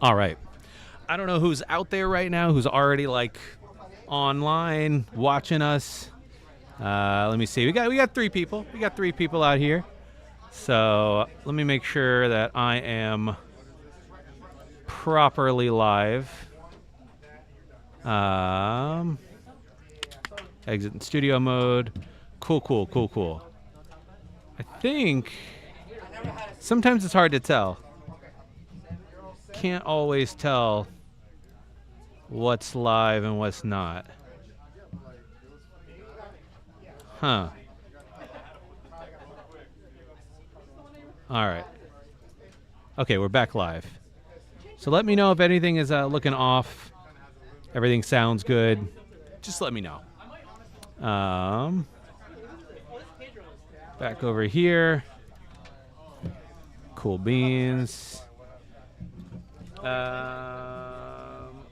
All right. I don't know who's out there right now, who's already like online watching us. Let me see. We got 3 people. We got 3 people out here. So let me make sure that I am properly live. Exit in studio mode. Cool. I think sometimes it's hard to tell. Can't always tell what's live and what's not. Huh. All right. Okay, we're back live. So let me know if anything is looking off. Everything sounds good. Just let me know. Back over here. Cool beans.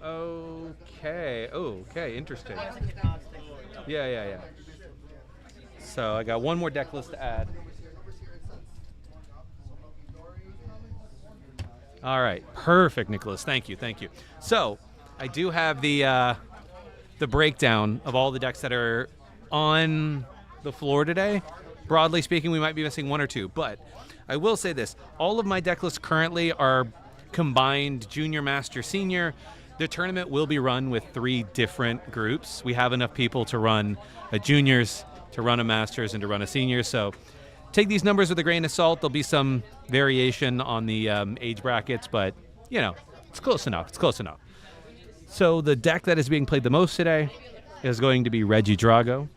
Okay. Okay, interesting. Yeah. So I got one more deck list to add. All right, perfect, Nicholas. Thank you. So I do have the breakdown of all the decks that are on the floor today. Broadly speaking, we might be missing 1 or 2, but I will say this: all of my deck lists currently are combined Junior, Master, Senior. The tournament will be run with 3 different groups. We have enough people to run a Juniors, to run a Masters, and to run a Senior. So take these numbers with a grain of salt. There'll be some variation on the age brackets, but, you know, it's close enough. So the deck that is being played the most today is going to be Reggie Drago.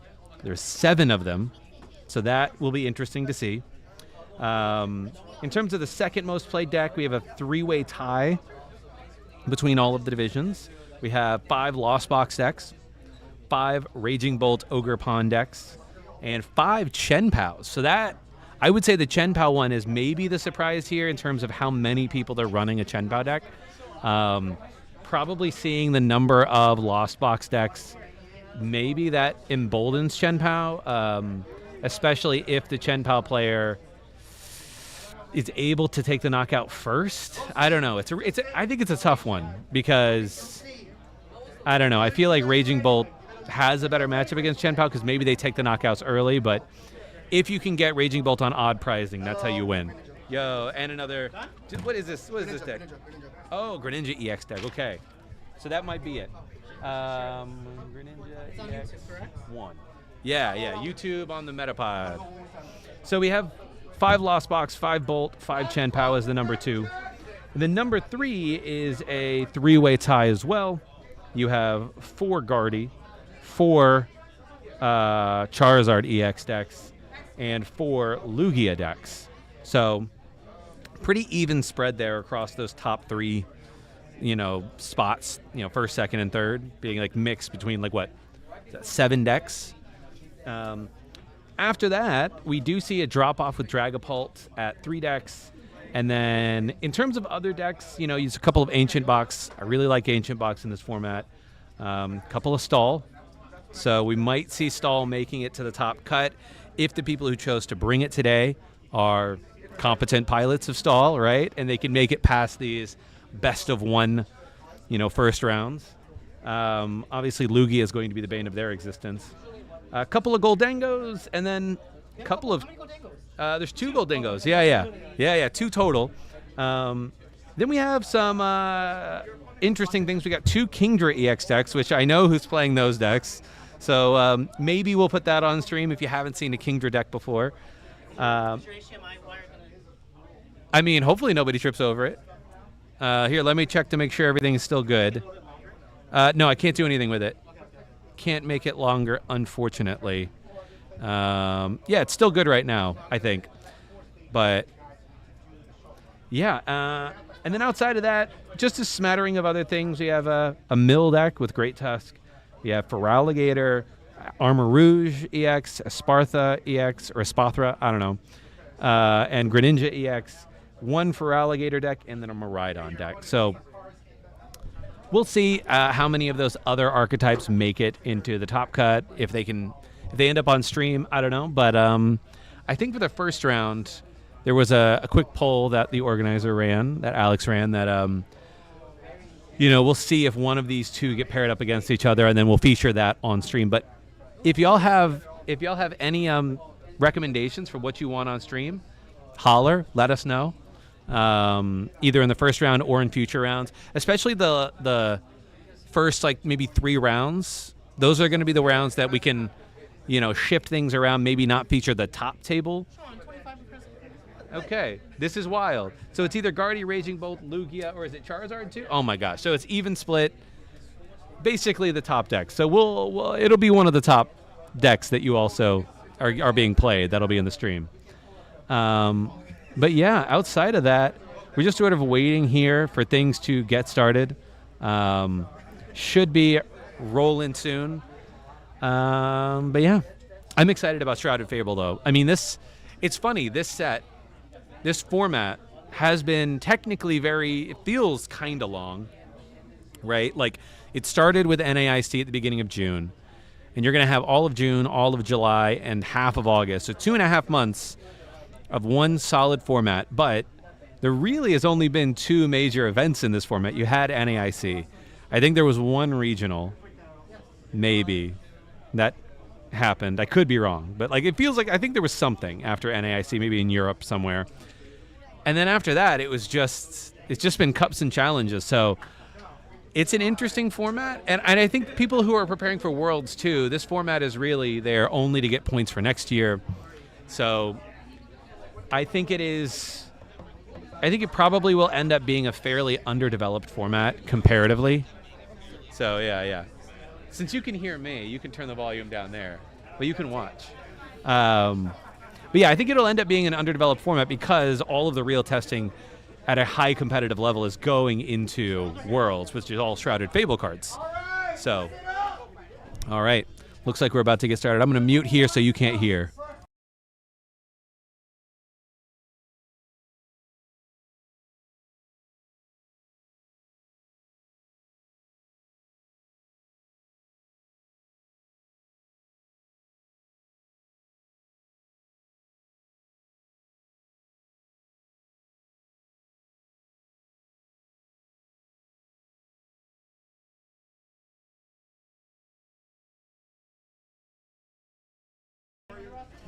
There's 7 of them, so that will be interesting to see. In terms of the second most played deck, we have a 3-way tie between all of the divisions. We have 5 Lost Box decks, 5 Raging Bolt Ogre Pawn decks, and 5 Chen-Paos. So that, I would say the Chen-Pao one is maybe the surprise here in terms of how many people are running a Chen-Pao deck. Probably seeing the number of Lost Box decks, maybe that emboldens Chen-Pao, especially if the Chen-Pao player is able to take the knockout first. I don't know. I think it's a tough one because, I don't know. I feel like Raging Bolt has a better matchup against Chen-Pao because maybe they take the knockouts early, but if you can get Raging Bolt on odd pricing, that's how you win. Yo, and another, what is this deck? Oh, Greninja EX deck, okay. So that might be it. Greninja EX 1. Yeah, YouTube on the Metapod. So we have 5 Lost Box, 5 Bolt, 5 Chen-Pao as the number 2. And the number 3 is a 3-way tie as well. You have 4 Gardy, 4 Charizard EX decks, and 4 Lugia decks. So pretty even spread there across those top 3, spots, first, second, and third, being like mixed between 7 decks. After that, we do see a drop-off with Dragapult at 3 decks. And then in terms of other decks, use a couple of Ancient Box. I really like Ancient Box in this format. Couple of Stall. So we might see Stall making it to the top cut if the people who chose to bring it today are competent pilots of Stall, right? And they can make it past these best of 1, first rounds. Obviously, Lugia is going to be the bane of their existence. A couple of Gholdengos, and then a couple of... there's 2 Gholdengos. Yeah, 2 total. Then we have some interesting things. We got 2 Kingdra EX decks, which I know who's playing those decks. So maybe we'll put that on stream if you haven't seen a Kingdra deck before. Hopefully nobody trips over it. Here, let me check to make sure everything is still good. No, I can't do anything with it. Can't make it longer, unfortunately. It's still good right now, I think. But, yeah. And then outside of that, just a smattering of other things. We have a Mill deck with Great Tusk. We have Feraligatr, Armor Rouge EX, Espartha EX, or Espathra, I don't know. And Greninja EX, 1 Feraligatr deck, and then a Miraidon deck. So we'll see how many of those other archetypes make it into the top cut. If they end up on stream, I don't know. But I think for the first round, there was a quick poll that the organizer ran, that Alex ran, that we'll see if one of these two get paired up against each other, and then we'll feature that on stream. But if y'all have any recommendations for what you want on stream, holler, let us know. Either in the first round or in future rounds, especially the first maybe 3 rounds. Those are going to be the rounds that we can, shift things around, maybe not feature the top table. Okay, this is wild. So it's either Guardy, Raging Bolt, Lugia, or is it Charizard too? Oh my gosh! So it's even split. Basically the top deck. So it'll be one of the top decks that you also are being played. That'll be in the stream. But yeah, outside of that, we're just sort of waiting here for things to get started. Should be rolling soon. But yeah, I'm excited about Shrouded Fable though. I mean, it's funny, this format has been technically it feels kind of long, right? Like, it started with NAIC at the beginning of June, and you're going to have all of June, all of July, and half of August. So 2.5 months of one solid format, but there really has only been 2 major events in this format. You had NAIC. I think there was one regional, maybe, that happened. I could be wrong, but it feels like I think there was something after NAIC, maybe in Europe somewhere. And then after that, it's just been cups and challenges. So it's an interesting format, and I think people who are preparing for Worlds too, this format is really there only to get points for next year. So I think it probably will end up being a fairly underdeveloped format comparatively. So yeah. Since you can hear me, you can turn the volume down there, but you can watch. But yeah, I think it'll end up being an underdeveloped format because all of the real testing at a high competitive level is going into Worlds, which is all Shrouded Fable cards. So, all right. Looks like we're about to get started. I'm going to mute here so you can't hear.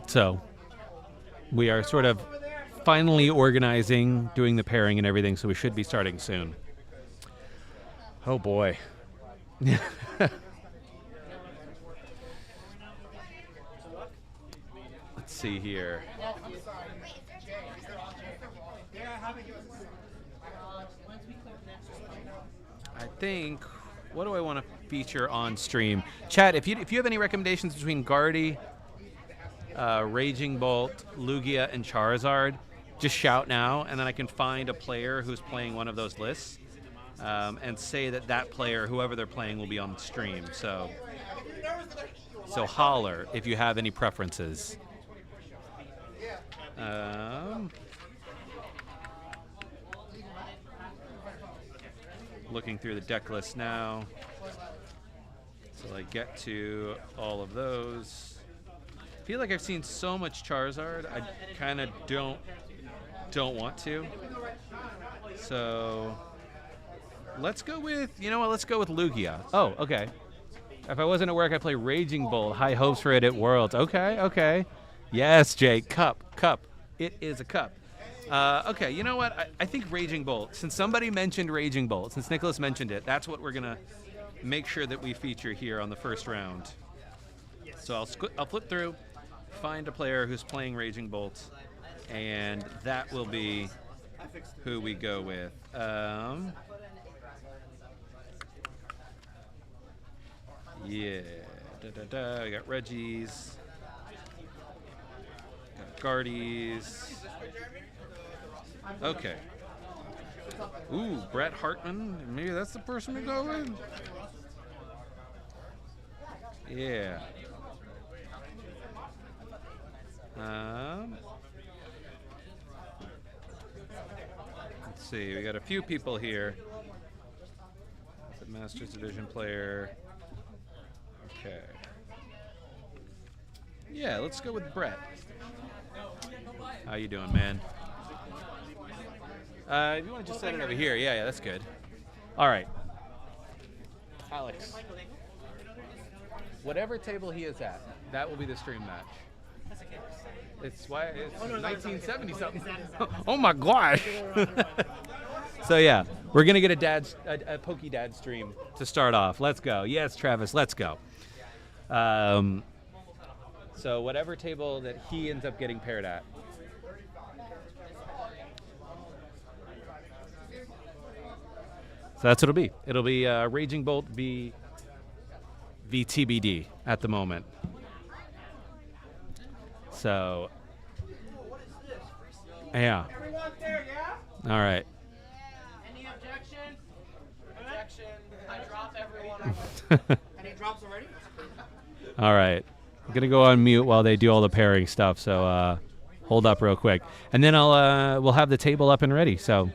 So we are sort of finally organizing, doing the pairing and everything, so we should be starting soon. Oh boy. Let's see here. I think, what do I want to feature on stream? Chat, if you have any recommendations between Guardy, Raging Bolt, Lugia, and Charizard, just shout now, and then I can find a player who's playing one of those lists, and say that player, whoever they're playing, will be on stream. So holler if you have any preferences. Looking through the deck list now. So I get to all of those. I feel like I've seen so much Charizard, I kind of don't want to. So let's go with, let's go with Lugia. Oh, okay. If I wasn't at work, I'd play Raging Bolt. High hopes for it at Worlds. Okay. Yes, Jake. Cup. It is a cup. Okay, you know what? I think Raging Bolt. Since somebody mentioned Raging Bolt, since Nicholas mentioned it, that's what we're going to make sure that we feature here on the first round. So I'll flip through, find a player who's playing Raging Bolt, and that will be who we go with. Yeah. We got Reggie's. Got Guardy's. Okay. Ooh, Bret Hartman. Maybe that's the person to go with? Yeah. Let's see. We got a few people here. The Masters Division player. Okay. Yeah, let's go with Bret. How you doing, man? If you want to just set it over here, yeah, that's good. All right. Alex, whatever table he is at, that will be the stream match. It's 1970 something. Oh my gosh. So yeah, we're gonna get a Pokey Dad stream to start off. Let's go. Yes, Travis, let's go. So whatever table that he ends up getting paired at. So that's what it'll be. It'll be Raging Bolt v TBD at the moment. So, yeah. Everyone there, yeah? All right. Any objection? Objection. I drop everyone. Any drops already? All right. I'm going to go on mute while they do all the pairing stuff. So hold up real quick. And then we'll have the table up and ready. So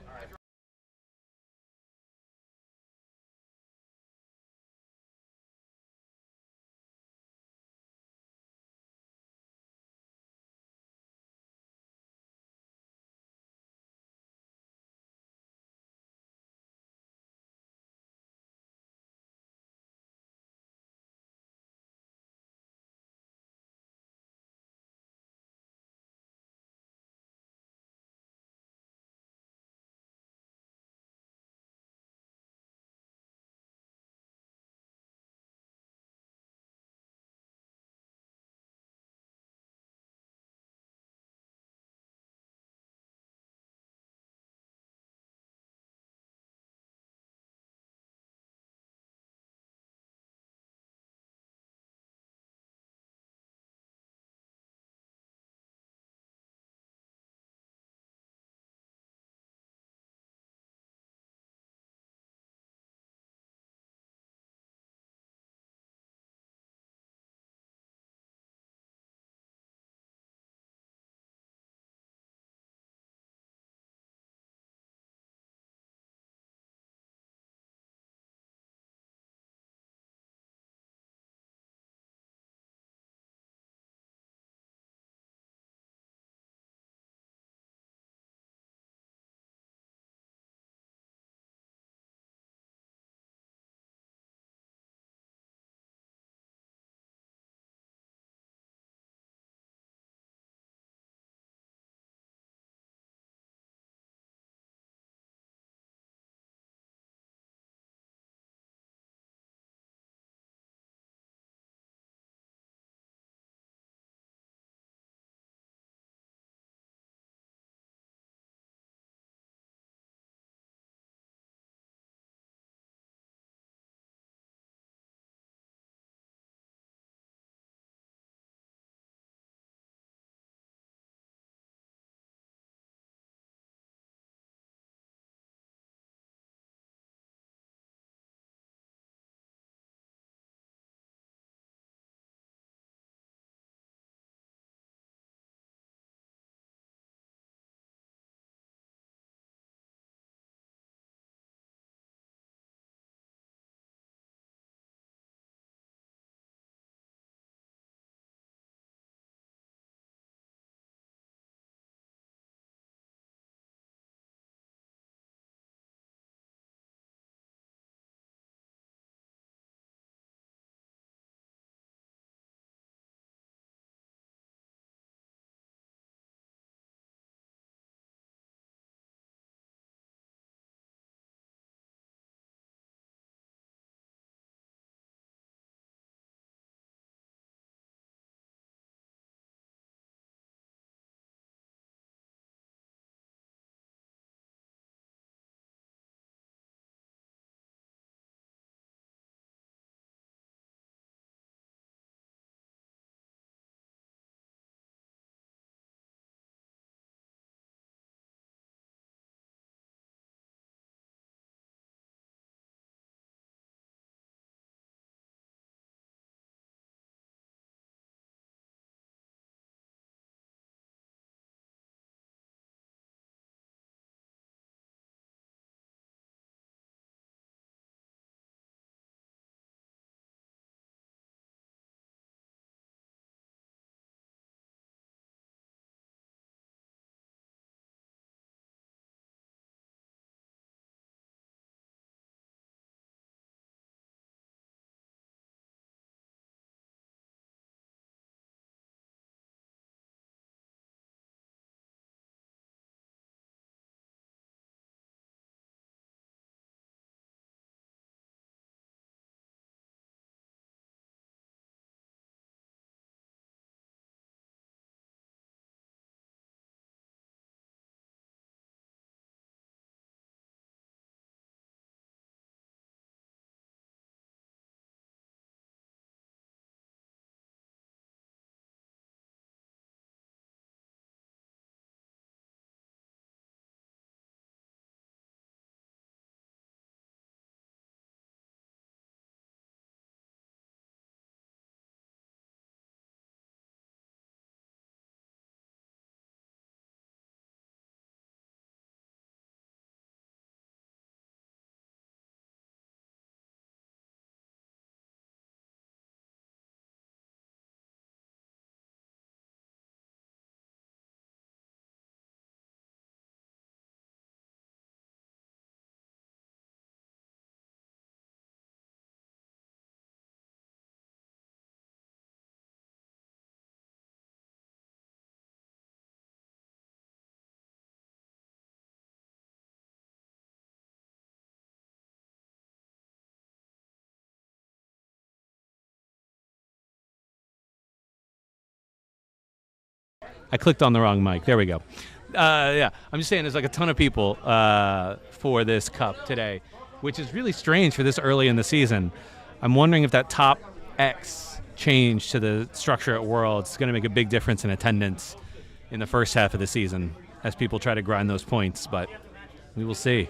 I clicked on the wrong mic. There we go. Yeah, I'm just saying there's like a ton of people for this cup today, which is really strange for this early in the season. I'm wondering if that top X change to the structure at Worlds is going to make a big difference in attendance in the first half of the season as people try to grind those points, but we will see.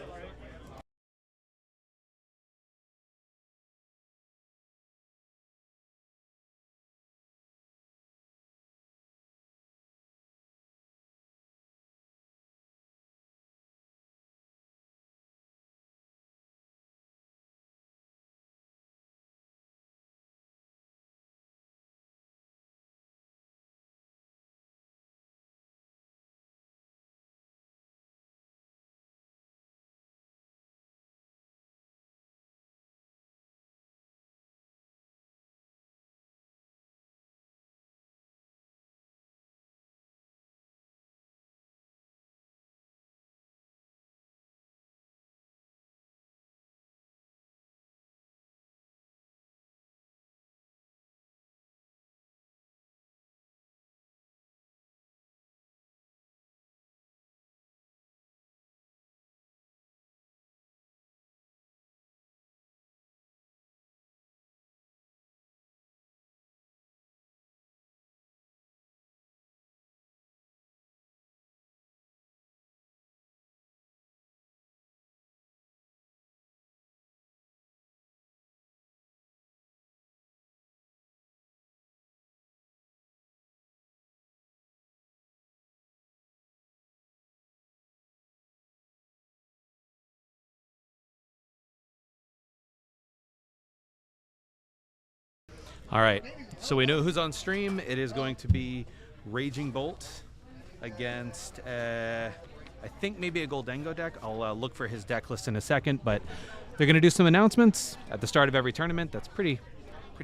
All right, so we know who's on stream. It is going to be Raging Bolt against, I think maybe a Gholdengo deck. I'll look for his deck list in a second, but they're going to do some announcements at the start of every tournament. That's pretty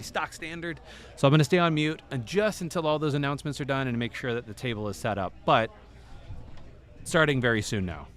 stock standard. So I'm going to stay on mute and just until all those announcements are done and make sure that the table is set up. But starting very soon now.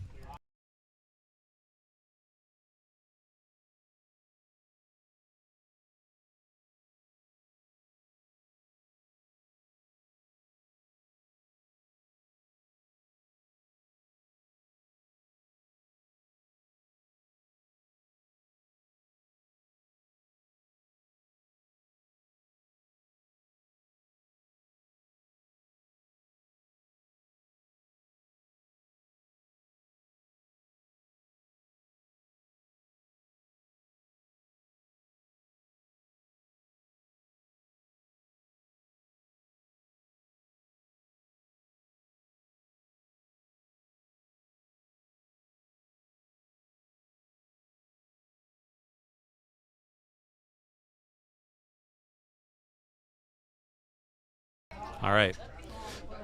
All right.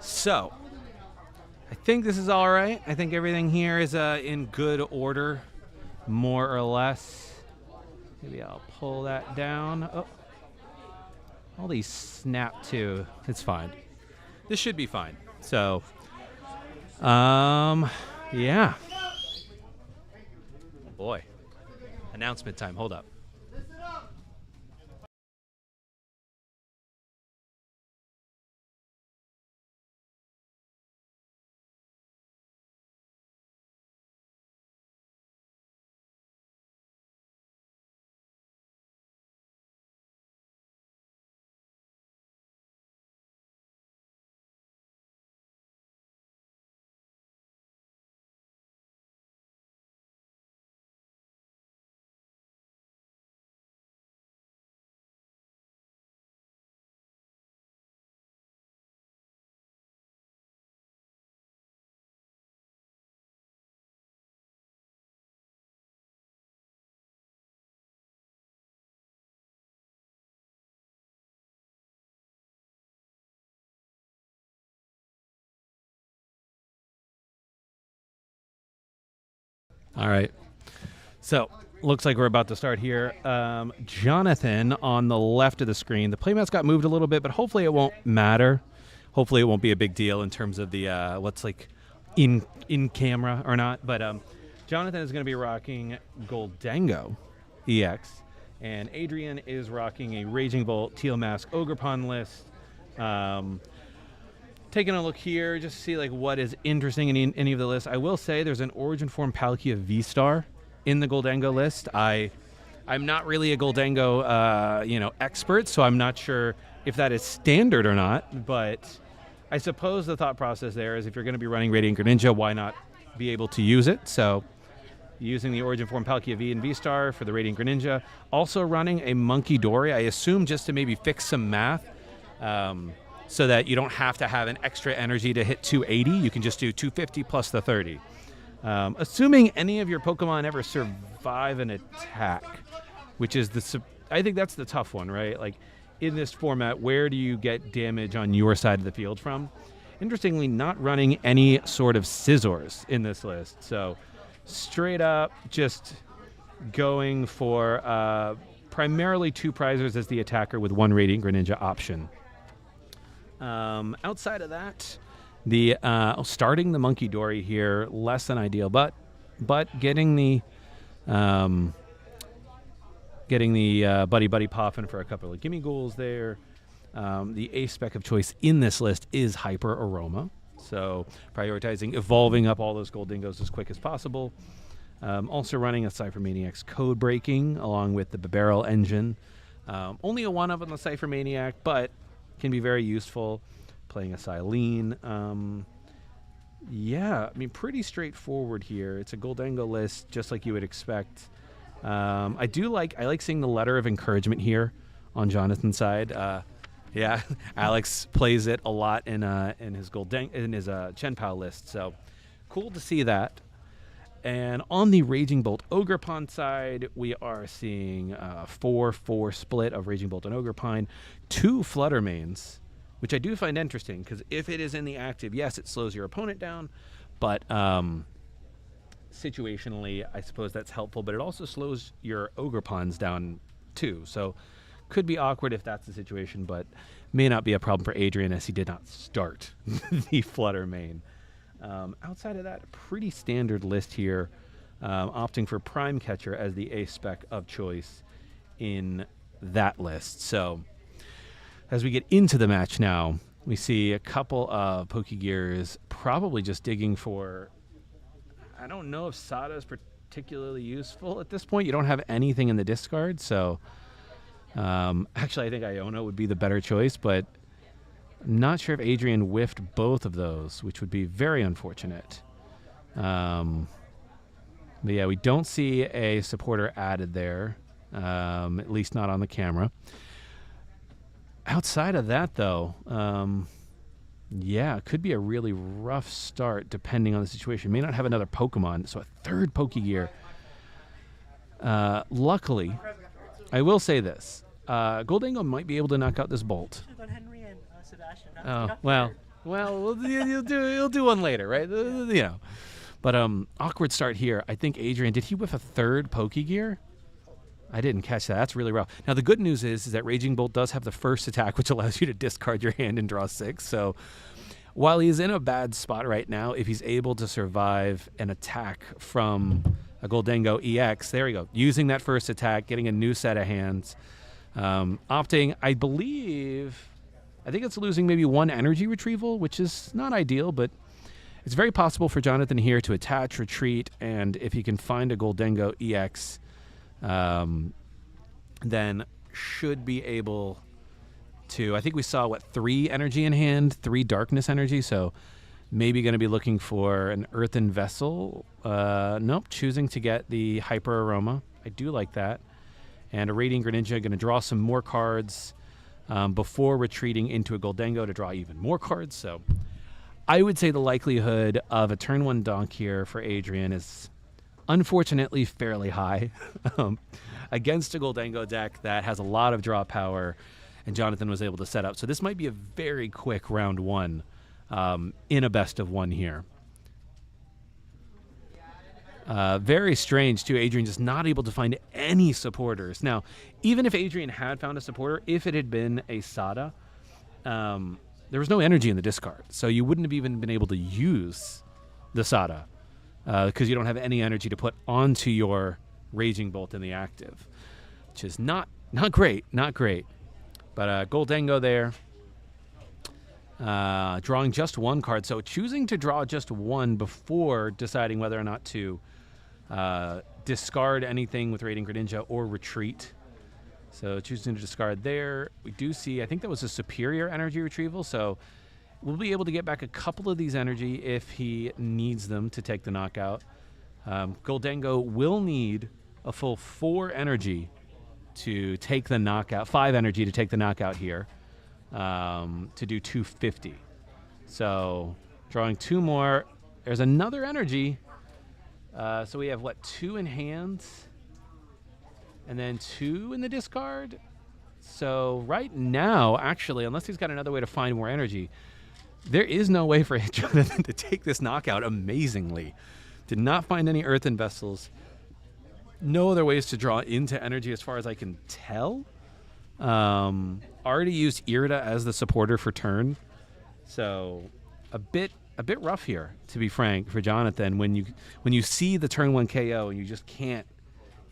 So I think this is all right. I think everything here is in good order, more or less. Maybe I'll pull that down. Oh, all these snap too. It's fine. This should be fine. So, yeah. Oh boy. Announcement time. Hold up. All right. So, looks like we're about to start here. Jonathan on the left of the screen. The playmat's got moved a little bit, but hopefully it won't matter. Hopefully it won't be a big deal in terms of the what's like in camera or not. But Jonathan is going to be rocking Gholdengo EX, and Adrian is rocking a Raging Bolt Teal Mask Ogre Pond list. taking a look here just to see like what is interesting in any of the lists. I will say there's an Origin Form Palkia V-Star in the Gholdengo list. I'm not really a Gholdengo expert, so I'm not sure if that is standard or not, but I suppose the thought process there is if you're going to be running Radiant Greninja, why not be able to use it? So using the Origin Form Palkia V and V-Star for the Radiant Greninja. Also running a Monkey Dory, I assume just to maybe fix some math so that you don't have to have an extra energy to hit 280. You can just do 250 plus the 30. Assuming any of your Pokemon ever survive an attack, which is I think that's the tough one, right? Like in this format, where do you get damage on your side of the field from? Interestingly, not running any sort of Scizors in this list. So straight up just going for primarily 2 prizers as the attacker with 1 Radiant Greninja option. Outside of that, the starting the Monkey Dory here, less than ideal, but getting the Buddy popping for a couple of gimme ghouls there. The ace spec of choice in this list is Hyper Aroma, so prioritizing evolving up all those Gholdengos as quick as possible. Also running a Cypher Maniac's Code Breaking along with the Barrel Engine. Only a 1-up on the Cypher Maniac, but can be very useful. Playing a Silene. Yeah, I mean, pretty straightforward here. It's a Gholdengo list, just like you would expect. I like seeing the letter of encouragement here on Jonathan's side. Yeah, Alex plays it a lot in his Chen-Pao list, so cool to see that. And on the Raging Bolt Ogerpon side, we are seeing a 4-4 split of Raging Bolt and Ogerpon, 2 Flutter Mains, which I do find interesting because if it is in the active, yes, it slows your opponent down, but situationally, I suppose that's helpful, but it also slows your Ogerpons down too. So could be awkward if that's the situation, but may not be a problem for Adrian as he did not start the Flutter Main. Outside of that, pretty standard list here, opting for Prime Catcher as the ace spec of choice in that list. So as we get into the match now, we see a couple of Pokegears probably just digging for, I don't know if Sada is particularly useful at this point. You don't have anything in the discard, so actually I think Iona would be the better choice, but I'm not sure if Adrian whiffed both of those, which would be very unfortunate. But yeah, we don't see a supporter added there, at least not on the camera. Outside of that, though, yeah, it could be a really rough start depending on the situation. May not have another Pokemon, so a third Pokegear. Luckily, I will say this. Gholdengo might be able to knock out this Bolt. Oh, well, you'll do one later, right? You know. But awkward start here. I think Adrian, did he whiff a third Pokegear? I didn't catch that. That's really rough. Now, the good news is that Raging Bolt does have the first attack, which allows you to discard your hand and draw 6. So while he's in a bad spot right now, if he's able to survive an attack from a Gholdengo EX, there we go. Using that first attack, getting a new set of hands. Opting, I think it's losing maybe 1 energy retrieval, which is not ideal, but it's very possible for Jonathan here to attach, retreat, and if he can find a Gholdengo EX, then should be able to, I think we saw, 3 energy in hand, 3 darkness energy, so maybe going to be looking for an Earthen Vessel. Nope, choosing to get the Hyper Aroma. I do like that. And a Radiant Greninja, going to draw some more cards before retreating into a Gholdengo to draw even more cards. So I would say the likelihood of a turn 1 donk here for Adrian is unfortunately fairly high against a Gholdengo deck that has a lot of draw power, and Jonathan was able to set up. So this might be a very quick round 1 in a best of 1 here. Very strange, too. Adrian just not able to find any supporters. Now, even if Adrian had found a supporter, if it had been a Sada, there was no energy in the discard. So you wouldn't have even been able to use the Sada because you don't have any energy to put onto your Raging Bolt in the active, which is not great, not great. But Gholdengo there. Drawing just one card. So choosing to draw just one before deciding whether or not to discard anything with Radiant Greninja or retreat. So choosing to discard there. We do see, I think that was a superior energy retrieval, so we'll be able to get back a couple of these energy if he needs them to take the knockout. Gholdengo will need a full 4 energy to take the knockout, 5 energy to take the knockout here, to do 250. So drawing 2 more. There's another energy. So we have, what, 2 in hand? And then 2 in the discard? So right now, actually, unless he's got another way to find more energy, there is no way for Jonathan to take this knockout amazingly. Did not find any earthen vessels. No other ways to draw into energy as far as I can tell. Already used Irida as the supporter for turn. So a bit rough here, to be frank, for Jonathan when you see the turn 1 KO and you just can't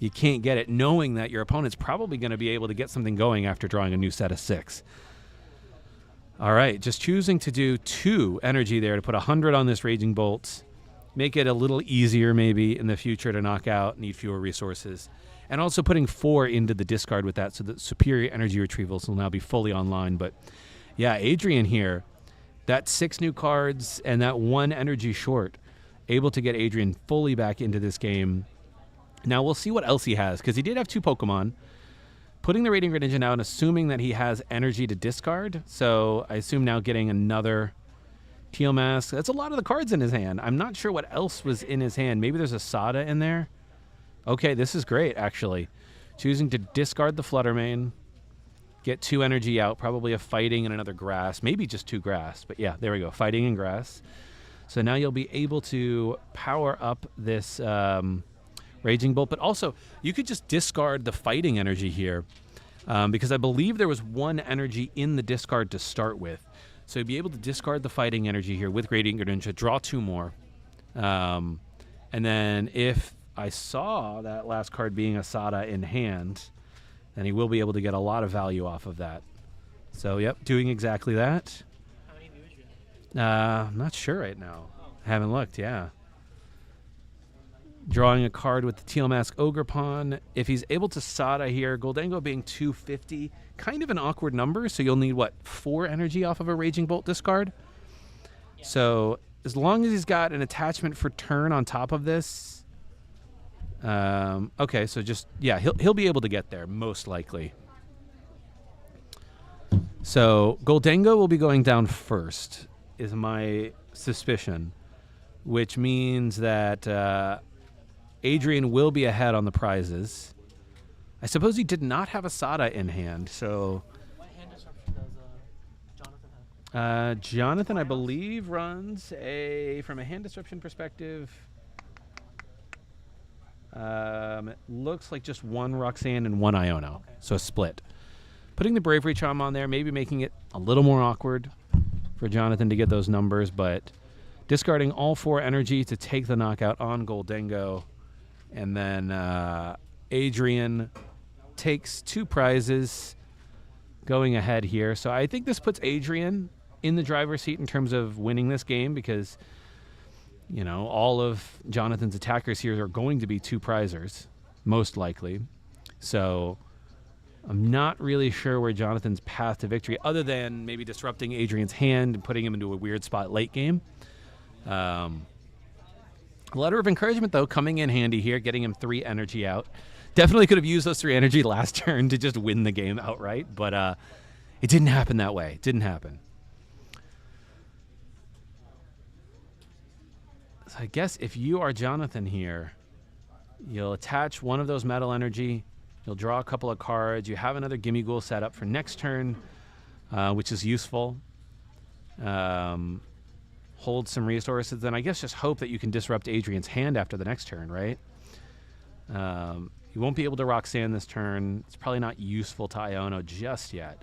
get it, knowing that your opponent's probably going to be able to get something going after drawing a new set of 6. All right, just choosing to do 2 energy there to put 100 on this Raging Bolt. Make it a little easier maybe in the future to knock out, need fewer resources. And also putting 4 into the discard with that so that superior energy retrievals will now be fully online. But yeah, Adrian here, that 6 new cards and that 1 energy short, able to get Adrian fully back into this game. Now we'll see what else he has, because he did have 2 Pokemon. Putting the Radiant Greninja now and assuming that he has energy to discard. So I assume now getting another Teal Mask. That's a lot of the cards in his hand. I'm not sure what else was in his hand. Maybe there's a Sada in there. Okay, this is great, actually. Choosing to discard the Fluttermane. Get 2 energy out. Probably a Fighting and another Grass. Maybe just 2 Grass. But yeah, there we go. Fighting and Grass. So now you'll be able to power up this Raging Bolt. But also, you could just discard the Fighting energy here. Because I believe there was 1 energy in the discard to start with. So you'd be able to discard the Fighting energy here with Radiant Greninja, draw 2 more. And then if I saw that last card being a Sada in hand, then he will be able to get a lot of value off of that. So, yep, doing exactly that. How many do you I'm not sure right now. I haven't looked, yeah. Drawing a card with the Teal Mask Ogerpon. If he's able to Sada here, Gholdengo being 250, kind of an awkward number, so you'll need, what, 4 energy off of a Raging Bolt discard? Yeah. So as long as he's got an attachment for turn on top of this, okay, so just, yeah, he'll be able to get there, most likely. So Gholdengo will be going down first, is my suspicion, which means that Adrian will be ahead on the prizes. I suppose he did not have a Sada in hand, so... What hand disruption does Jonathan have? Jonathan, I believe, runs from a hand disruption perspective, it looks like just 1 Roxanne and 1 Iono, okay. So a split. Putting the Bravery Charm on there, maybe making it a little more awkward for Jonathan to get those numbers, but discarding all 4 energy to take the knockout on Gholdengo. And then Adrian takes 2 prizes going ahead here. So I think this puts Adrian in the driver's seat in terms of winning this game because, you know, all of Jonathan's attackers here are going to be 2 prizers, most likely. So I'm not really sure where Jonathan's path to victory, other than maybe disrupting Adrian's hand and putting him into a weird spot late game. A letter of encouragement, though, coming in handy here, getting him 3 energy out. Definitely could have used those 3 energy last turn to just win the game outright, but it didn't happen that way. It didn't happen. So I guess if you are Jonathan here, you'll attach 1 of those metal energy. You'll draw a couple of cards. You have another Gimme Ghoul set up for next turn, which is useful. Hold some resources, then I guess just hope that you can disrupt Adrian's hand after the next turn, right? You won't be able to Roxanne this turn. It's probably not useful to Iono just yet.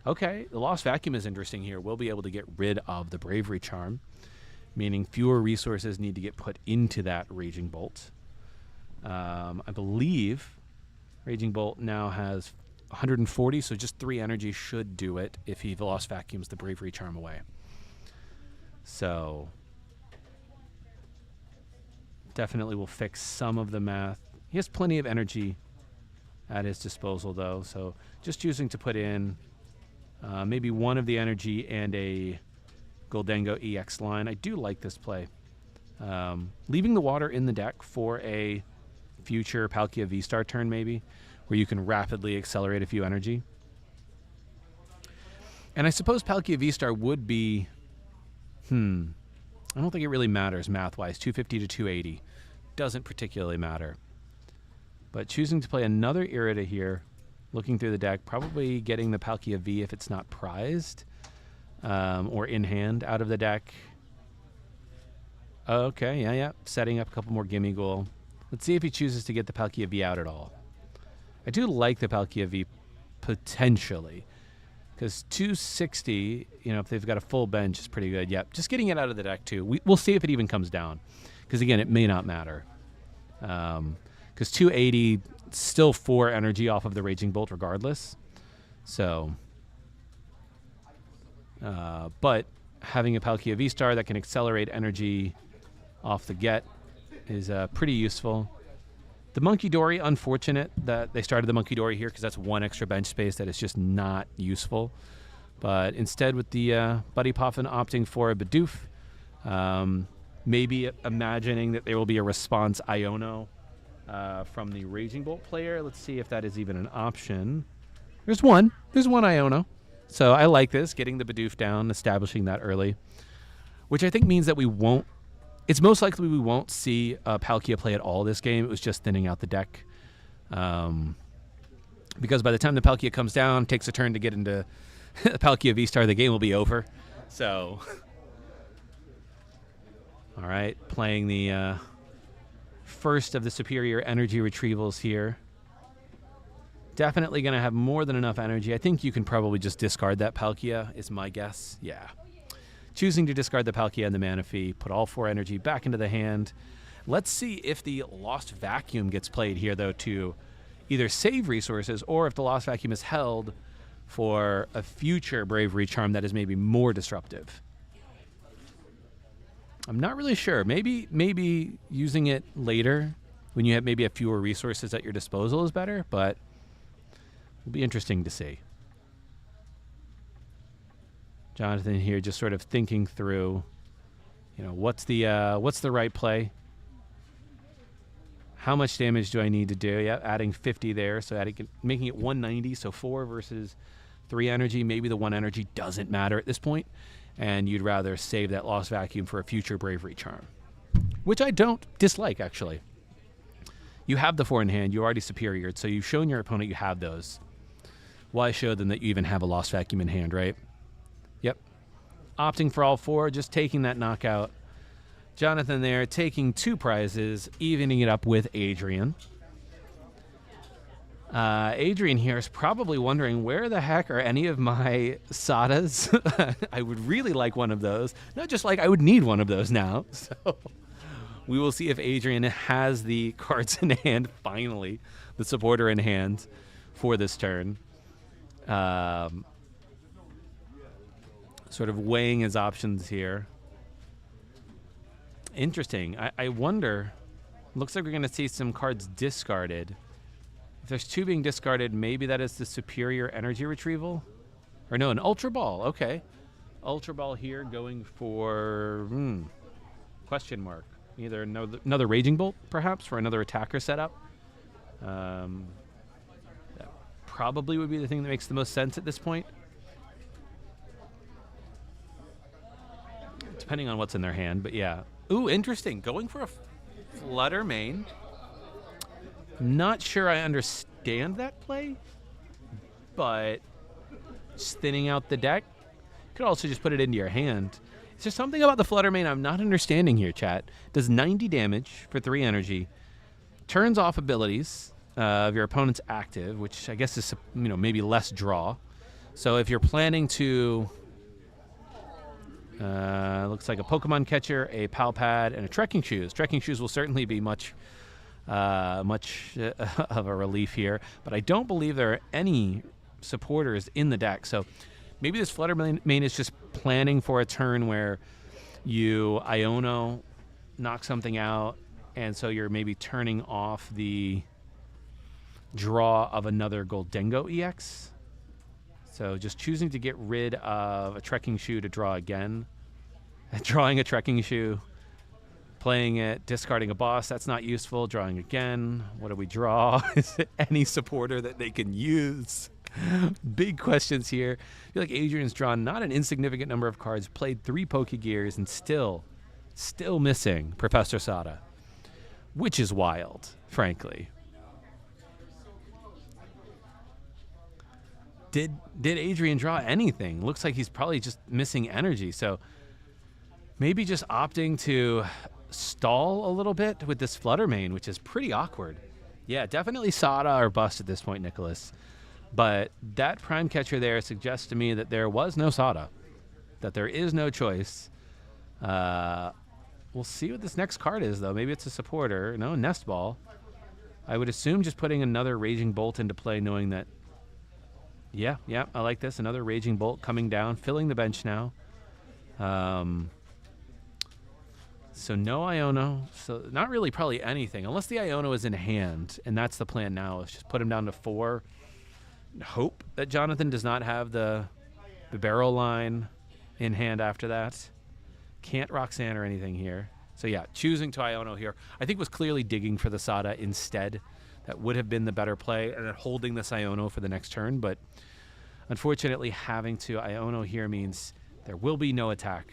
Okay, the Lost Vacuum is interesting here. We'll be able to get rid of the Bravery Charm, meaning fewer resources need to get put into that Raging Bolt. I believe Raging Bolt now has 140, so just 3 energy should do it if he Lost Vacuums the Bravery Charm away. So definitely will fix some of the math. He has plenty of energy at his disposal, though, so just choosing to put in maybe 1 of the energy and a Gholdengo EX line. I do like this play. Leaving the water in the deck for a future Palkia V-Star turn, maybe, where you can rapidly accelerate a few energy. And I suppose Palkia V-Star would be... I don't think it really matters math-wise. 250 to 280 doesn't particularly matter. But choosing to play another Irida here, looking through the deck, probably getting the Palkia V if it's not prized, or in hand out of the deck. Okay, yeah. Setting up a couple more Gimme Goal. Let's see if he chooses to get the Palkia V out at all. I do like the Palkia V potentially, because 260, if they've got a full bench, is pretty good. Yep, just getting it out of the deck too. We'll see if it even comes down, because again, it may not matter. Because 280, still 4 energy off of the Raging Bolt regardless. So, but having a Palkia V-Star that can accelerate energy off the get is pretty useful. The Monkey Dory, unfortunate that they started the Monkey Dory here, because that's 1 extra bench space that is just not useful. But instead, with the Buddy Poffin opting for a Bidoof, maybe imagining that there will be a response Iono from the Raging Bolt player. Let's see if that is even an option. There's one Iono. So I like this, getting the Bidoof down, establishing that early, which I think means that it's most likely we won't see Palkia play at all this game. It was just thinning out the deck. Because by the time the Palkia comes down, takes a turn to get into Palkia V-Star, the game will be over. So, all right, playing the first of the superior energy retrievals here. Definitely going to have more than enough energy. I think you can probably just discard that Palkia, is my guess. Yeah. Choosing to discard the Palkia and the Manaphy, put all 4 energy back into the hand. Let's see if the Lost Vacuum gets played here, though, to either save resources, or if the Lost Vacuum is held for a future Bravery Charm that is maybe more disruptive. I'm not really sure. Maybe using it later when you have maybe a fewer resources at your disposal is better, but it'll be interesting to see. Jonathan here just sort of thinking through, what's the right play? How much damage do I need to do? Yeah, adding 50 there, so making it 190, so 4 versus 3 energy. Maybe the 1 energy doesn't matter at this point, and you'd rather save that Lost Vacuum for a future Bravery Charm, which I don't dislike, actually. You have the 4 in hand. You already superior, so you've shown your opponent you have those. Why show them that you even have a Lost Vacuum in hand, right? Yep. Opting for all 4, just taking that knockout. Jonathan there taking 2 prizes, evening it up with Adrian. Adrian here is probably wondering, where the heck are any of my Sadas? I would really like one of those. Not just like, I would need one of those now. So we will see if Adrian has the cards in hand, finally, the supporter in hand for this turn. Sort of weighing his options here. Interesting. I wonder, looks like we're going to see some cards discarded. If there's 2 being discarded, maybe that is the superior energy retrieval? Or no, an Ultra Ball. Okay. Ultra Ball here going for, question mark. Either another Raging Bolt, perhaps, for another attacker setup. That probably would be the thing that makes the most sense at this point. Depending on what's in their hand, but yeah. Ooh, interesting. Going for a Flutter Mane. Not sure I understand that play, but just thinning out the deck. You could also just put it into your hand. Is there something about the Flutter Mane I'm not understanding here, chat? Does 90 damage for 3 energy. Turns off abilities of your opponent's active, which I guess is, maybe less draw. So if you're planning to... looks like a Pokemon Catcher, a Pal Pad, and a Trekking Shoes. Trekking Shoes will certainly be much much of a relief here. But I don't believe there are any supporters in the deck. So maybe this Flutter Mane is just planning for a turn where you Iono, knock something out, and so you're maybe turning off the draw of another Gholdengo EX. So just choosing to get rid of a Trekking Shoe to draw again. Drawing a Trekking Shoe, playing it, discarding a boss, that's not useful. Drawing again. What do we draw? Is it any supporter that they can use? Big questions here. I feel like Adrian's drawn not an insignificant number of cards, played 3 Pokegears, and still missing Professor Sada, which is wild, frankly. Did Adrian draw anything? Looks like he's probably just missing energy. So maybe just opting to stall a little bit with this Flutter Mane, which is pretty awkward. Yeah, definitely Sada or bust at this point, Nicholas. But that Prime Catcher there suggests to me that there was no Sada, that there is no choice. We'll see what this next card is, though. Maybe it's a supporter. No, Nest Ball. I would assume just putting another Raging Bolt into play, knowing that, yeah, I like this. Another Raging Bolt coming down, filling the bench now. So no Iono. So not really probably anything, unless the Iono is in hand, and that's the plan now, is just put him down to 4. Hope that Jonathan does not have the barrel line in hand after that. Can't Roxanne or anything here. So yeah, choosing to Iono here, I think was clearly digging for the Sada instead. That would have been the better play, and then holding this Iono for the next turn. But unfortunately, having to Iono here means there will be no attack.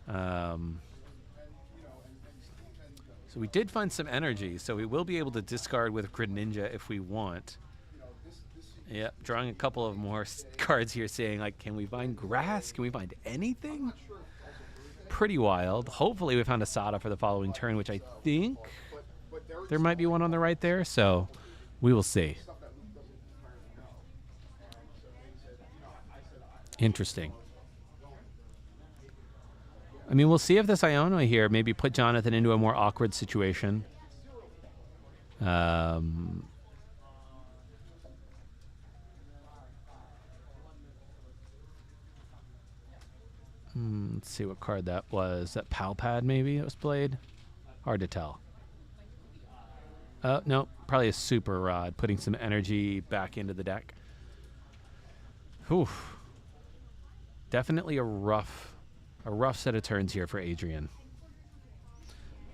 So we did find some energy, so we will be able to discard with Greninja if we want. Yep, drawing a couple of more cards here saying, like, can we find grass? Can we find anything? Pretty wild. Hopefully we found a Sada for the following turn, which I think there might be one on the right there, so we will see. Interesting. I mean, we'll see if this Iono here maybe put Jonathan into a more awkward situation. Let's see what card that was. That Palpad maybe it was played? Hard to tell. No, probably a Super Rod, putting some energy back into the deck. Oof. Definitely a rough set of turns here for Adrian.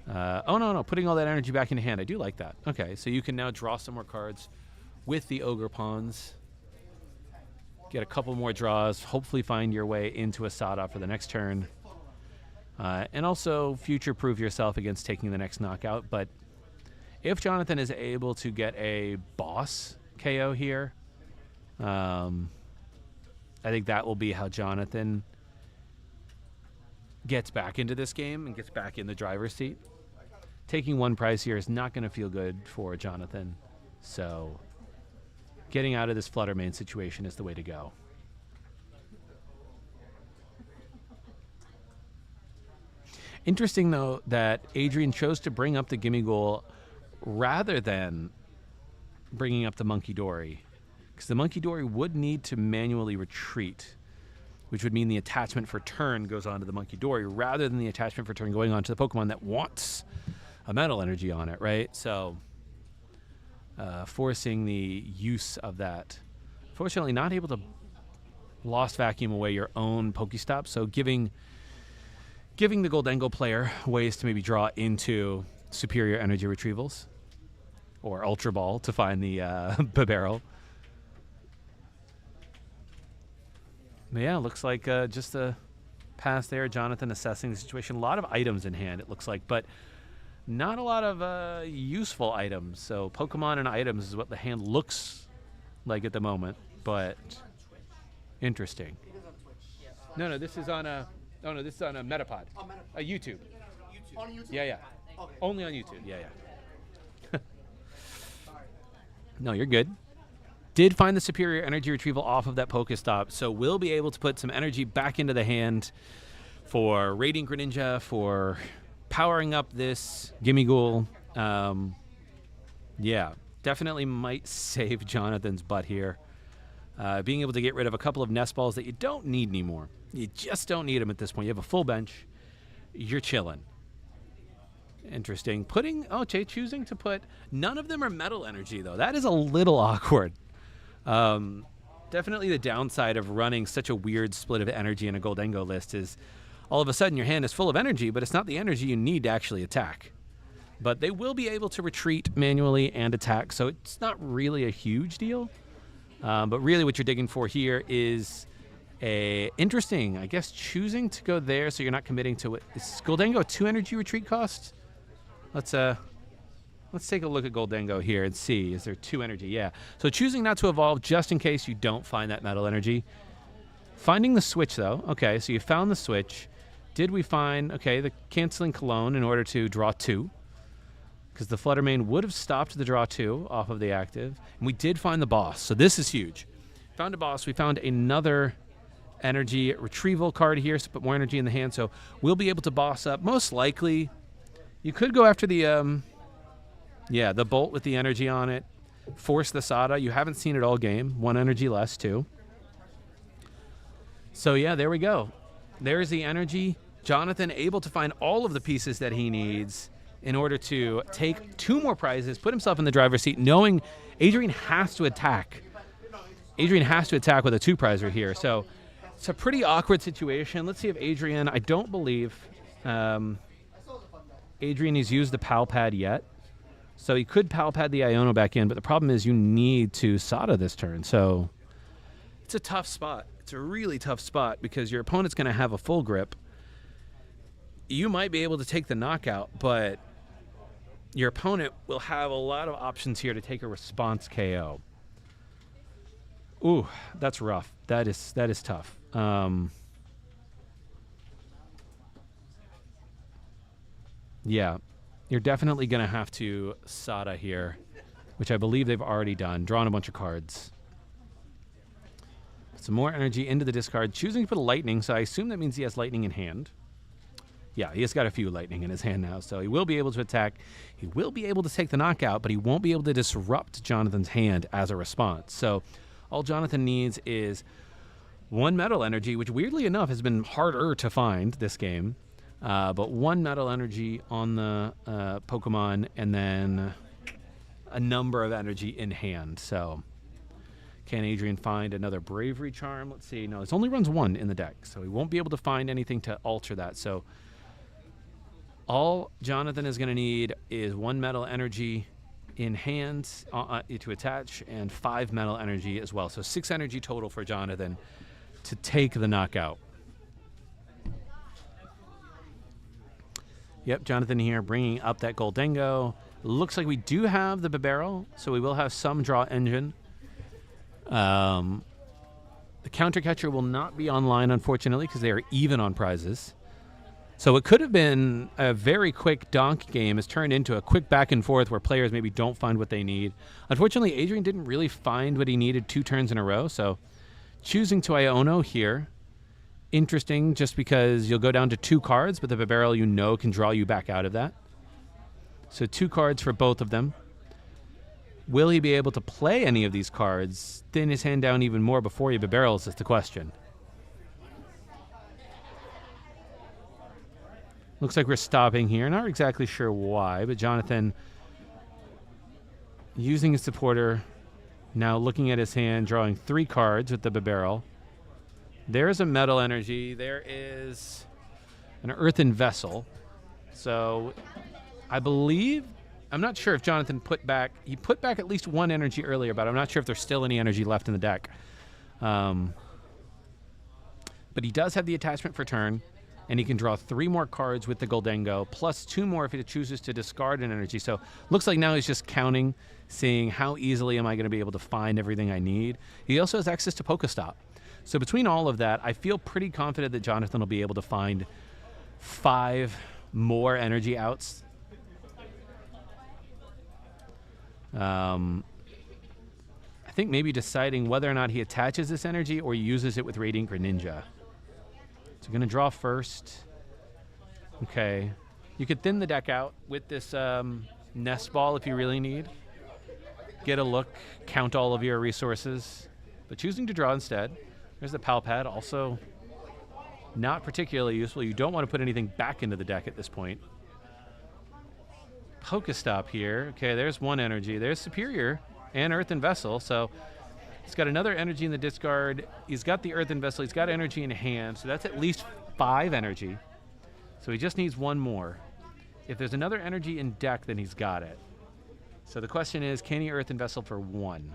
Oh, no, putting all that energy back into hand. I do like that. Okay, so you can now draw some more cards with the Ogre Pawns. Get a couple more draws, hopefully find your way into a Sada for the next turn. And also future-proof yourself against taking the next knockout. But if Jonathan is able to get a boss KO here, I think that will be how Jonathan gets back into this game and gets back in the driver's seat. Taking 1 prize here is not going to feel good for Jonathan. So getting out of this Flutter Mane situation is the way to go. Interesting, though, that Adrian chose to bring up the Gimme Goal rather than bringing up the Monkey Dory, because the Monkey Dory would need to manually retreat, which would mean the attachment for turn goes on to the Monkey Dory rather than the attachment for turn going on to the Pokemon that wants a Metal Energy on it, right? So forcing the use of that. Fortunately, not able to Lost Vacuum away your own Pokestop, so giving the Gholdengo player ways to maybe draw into superior energy retrievals or Ultra Ball to find the barrel. But yeah, looks like just a pass there. Jonathan assessing the situation. A lot of items in hand, it looks like, but not a lot of useful items. So Pokemon and items is what the hand looks like at the moment, but interesting. No, this is on a... Oh, no, this is on a Metapod. A YouTube. On YouTube? Yeah. Okay. Only on YouTube. Yeah. No, you're good. Did find the superior energy retrieval off of that Pokestop, so we'll be able to put some energy back into the hand for Radiant Greninja, for powering up this Gimme Ghoul. Yeah, definitely might save Jonathan's butt here. Being able to get rid of a couple of nest balls that you don't need anymore. You just don't need them at this point. You have a full bench. You're chilling. Interesting. Choosing to put, none of them are metal energy, though. That is a little awkward. Definitely the downside of running such a weird split of energy in a Gholdengo list is all of a sudden your hand is full of energy, but it's not the energy you need to actually attack. But they will be able to retreat manually and attack, so it's not really a huge deal. But really what you're digging for here is interesting, I guess, choosing to go there so you're not committing to it. Is Gholdengo a 2 energy retreat cost? Let's take a look at Gholdengo here and see. Is there 2 energy? Yeah. So choosing not to evolve just in case you don't find that metal energy. Finding the switch, though. Okay, so you found the switch. Did we find, the canceling Cologne in order to draw 2? Because the Fluttermane would have stopped the draw 2 off of the active. And we did find the boss, so this is huge. Found a boss. We found another energy retrieval card here, so put more energy in the hand. So we'll be able to boss up. Most likely, you could go after the bolt with the energy on it. Force the Sada. You haven't seen it all game. 1 energy less, too. So, yeah, there we go. There's the energy. Jonathan able to find all of the pieces that he needs in order to take 2 more prizes, put himself in the driver's seat, knowing Adrian has to attack. Adrian has to attack with a 2-prizer here. So it's a pretty awkward situation. Let's see if Adrian, I don't believe Adrian has used the Pal Pad yet. So he could Pal Pad the Iono back in, but the problem is you need to Sada this turn. So it's a tough spot. It's a really tough spot because your opponent's going to have a full grip. You might be able to take the knockout, but your opponent will have a lot of options here to take a response KO. Ooh, that's rough. That is tough. Yeah, you're definitely going to have to Sada here, which I believe they've already done. Drawn a bunch of cards. Some more energy into the discard. Choosing to put a lightning, so I assume that means he has lightning in hand. Yeah, he has got a few lightning in his hand now, so he will be able to attack. He will be able to take the knockout, but he won't be able to disrupt Jonathan's hand as a response. So all Jonathan needs is 1 metal energy, which weirdly enough has been harder to find this game. But 1 metal energy on the Pokemon, and then a number of energy in hand. So can Adrian find another Bravery Charm? Let's see. No, it only runs 1 in the deck, so he won't be able to find anything to alter that. So all Jonathan is going to need is 1 metal energy in hand to attach, and 5 metal energy as well. So 6 energy total for Jonathan to take the knockout. Yep, Jonathan here bringing up that Gholdengo. Looks like we do have the Bibarel, so we will have some draw engine. The counter catcher will not be online, unfortunately, because they are even on prizes. So it could have been a very quick donk game has turned into a quick back and forth where players maybe don't find what they need. Unfortunately, Adrian didn't really find what he needed 2 turns in a row, so choosing to Iono here. Interesting, just because you'll go down to 2 cards, but the Bibarel can draw you back out of that. So 2 cards for both of them. Will he be able to play any of these cards, thin his hand down even more before he Bibarels is the question. Looks like we're stopping here. Not exactly sure why, but Jonathan using his supporter, now looking at his hand, drawing 3 cards with the Bibarel. There's a metal energy. There is an earthen vessel. So I believe, I'm not sure if Jonathan he put back at least 1 energy earlier, but I'm not sure if there's still any energy left in the deck. But he does have the attachment for turn, and he can draw 3 more cards with the Gholdengo, plus 2 more if he chooses to discard an energy. So looks like now he's just counting, seeing how easily am I going to be able to find everything I need. He also has access to Pokestop. So between all of that, I feel pretty confident that Jonathan will be able to find 5 more energy outs. I think maybe deciding whether or not he attaches this energy or uses it with Radiant Greninja. So going to draw first. Okay. You could thin the deck out with this nest ball if you really need. get a look, count all of your resources, but choosing to draw instead. There's the Pal Pad, also not particularly useful. You don't want to put anything back into the deck at this point. Pokestop here. Okay, there's one energy. There's Superior and Earthen Vessel, so he's got another energy in the discard. He's got the Earthen Vessel. He's got energy in hand, so that's at least 5 energy. So he just needs one more. If there's another energy in deck, then he's got it. So the question is, can he Earthen Vessel for 1?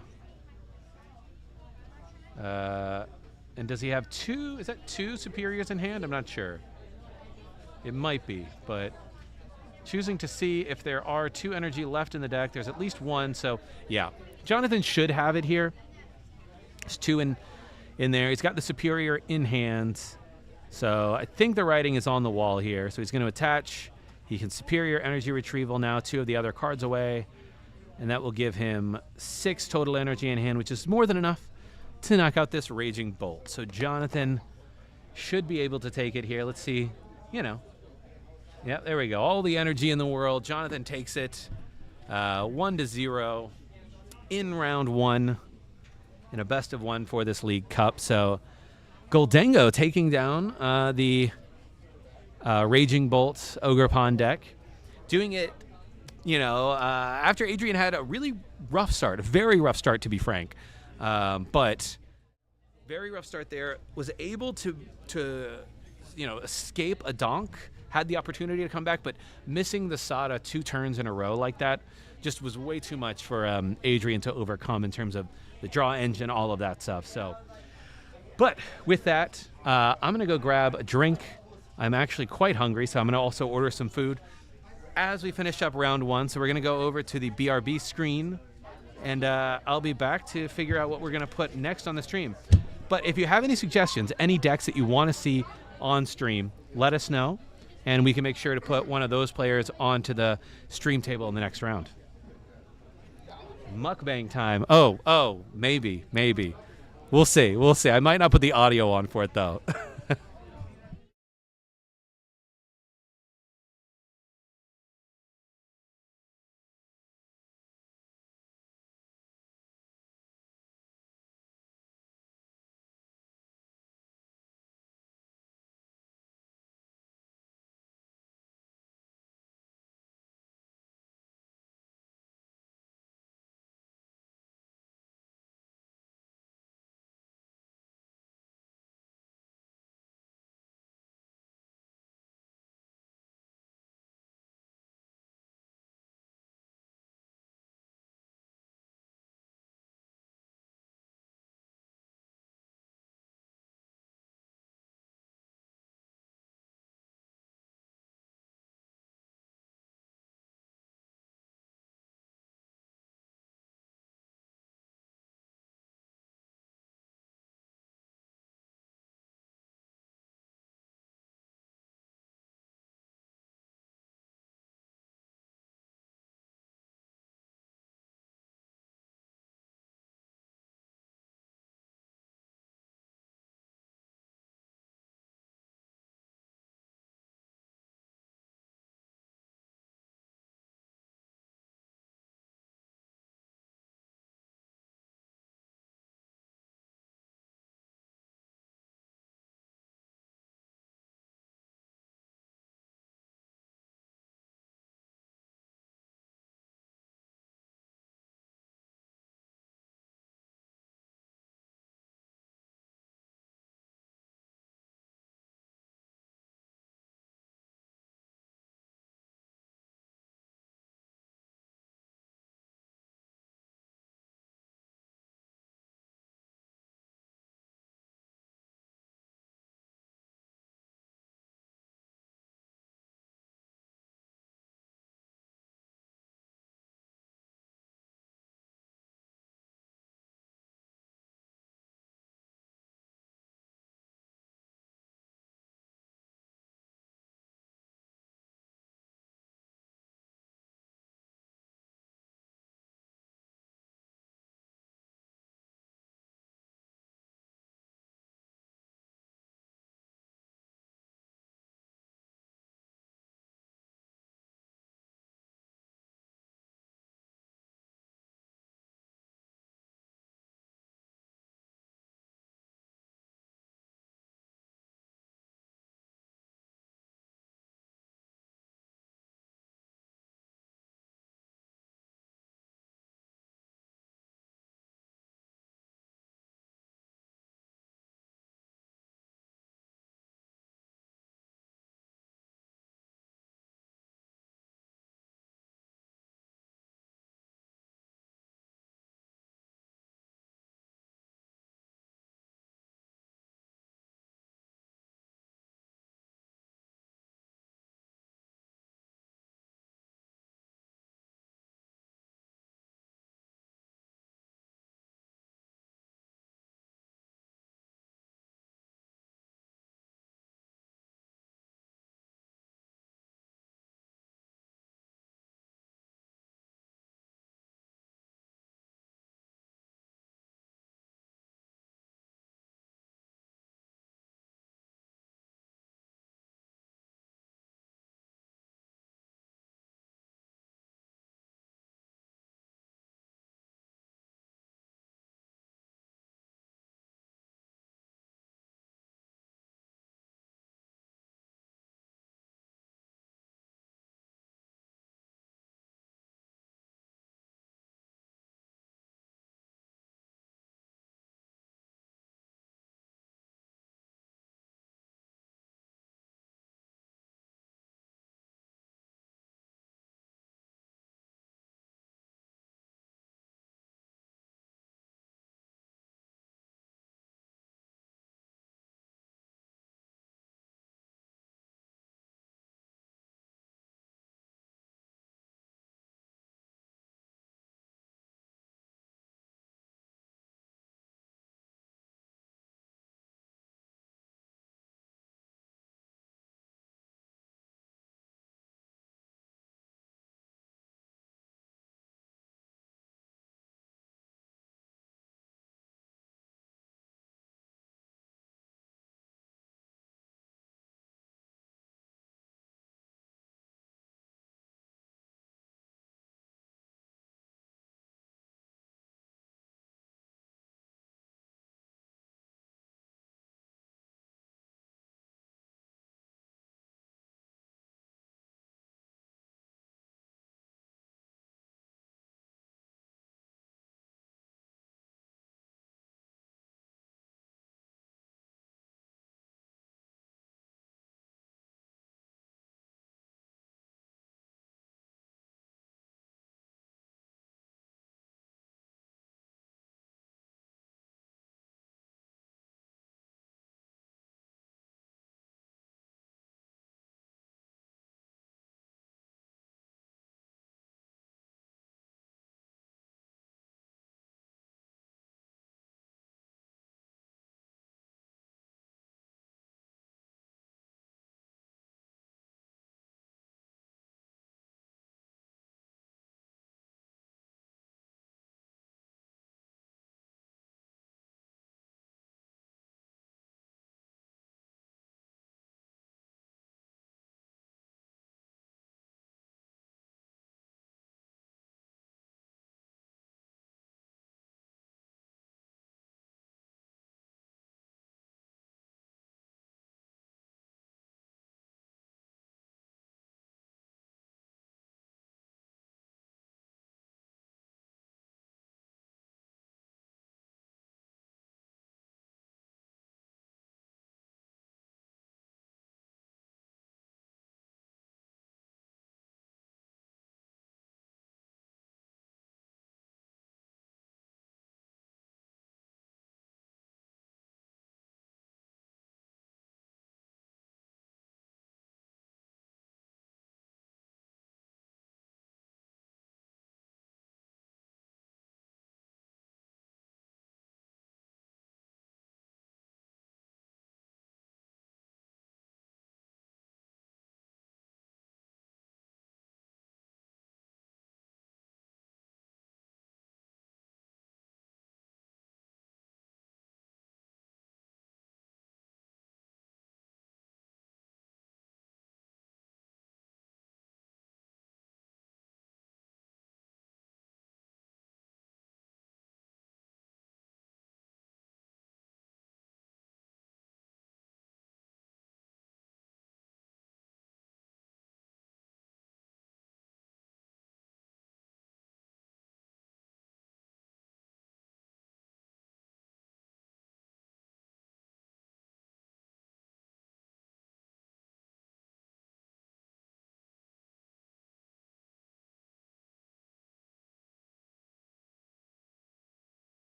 And does he have 2? Is that 2 Superiors in hand? I'm not sure. It might be, but choosing to see if there are 2 energy left in the deck. There's at least 1, so yeah. Jonathan should have it here. There's 2 in there. He's got the Superior in hand. So I think the writing is on the wall here. So he's going to attach. He can Superior Energy Retrieval now, 2 of the other cards away. And that will give him 6 total energy in hand, which is more than enough to knock out this Raging Bolt. So Jonathan should be able to take it here. Let's see. Yeah, there we go. All the energy in the world. Jonathan takes it 1-0 in round 1 in a best of 1 for this League Cup. So Gholdengo taking down the Raging Bolt Ogre Pond deck. Doing it, after Adrian had a really rough start, a very rough start to be frank. But very rough start there. Was able to escape a donk. Had the opportunity to come back, but missing the Sada 2 turns in a row like that just was way too much for Adrian to overcome in terms of the draw engine, all of that stuff. So, but with that, I'm going to go grab a drink. I'm actually quite hungry, so I'm going to also order some food as we finish up round 1. So we're going to go over to the BRB screen, and I'll be back to figure out what we're going to put next on the stream. But if you have any suggestions, any decks that you want to see on stream, let us know. And we can make sure to put one of those players onto the stream table in the next round. Mukbang time. Oh, maybe. We'll see. I might not put the audio on for it, though.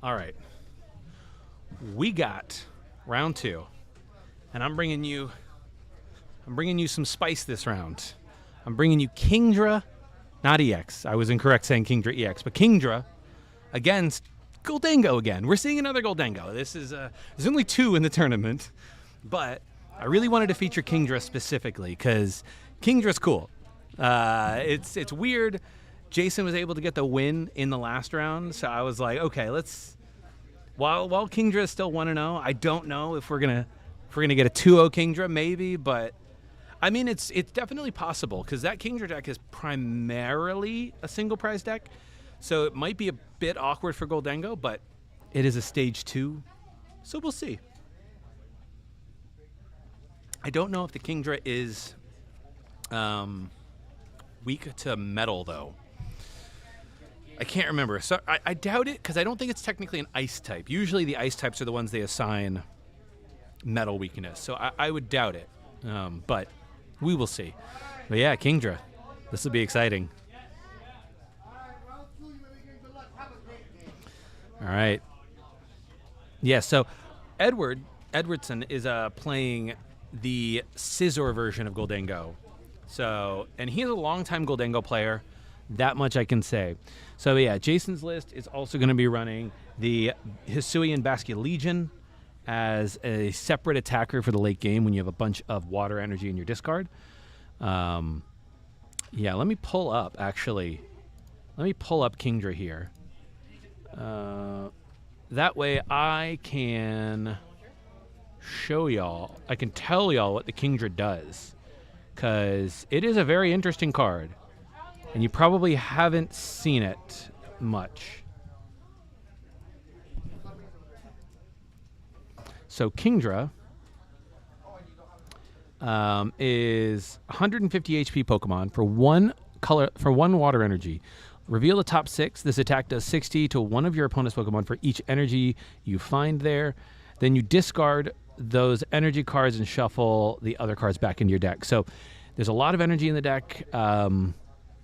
All right. We got round 2, and I'm bringing you some spice this round. I'm bringing you Kingdra, not EX. I was incorrect saying Kingdra EX, but Kingdra against Gholdengo again. We're seeing another Gholdengo. This is there's only 2 in the tournament, but I really wanted to feature Kingdra specifically because Kingdra's cool. It's weird. Jason was able to get the win in the last round, so I was like, okay, let's. While Kingdra is still 1-0, I don't know if we're gonna get a 2-0 Kingdra, maybe, but I mean it's definitely possible because that Kingdra deck is primarily a single prize deck, so it might be a bit awkward for Gholdengo, but it is a stage 2, so we'll see. I don't know if the Kingdra is weak to metal though. I can't remember. So I doubt it because I don't think it's technically an ice type. Usually the ice types are the ones they assign metal weakness. So I would doubt it. But we will see. But yeah, Kingdra. This will be exciting. All right. Yeah, so Edwardson is playing the Scizor version of Gholdengo. So, and he is a longtime Gholdengo player. That much I can say. So yeah, Jason's list is also going to be running the Hisuian Basculegion as a separate attacker for the late game when you have a bunch of water energy in your discard. Yeah, let me pull up, actually. Let me pull up Kingdra here. That way I can show y'all, I can tell y'all what the Kingdra does. Because it is a very interesting card. And you probably haven't seen it much. So Kingdra is 150 HP Pokemon for one water energy. Reveal the top 6. This attack does 60 to one of your opponent's Pokemon for each energy you find there. Then you discard those energy cards and shuffle the other cards back into your deck. So there's a lot of energy in the deck.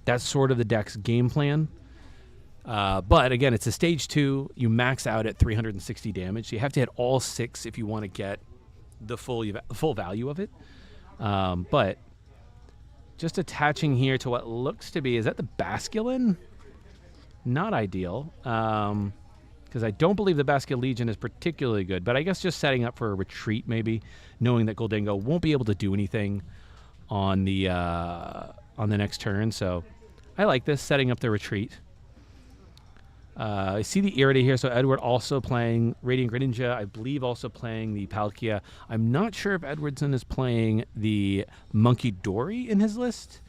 That's sort of the deck's game plan. But again, it's a stage 2. You max out at 360 damage. So you have to hit all 6 if you want to get the full value of it. But just attaching here to what looks to be, is that the Basculin? Not ideal. Because I don't believe the Basculegion is particularly good. But I guess just setting up for a retreat maybe, knowing that Gholdengo won't be able to do anything on the next turn. So I like this, setting up the retreat. I see the Irida here, so Edward also playing Radiant Greninja, I believe also playing the Palkia. I'm not sure if Edwardson is playing the Monkey Dory in his list,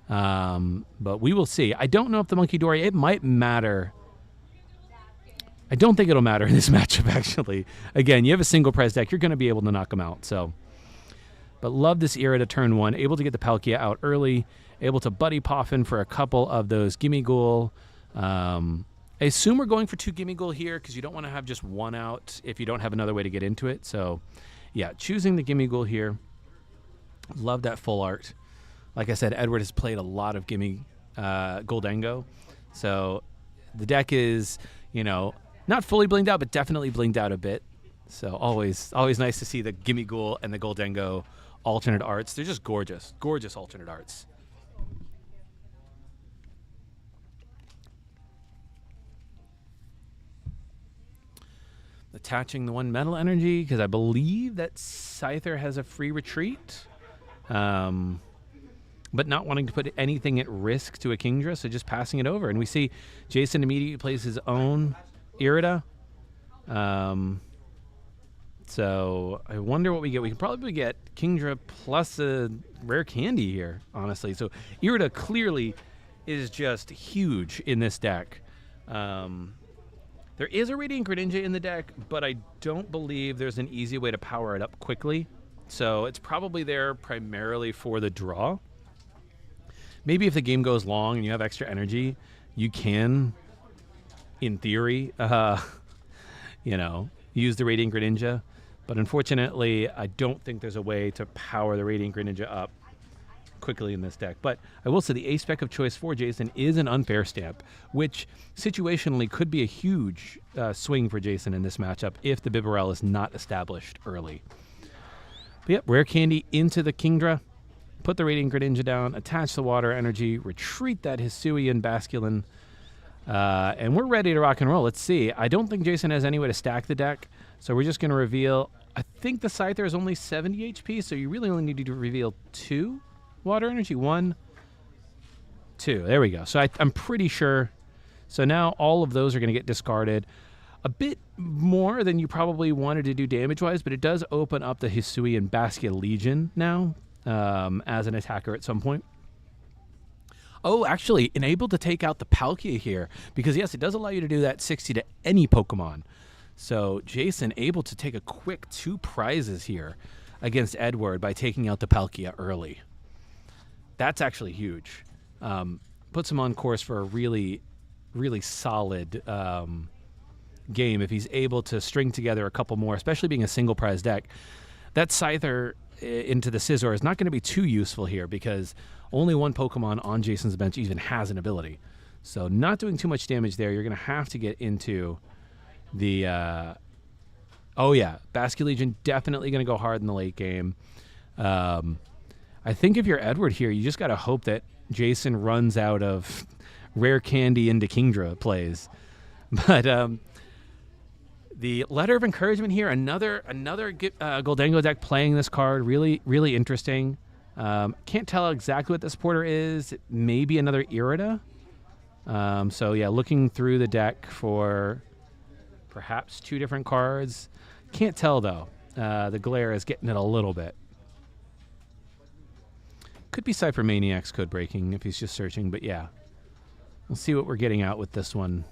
but we will see. I don't know if the Monkey Dory, it might matter. I don't think it'll matter in this matchup, actually. Again, you have a single prize deck, you're going to be able to knock them out. So, but love this Irida turn 1, able to get the Palkia out early, able to Buddy Poffin for a couple of those Gimme Ghoul. I assume we're going for 2 Gimme Ghoul here because you don't want to have just one out if you don't have another way to get into it. So, yeah, choosing the Gimme Ghoul here. Love that full art. Like I said, Edward has played a lot of Gimme Gholdengo. So the deck is, not fully blinged out, but definitely blinged out a bit. So always nice to see the Gimme Ghoul and the Gholdengo alternate arts. They're just gorgeous, gorgeous alternate arts. Attaching the 1 metal energy because I believe that Scyther has a free retreat, but not wanting to put anything at risk to a Kingdra, so just passing it over. And we see Jason immediately plays his own Irida. So I wonder what we get. We could probably get Kingdra plus a rare candy here, honestly. So Irida clearly is just huge in this deck. There is a Radiant Greninja in the deck, but I don't believe there's an easy way to power it up quickly. So it's probably there primarily for the draw. Maybe if the game goes long and you have extra energy, you can, in theory, use the Radiant Greninja. But unfortunately, I don't think there's a way to power the Radiant Greninja up quickly in this deck. But I will say the ace spec of choice for Jason is an unfair stamp, which situationally could be a huge swing for Jason in this matchup if the Bibarel is not established early. But yep, Rare Candy into the Kingdra, put the Radiant Greninja down, attach the Water Energy, retreat that Hisuian Basculin, and we're ready to rock and roll. Let's see. I don't think Jason has any way to stack the deck, so we're just going to reveal. I think the Scyther is only 70 HP, so you really only need to reveal 2 Water Energy. 1, 2. There we go. So I'm pretty sure. So now all of those are going to get discarded. A bit more than you probably wanted to do damage-wise, but it does open up the Hisuian Basculegion now as an attacker at some point. Oh, actually, enabled to take out the Palkia here, because yes, it does allow you to do that 60 to any Pokemon. So Jason able to take a quick 2 prizes here against Edward by taking out the Palkia early. That's actually huge. Puts him on course for a really, really solid game if he's able to string together a couple more, especially being a single prize deck. That Scyther into the Scizor is not going to be too useful here because only one Pokemon on Jason's bench even has an ability. So not doing too much damage there. You're going to have to get into the oh yeah, Basculegion definitely going to go hard in the late game. I think if you're Edward here, you just got to hope that Jason runs out of Rare Candy into Kingdra plays. But the Letter of Encouragement here, another Gholdengo deck playing this card, really, really interesting. Can't tell exactly what this porter is. Maybe another Irida. So yeah, looking through the deck for perhaps 2 different cards. Can't tell though. The glare is getting it a little bit. Could be Cypher Maniac's code breaking if he's just searching, but yeah. We'll see what we're getting out with this one.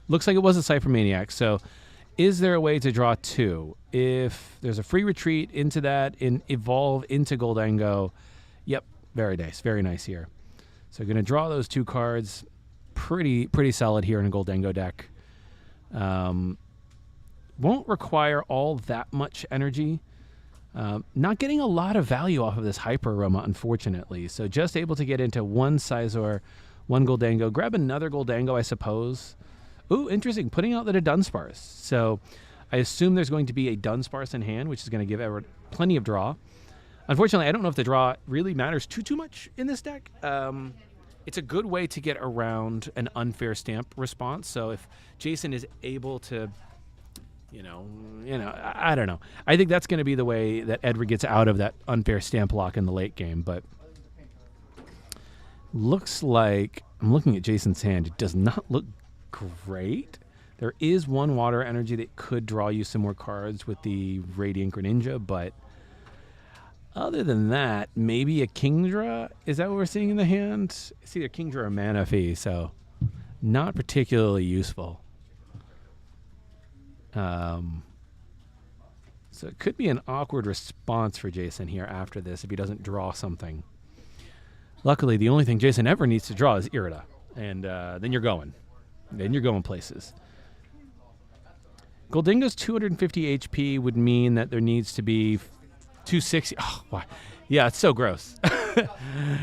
Looks like it was a Cypher Maniac. So is there a way to draw 2? If there's a free retreat into that and evolve into Gholdengo, yep, very nice here. So going to draw those 2 cards. Pretty solid here in a Gholdengo deck. Won't require all that much energy. Not getting a lot of value off of this Hyper Aroma, unfortunately. So just able to get into 1 Scizor, 1 Gholdengo. Grab another Gholdengo, I suppose. Ooh, interesting. Putting out the Dunsparce. So I assume there's going to be a Dunsparce in hand, which is going to give Edward plenty of draw. Unfortunately, I don't know if the draw really matters too much in this deck. It's a good way to get around an unfair stamp response. So if Jason is able to, I don't know. I think that's going to be the way that Edward gets out of that unfair stamp lock in the late game. But looks like, I'm looking at Jason's hand. It does not look great. There is 1 Water Energy that could draw you some more cards with the Radiant Greninja, but other than that, maybe a Kingdra? Is that what we're seeing in the hand? It's either Kingdra or Manaphy, so not particularly useful. So it could be an awkward response for Jason here after this if he doesn't draw something. Luckily, the only thing Jason ever needs to draw is Irida, and then you're going. Then you're going places. Gholdengo's 250 HP would mean that there needs to be 260. Oh, why? Yeah, it's so gross.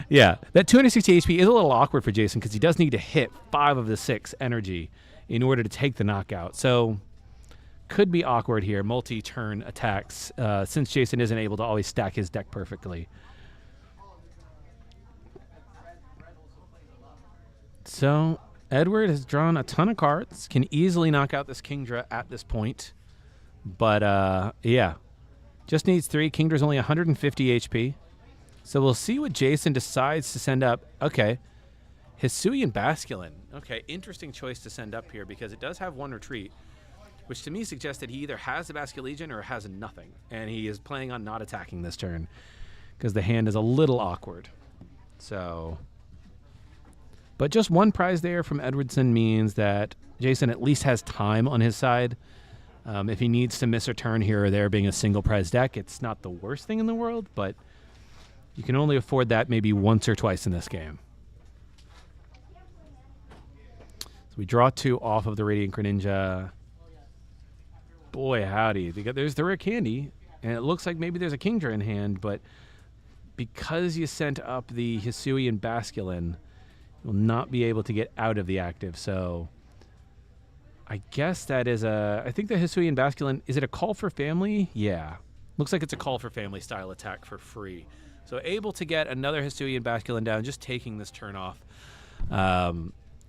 Yeah, that 260 HP is a little awkward for Jason because he does need to hit 5 of the 6 energy in order to take the knockout. So could be awkward here, multi-turn attacks, since Jason isn't able to always stack his deck perfectly. So Edward has drawn a ton of cards, can easily knock out this Kingdra at this point. But, yeah, just needs 3. Kingdra's only 150 HP. So we'll see what Jason decides to send up. Okay, Hisuian Basculin. Okay, interesting choice to send up here because it does have 1 retreat, which to me suggests that he either has a Basculegion or has nothing. And he is planning on not attacking this turn because the hand is a little awkward. So, but just 1 prize there from Edwardson means that Jason at least has time on his side. If he needs to miss a turn here or there being a single prize deck, it's not the worst thing in the world, but you can only afford that maybe once or twice in this game. So we draw 2 off of the Radiant Greninja. boy, howdy. There's the rare candy, and it looks like maybe there's a Kingdra in hand, but because you sent up the Hisuian Basculin, you'll not be able to get out of the active. So I guess that is I think the Hisuian Basculin, is it a call for family? Yeah. Looks like it's a call for family style attack for free. So able to get another Hisuian Basculin down, just taking this turn off.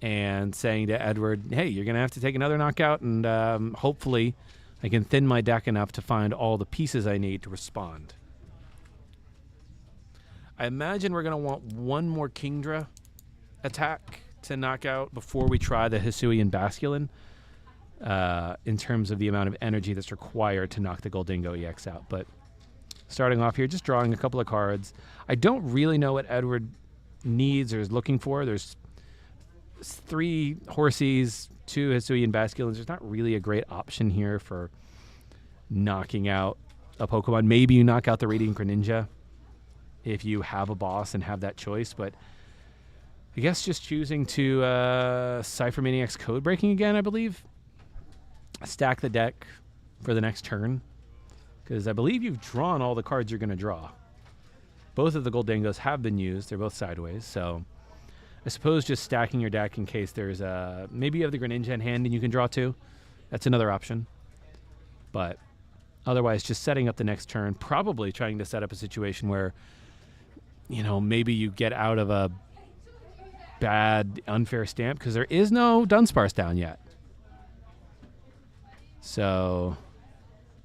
And saying to Edward, hey, you're going to have to take another knockout, and hopefully I can thin my deck enough to find all the pieces I need to respond. I imagine we're going to want one more Kingdra attack to knock out before we try the Hisuian Basculin in terms of the amount of energy that's required to knock the Gholdengo EX out. But starting off here, just drawing a couple of cards. I don't really know what Edward needs or is looking for. There's 3 Horsies, 2 Hisuian Basculins. There's not really a great option here for knocking out a Pokemon. Maybe you knock out the Radiant Greninja if you have a boss and have that choice, but I guess just choosing to Cypher Maniac's Code Breaking again, I believe. Stack the deck for the next turn, because I believe you've drawn all the cards you're going to draw. Both of the Gholdengos have been used. They're both sideways, so I suppose just stacking your deck in case there's maybe you have the Greninja in hand and you can draw 2. That's another option. But otherwise, just setting up the next turn, probably trying to set up a situation where, you know, maybe you get out of a bad, unfair stamp, because there is no Dunsparce down yet. So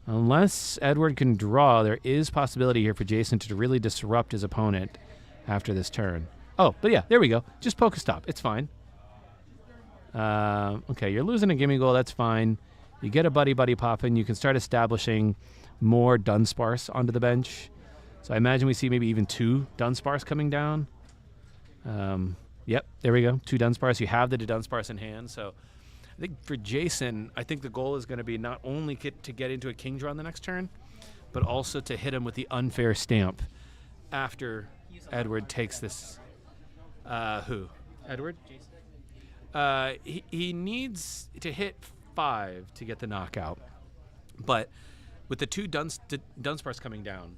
unless Edward can draw, there is possibility here for Jason to really disrupt his opponent after this turn. Oh, but yeah, there we go. Just Pokestop. It's fine. Okay, you're losing a Gimme Goal. That's fine. You get a Buddy popping. You can start establishing more Dunsparce onto the bench. So I imagine we see maybe even 2 Dunsparce coming down. Yep, there we go. 2 Dunsparce. You have the Dunsparce in hand. So I think for Jason, I think the goal is going to be not only to get into a Kingdra on the next turn, but also to hit him with the unfair stamp after Edward takes this. Who? Edward? He needs to hit 5 to get the knockout. But with the 2 Dunsparce coming down,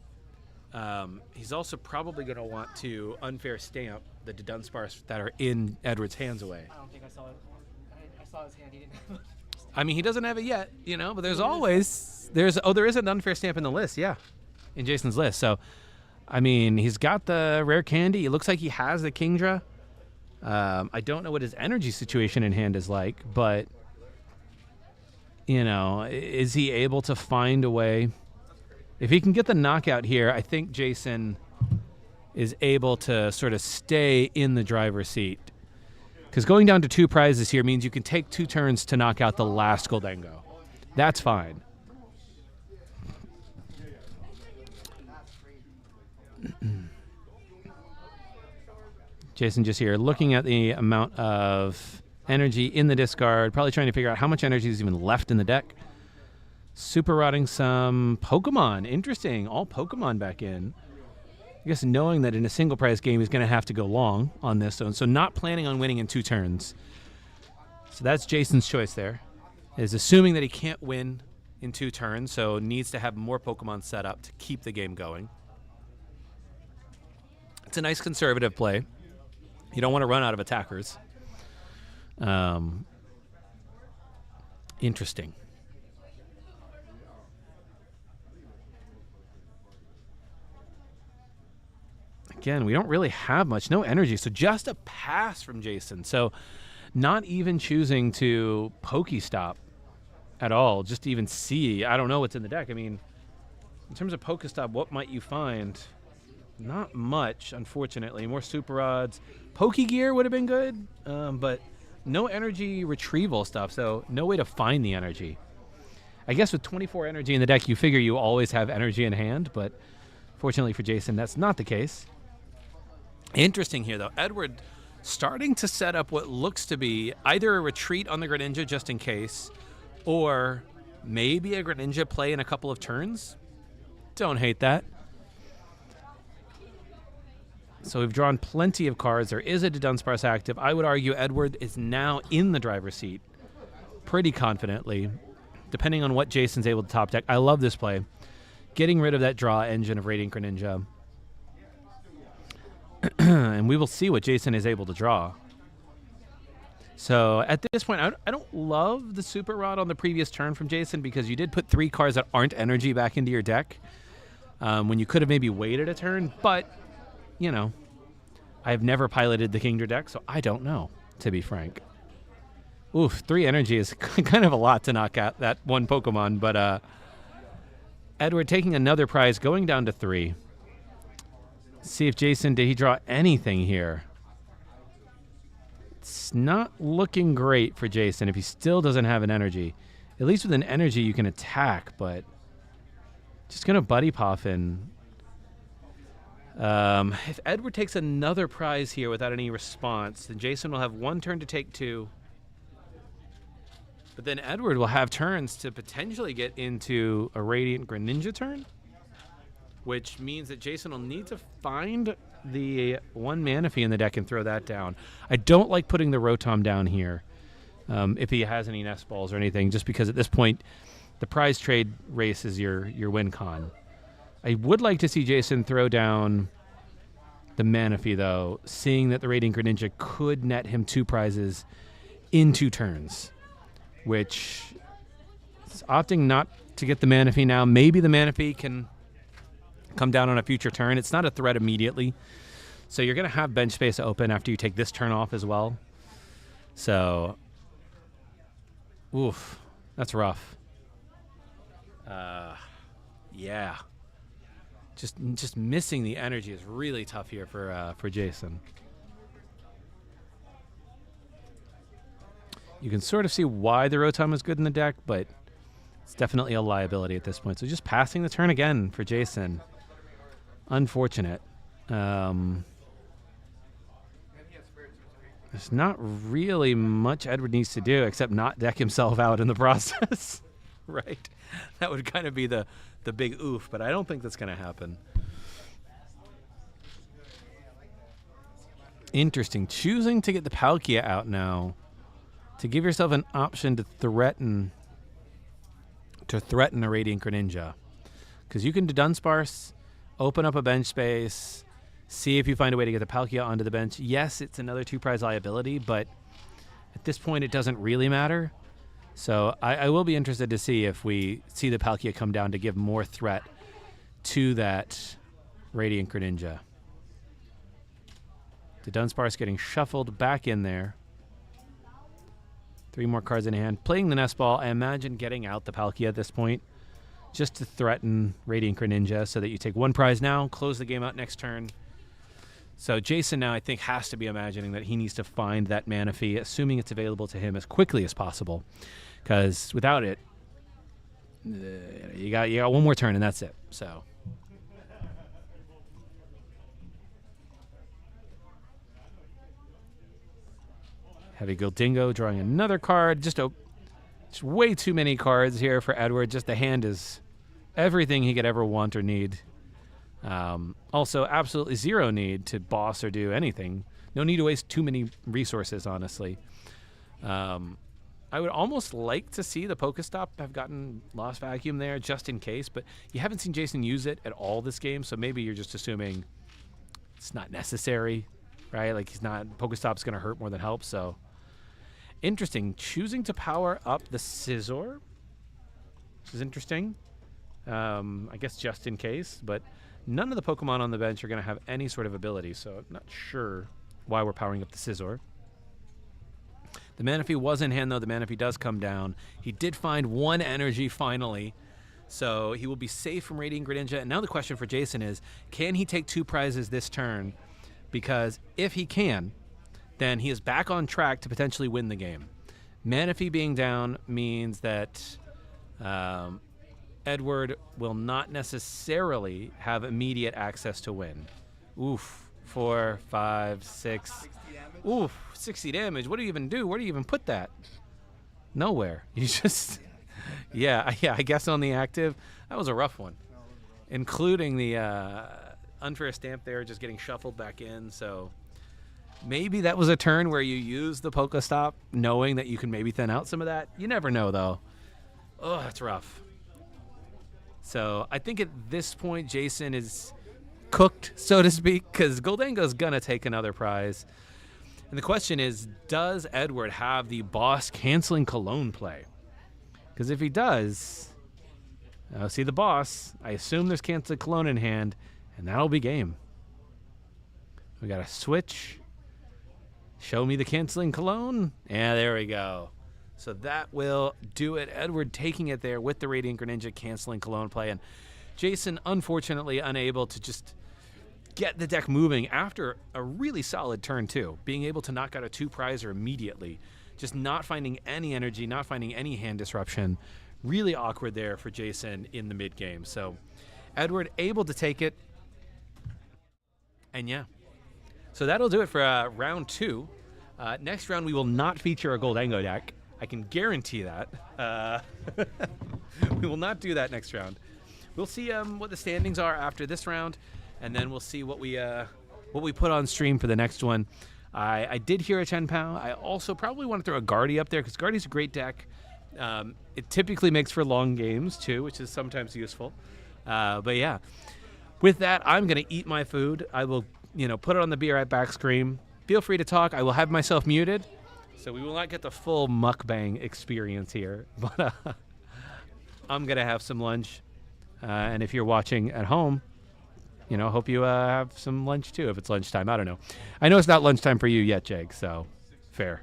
he's also probably going to want to unfair stamp the Dunsparce that are in Edward's hands away. I don't think I saw it. I saw his hand. He didn't have it. I mean, he doesn't have it yet, you know, but there's always, there is an unfair stamp in the list, yeah, in Jason's list. So, I mean, he's got the rare candy. It looks like he has the Kingdra. I don't know what his energy situation in hand is like, but, you know, is he able to find a way? If he can get the knockout here, I think Jason is able to sort of stay in the driver's seat. Because going down to 2 prizes here means you can take 2 turns to knock out the last Gholdengo. That's fine. Jason just here looking at the amount of energy in the discard, probably trying to figure out how much energy is even left in the deck. Super rotting some Pokemon. Interesting. All Pokemon back in. I guess knowing that in a single prize game he's going to have to go long on this one. So not planning on winning in 2 turns. So that's Jason's choice there. Is assuming that he can't win in 2 turns, so needs to have more Pokemon set up to keep the game going. It's a nice conservative play. You don't want to run out of attackers. Interesting. Again, we don't really have much, no energy, so just a pass from Jason. So not even choosing to Pokestop at all, just to even see. I don't know what's in the deck. I mean, in terms of Pokestop, what might you find? Not much, unfortunately. More Super Rods. Pokegear would have been good, but no energy retrieval stuff, so no way to find the energy. I guess with 24 energy in the deck, you figure you always have energy in hand, but fortunately for Jason, that's not the case. Interesting here, though. Edward starting to set up what looks to be either a retreat on the Greninja just in case, or maybe a Greninja play in a couple of turns. Don't hate that. So we've drawn plenty of cards. There is a Dunsparce active. I would argue Edward is now in the driver's seat pretty confidently. depending on what Jason's able to top deck. I love this play. Getting rid of that draw engine of Radiant Greninja. And we will see what Jason is able to draw. So at this point, I don't love the Super Rod on the previous turn from Jason because you did put 3 cards that aren't energy back into your deck when you could have maybe waited a turn. But, you know, I've never piloted the Kingdra deck, so I don't know, to be frank. Oof, 3 energy is kind of a lot to knock out that one Pokemon. But Edward taking another prize, going down to 3. See if Jason, did he draw anything here? It's not looking great for Jason if he still doesn't have an energy. At least with an energy you can attack, but just going to Buddy Poffin. If Edward takes another prize here without any response, then Jason will have 1 turn to take 2. But then Edward will have turns to potentially get into a Radiant Greninja turn, which means that Jason will need to find the 1 Manaphy in the deck and throw that down. I don't like putting the Rotom down here if he has any Nest Balls or anything, just because at this point the prize trade race is your win con. I would like to see Jason throw down the Manaphy, though, seeing that the Radiant Greninja could net him 2 prizes in 2 turns, which is opting not to get the Manaphy now. Maybe the Manaphy can come down on a future turn. It's not a threat immediately. So you're going to have bench space open after you take this turn off as well. So, oof, that's rough. Yeah. Just missing the energy is really tough here for Jason. You can sort of see why the Rotom is good in the deck, but it's definitely a liability at this point. So just passing the turn again for Jason. Unfortunate. There's not really much Edward needs to do except not deck himself out in the process. Right? That would kind of be the big oof, but I don't think that's going to happen. Interesting. Choosing to get the Palkia out now to give yourself an option to threaten a Radiant Greninja. Because you can Dunsparce, open up a bench space, see if you find a way to get the Palkia onto the bench. Yes, it's another 2 prize liability, but at this point it doesn't really matter. So I will be interested to see if we see the Palkia come down to give more threat to that Radiant Greninja. The Dunsparce getting shuffled back in there. 3 more cards in hand. Playing the Nest Ball, I imagine getting out the Palkia at this point just to threaten Radiant Greninja so that you take 1 prize now, close the game out next turn. So Jason now, I think, has to be imagining that he needs to find that Manaphy, assuming it's available to him as quickly as possible. Because without it, you got 1 more turn and that's it. So Heavy Gholdengo drawing another card. Just way too many cards here for Edward. Just the hand is everything he could ever want or need. Also, absolutely 0 need to boss or do anything. No need to waste too many resources, honestly. I would almost like to see the Pokestop have gotten Lost Vacuum there just in case, but you haven't seen Jason use it at all this game, so maybe you're just assuming it's not necessary, right? Like Pokestop's going to hurt more than help, so. Interesting. Choosing to power up the Scizor. This is interesting. I guess just in case, but none of the Pokemon on the bench are going to have any sort of ability, so I'm not sure why we're powering up the Scizor. The Manaphy was in hand, though. The Manaphy does come down. He did find 1 energy finally, so he will be safe from Radiant Greninja. And now the question for Jason is, can he take 2 prizes this turn? Because if he can, then he is back on track to potentially win the game. Manaphy being down means that Edward will not necessarily have immediate access to win. Oof. 4, 5, 6. Oof, 60 damage. What do you even do? Where do you even put that? Nowhere. You just... Yeah, I guess on the active. That was a rough one. Including the unfair stamp there, just getting shuffled back in. So maybe that was a turn where you use the Pokestop, knowing that you can maybe thin out some of that. You never know, though. Oh, that's rough. So I think at this point, Jason is cooked, so to speak, because Gholdengo's going to take another prize. And the question is, does Edward have the boss canceling Cologne play? Because if he does, I'll see the boss. I assume there's canceling Cologne in hand, and that'll be game. We got a switch. Show me the canceling Cologne. Yeah, there we go. So that will do it. Edward taking it there with the Radiant Greninja canceling Cologne play. And Jason, unfortunately, unable to just get the deck moving after a really solid turn, too. Being able to knock out a 2-prizer immediately. Just not finding any energy, not finding any hand disruption. Really awkward there for Jason in the mid-game. So Edward able to take it. And yeah. So that'll do it for round 2. Next round, we will not feature a Gholdengo deck. I can guarantee that. We will not do that next round. We'll see what the standings are after this round, and then we'll see what we put on stream for the next one. I did hear a Chen-Pao. I also probably want to throw a Guardy up there because Guardy's a great deck. It typically makes for long games too, which is sometimes useful. But yeah, with that, I'm gonna eat my food. I will, put it on the Be Right Back screen. Feel free to talk. I will have myself muted, so we will not get the full mukbang experience here. But I'm gonna have some lunch, and if you're watching at home, hope you have some lunch too if it's lunchtime. I don't know. I know it's not lunchtime for you yet, Jake. So fair.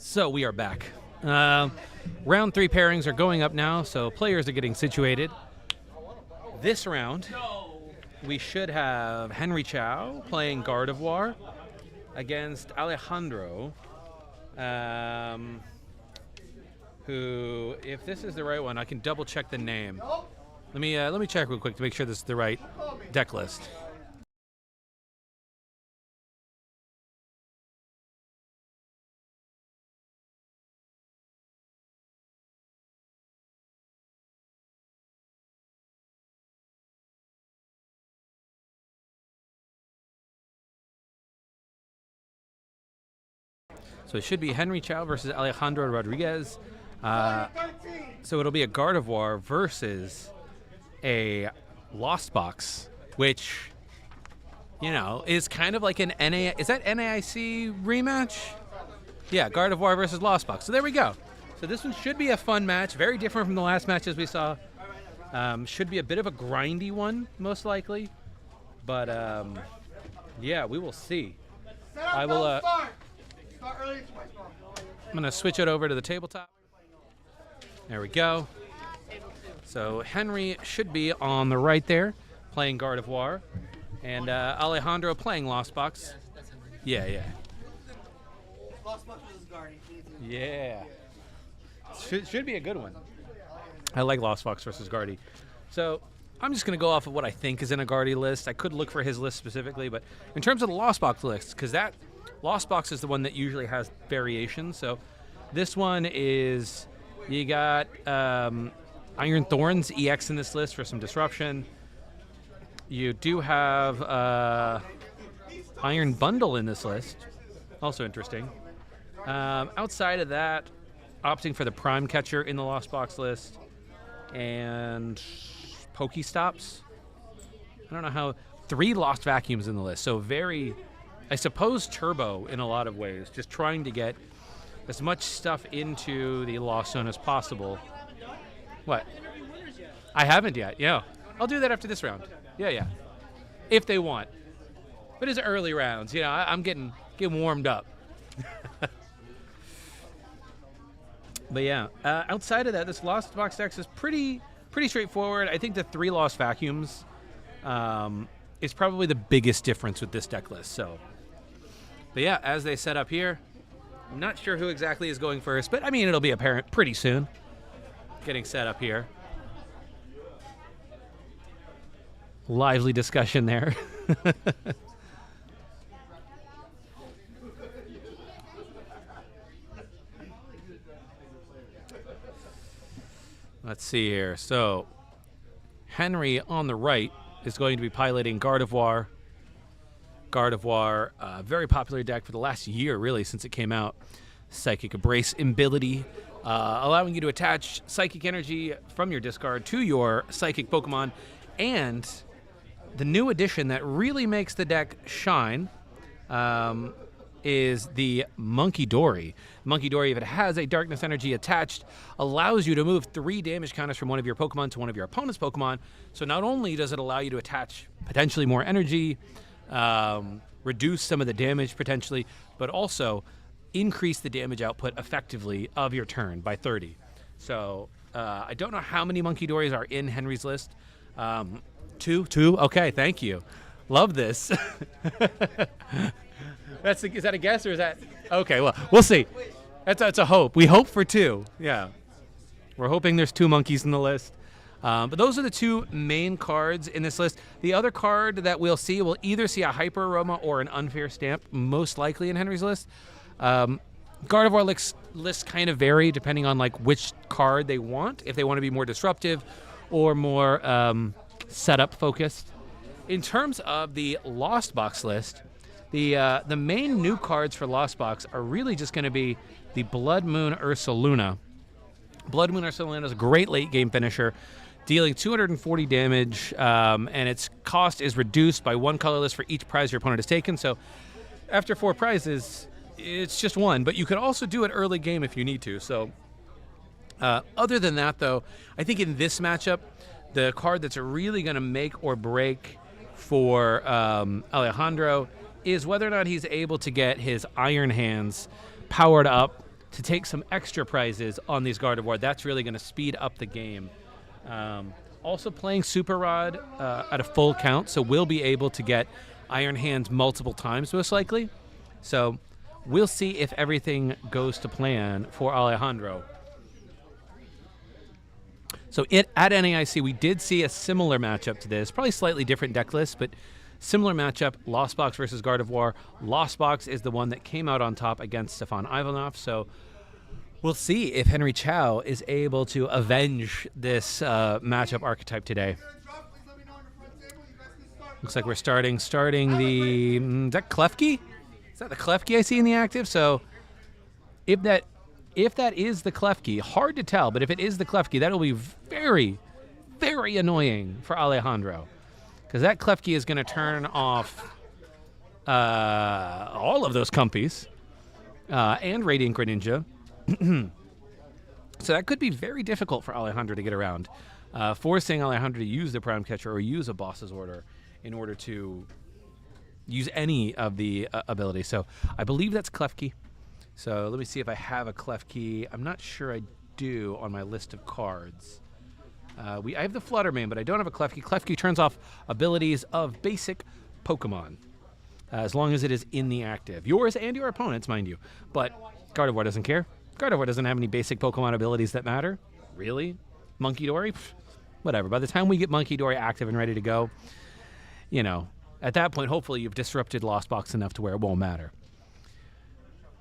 So we are back. Round 3 pairings are going up now, so players are getting situated. This round, we should have Henry Chow playing Gardevoir against Alejandro, who, if this is the right one, I can double check the name. Let me check real quick to make sure this is the right deck list. So it should be Henry Chow versus Alejandro Rodriguez. So it'll be a Gardevoir versus a Lost Box, which, you know, is kind of like an is that NAIC rematch? Yeah, Gardevoir versus Lost Box. So there we go. So this one should be a fun match, very different from the last matches we saw. Should be a bit of a grindy one, most likely. But, yeah, we will see. I will, I'm going to switch it over to the tabletop. There we go. So Henry should be on the right there, playing Gardevoir. And Alejandro playing Lost Box. Yeah, yeah. Lost Box versus Guardy. Yeah. Should be a good one. I like Lost Box versus Guardy. So I'm just going to go off of what I think is in a Guardy list. I could look for his list specifically, but in terms of the Lost Box list, because that Lost Box is the one that usually has variations. So this one is, you got Iron Thorns EX in this list for some disruption. You do have Iron Bundle in this list. Also interesting. Outside of that, opting for the Prime Catcher in the Lost Box list. And Pokestops. I don't know how. 3 Lost Vacuums in the list. So very, I suppose, turbo in a lot of ways. Just trying to get as much stuff into the Lost Zone as possible. What? I haven't yet. Yeah. I'll do that after this round. Yeah, yeah. If they want. But it's early rounds. You know, I'm getting warmed up. But yeah, outside of that, this Lost Box deck is pretty straightforward. I think the 3 Lost Vacuums is probably the biggest difference with this deck list. So, but yeah, as they set up here, I'm not sure who exactly is going first, but I mean, it'll be apparent pretty soon. Getting set up here. Lively discussion there. Let's see here. So, Henry on the right is going to be piloting Gardevoir. Gardevoir, very popular deck for the last year, really, since it came out. Psychic Embrace ability, allowing you to attach psychic energy from your discard to your psychic Pokemon. And the new addition that really makes the deck shine is the Monkey Dory. Monkey Dory, if it has a darkness energy attached, allows you to move 3 damage counters from one of your Pokemon to one of your opponent's Pokemon. So not only does it allow you to attach potentially more energy, reduce some of the damage potentially, but also increase the damage output effectively of your turn by 30. So I don't know how many Monkey Dories are in Henry's list. 2? Okay, thank you. Love this. Is that a guess or is that? Okay, well, we'll see. That's a hope. We hope for 2. Yeah. We're hoping there's 2 monkeys in the list. But those are the 2 main cards in this list. The other card that we'll see, we'll either see a Hyper Aroma or an Unfair Stamp, most likely in Henry's list. Gardevoir lists kind of vary depending on like which card they want, if they want to be more disruptive or more setup focused. In terms of the Lost Box list, the main new cards for Lost Box are really just going to be the Blood Moon Ursaluna. Blood Moon Ursaluna is a great late game finisher, dealing 240 damage, and its cost is reduced by 1 colorless for each prize your opponent has taken. So after 4 prizes, it's just 1, but you can also do it early game if you need to. So other than that, though, I think in this matchup, the card that's really going to make or break for Alejandro is whether or not he's able to get his Iron Hands powered up to take some extra prizes on these Gardevoir. That's really going to speed up the game. Also playing Super Rod at a full count, so we'll be able to get Iron Hands multiple times, most likely. So we'll see if everything goes to plan for Alejandro. So at NAIC, we did see a similar matchup to this, probably slightly different deck list, but similar matchup, Lost Box versus Gardevoir. Lost Box is the one that came out on top against Stefan Ivanov, so we'll see if Henry Chow is able to avenge this matchup archetype today. Looks like we're starting the... is that Klefki? Is that the Klefki I see in the active? So if that is the Klefki, hard to tell, but if it is the Klefki, that'll be very, very annoying for Alejandro. Because that Klefki is going to turn off all of those Compies and Radiant Greninja. So that could be very difficult for Alejandro to get around. Forcing Alejandro to use the Prime Catcher or use a Boss's Order in order to use any of the abilities. So I believe that's Klefki. So let me see if I have a Klefki. I'm not sure I do on my list of cards. I have the Fluttermane, but I don't have a Klefki. Klefki turns off abilities of basic Pokemon, as long as it is in the active. Yours and your opponent's, mind you. But Gardevoir doesn't care. Gardevoir doesn't have any basic Pokemon abilities that matter. Really? Monkey Dory? Pfft, whatever. By the time we get Monkey Dory active and ready to go, you know, at that point, hopefully you've disrupted Lost Box enough to where it won't matter.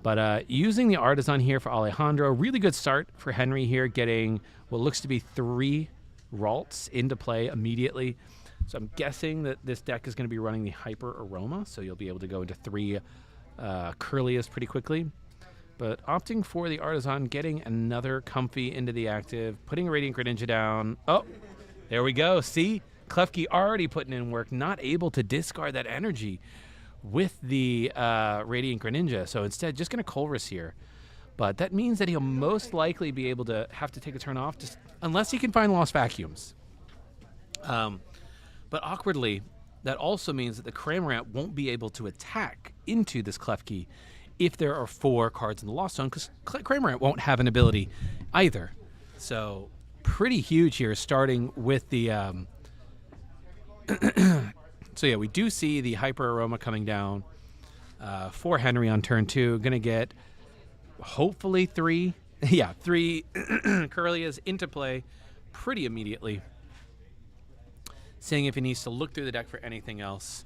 But using the Artisan here for Alejandro, really good start for Henry here, getting what looks to be 3 Ralts into play immediately. So I'm guessing that this deck is going to be running the Hyper Aroma, so you'll be able to go into 3 Curlias pretty quickly. But opting for the Artisan, getting another Comfy into the active, putting a Radiant Greninja down. Oh, there we go. See? Klefki already putting in work, not able to discard that energy with the Radiant Greninja. So instead, just going to Colress here. But that means that he'll most likely be able to have to take a turn off, just unless he can find Lost Vacuums. But awkwardly, that also means that the Cramorant won't be able to attack into this Klefki if there are 4 cards in the Lost Zone, because Cramorant won't have an ability either. So pretty huge here, starting with the... So yeah, we do see the Hyper Aroma coming down for Henry on turn 2. Going to get hopefully 3 Curlias into play pretty immediately. Seeing if he needs to look through the deck for anything else.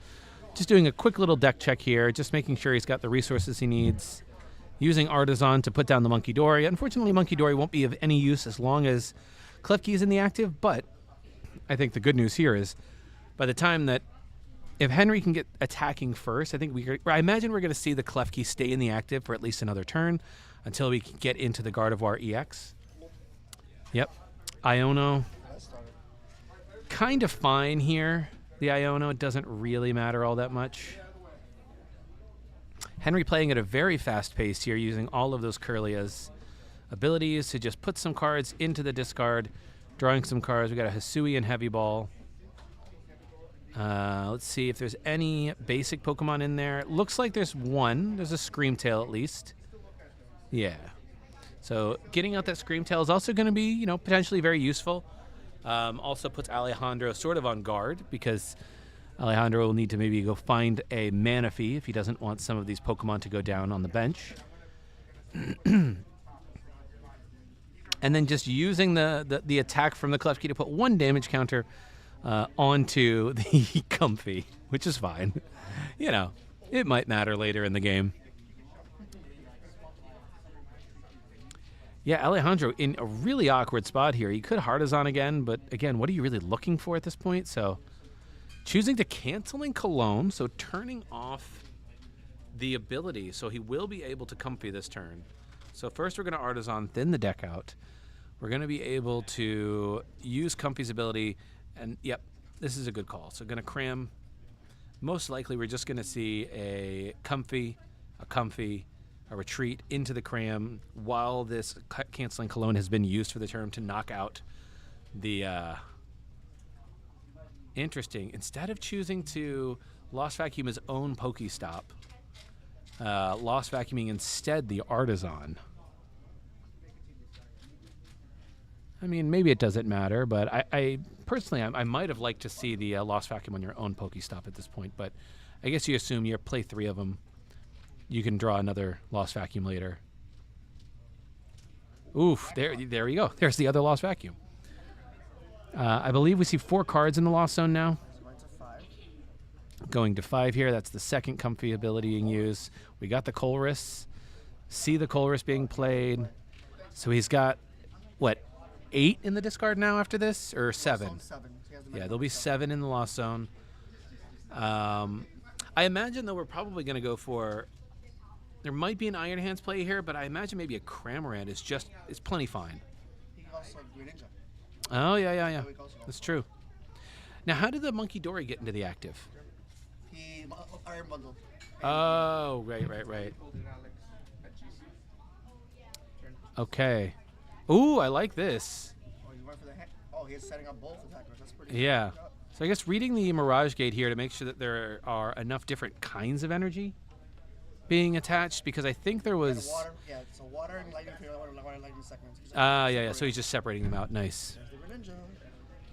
Just doing a quick little deck check here, just making sure he's got the resources he needs. Using Artisan to put down the Monkey Dory. Unfortunately, Monkey Dory won't be of any use as long as Klefki is in the active, but I think the good news here is by the time that if Henry can get attacking first, I imagine we're going to see the Klefki stay in the active for at least another turn until we can get into the Gardevoir EX. Yep. Iono. Kind of fine here. The Iono, it doesn't really matter all that much. Henry playing at a very fast pace here, using all of those Curlia's abilities to just put some cards into the discard, drawing some cards. We got a Hisui and Heavy Ball. Let's see if there's any basic Pokemon in there. Looks like there's one. There's a Screamtail at least. Yeah. So getting out that Screamtail is also going to be, potentially very useful. Also puts Alejandro sort of on guard, because Alejandro will need to maybe go find a Manaphy if he doesn't want some of these Pokemon to go down on the bench. And then just using the attack from the Klefki to put 1 damage counter onto the Comfy, which is fine. It might matter later in the game. Yeah, Alejandro in a really awkward spot here. He could Artisan again, but again, what are you really looking for at this point? So choosing to canceling Cologne, so turning off the ability, so he will be able to Comfy this turn. So first we're going to Artisan, thin the deck out. We're going to be able to use Comfy's ability, and yep, this is a good call. So going to cram. Most likely we're just going to see a Comfy, a retreat into the cram while this canceling Cologne has been used for the turn to knock out the... Interesting. Instead of choosing to Lost Vacuum his own Pokestop, Lost Vacuuming instead the Artisan. I mean, maybe it doesn't matter, but I personally, I might have liked to see the Lost Vacuum on your own Pokestop at this point, but I guess you assume you play 3 of them. You can draw another Lost Vacuum later. Oof, there you go. There's the other Lost Vacuum. I believe we see 4 cards in the Lost Zone now. Going to 5 here. That's the second comfy ability being used. We got the Colress. See the Colress being played. So he's got, what, 8 in the discard now after this? Or 7? Yeah, there'll be 7 in the Lost Zone. I imagine, though, we're probably going to go for... There might be an Iron Hands play here, but I imagine maybe a Cramorant is plenty fine. Oh, yeah. That's true. Now, how did the Monkey Dory get into the active? Iron Bundle. Oh, right. Okay. Ooh, I like this. Oh, you went for the he's setting up both attackers. That's pretty Yeah. So I guess reading the Mirage Gate here to make sure that there are enough different kinds of energy being attached, because I think there was... So water and lightning, lightning seconds. Yeah. So he's just separating them out. Nice.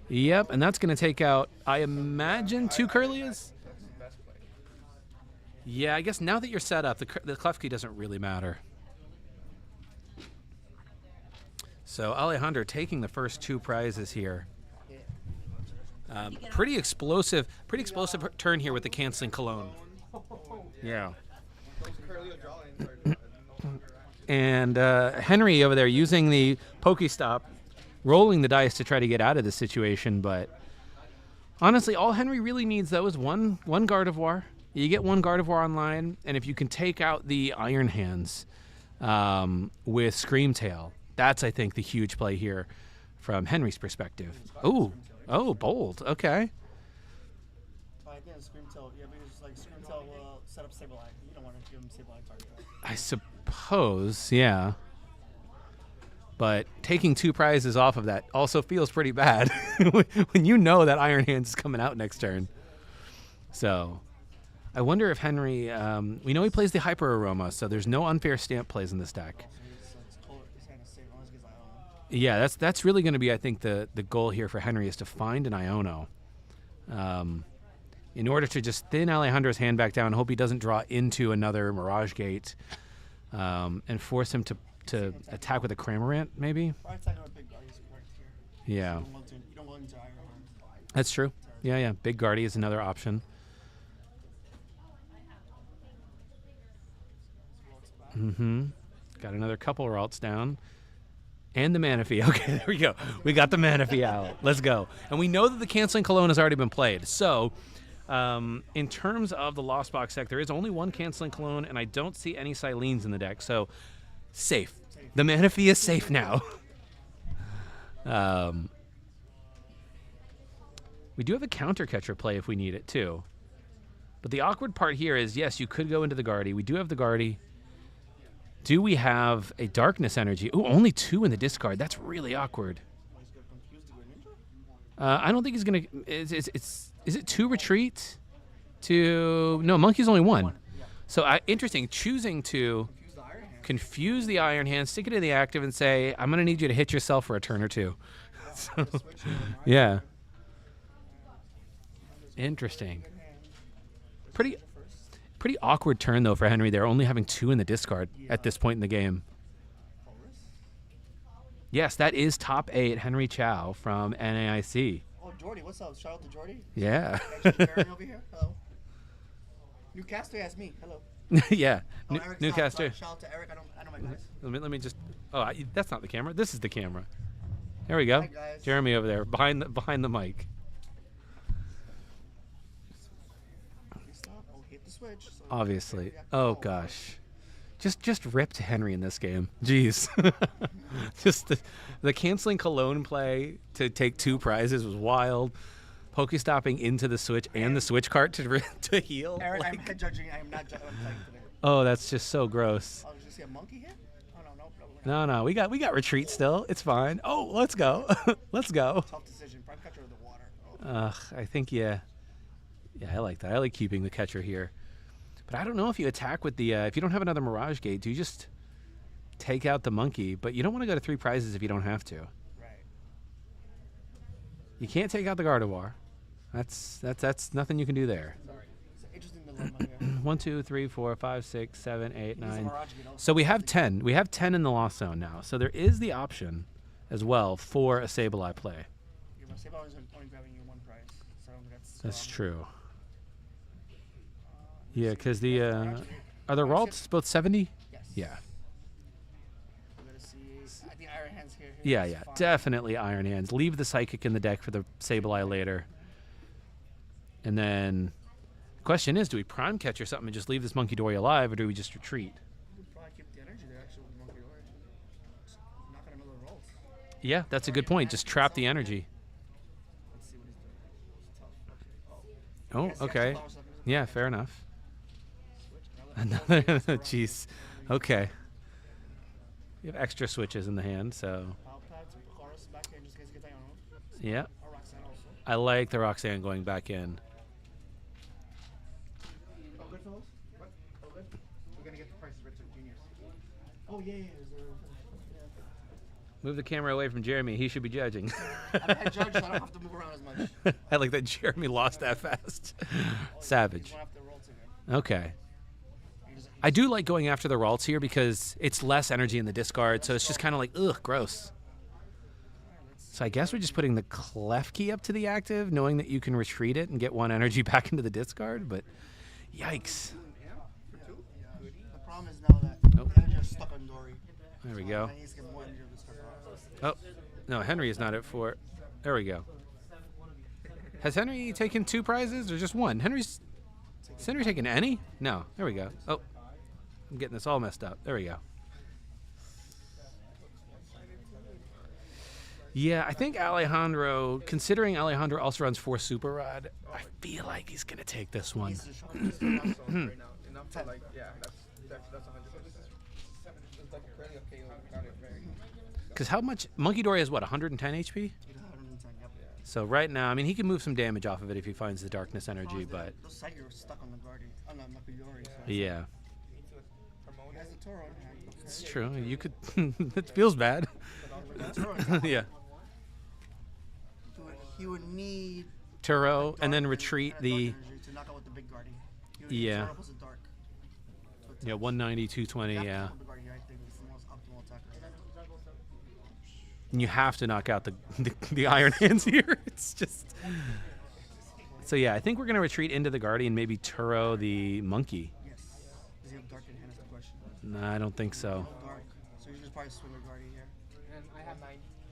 Yep, and that's going to take out, I imagine, 2 Curlias? Yeah, I guess now that you're set up, the Klefki doesn't really matter. So Alejandro taking the first 2 prizes here. Pretty explosive turn here with the canceling Cologne. Yeah. And Henry over there using the Pokestop, rolling the dice to try to get out of this situation, but honestly, all Henry really needs, though, is one Gardevoir. You get 1 Gardevoir online, and if you can take out the Iron Hands with Screamtail, that's, I think, the huge play here from Henry's perspective. Oh, bold. Okay. I think Screamtail, because Screamtail will set up Sableye. You don't want to give him Sableye target. I suppose, yeah. But taking 2 prizes off of that also feels pretty bad when you know that Iron Hands is coming out next turn. So I wonder if Henry, we know he plays the Hyper Aroma, so there's no unfair stamp plays in this deck. Yeah, that's really going to be, I think, the goal here for Henry is to find an Iono. In order to just thin Alejandro's hand back down, hope he doesn't draw into another Mirage Gate, and force him to attack with a Cramorant, maybe? Yeah. That's true. Yeah. Big Guardy is another option. Got another couple Ralts down. And the Manaphy. Okay, there we go. We got the Manaphy out. Let's go. And we know that the Canceling Cologne has already been played. So, in terms of the Lost Box deck, there is only 1 Canceling Cologne, and I don't see any Silenes in the deck. So, safe. The Manaphy is safe now. We do have a counter catcher play if we need it, too. But the awkward part here is, yes, you could go into the Guardy. We do have the Guardy. Do we have a Darkness Energy? Ooh, only 2 in the discard. That's really awkward. I don't think he's going to... Is it 2 retreat? No, Monkey's only 1. So, interesting. Choosing to confuse the Iron Hand, stick it in the active, and say, I'm going to need you to hit yourself for a turn or 2. So, yeah. Interesting. Pretty awkward turn, though, for Henry there, only having 2 in the discard at this point in the game. Yes, that is top 8 Henry Chow from NAIC. Oh, Jordy, what's up? Shout out to Jordy. Yeah. Over here. Hello. Newcaster asked me. Hello. Yeah. Newcaster. Shout out to Eric. I know my guys. Let me just... Oh, that's not the camera. This is the camera. There we go. Hi, guys. Jeremy over there, behind the mic. Switch, so obviously. Oh gosh, just ripped Henry in this game. Jeez. Just the canceling Cologne play to take 2 prizes was wild. Pokestopping into the switch and the switch cart to heal. Eric, I'm head judging. I am not judging today. Oh, that's just so gross. Oh, did you see a monkey hit? Oh No, we got retreat still. It's fine. Oh, let's go. Let's go. Tough decision. Prime catcher of the water. I think yeah, I like that. I like keeping the catcher here. But I don't know if you attack with the, if you don't have another Mirage Gate, do you just take out the Monkey? But you don't want to go to 3 prizes if you don't have to. Right. You can't take out the Gardevoir. That's nothing you can do there. It's an interesting dilemma here. 1, 2, 3, 4, 5, 6, 7, 8, He's a 9. Mirage, you know, So we have 10. We have 10 in the Lost Zone now. So there is the option as well for a Sableye play. Yeah, but Sableye is only grabbing you one prize, so That's true. Yeah, because the are the Ralts both 70? Yes. Yeah. I'm gonna see. I think Iron Hands here. Yeah, is yeah, fine. definitely Iron Hands. Leave the Psychic in the deck for the Sableye later. And then the question is, do we Prime Catch or something and just leave this Monkey Dory alive, or do we just retreat? You could probably keep the energy there actually with Monkey Dory. Just knock out another roll. Yeah, that's a good point. Just trap the energy. Let's see what he's doing. It's tough. Oh, okay. Yeah, fair enough. Switch. Another, jeez. Okay. You have extra switches in the hand, so Power pad to Chorus back here just in case you get that on him. yeah. Or Roxanne also. I like the Roxanne going back in. Oh, good fellas? What? Oh, good? We're gonna get the prices right to juniors. Oh, yeah, yeah. Move the camera away from Jeremy. He should be judging. I'm head judge, so I don't have to move around as much. I like that Jeremy lost that fast. You Savage. won't have to roll again. Okay. I do like going after the Ralts here because it's less energy in the discard, so it's just kind of like, ugh, gross. So I guess we're just putting the Klefki up to the active, knowing that you can retreat it and get one energy back into the discard, but yikes. The problem is now that Nope. the energy is stuck on Dory. There we go. I need to get more energy of this card. Oh, no, Henry is not at 4. There we go. Has Henry taken 2 prizes or just 1? Has Henry taken any? No. There we go. Oh, I'm getting this all messed up. There we go. Yeah, I think Alejandro, considering Alejandro also runs 4 Super Rod, I feel like he's going to take this one. He's just right now, enough to like, yeah, that's 100%. It's like a cranial KO without it very. Because how much? Monkey Dory has what, 110 HP? 110, yep. So right now, I mean, he can move some damage off of it if he finds the darkness energy, but Those Psychic are stuck on the Guardian. On the Monkey Dory. So. yeah, He has the Toro in hand. it's true. You could, it feels bad. The Toro in hand. Yeah. He would need Turo, and then dark retreat dark the, energy to knock out with the big Guardian. He would need yeah. Toro plus the dark. Yeah, 190, 220, After yeah. the Guardian, I think is the most optimal attacker. And you have to knock out the Iron Hands here. It's just... So yeah, I think we're going to retreat into the Guardian, maybe Turo the Monkey. Yes. Does he have dark in hand is the question. No, I don't think so. Dark. So you just probably swing the Guardian here. And I have 9.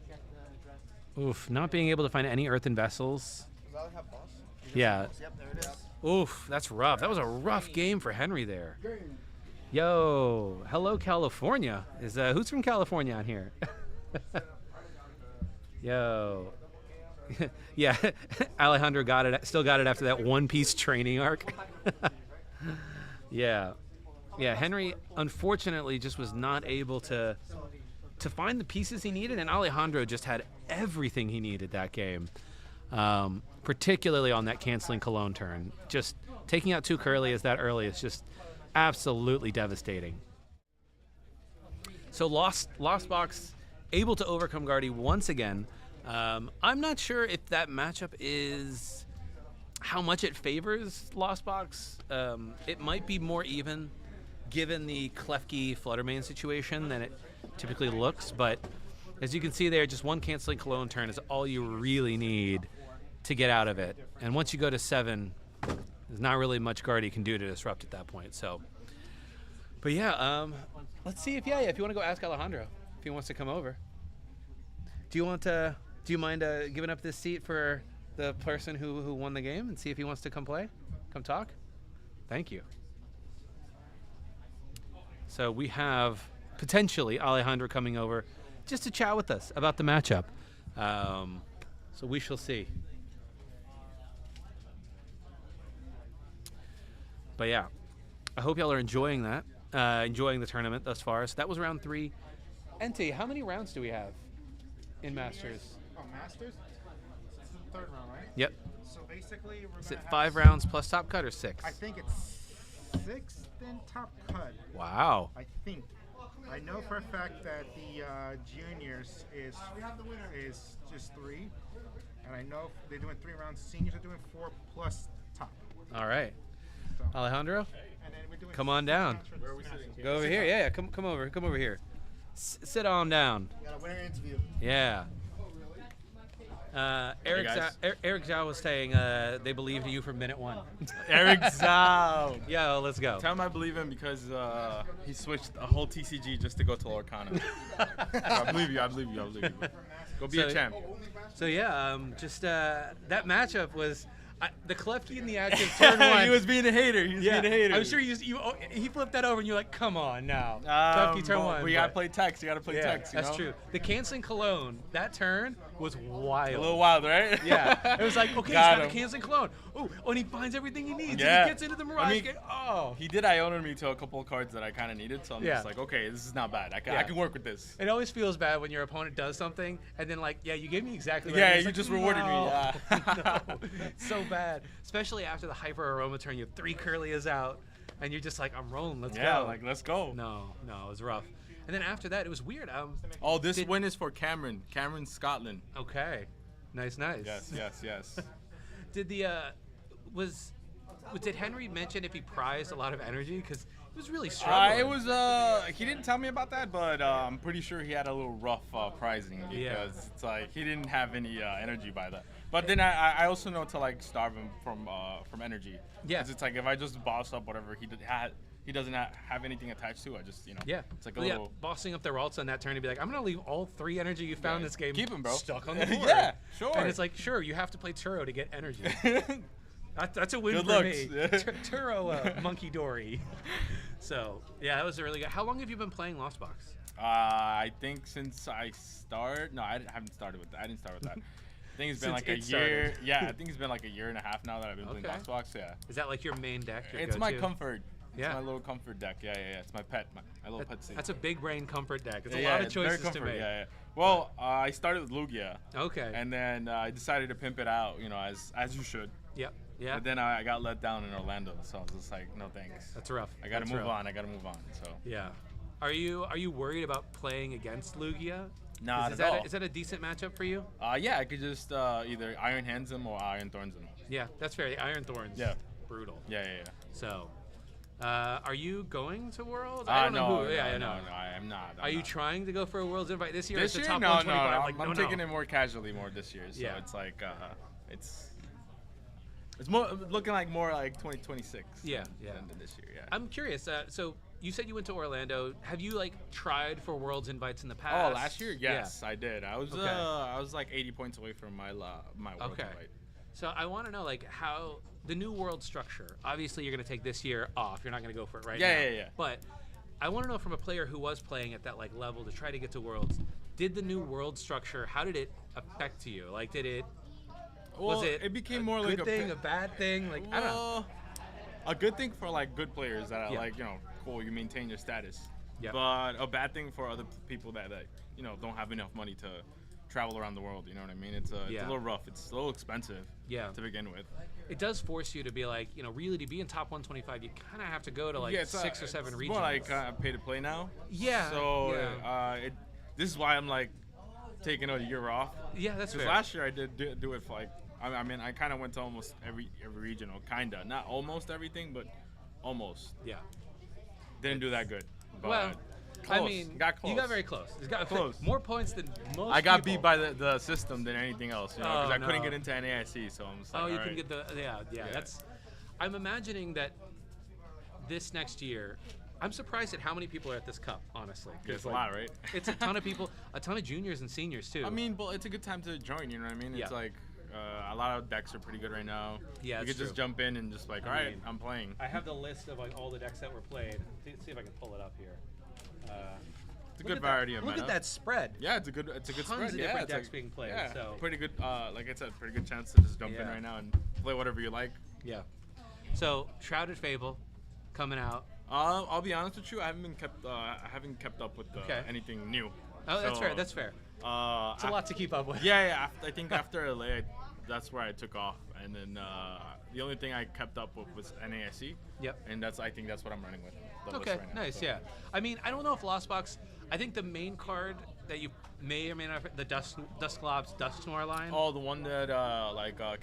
Get the address. Oof, not being able to find any earthen vessels. Does Alec have boss? Yeah. Yep, there it is. Oof, that's rough. That was a rough game for Henry there. Yo, hello California. Is who's from California on here? Yo. Yeah, Alejandro got it. Still got it after that one-piece training arc. Yeah. Yeah, Henry unfortunately just was not able to find the pieces he needed, and Alejandro just had everything he needed that game. Particularly on that canceling Cologne turn. Just taking out 2 Curly as that early is just absolutely devastating. So Lost Box able to overcome Guardy once again. I'm not sure if that matchup is how much it favors Lost Box. It might be more even given the Klefki Fluttermane situation than it typically looks, but as you can see there, just 1 canceling Cologne turn is all you really need to get out of it. And once you go to 7, there's not really much Guardy can do to disrupt at that point. So, but yeah, let's see if you want to go ask Alejandro if he wants to come over. Do you mind giving up this seat for the person who won the game and see if he wants to come play, come talk? Thank you. So we have potentially Alejandro coming over just to chat with us about the matchup. So we shall see. But yeah, I hope y'all are enjoying that, enjoying the tournament thus far. So that was round 3. Ente, how many rounds do we have in Masters? Oh, Masters? This is the 3rd round, right? Yep. So basically, we're Is gonna it have 5 rounds plus top cut or 6? I think it's 6, then top cut. Wow. I think. I know for a fact that the juniors is just 3, And I know they're doing 3 rounds. Seniors are doing 4 plus top. All right. So, Alejandro, and then we're doing come on 6 down. rounds for the Masters. Go over here. Yeah, come over here. Sit on down. We got a winner interview. Yeah. Eric guys. Eric Zhao was saying they believed in you from minute 1. Eric Zhao. Yo, let's go. Tell him I believe him because he switched a whole TCG just to go to Lorcana. I believe you. Go be So- a champ. So yeah, that matchup was the Klefki in the active turn 1. He was being a hater. He was being a hater. I'm sure he flipped that over and you're like, come on now. Klefki turn 1. We gotta play text. You gotta play text. That's true. The canceling Cologne, that turn was wild. A little wild, right? Yeah. It was like, okay, Got he's got a him. canceling Cologne. Oh, and he finds everything he needs. Yeah. And he gets into the Mirage. I mean, Gate. Oh. He did Iona me to a couple of cards that I kind of needed, so I'm Yeah. just like, okay, this is not bad. I Yeah. can work with this. It always feels bad when your opponent does something and then like, yeah, you gave me exactly what I Yeah, needed. It's you like, just rewarded me. no. Yeah. No. It's so bad. Especially after the Hyper Aroma turn, you have 3 Curlias out and you're just like, I'm rolling, let's Yeah, go. like let's go. No, it was rough. And then after that, it was weird. Oh, this Did- win is for Cameron. Cameron, Scotland. Okay. Nice. Yes. Did did Henry mention if he prized a lot of energy? Because it was really struggling. It was he didn't tell me about that, but I'm pretty sure he had a little rough pricing because Yeah. it's like he didn't have any energy by that. But then I also know to like starve him from energy. Yeah. 'Cause it's like if I just boss up whatever he doesn't have anything attached to. I just Yeah. It's like a Well, yeah, little. bossing up their alts on that turn and be like, I'm gonna leave all 3 energy you found in this game Keep 'em, bro. stuck on the board. Yeah, sure. And it's like, sure, you have to play Turo to get energy. That's a win Good for looks. me. Turo, Monkey Dory. So yeah, that was a really good. How long have you been playing Lost Box? I think since I started. No, I haven't started with that. I didn't start with that. I think it's been Since like a it year. started. Yeah, I think it's been like a year and a half now that I've been playing Okay. Lost Box. Yeah. Is that like your main deck? Your It's my go-to? comfort. It's Yeah. my little comfort deck. Yeah. It's my pet. My little pet thing. That's a big brain comfort deck. It's a Yeah, lot of it's very choices to comfort, make. Yeah. Well, I started with Lugia. Okay. And then I decided to pimp it out, as you should. Yep. Yeah. But then I got let down in Orlando, so I was just like, no thanks. That's rough. I gotta That's move rough. on. So. Yeah. Are you worried about playing against Lugia? Not is at that all. is that a decent matchup for you? Yeah, I could just either Iron Hands him or Iron Thorns him. Yeah, that's fair. The Iron Thorns. Yeah. Brutal. Yeah. So, are you going to Worlds? I don't know No, who. Yeah, no, I know. I am not. Are you trying to go for a Worlds invite this year? This or is year? the No, top 125? Like, I'm no, taking it more casually this year. So Yeah. it's like it's more looking like more like 2026. Yeah. Than this year. Yeah. I'm curious. So you said you went to Orlando. Have you tried for Worlds invites in the Oh, past? last year? Yes, I did. I was Okay. I was like 80 points away from my my world Okay. invite. So I want to know how the new world structure. Obviously, you're going to take this year off. You're not going to go for it right now. Yeah. But I want to know from a player who was playing at that level to try to get to Worlds. Did the new world structure? How did it affect you? Did it? Well, was it became a more good like thing, a bad thing? I don't know. Well, a good thing for good players that are Yeah. cool. You maintain your status. Yep. But a bad thing for other people that don't have enough money to travel around the world. You know what I mean? It's a little rough. It's a little expensive. Yeah. To begin with. It does force you to be really to be in top 125. You kind of have to go to it's 6 or 7 it's regions. more like pay to play now. Yeah, So yeah. this is why I'm taking a year off. Yeah, that's Because fair. last year I did do it for I kind of went to almost every regional, kinda. Not almost everything, but almost. Yeah. Didn't do that good. But Well, close. I mean, got close. you got very close. You got Close. more points than most. I got people. beat by the system than anything else, because Oh, I couldn't no. get into NAIC, so I'm just like, Oh, you all can right. get the yeah. That's. I'm imagining that this next year. I'm surprised at how many people are at this cup. Honestly, 'cause, It's a lot, right? It's a ton of people, a ton of juniors and seniors too. I mean, but it's a good time to join. You know what I mean? Yeah. It's like a lot of decks are pretty good right now. Yeah, you that's could just true. jump in and just all right, mean, I'm playing. I have the list of all the decks that were played. See if I can pull it up here. It's a good variety of Look meta. at that spread. Yeah, it's a good Tons spread. of yeah, different it's decks being played, Yeah, so- pretty good. Like I said, pretty good chance to just jump in Yeah. right now and play whatever you like. Yeah. So Shrouded Fable coming out. I'll be honest with you, I haven't kept up with Okay. anything new. Oh, that's So, fair. That's fair. It's a lot to keep up with. Yeah. I think after LA, that's where I took off, and then the only thing I kept up with was NASC. Yep. And I think that's what I'm running with. the list Okay, right now, nice, so. yeah. I mean, I don't know if Lost Box. I think the main card that you may or may not the Dusclops Dusknoir line Oh, the one that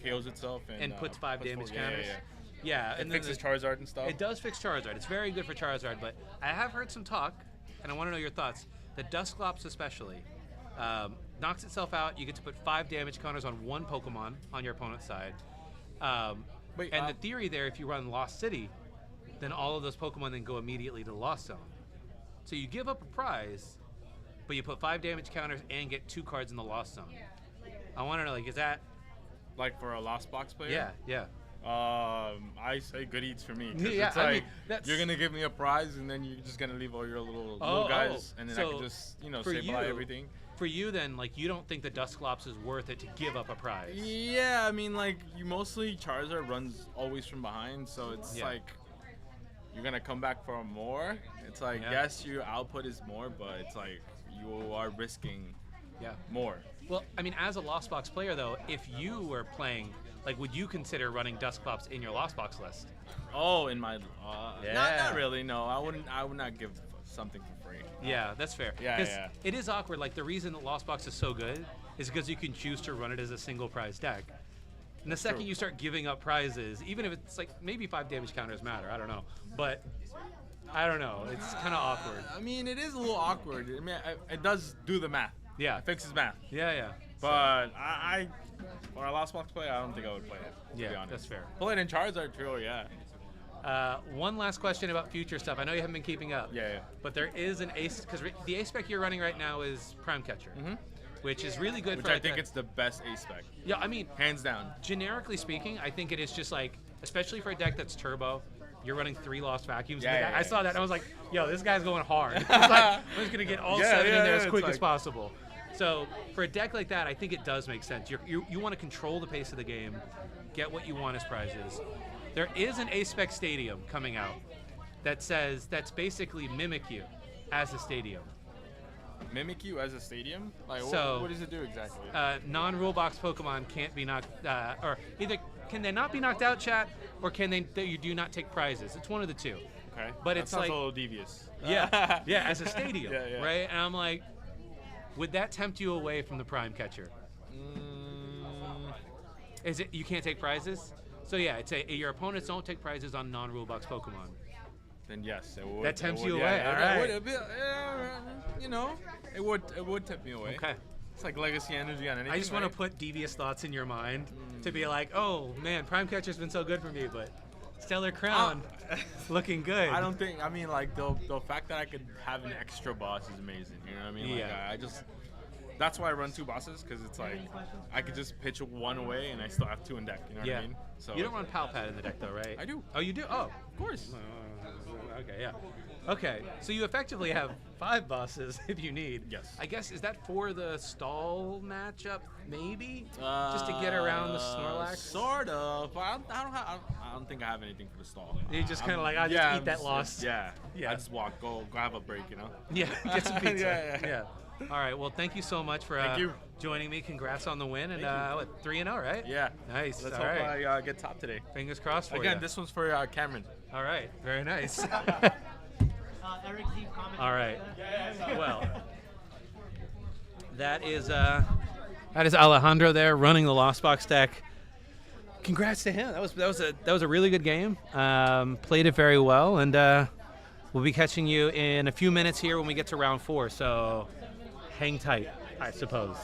KOs itself and puts 5 damage yeah, counters. Yeah, Yeah, It and then fixes Charizard and stuff. It does fix Charizard. It's very good for Charizard, but I have heard some talk, and I want to know your thoughts. The Dusclops especially knocks itself out. You get to put 5 damage counters on one Pokemon on your opponent's side. The theory there, if you run Lost City, then all of those Pokemon then go immediately to the Lost Zone. So you give up a prize, but you put 5 damage counters and get 2 cards in the Lost Zone. I want to know, like, is that... Like for a Lost Box player? Yeah. I say good eats for me. Yeah, it's I mean, that's... you're gonna give me a prize, and then you're just gonna leave all your little guys, and then I can just stabilize everything. For you, then, like, you don't think the Dusclops is worth it to give up a prize? Yeah, I mean, like, you mostly Charizard runs always from behind, so it's like you're gonna come back for more. It's like yes, your output is more, but it's like you are risking more. Well, I mean, as a Lost Box player, though, if you were playing, like, would you consider running Dusclops in your Lost Box list? Oh, in my not really. No, I would not give something for free. Yeah, that's fair. Yeah. It is awkward. Like, the reason that Lost Box is so good is because you can choose to run it as a single prize deck. And the second you start giving up prizes, even if it's like maybe 5 damage counters matter, I don't know. But I don't know. It's kind of awkward. I mean, it is a little awkward. I mean, it does do the math. Yeah. It fixes math. Yeah. But I for a Lost Box player, I don't think I would play it. To be honest. That's fair. Play it in Charizard, true, yeah. One last question about future stuff. I know you haven't been keeping up. Yeah. But there is an ace, because the ace spec you're running right now is Prime Catcher, which is really good Which for I think it's the best ace spec. Yeah, I mean, hands down. Generically speaking, I think it is just like, especially for a deck that's turbo, you're running 3 Lost Vacuums. Yeah, I saw that and I was like, yo, this guy's going hard. It's like, I'm just going to get all 7 in there as quick as possible. So for a deck like that, I think it does make sense. You want to control the pace of the game, get what you want as prizes. There is an A-Spec Stadium coming out that's basically Mimikyu as a stadium. Mimikyu as a stadium? Like, So, what does it do exactly? Non-rule box Pokemon can't be knocked, or either can they not be knocked out, chat, or can you do not take prizes? It's one of the two. Okay. But that it's sounds like a little devious. Yeah, as a stadium, Yeah. right? And I'm like, would that tempt you away from the Prime Catcher? Is it you can't take prizes? So yeah, it's your opponents don't take prizes on non-rule box Pokemon. Then yes, it would. That tempts it you would, away. Yeah, All right. It would tempt me away. Okay. It's like legacy energy on anything. I just want to put devious thoughts in your mind to be like, oh man, Prime Catcher's been so good for me, but Stellar Crown looking good. I don't think. I mean, like the fact that I could have an extra boss is amazing. You know what I mean? Like, Yeah. I just. That's why I run 2 bosses, because it's like I could just pitch 1 away and I still have 2 in deck. You know what I mean? So you don't run Palpad in the deck though, right? I do. Oh, you do? Oh, of course. Okay, yeah. Okay, so you effectively have 5 bosses if you need. Yes. I guess, is that for the stall matchup, maybe? Just to get around the Snorlax? Sort of. But I don't think I have anything for the stall. You just kind of like, I'll just eat that loss. Yeah. Yeah. I just go have a break, you know? Yeah, get some pizza. Yeah. All right, well, thank you so much for joining me. Congrats on the win. And 3-0, right? Yeah. Nice. Let's All hope right. I get top today. Fingers crossed for you. Again, this one's for Cameron. All right, very nice. Eric Z comment. All right. Well, that is Alejandro there running the Lost Box deck. Congrats to him. That was a really good game. Played it very well, and we'll be catching you in a few minutes here when we get to round 4. So hang tight, I suppose.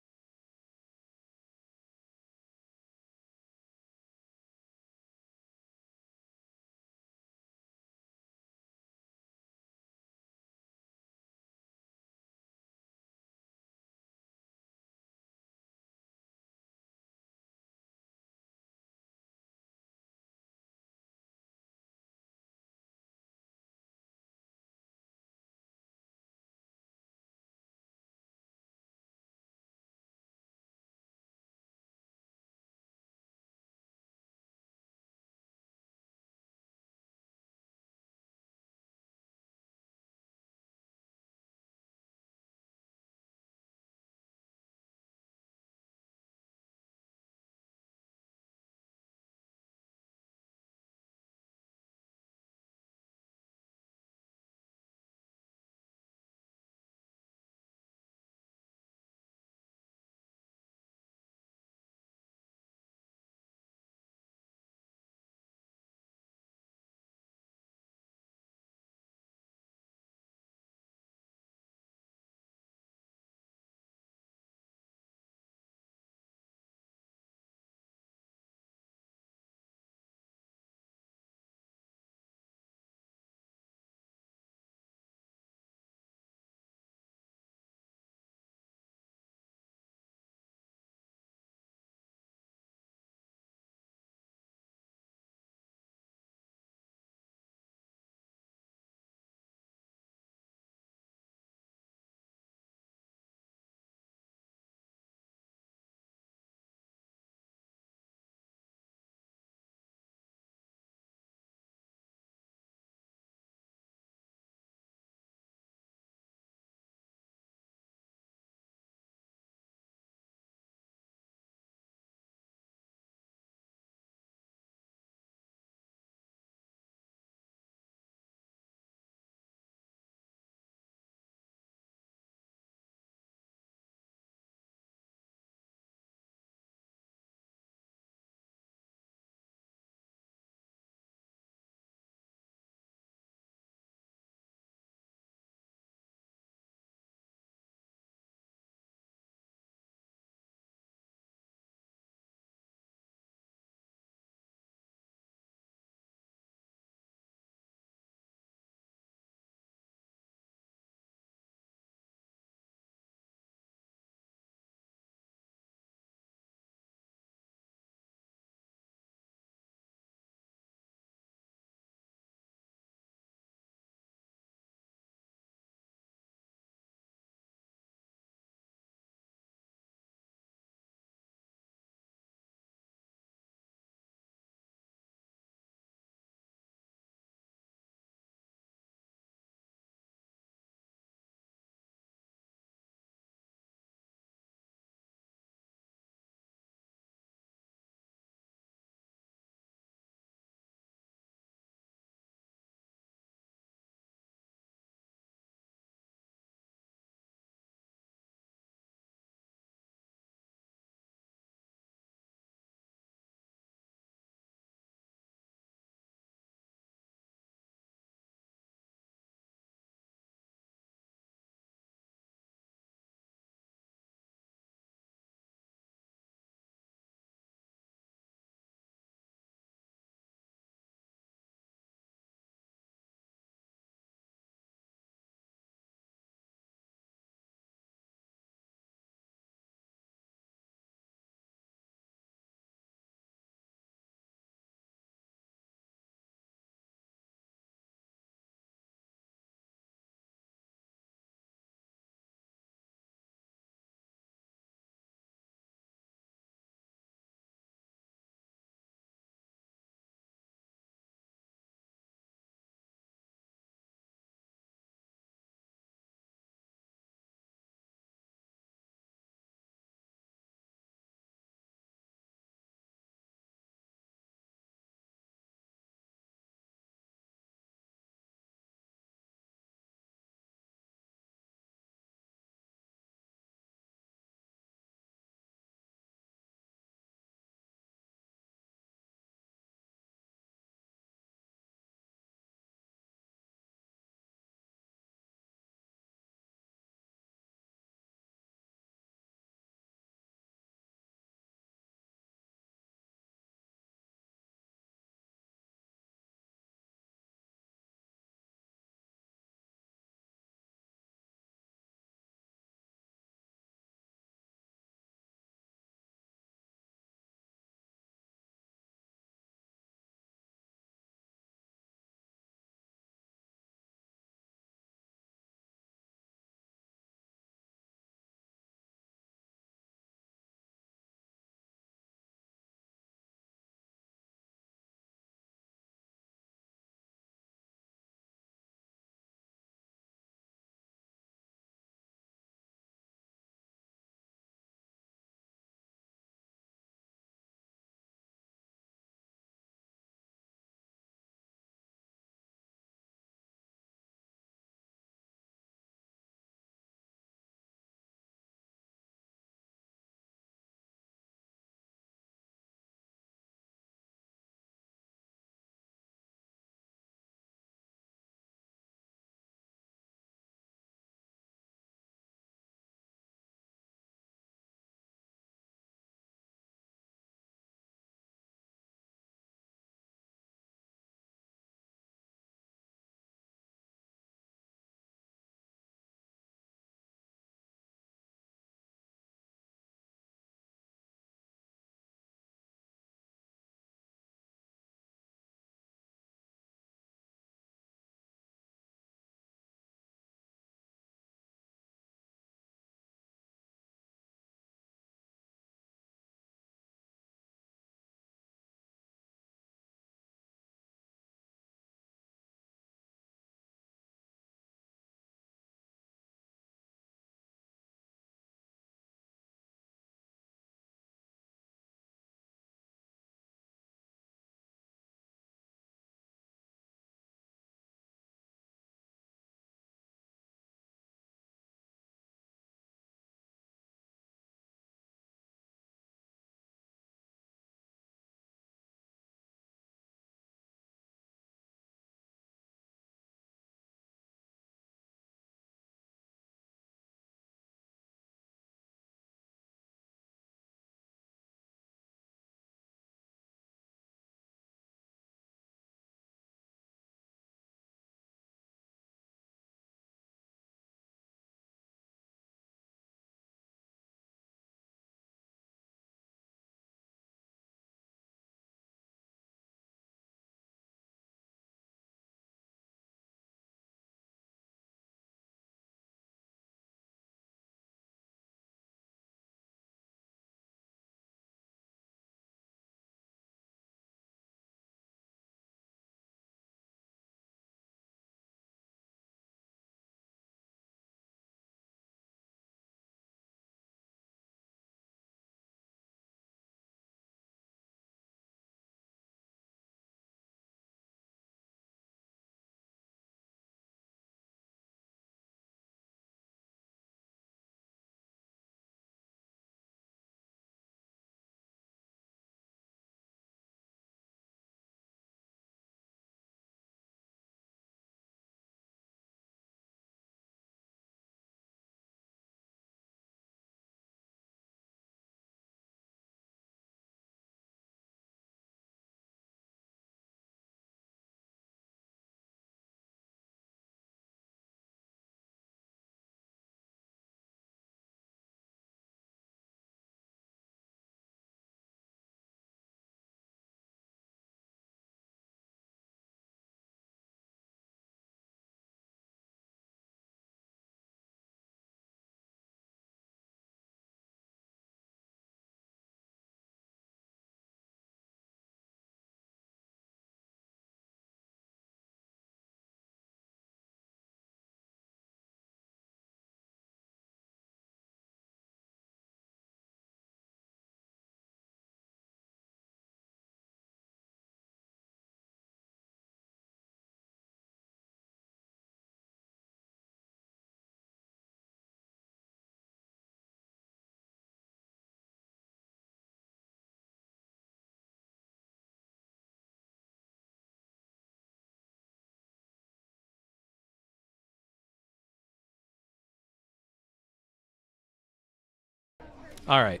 All right.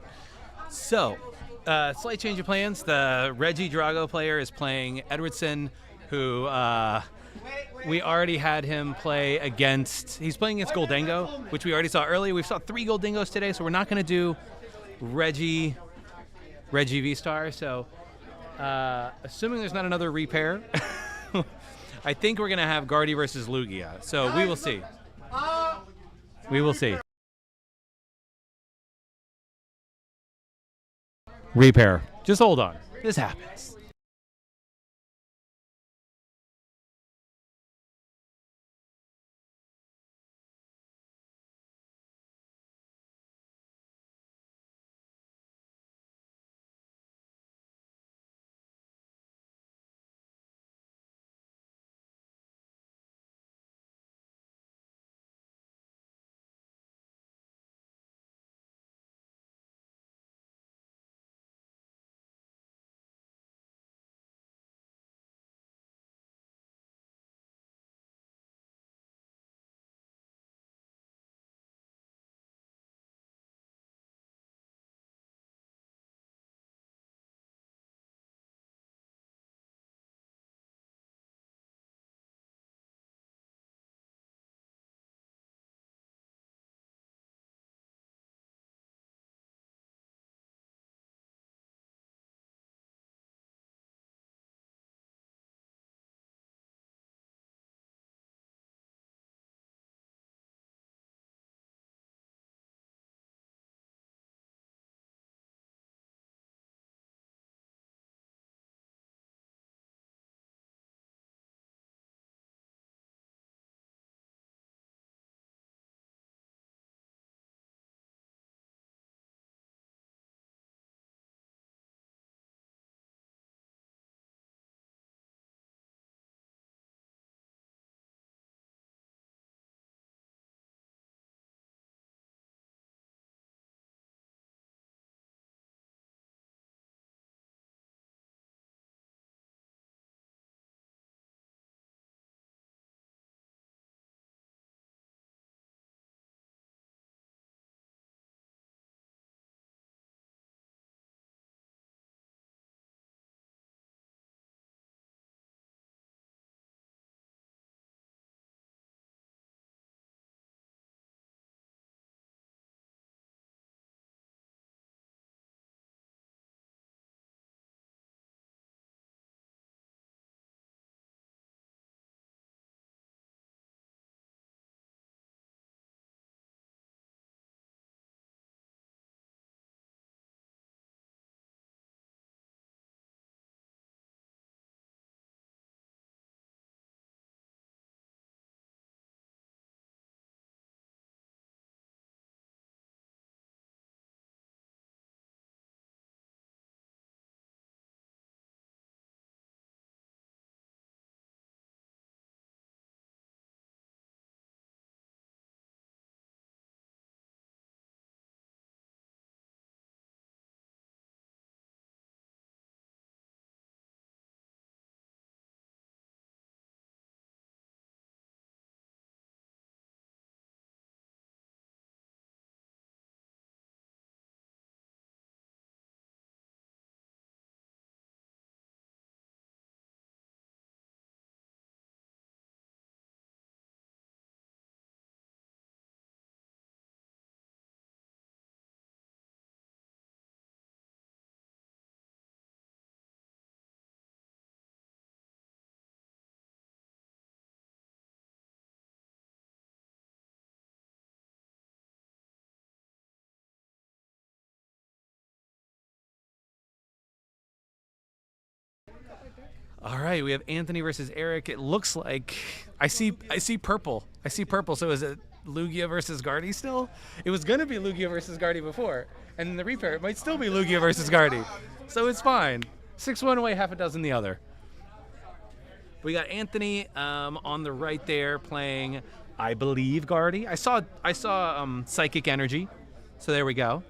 So, slight change of plans. The Reggie Drago player is playing Edwardson, who we already had him play against. He's playing against Gholdengo, which we already saw earlier. We saw 3 Gholdengos today, so we're not going to do Reggie V-Star. So, assuming there's not another repair, I think we're going to have Gardevoir versus Lugia. So we will see. We will see. Repair. Just hold on. This happens. All right, we have Anthony versus Eric. It looks like I see purple. I see purple. So is it Lugia versus Gardy still? It was gonna be Lugia versus Gardy before, and in the repair it might still be Lugia versus Gardy. So it's fine. 6-1 away, half a dozen the other. We got Anthony on the right there playing, I believe, Gardy. I saw Psychic Energy, so there we go.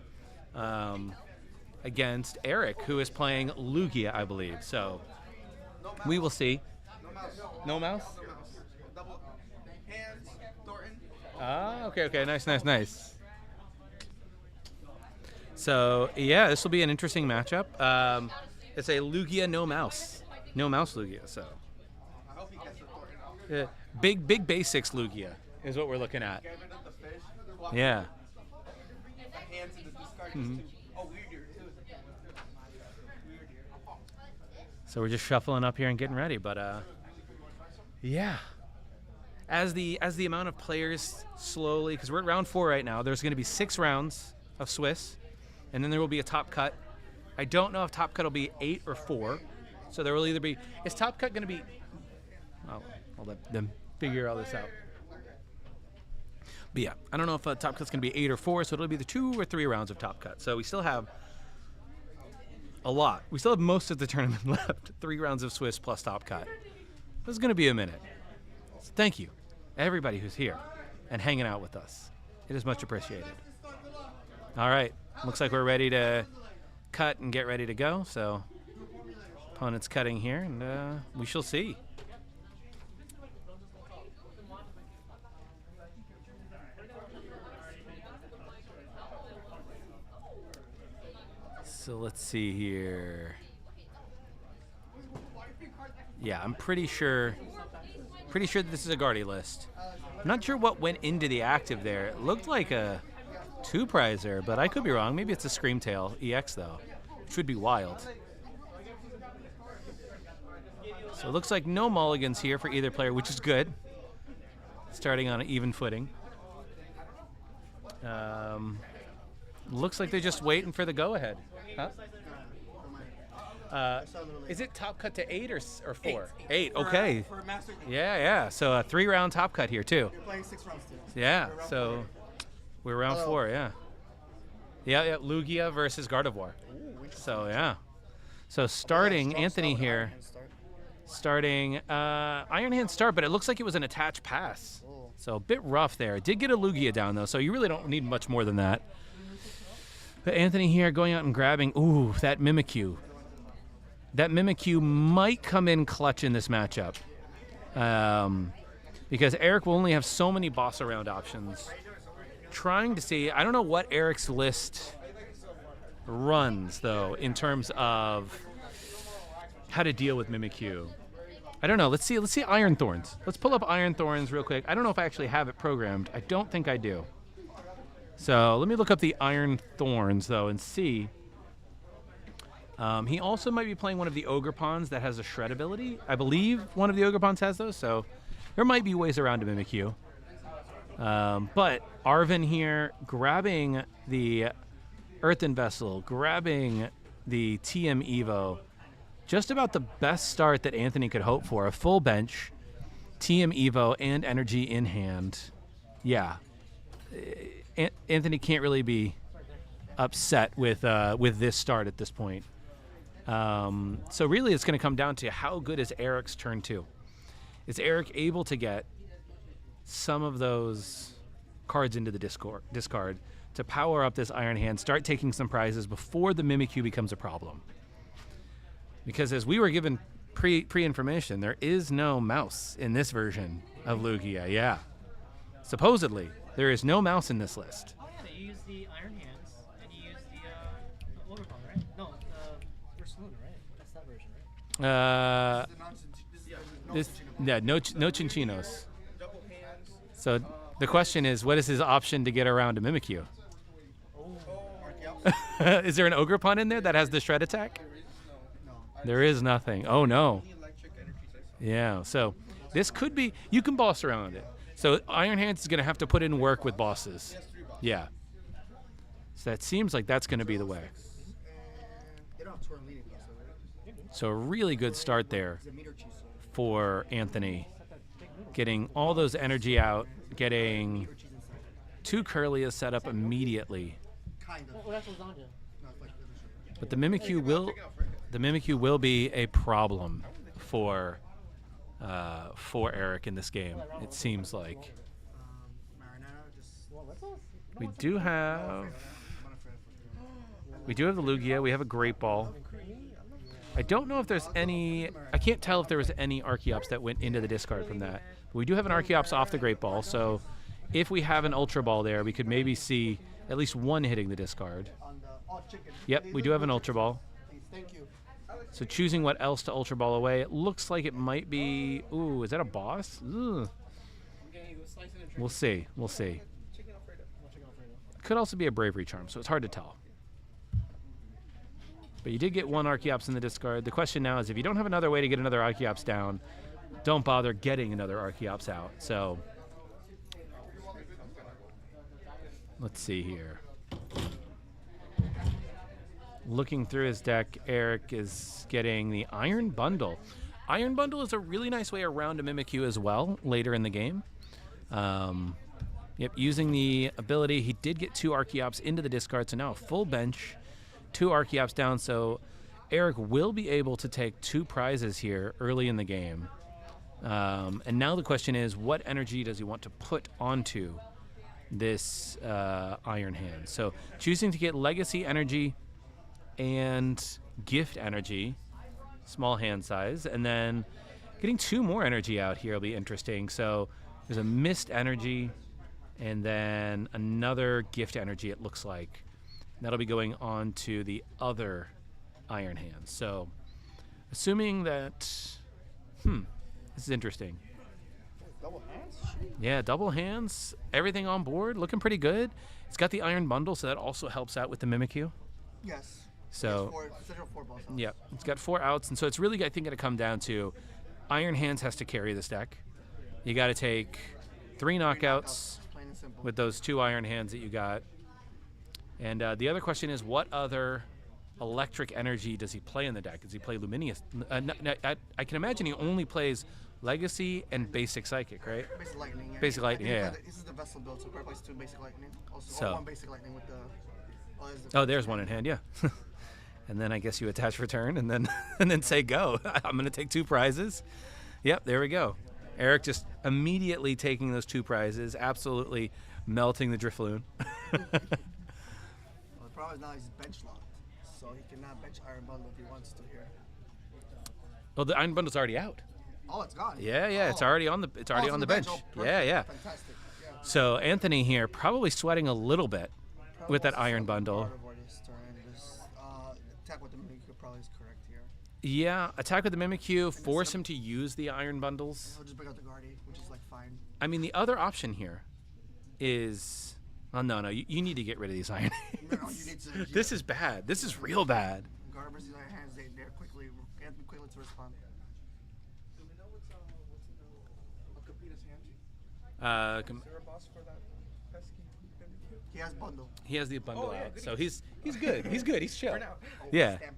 Against Eric, who is playing Lugia, I believe. So we will see. No mouse? Double hands, Thornton. Ah, okay. Nice. So yeah, this will be an interesting matchup. It's a Lugia no mouse Lugia. So big basics Lugia is what we're looking at. Yeah. So we're just shuffling up here and getting ready, but yeah. As the amount of players slowly, because we're at round 4 right now, there's going to be 6 rounds of Swiss, and then there will be a top cut. I don't know if top cut will be 8 or 4, so there will either be. Is top cut going to be? Oh, I'll let them figure all this out. But yeah, I don't know if top cut's going to be 8 or 4, so it'll be the 2 or 3 rounds of top cut. So we still have a lot. We still have most of the tournament left. 3 rounds of Swiss plus top cut. This is going to be a minute. So thank you, everybody who's here and hanging out with us. It is much appreciated. All right, looks like we're ready to cut and get ready to go. So opponent's cutting here, and we shall see. So let's see here. Yeah, I'm pretty sure that this is a Guardy list. I'm not sure what went into the active there. It looked like a 2-prizer, but I could be wrong. Maybe it's a Screamtail EX though, which would be wild. So it looks like no mulligans here for either player, which is good. Starting on an even footing. Looks like they're just waiting for the go-ahead. Huh? Is it top cut to 8 or 4? 8. Okay. Yeah. So a 3-round top cut here too. You're playing 6 rounds too. Yeah. So we're round 4. Yeah. Yeah. Lugia versus Gardevoir. So yeah. So starting Anthony here. Starting Iron Hand start, but it looks like it was an attached pass. So a bit rough there. Did get a Lugia down though, so you really don't need much more than that. But Anthony here going out and grabbing, ooh, that Mimikyu. That Mimikyu might come in clutch in this matchup. Because Eric will only have so many boss around options. Trying to see, I don't know what Eric's list runs, though, in terms of how to deal with Mimikyu. I don't know. Let's see Iron Thorns. Let's pull up Iron Thorns real quick. I don't know if I actually have it programmed. I don't think I do. So let me look up the Iron Thorns, though, and see. He also might be playing one of the Ogre Pawns that has a Shred ability. I believe one of the Ogre Pawns has those, so there might be ways around to Mimikyu. But Arvin here grabbing the Earthen Vessel, grabbing the TM Evo. Just about the best start that Anthony could hope for. A full bench, TM Evo, and energy in hand. Yeah. Anthony can't really be upset with this start at this point. So really it's going to come down to how good is Eric's turn 2. Is Eric able to get some of those cards into the discard to power up this Iron Hand, start taking some prizes before the Mimikyu becomes a problem? Because as we were given pre-information, there is no mouse in this version of Lugia. Yeah. Supposedly, there is no mouse in this list. Oh yeah, you use the Iron Hands and you use the Overcon, right? No, First Moon, right? That's that version, right? No Chinchinos. So the question is, what is his option to get around a Mimikyu? Is there an Ogre Pun in there that has the Shred attack? There is nothing. Oh no. Yeah, so this could be, you can boss around it. So Iron Hands is going to have to put in work with bosses. Yeah. So that seems like that's going to be the way. So a really good start there for Anthony. Getting all those energy out, getting 2 Curlias set up immediately. But the Mimikyu will be a problem for Eric in this game. It seems like we do have the Lugia. We have a Great Ball. I don't know if there's any. I can't tell if there was any Archeops that went into the discard from that. But we do have an Archeops off the Great Ball, so if we have an Ultra Ball there, we could maybe see at least one hitting the discard. On the chicken. Yep, Please we do look have an good Ultra chicken. Ball. Please, thank you. So choosing what else to Ultra Ball away. It looks like it might be. Ooh, is that a boss? Ugh. We'll see. We'll see. Could also be a Bravery Charm, so it's hard to tell. But you did get one Archeops in the discard. The question now is if you don't have another way to get another Archeops down, don't bother getting another Archeops out. So let's see here. Looking through his deck, Eric is getting the Iron Bundle. Iron Bundle is a really nice way around a Mimikyu as well later in the game. Yep, using the ability, he did get 2 Archeops into the discard, so now a full bench, 2 Archeops down, so Eric will be able to take 2 prizes here early in the game. And now the question is, what energy does he want to put onto this Iron Hand? So choosing to get Legacy Energy and Gift Energy, small hand size, and then getting 2 more energy out here will be interesting. So there's a Mist Energy and then another Gift Energy, it looks like. That'll be going on to the other Iron Hand. So assuming that, this is interesting. Double hands? Yeah, double hands, everything on board, looking pretty good. It's got the Iron Bundle, so that also helps out with the Mimikyu. Yes. So, It's 4 balls. yeah, it's got 4 outs, and so it's really, I think, going to come down to Iron Hands has to carry this deck. You got to take 3 knockouts Plain and simple. with those 2 Iron Hands that you got. And the other question is, what other electric energy does he play in the deck? Does he play Luminous? I can imagine he only plays Legacy and Basic Psychic, right? Basic lightning. Yeah. Basic lightning, yeah. This is the vessel build, so probably plays 2 basic lightning. Also, So- 1 basic lightning with the. Oh, there's one in hand, yeah. And then I guess you attach return and then and then say go. I'm going to take 2 prizes. Yep, there we go. Eric just immediately taking those 2 prizes, absolutely melting the Drifloon. Well, the problem is now he's bench locked, so he cannot bench Iron Bundle if he wants to here. Well, the Iron Bundle's already out. Oh, it's gone. Yeah, it's Oh. already on the on the bench. Oh, Yeah. perfect. Fantastic. Yeah. So Anthony here probably sweating a little bit with that Iron Bundle. Gardevoir this turn. Just, attack with the Mimikyu probably is correct here. Yeah, attack with the Mimikyu, force him to use the Iron Bundles. He'll just bring out the Guardi, which is like fine. I mean, the other option here is... Oh, no, you need to get rid of these Iron No, you Hands. need to. This is bad. This is real bad. Gardevoir's Iron Hands, they're quickly to respond. Do we know what's in Capita's hand? Com- Is there a boss for that pesky Mimikyu? He has Bundle. he has the bundle Oh, yeah, out, good. so he's good. He's good. He's chill. For now. Yeah. Stamp.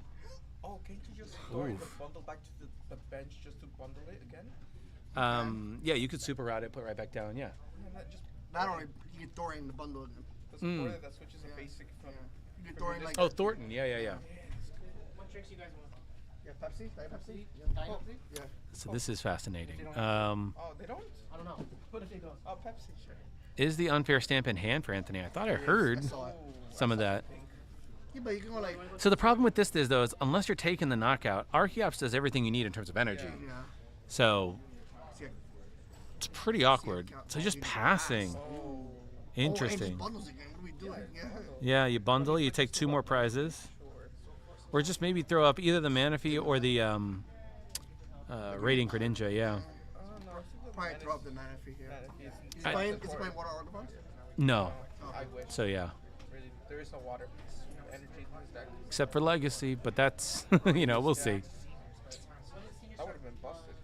Oh, can't you just throw the Oof. bundle back to the bench just to bundle it again? Yeah, you could super route it, put it right back down. Yeah. No, not just. Not only you can throw in the bundle again. There's a board that switches a basic from. You can throw in like. Oh, Thornton. Yeah. What tricks you guys want? Yeah, Pepsi. Diet Pepsi. Diet Oh, Pepsi? yeah. So this is fascinating. Oh, they don't? I don't know. What if they don't? Oh, Pepsi, sure. Is the unfair stamp in hand for Anthony? I thought I heard I saw it. some of that. Yeah, but you can go like. So the problem with this is, though, is unless you're taking the knockout, Archeops does everything you need in terms of energy. Yeah. So See, it's pretty awkward. So just passing. Oh, Interesting. and just bundles again. What are we doing? Yeah. Yeah, you bundle, you take 2 more prizes. Or just maybe throw up either the Manaphy or the Radiant Greninja, yeah. Probably throw up the Manaphy here. Is I- he playing Water Argonaut? No. I wish. So yeah. Really, there is no water energy in this deck. Except for Legacy, but that's, we'll see. That would have been busted.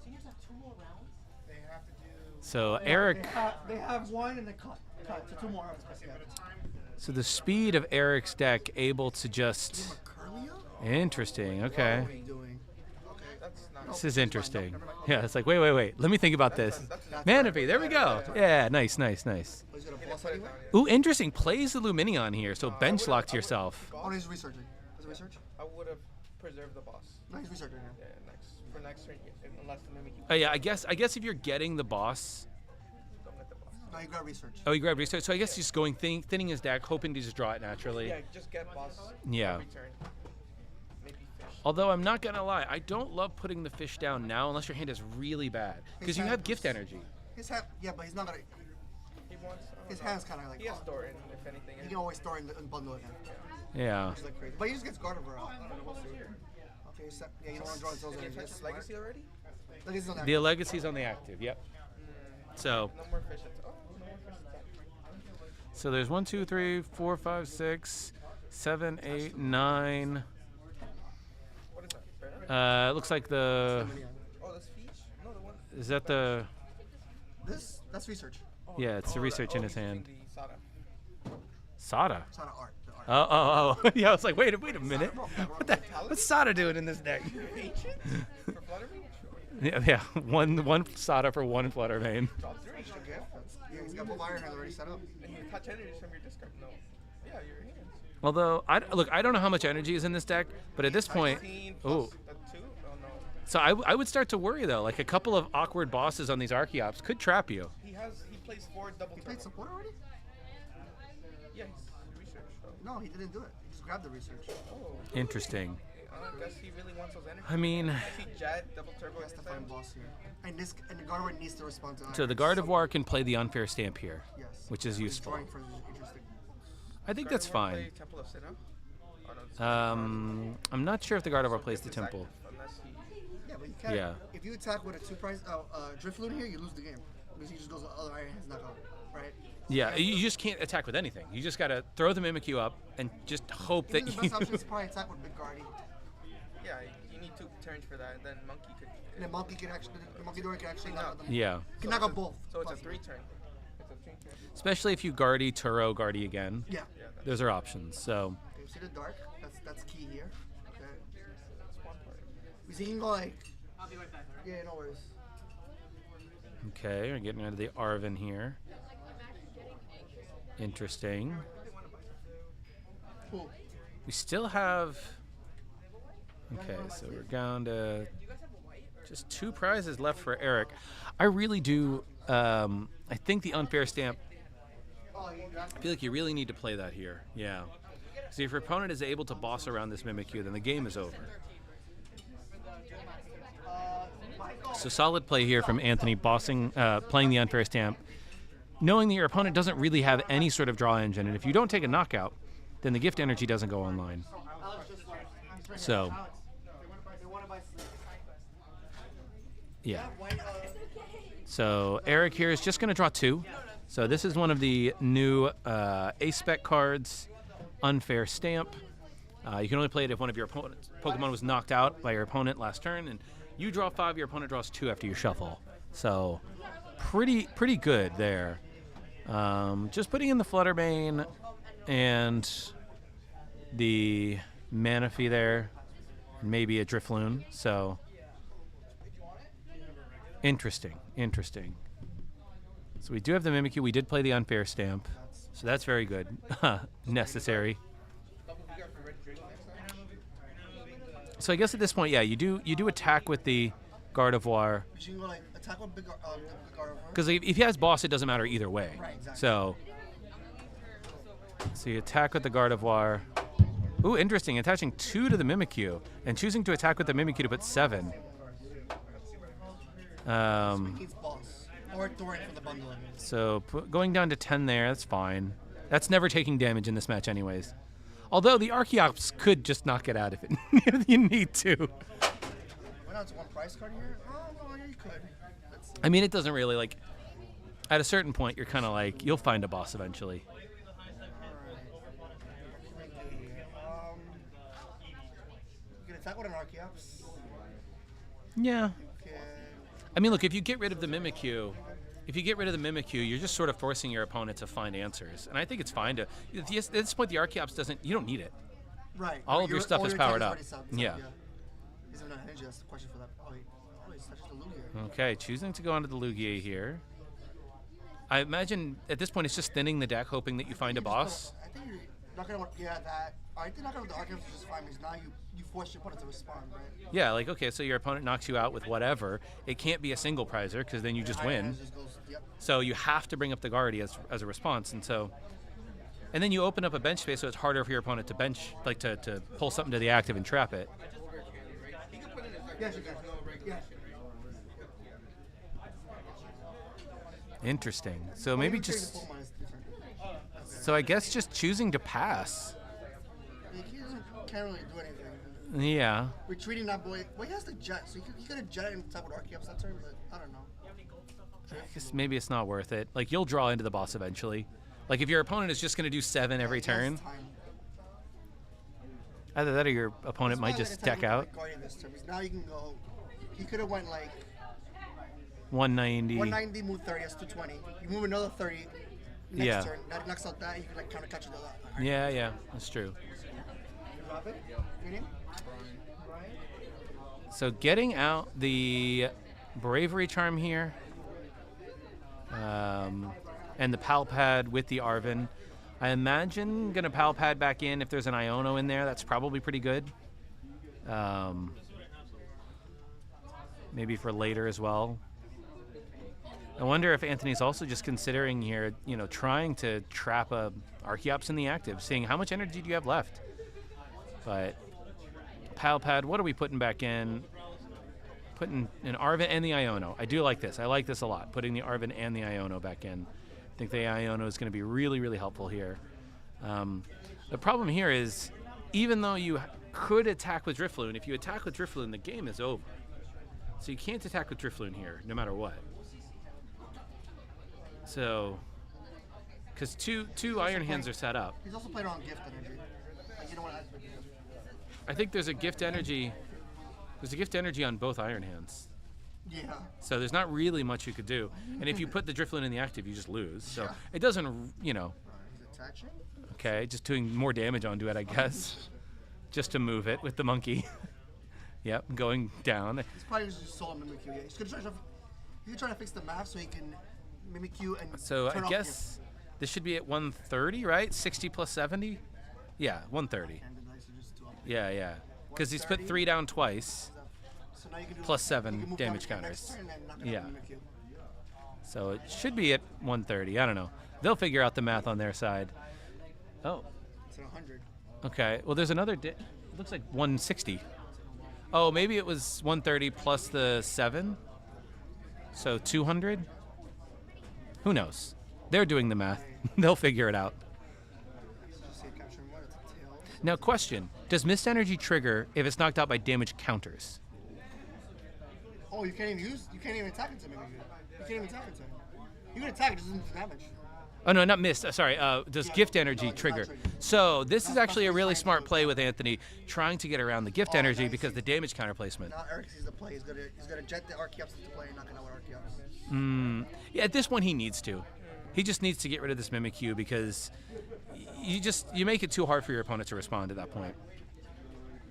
Seniors have 2 more rounds? They have to do. So Eric, They have 1 and a cut. So 2 more. so the speed of Eric's deck able to just, Curlia? interesting, okay. What are you doing? Okay. That's not. This is interesting. Yeah, it's like, wait. Let me think about this. Manaphy, there we go. Yeah, nice. Oh, he's gonna boss Put it anyway? down, Ooh, interesting. Plays the Luminion here, so bench locked yourself. Oh, he's researching. Is it research? I would have preserved the boss. No, he's researching here. Yeah, for next turn, unless the Mimikyu. Oh yeah, I guess if you're getting the boss, Don't let the boss. No, you got research. oh, he grabbed research. So I guess he's going thinning his deck, hoping to just draw it naturally. Yeah, just get boss. Yeah. Every turn. Maybe fish. Although I'm not gonna lie, I don't love putting the fish down now unless your hand is really bad, because you have gift energy. His hand, yeah, but he's not gonna. He wants. His hand's kind of like. He has Thornton. If if anything. You can always store in the bundle again. Yeah. Which is like crazy. But he just gets Gardevoir out. Okay, so, yeah, you don't want to draw until Can you then. touch Legacy already? Legacy's on that. The Legacy's on the active. Yep. So. No more fish. Oh, no more fish attack. So there's 1, 2, 3, 4, 5, 6, 7, 8, 9. What is that? Bear? Looks like the. Oh, that's fish? No, the one. Is that the? That's research. Yeah, it's the research in his hand. The Sada. Sada. It's not art. The art. Oh. Yeah, I was like, wait a minute. What's Sada doing in this deck? Ancient? For Flutterby? Yeah. One Sada for one Fluttermane. Drop 3. Extra gift. Yeah, he's got full wire hand already set up. And you touch energies from your discard. No. Yeah, your hands. Although I don't know how much energy is in this deck, but at this point, 16 oh. plus the 2? Oh, no. So I would start to worry though. Like a couple of awkward bosses on these Archeops could trap you. He plays 4 double He turbo. played support already? Yeah, he's research. So. No, he didn't do it. He just grabbed the research. Oh. Interesting. I guess he really wants those energies. I mean, I see Jad double turbo. That's the fine boss here. And the Gardevoir needs to respond to so the Gardevoir can play the unfair stamp here, Yes. which is He's useful. drawing for the interesting. I think that's fine. Play Temple of Sin, huh? Oh, no, it's I'm not sure if the Gardevoir plays the temple. Unless he. Yeah, but you can't. Yeah. If you attack with a 2-price Drifloon here, you lose the game. Because he just goes the other iron hands knockout, right? Yeah, you just can't attack with anything. You just gotta throw the Mimikyu up and just hope that The you. best option is probably attack with Big Guardy. Yeah, you need 2 turns for that, and then Monkey could. And then Monkey can actually, the Monkey Dory can actually Clean knock up. them. Yeah. Can knock out both. So it's a possibly. 3 turn. It's a 3 turn. Especially if you Guardy, Turo, Guardy again. Yeah. Yeah, that's Those are options. So. Okay, see the dark? That's key here. Okay. one part. We see he can go like. I'll be right back. All right? Yeah, no worries. Okay, we're getting rid of the Arven here. Interesting. Cool. We still have. Okay, so we're down to just 2 prizes left for Eric. I really do. I think the unfair stamp. I feel like you really need to play that here. Yeah. So if your opponent is able to boss around this Mimikyu, then the game is over. So solid play here from Anthony, playing the unfair stamp, knowing that your opponent doesn't really have any sort of draw engine, and if you don't take a knockout, then the gift energy doesn't go online. So, yeah. So Eric here is just going to draw 2. So this is one of the new A-Spec cards, unfair stamp. You can only play it if one of your opponent's Pokemon was knocked out by your opponent last turn, and you draw 5, your opponent draws 2 after you shuffle. So pretty good there. Just putting in the Fluttermane and the Manaphy there, maybe a Drifloon. So interesting. So we do have the Mimikyu. We did play the unfair stamp, so that's very good. Necessary. So I guess at this point, yeah, you do attack with the Gardevoir. You can go like attack with Big Gardevoir. Because if he has boss, it doesn't matter either way. Right, exactly. So you attack with the Gardevoir. Ooh, interesting. Attaching 2 to the Mimikyu and choosing to attack with the Mimikyu to put 7. He's boss. Or Thorin for the bundle. So going down to 10 there, that's fine. That's never taking damage in this match anyways. Although the Archeops could just knock it out if you need to. Went out to 1 price card here? Oh, no, you could. Let's see. I mean, it doesn't really, like, at a certain point, you're kind of like, you'll find a boss eventually. You can attack with an Archeops. Yeah. You can... I mean, look, if you get rid of the Mimikyu, you're just sort of forcing your opponent to find answers. And I think it's fine to, at this point, the Archeops you don't need it. Right. All of your stuff is powered up. Already subbed, Yeah. He's not energy, that's the question for that. Oh, he's touched the Lugia. Okay, choosing to go onto the Lugia here. I imagine at this point it's just thinning the deck, hoping that you find a boss. I think you're not going to that. I think not going to the Archeops is just fine because now you force your opponent to respond, right? Yeah, like, okay, so your opponent knocks you out with whatever. It can't be a single prizer because then you just win. Just goes, yep. So you have to bring up the Guardy as a response. And then you open up a bench space so it's harder for your opponent to bench, like to pull something to the active and trap it. Yes, you can. Yeah. Interesting. So maybe just... So I guess just choosing to pass. Can't really do anything. Yeah. Retreating that boy. Well, he has the jet, so he could have jetted and top with Archeops that turn, but I don't know. I guess maybe it's not worth it. Like, you'll draw into the boss eventually. Like, if your opponent is just going to do 7 every turn, Time. either that or your opponent might That's just why I deck like out. Guardian this turn, because now you can go. He could have went like 190. 190, move 30, that's 220. You move another 30 next Yeah. turn. That knocks out that, you can like counter catch it. Yeah, that's true. Drop it. Your name? So getting out the Bravery Charm here, and the Pal Pad with the Arven. I imagine gonna Pal Pad back in if there's an Iono in there. That's probably pretty good. Maybe for later as well. I wonder if Anthony's also just considering here, trying to trap a Archeops in the active, seeing how much energy do you have left. But Pal Pad, what are we putting back in? Putting an Arven and the Iono. I do like this. I like this a lot, putting the Arven and the Iono back in. I think the Iono is going to be really, really helpful here. The problem here is, even though you could attack with Drifloon, if you attack with Drifloon, the game is over. So you can't attack with Drifloon here, no matter what. So, because two Iron Hands are set up. He's also playing on gift energy. Like, you don't want to. I think there's a gift energy. There's a gift energy on both Iron Hands. Yeah. So there's not really much you could do. And if you put the Drifloon in the active, you just lose. So it doesn't, He's attaching. Okay, just doing more damage onto it, I guess. Just to move it with the monkey. Yep, going down. He's probably just solo Mimikyu. Yeah. He's gonna try to fix the math so he can Mimikyu and. So turn I off guess this should be at 130, right? 60 plus 70? Yeah, 130. gift. And the dice are just too up. Yeah. Because he's put 3 down twice. So now you can do Plus you 7 can move damage down to the next counters. turn and knock it Yeah. out with Mimikyu. So it should be at 130. I don't know. They'll figure out the math on their side. Oh, It's at 100. okay. Well, there's another. It looks like 160. Oh, maybe it was 130 plus the 7. So 200. Who knows? They're doing the math. They'll figure it out. Just say capture what? It's a tail. Now, question: does Mist Energy trigger if it's knocked out by damage counters? Oh, you can't even attack into Mimikyu. You can't even attack into him. You can attack, it doesn't do damage. Oh no, not Mist. Sorry. Does Yeah, Gift no, Energy it's not trigger? triggered. So this is That's actually a what really he's smart trying to play do. with Anthony, trying to get around the Gift Oh, Energy nice. because the damage counter placement. Now Eric sees the play. He's gonna jet the Archeops into play and knock it out with Archeops. Yeah, at this point he needs to. He just needs to get rid of this Mimikyu because you make it too hard for your opponent to respond at that point.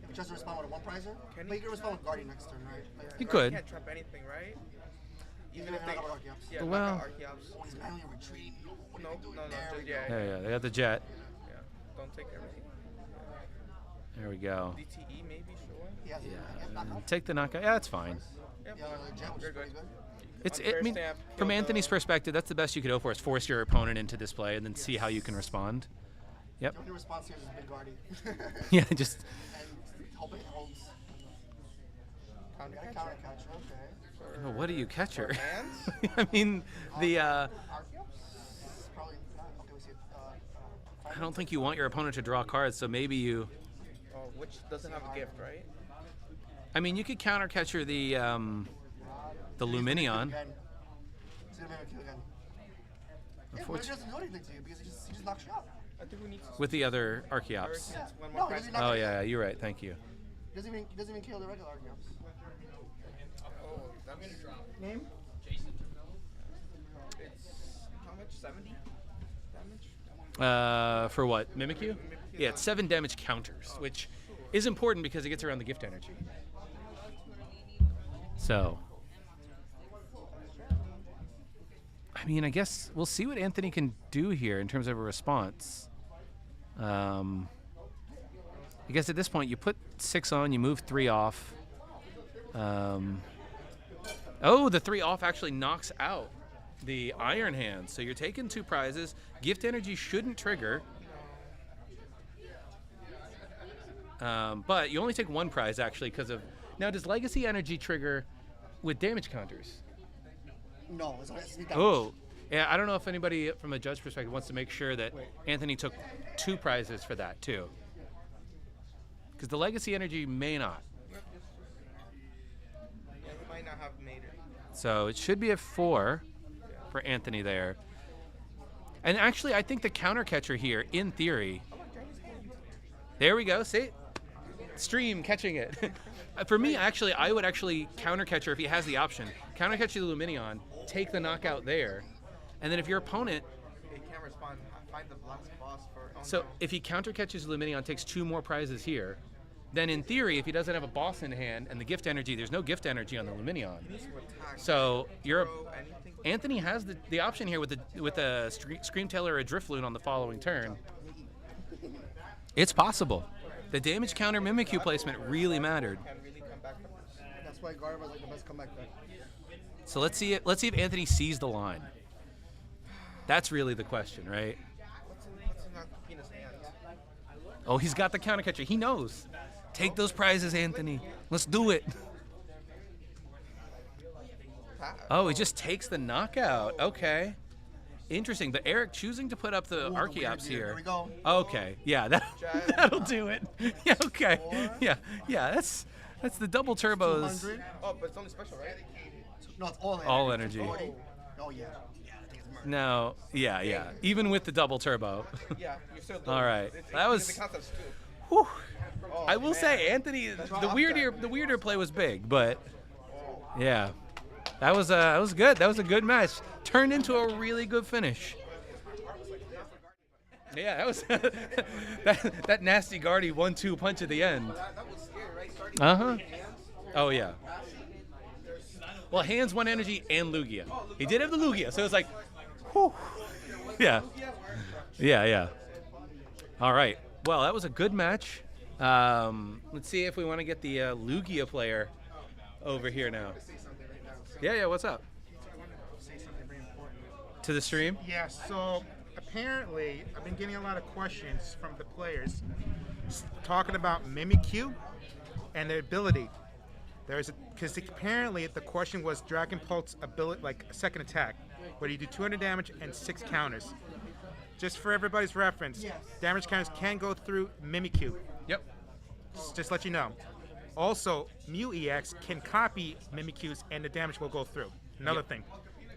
If he tries to respond with a one prizer, but he can respond with Guardian next turn, right? Like, He You could. can't trap anything, right? Even gonna if they. knock out Archeops. Yeah, Well- knock out Archeops. Oh, he's manually retreating. What are No, you doing no, there? just, We yeah, go. Yeah, they got the jet. yeah. Don't take everything. There we go. DTE maybe, sure. He has knockout. Take the knockout. Yeah, that's fine. Yeah, Yeah, the jet was good, pretty good. good. I mean, Stamp, from kill Anthony's the- perspective, that's the best you could hope for is force your opponent into this play and then see how you can respond. Yep. The only response here is big Guardian. Yeah, just And hope it holds. Counter Got a catcher. counter catcher, okay. well, what do you catch her? Hands? I mean, the Archeops? Probably not. Okay, we see it. I don't think you want your opponent to draw cards, so maybe you. Oh, which doesn't have a gift, right? I mean, you could counter catcher the Luminion. Again. He's gonna make a kill again. Yeah, but it doesn't do anything to you because he just knocks you out. I think we need to. With the other Eric Archeops. needs one No, more he prize. doesn't knock Oh you yeah, out. you're right. Thank you. He doesn't even kill the regular Archeops. Oh, that's Name? it's how much? 70 damage? For what? Mimikyu? Yeah, it's 7 damage counters, which is important because it gets around the gift energy. So, I mean, I guess we'll see what Anthony can do here in terms of a response. I guess at this point, you put 6 on, you move 3 off. Oh, the 3 off actually knocks out the Iron Hand. So you're taking 2 prizes. Gift Energy shouldn't trigger. But you only take 1 prize, actually, because of... Now, does Legacy Energy trigger with damage counters? No, it's damage. Oh, Yeah, I don't know if anybody from a judge perspective wants to make sure that Anthony took 2 prizes for that too. Because the Legacy Energy may not. Yeah, he might not have made it. So it should be a 4 for Anthony there. And actually, I think the counter catcher here, in theory, there we go. See, stream catching it. For me, actually, I would actually counter catcher if he has the option. Counter catch the Luminion, take the knockout there, and then if your opponent. He can't respond. Find the block boss for. So if he counter catches Luminion, takes 2 more prizes here. Then in theory, if he doesn't have a boss in hand and the gift energy, there's no gift energy on the Luminion. So Anthony has the option here with a Screamtail or a Drifloon on the following turn. It's possible. The damage counter Mimikyu placement really mattered. That's why Gardevoir was like the best comeback deck. So let's see if Anthony sees the line. That's really the question, right? What's in his hand? Oh, he's got the counter catcher. He knows. Take those prizes, Anthony. Let's do it. Oh, he just takes the knockout. Okay. Interesting. But Eric choosing to put up the Archeops here. There we go. Okay. Yeah, that'll do it. Yeah, okay. Yeah, that's the double turbos. 200. Oh, but it's only special, right? No, it's all energy. All energy. 40. Oh, yeah. Yeah, I think it's murder. No, yeah. Even with the double turbo. Yeah, you're still doing All right. That was. the concepts too. Whew. Oh, I will man. say, Anthony, the weirder play was big, but yeah, that was good. That was a good match. Turned into a really good finish. Yeah, that was that nasty Guardy 1-2 punch at the end. That was scary, right? Oh yeah. Well, hands 1 energy and Lugia. He did have the Lugia, so it was like, whew. Yeah. All right. Well, that was a good match. Let's see if we want to get the Lugia player over here now. Yeah, what's up? To the stream? Yeah, so apparently I've been getting a lot of questions from the players talking about Mimikyu and their ability. Because apparently the question was Dragon Pulse ability, like a second attack, where you do 200 damage and 6 counters. Just for everybody's reference, damage counters can go through Mimikyu. Yep. Just let you know. Also, Mew EX can copy Mimikyu's and the damage will go through. Another thing.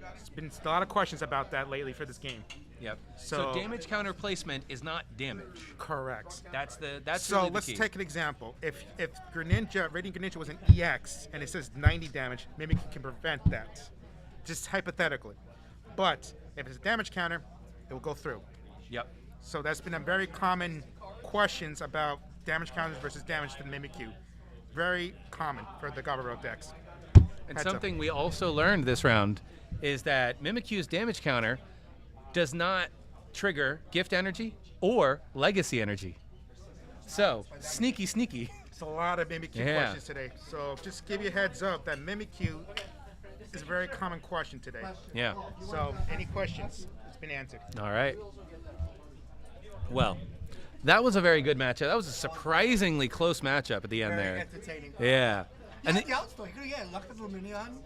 There's been a lot of questions about that lately for this game. Yep. So damage counter placement is not damage. Correct. That's So really the let's key. take an example. If Greninja, Radiant Greninja was an EX and it says 90 damage, Mimikyu can prevent that. Just hypothetically. But if it's a damage counter, it will go through. Yep. So that's been a very common questions about damage counters versus damage to the Mimikyu. Very common for the Gardevoir decks. And Heads up. something we also learned this round is that Mimikyu's damage counter does not trigger gift energy or legacy energy. So, sneaky. It's a lot of Mimikyu questions today. So just give you a heads up that Mimikyu is a very common question today. Yeah. So any questions, it's been answered. All right. Well, that was a very good matchup. That was a surprisingly close matchup at the end Very there. entertaining. Yeah. And And the outs though. He could have lucked at Luminion.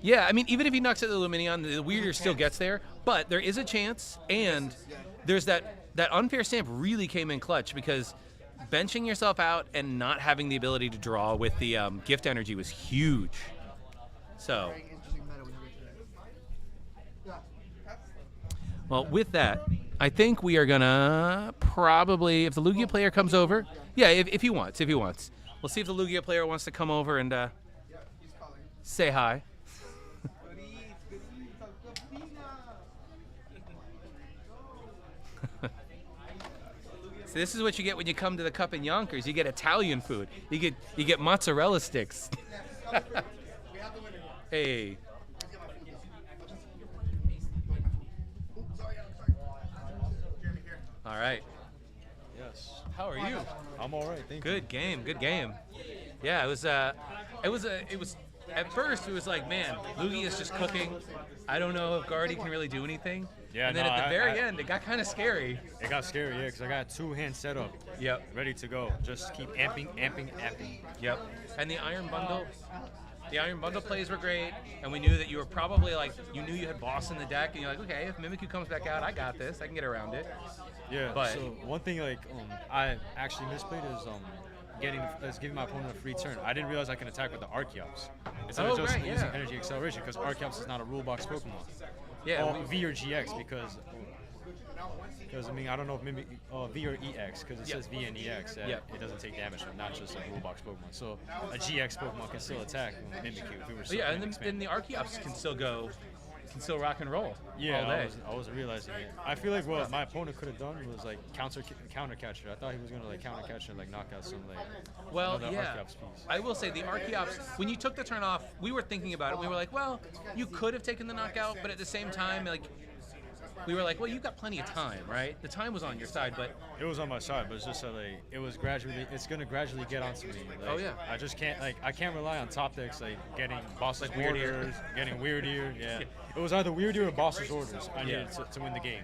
yeah, I mean, even if he knocks at the Luminion, the weirder still gets there. But there is a chance, and there's that unfair stamp really came in clutch because benching yourself out and not having the ability to draw with the gift energy was huge. So, Very interesting meta when you get to that. Yeah. well, with that, I think we are gonna probably, if the Lugia player comes over, yeah, if he wants. We'll see if the Lugia player wants to come over and say hi. So this is what you get when you come to the Cup in Yonkers. You get Italian food. You get mozzarella sticks. Hey. All right. Yes. How are you? I'm all right. Thank you. Good game. Yeah, it was at first it was like, man, Lugia is just cooking. I don't know if Guardy can really do anything. Yeah, and then no, at the very I- end, it got kind of scary. It got scary, yeah, because I got 2 hands set up. Yep. Ready to go. Just keep amping. Yep. And the Iron Bundle the Iron Bundle plays were great, and we knew that you were probably like, you knew you had boss in the deck, and you're like, okay, if Mimikyu comes back out, I got this. I can get around it. Yeah. But- so one thing like I actually misplayed is giving my opponent a free turn. I didn't realize I can attack with the Archeops instead of just using Energy Acceleration, because Archeops is not a rule box Pokemon. Yeah. Or V or GX because I mean I don't know if maybe V or EX because it says V and EX. It doesn't take damage from not just a rule box Pokemon. So a GX Pokemon can still attack Mimikyu if we were still Yeah, and playing then the Archeops can still rock and roll. Yeah, all day. I wasn't realizing it. I feel like what my opponent could have done was like counter catcher. I thought he was gonna like counter catcher and like knock out some like Well, another yeah. Archeops piece. I will say the Archeops, when you took the turn off, we were thinking about it. We were like, well, you could have taken the knockout, but at the same time, like, we were like, well, you've got plenty of time, right? The time was on your side, but It was on my side, but it's just that, like it's gonna gradually get onto me. Like, Oh, yeah. I just can't I can't rely on top decks like getting bosses Like Weird Ear. orders, getting Weird Ear. Yeah. It was either Weird Ear or bosses orders. I needed to win the game.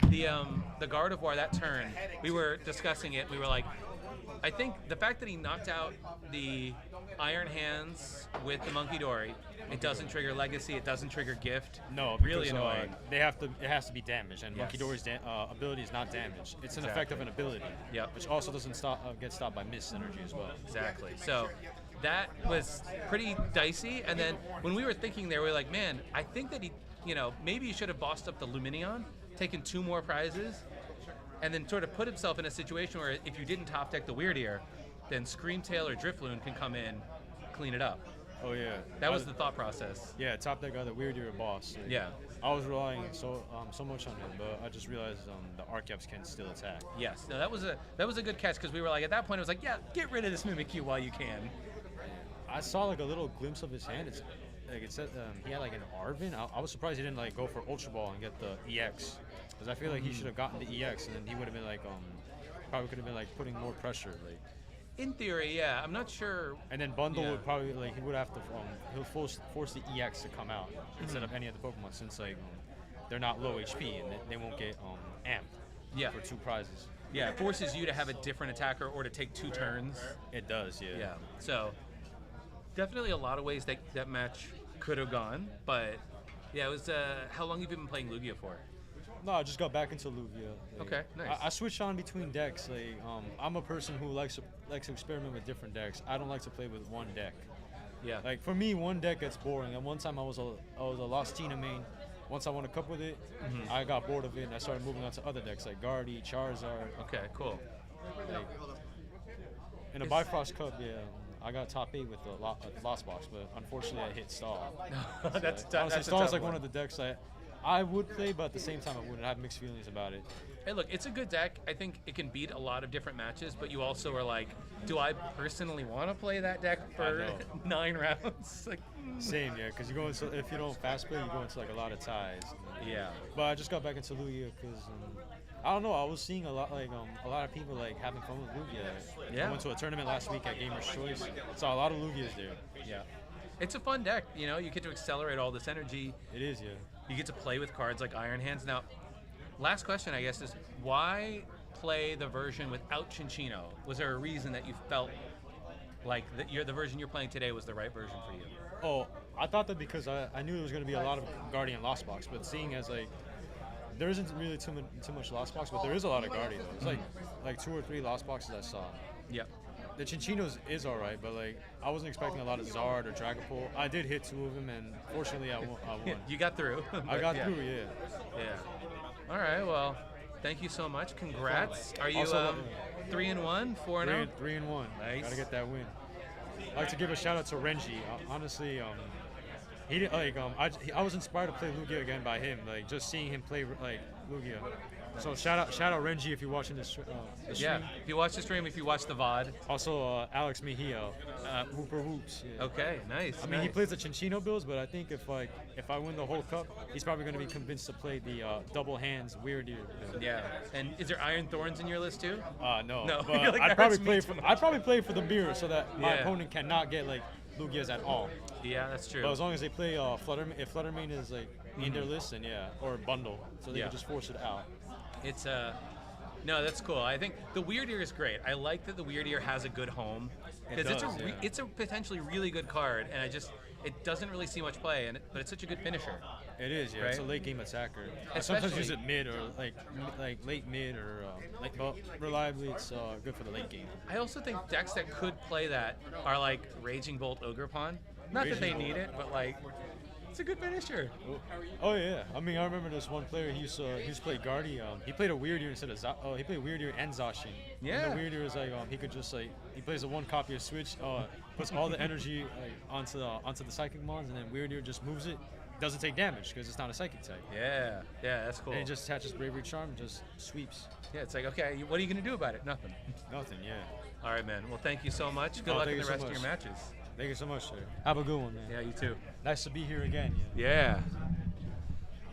the Gardevoir that turn, we were discussing it. We were like, I think the fact that he knocked out the Iron Hands with the Monkey Dory, it doesn't trigger Legacy, it doesn't trigger Gift. No, really because, annoying. It has to be damaged, and Yes. Monkey Dory's ability is not damaged. It's an effect of an ability. Yep. Which also doesn't get stopped by Mist energy as well. Exactly. So that was pretty dicey. And then when we were thinking there, we were like, man, I think that he, maybe he should have bossed up the Luminion, taken 2 more prizes, and then sort of put himself in a situation where if you didn't top deck the Weird Ear, then Screamtail or Drifloon can come in, clean it up. Oh yeah. That was the thought process. Yeah, top deck either Weird Ear or boss. Like, Yeah. I was relying so much on him, but I just realized the Archeops can still attack. Yes. No, that was a good catch because we were like, at that point, it was like, yeah, get rid of this Mimikyu while you can. I saw like a little glimpse of his hand. It's like it said he had like an Arvin. I was surprised he didn't like go for Ultra Ball and get the EX, because I feel like he should have gotten the EX and then he would have been like probably could have been like putting more pressure like. In theory, yeah. I'm not sure. And then Bundle Yeah. would probably like he would have to he'll force the EX to come out instead of any of the Pokemon, since like they're not low HP and they won't get amped Yeah. for 2 prizes. Yeah, it forces you to have a different attacker or to take 2 turns. It does, yeah. Yeah. So definitely a lot of ways that match could have gone, but yeah, it was. How long have you been playing Lugia for? No, I just got back into Lugia. Like, Okay, nice. I switched on between decks. Like, I'm a person who likes to experiment with different decks. I don't like to play with one deck. Yeah. Like for me, one deck gets boring. And one time I was a Lost Tina main. Once I won a cup with it, I got bored of it and I started moving on to other decks like Guardy, Charizard. Okay, cool. Like, in a Bifrost Cup, yeah, I got top 8 with the Lost Box, but unfortunately I hit Stall. That's So, tough. honestly, That's a Stall is tough like one of the decks that I would play, but at the same time I wouldn't. I have mixed feelings about it. Hey, look, it's a good deck. I think it can beat a lot of different matches, but you also are like, do I personally want to play that deck for know. 9 rounds? Like, Same, yeah, because you go into, if you don't fast play, you go into like a lot of ties. yeah. But I just got back into Lugia because I don't know. I was seeing a lot of people like having fun with Lugia. Yeah. I went to a tournament last week at Gamers Choice. Saw a lot of Lugias there. Yeah. It's a fun deck. You get to accelerate all this energy. It is, yeah. You get to play with cards like Iron Hands. Now, last question, I guess, is why play the version without Chinchino? Was there a reason that you felt like the version you're playing today was the right version for you? Oh, I thought that because I knew there was going to be a lot of Guardian Lost Box, but seeing as like there isn't really too much Lost Box, but there is a lot of Guardian though. It's like 2 or 3 Lost Boxes I saw. Yep. The Chinchinos is alright, but like I wasn't expecting a lot of Zard or Dragapult. I did hit 2 of them, and fortunately I won. You got through. I But got yeah. through, yeah. Yeah. All right. Well, thank you so much. Congrats. Are you Also, 3-1, 4-0? 3-1. Nice. Gotta get that win. I'd like to give a shout out to Reggie. Honestly, he did, I was inspired to play Lugia again by him. Like just seeing him play like Lugia. So shout out Renji if you're watching this. The stream. Yeah. If you watch the stream, if you watch the VOD. Also Alex Mejia, Whooper Whoops. Yeah. Okay. Nice. I mean, he nice. plays the Chinchino builds, but I think if I win the whole cup, he's probably going to be convinced to play the double hands Weird Ear. Yeah. And is there Iron Thorns in your list too? No. No. But You're like, I'd that probably hurts me play too for much. I'd probably play for the mirror so that my Yeah. opponent cannot get like Lugias at all. Yeah, that's true. But as long as they play if Fluttermane is like in their list, then yeah, or bundle, so they Yeah. can just force it out. It's No, that's cool. I think the Weird Ear is great. I like that the Weird Ear has a good home because it's a potentially really good card, and it doesn't really see much play, but it's such a good finisher. It is, yeah. Right? It's a late game attacker. I sometimes use Especially- it mid or like late mid or but reliably it's good for the late game. I also think decks that could play that are like Raging Bolt Ogerpon. Not that they Raging need it, but like it's a good finisher. Oh yeah, I mean I remember this one player he used to play Guardi. He played a Weird Ear instead of he played Weird Ear and Zacian. Yeah. And the Weird Ear is like he could just like he plays a one copy of Switch, puts all the energy like onto the Psychic Mons, and then Weird Ear just moves it. Doesn't take damage because it's not a Psychic type. Yeah, that's cool. And it just attaches Bravery Charm, just sweeps. Yeah, it's like, okay, what are you going to do about it? Nothing. Nothing, yeah. All right, man. Well, thank you so much. Good Oh, luck thank in you the so rest of much. your matches. Thank you so much, sir. Have a good one, man. Yeah, you too. Nice to be here again. Yeah.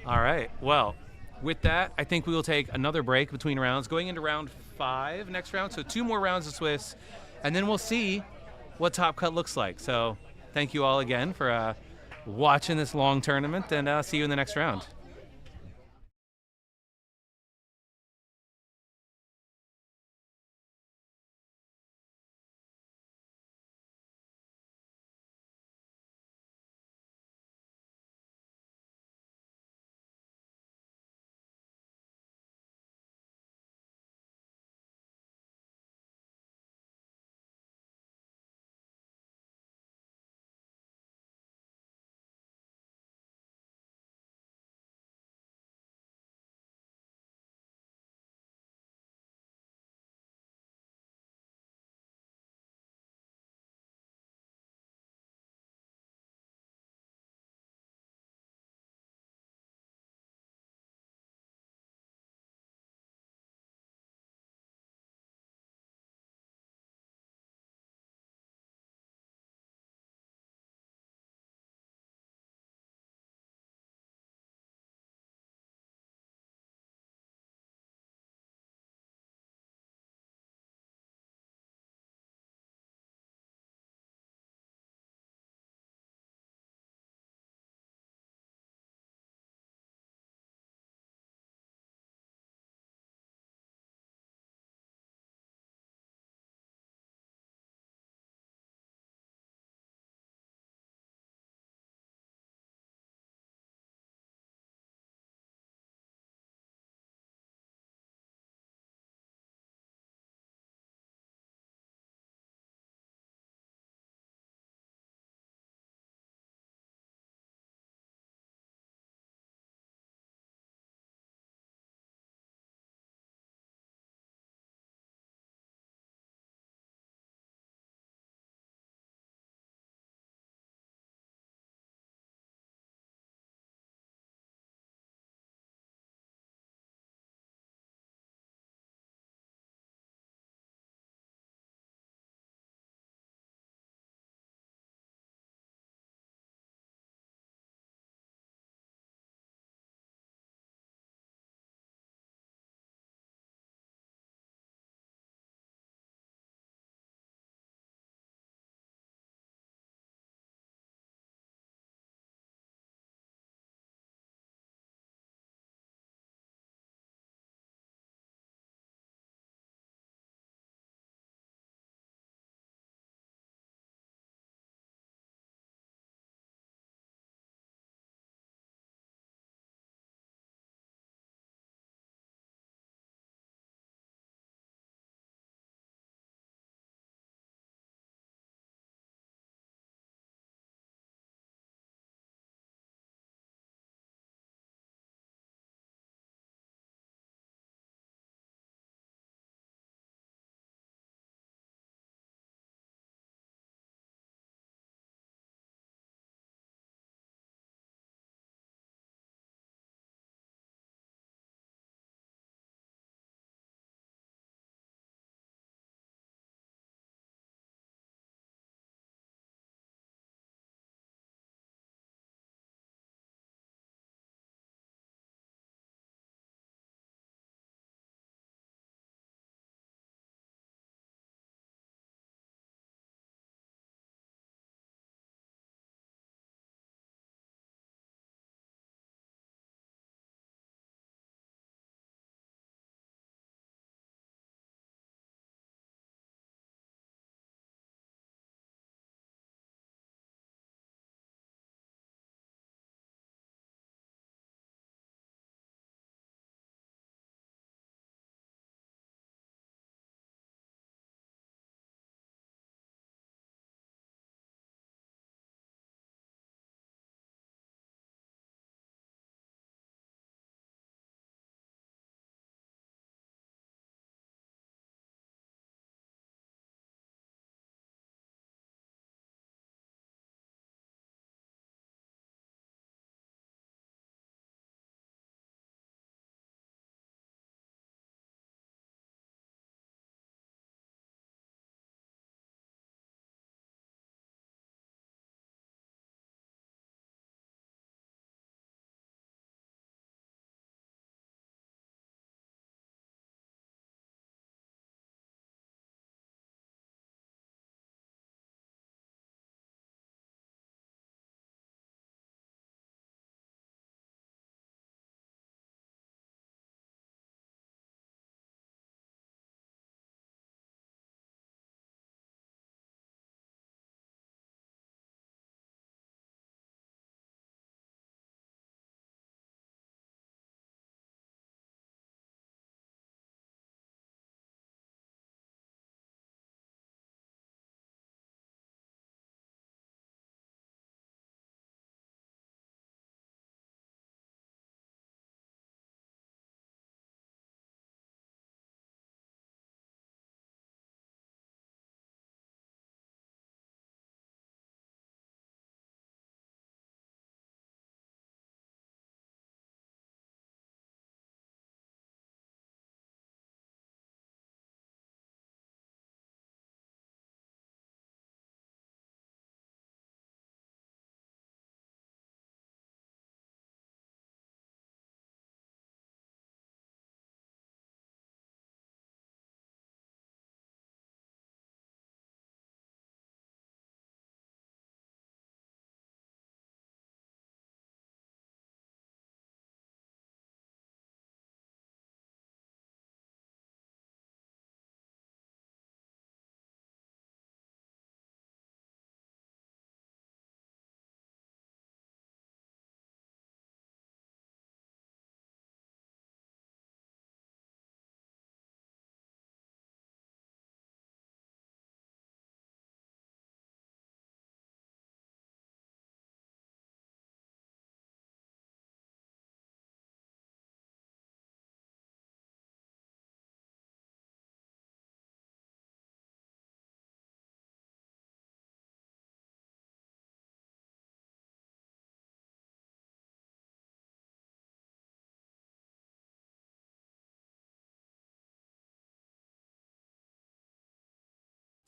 All right. Well, with that, I think we will take another break between rounds, going into round 5 next round. So 2 more rounds of Swiss, and then we'll see what Top Cut looks like. So thank you all again for watching this long tournament, and see you in the next round.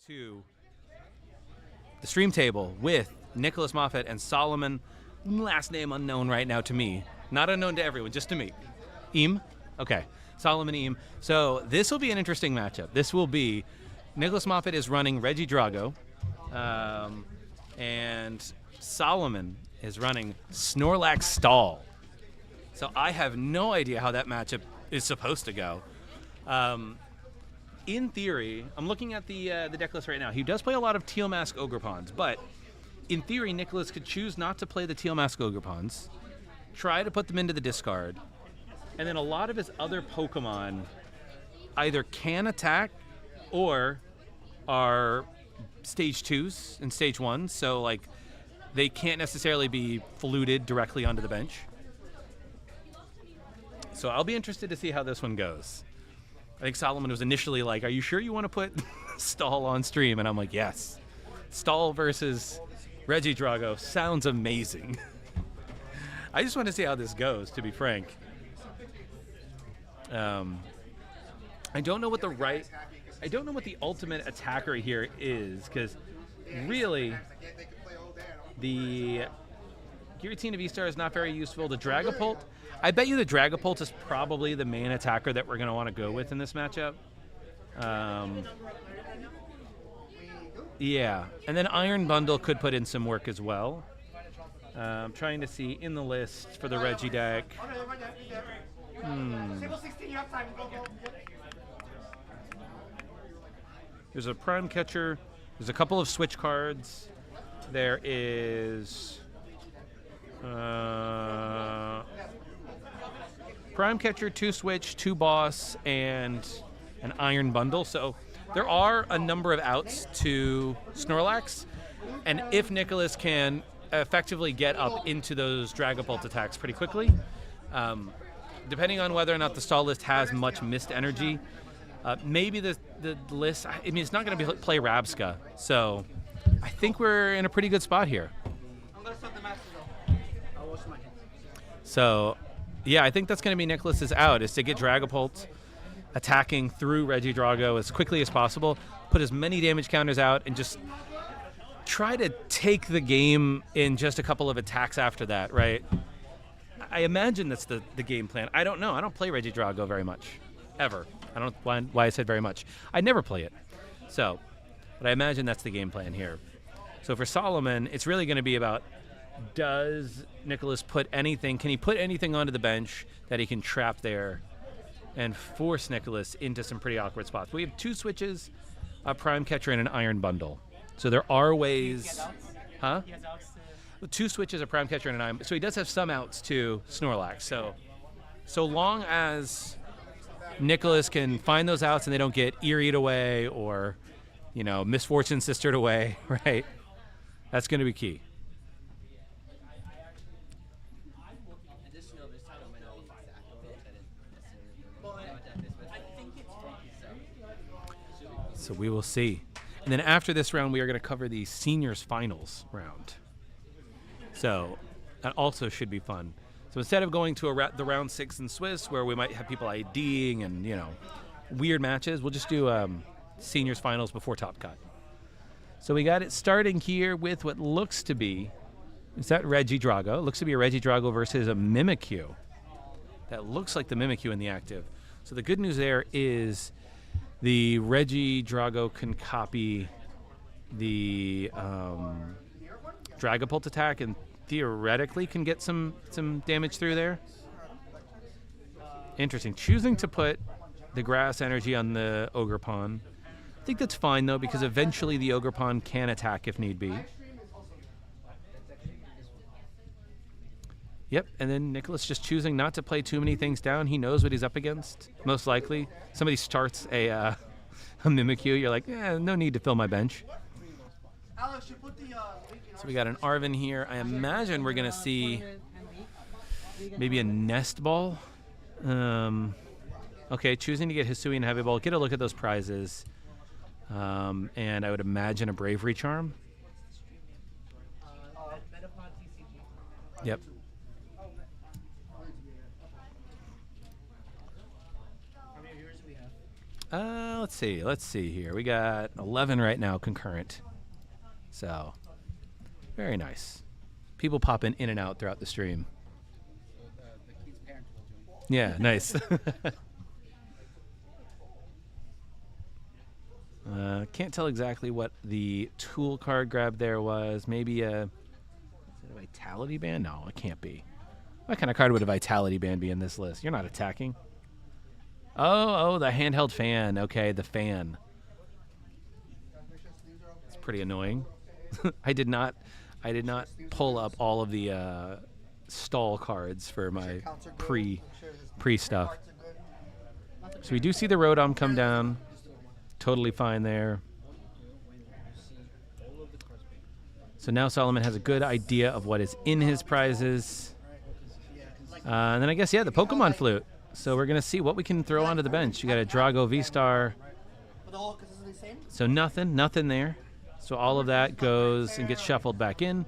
to the stream table with Nicholas Moffat and Solomon, last name unknown right now to me. Not unknown to everyone, just to me. Eam? Okay. Solomon Eam. So this will be an interesting matchup. This will be Nicholas Moffat is running Reggie Drago, and Solomon is running Snorlax Stall. So I have no idea how that matchup is supposed to go. In theory, I'm looking at the deck list right now. He does play a lot of Teal Mask Ogrepons, but in theory, Nicholas could choose not to play the Teal Mask Ogrepons, try to put them into the discard, and then a lot of his other Pokemon either can attack or are stage 2s and stage 1s, so like they can't necessarily be fluted directly onto the bench. So I'll be interested to see how this one goes. I think Solomon was initially like, are you sure you want to put Stall on stream? And I'm like, yes. Stall versus Reggie Drago sounds amazing. I just want to see how this goes, to be frank. I don't know what the ultimate attacker here is, because really the Giratina V-Star is not very useful. The Dragapult, I bet you the Dragapult is probably the main attacker that we're going to want to go with in this matchup. Yeah, and then Iron Bundle could put in some work as well. I'm trying to see in the list for the Reggie deck. There's a Prime Catcher. There's a couple of switch cards. There is Prime Catcher, 2 switch, 2 boss, and an Iron Bundle. So there are a number of outs to Snorlax, and if Nicholas can effectively get up into those Dragapult attacks pretty quickly, depending on whether or not the stall list has much missed energy, maybe the list, I mean, it's not going to play Rabska, so I think we're in a pretty good spot here. So, yeah, I think that's going to be Nicholas's out, is to get Dragapult attacking through Reggie Drago as quickly as possible, put as many damage counters out, and just try to take the game in just a couple of attacks after that, right? I imagine that's the game plan. I don't know. I don't play Reggie Drago very much, ever. I don't know why I said very much. I never play it. So, but I imagine that's the game plan here. So for Solomon, it's really going to be about, does Nicholas put anything, can he put anything onto the bench that he can trap there and force Nicholas into some pretty awkward spots? We have 2 switches, a Prime Catcher, and an Iron Bundle. So there are ways. Huh? 2 switches, a Prime Catcher, and an Iron. So he does have some outs to Snorlax. So long as Nicholas can find those outs and they don't get Eeried away or, you know, Misfortune Sistered away, right? That's going to be key. So we will see. And then after this round, we are going to cover the seniors finals round. So that also should be fun. So instead of going to the round 6 in Swiss, where we might have people IDing and, you know, weird matches, we'll just do seniors finals before Top Cut. So we got it starting here with what looks to be, is that Reggie Drago? It looks to be a Reggie Drago versus a Mimikyu. That looks like the Mimikyu in the active. So the good news there is the Reggie Drago can copy the Dragapult attack and theoretically can get some damage through there. Interesting. Choosing to put the grass energy on the Ogerpon. I think that's fine, though, because eventually the Ogerpon can attack if need be. Yep, and then Nicholas just choosing not to play too many things down. He knows what he's up against, most likely. Somebody starts a Mimikyu, you're like, yeah, no need to fill my bench. So we got an Arven here. I imagine we're going to see maybe a Nest Ball. Okay, choosing to get Hisui and Heavy Ball. Get a look at those prizes. And I would imagine a Bravery Charm. Yep. Let's see. Let's see here. We got 11 right now concurrent. So, very nice. People popping in and out throughout the stream. The kid's parents will join. Yeah, nice. Can't tell exactly what the tool card grab there was. Maybe is it a Vitality Band? No, it can't be. What kind of card would a Vitality Band be in this list? You're not attacking. Oh, the handheld fan. Okay, the fan. It's pretty annoying. I did not pull up all of the stall cards for my pre stuff. So we do see the Rotom come down. Totally fine there. So now Solomon has a good idea of what is in his prizes. And then I guess, yeah, the Pokemon Flute. So we're going to see what we can throw onto the bench. You got a Drago V-Star. So nothing there. So all of that goes and gets shuffled back in.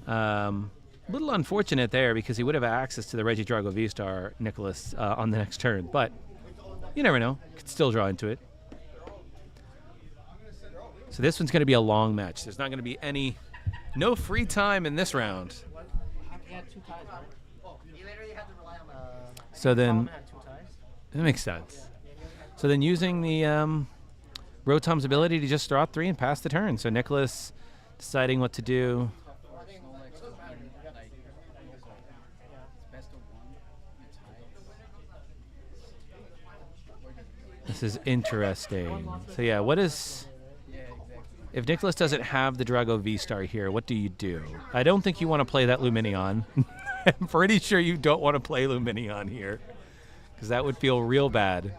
Little unfortunate there because he would have access to the Reggie Drago V-Star, Nicholas, on the next turn. But you never know. Could still draw into it. So this one's going to be a long match. There's not going to be no free time in this round. He had 2 ties, right? He literally had to rely on So then, Solomon had 2 ties. that makes sense. So then using the Rotom's ability to just throw out 3 and pass the turn. So Nicholas deciding what to do. This is interesting. So yeah, what is... If Nicholas doesn't have the Drago V-Star here, what do you do? I don't think you want to play that Lumineon. I'm pretty sure you don't want to play Lumineon here, because that would feel real bad.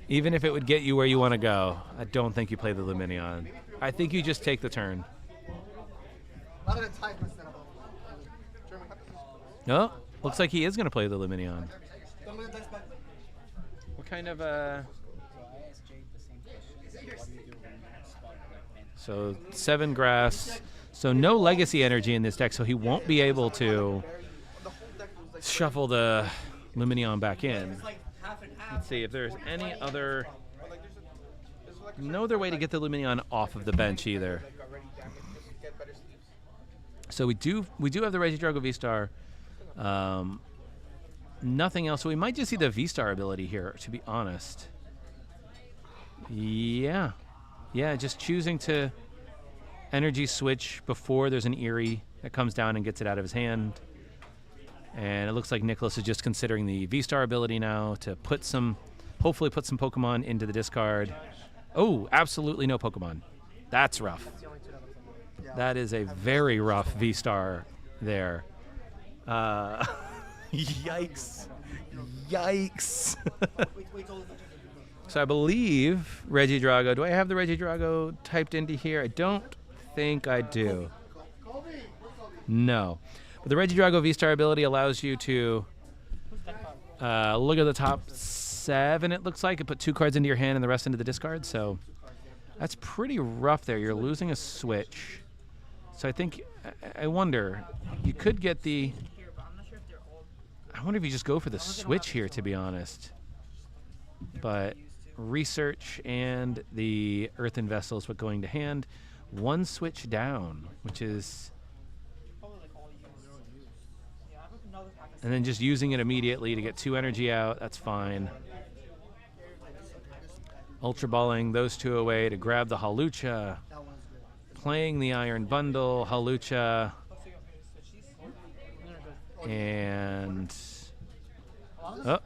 Even if it would get you where you want to go, I don't think you play the Lumineon. I think you just take the turn. No, looks like he is going to play the Lumineon. What kind of So 7 grass. So no legacy energy in this deck, so he won't be able to shuffle the Lumineon back in. Let's see if there's any other... No other way to get the Lumineon off of the bench either. So we do have the Reggie Drago V-Star. Nothing else. So we might just see the V-Star ability here, to be honest. Yeah. Yeah, just choosing to energy switch before there's an Eerie that comes down and gets it out of his hand. And it looks like Nicholas is just considering the V-Star ability now to hopefully put some Pokemon into the discard. Oh, absolutely no Pokemon. That's rough. That is a very rough V-Star there. Yikes. Yikes. So I believe Reggie Drago. Do I have the Reggie Drago typed into here? I don't think I do. No. But the Reggie Drago V-Star ability allows you to look at the top 7, it looks like, and put 2 cards into your hand and the rest into the discard. So that's pretty rough there. You're losing a switch. So I think, I wonder, you could get the... I wonder if you just go for the switch here, to be honest. But research and the Earthen Vessel is what going to hand. 1 switch down, which is... And then just using it immediately to get 2 energy out, that's fine. Ultra Balling those 2 away to grab the Hawlucha. Playing the Iron Bundle, Hawlucha. And... Oh.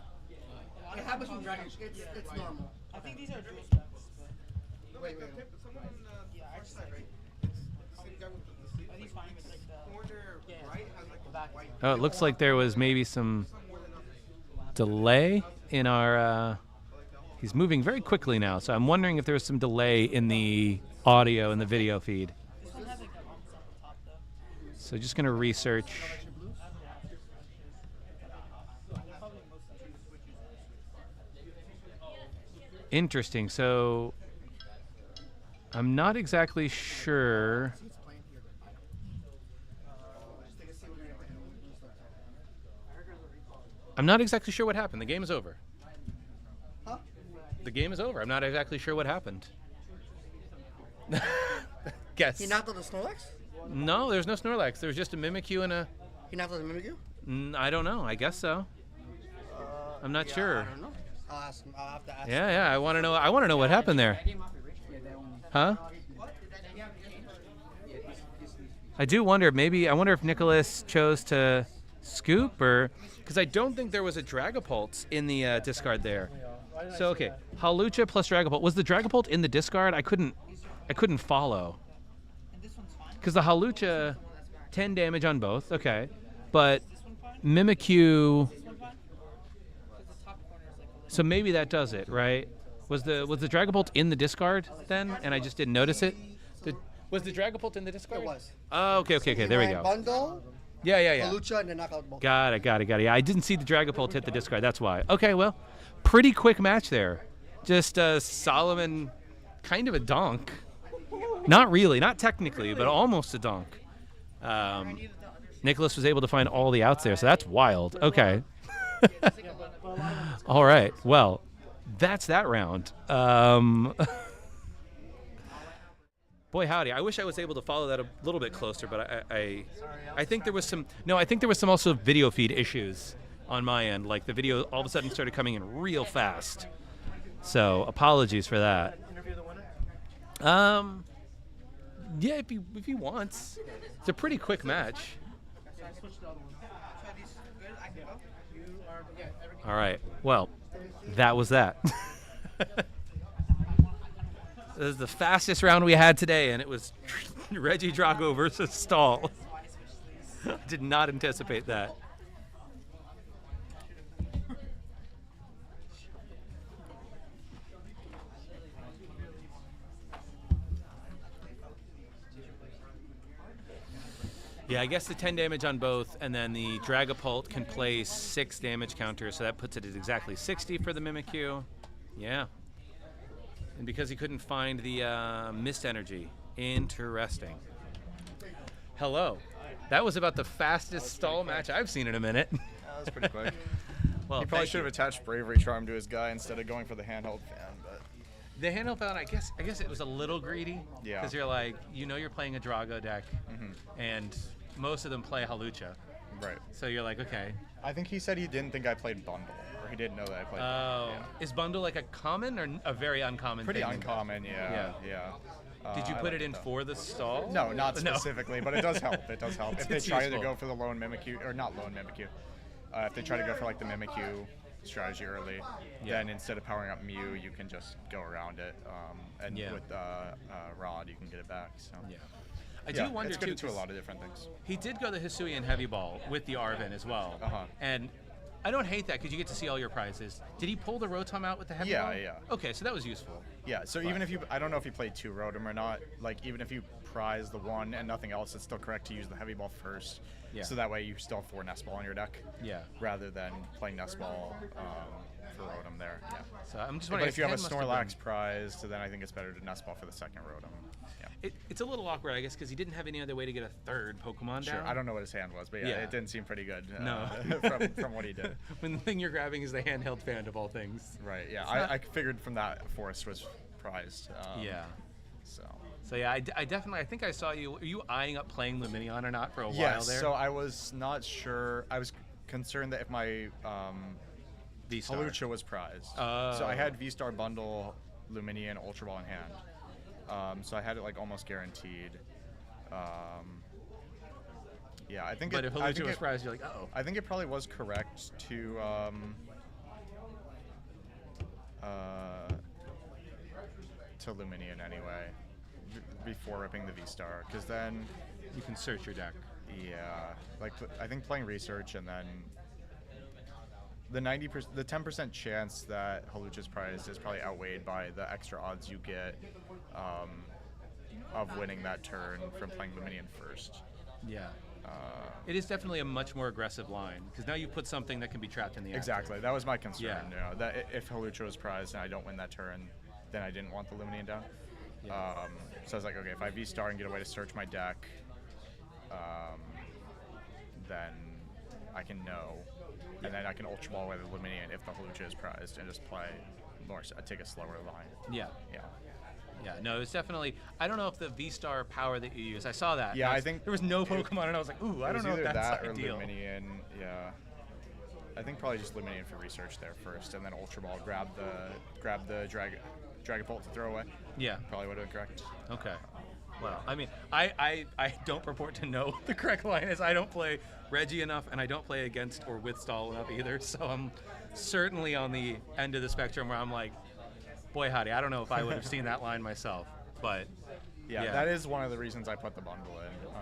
It happens with Dragon. It's normal. I think these are dual specs. Wait. Yeah, I just like he's fine with like the back. Oh, it looks like there was maybe some delay in our... he's moving very quickly now, so I'm wondering if there was some delay in the audio and the video feed. So just going to research. Interesting. So I'm not exactly sure. I'm not exactly sure what happened. The game is over. the game is over. I'm not exactly sure what happened. Guess. He knocked out the Snorlax? No, there's no Snorlax. There was just a Mimikyu and a... He knocked out the Mimikyu? I don't know. I guess so. I'm not sure. I don't know. I'll ask him. I'll have to ask him. Yeah. I want to know. I want to know what happened there. Huh? I do wonder. Maybe I wonder if Nicholas chose to scoop or because I don't think there was a Dragapult in the discard there. So okay, Hawlucha plus Dragapult. Was the Dragapult in the discard? I couldn't follow. Because the Hawlucha, 10 damage on both. Okay, but Mimikyu. So maybe that does it, right? Was the Dragapult in the discard then, and I just didn't notice it? Was the Dragapult in the discard? It was. Oh, okay. There we go. Bundle, Yeah. Hawlucha, and then knock out both. Got it. Yeah, I didn't see the Dragapult hit the discard. That's why. Okay, well, pretty quick match there. Just Solomon, kind of a donk. Not really, not technically, but almost a donk. Nicholas was able to find all the outs there, so that's wild. Okay. All right. Well, that's that round. Boy, howdy! I wish I was able to follow that a little bit closer, but I think there was some. No, I think there was some also video feed issues on my end. Like the video all of a sudden started coming in real fast. So apologies for that. Yeah, if he wants. It's a pretty quick match. All right. Well, that was that. This is the fastest round we had today, and it was Reggie Drago versus Stall. Did not anticipate that. Yeah, I guess the 10 damage on both, and then the Dragapult can place 6 damage counters, so that puts it at exactly 60 for the Mimikyu. Yeah. And because he couldn't find the Mist Energy. Interesting. Hello. That was about the fastest stall match I've seen in a minute. That was pretty quick. Well, he probably should have attached Bravery Charm to his guy instead of going for the handheld fan, but... The handheld fan, I guess it was a little greedy. Yeah. Because you're like, you're playing a Drago deck, and most of them play Hawlucha. Right. So you're like, okay. I think he said he didn't think I played Bundle, or he didn't know that I played Oh. Bundle. Yeah. Is Bundle like a common or a very uncommon Pretty thing? uncommon, yeah. Did you I put like it in though. for the stall? No, not specifically, but it does help. It does help. If they It's try useful. to go for the lone Mimikyu, or not lone Mimikyu, if they try to go for like the Mimikyu strategy early, then instead of powering up Mew, you can just go around it, and with Rod, you can get it back. So I do wonder it's too. good to a lot of different things. He did go the Hisuian Heavy Ball with the Arven as well, and I don't hate that because you get to see all your prizes. Did he pull the Rotom out with the Heavy Ball? Yeah. Okay, so that was useful. Yeah, so even if I don't know if you played 2 Rotom or not, like even if you prize the 1 and nothing else, it's still correct to use the Heavy Ball first. Yeah. So that way you still have 4 Nest Ball in your deck. Yeah. Rather than playing Nest Ball for Rotom there. Yeah. So I'm just But wondering if you have a Ken must Snorlax prize, so then I think it's better to Nest Ball for the second Rotom. Yeah. It's a little awkward, I guess, because he didn't have any other way to get a third Pokemon Sure. down. I don't know what his hand was, but yeah, it didn't seem pretty good. No. from what he did. When the thing you're grabbing is the handheld fan of all things. Right. Yeah. I figured from that Forest was prized. So yeah, I definitely, I think I saw you. Were you eyeing up playing Lumineon or not for a while there? So I was not sure. I was concerned that if my V-Star. Hawlucha was prized. So I had V-Star Bundle, Lumineon, Ultra Ball in hand. So I had it like almost guaranteed. Yeah, I think. But if Hawlucha was prized, you're like, uh-oh. I think it probably was correct to Lumineon anyway, before ripping the V-Star, because then you can search your deck. Yeah, like I think playing research and then the 10% chance that Hawlucha's prized is probably outweighed by the extra odds you get of winning that turn from playing Lumineon first. Yeah. It is definitely a much more aggressive line because now you put something that can be trapped in the active. Exactly. That was my concern. Yeah. You know, that if Hawlucha was prized and I don't win that turn, then I didn't want the Lumineon down. Yeah. So I was like, okay, if I V-Star and get a way to search my deck, then I can know, and then I can Ultra Ball away the Lumineon if the Hawlucha is prized and just play take a slower line. Yeah. Yeah. Yeah, no, it's definitely. I don't know if the V-Star power that you use. I saw that. Yeah, I think there was no Pokemon, and I was like, ooh, I don't know if either that's that ideal. or Luminion. Yeah, I think probably just Luminion for research there first, and then Ultra Ball. Grab the Dragon Bolt to throw away. Yeah, probably would have been correct. Okay. Well, I mean, I don't purport to know what the correct line is. I don't play Reggie enough, and I don't play against or with Stall enough either. So I'm certainly on the end of the spectrum where I'm like, boy, howdy, I don't know if I would have seen that line myself, but yeah, that is one of the reasons I put the bundle in.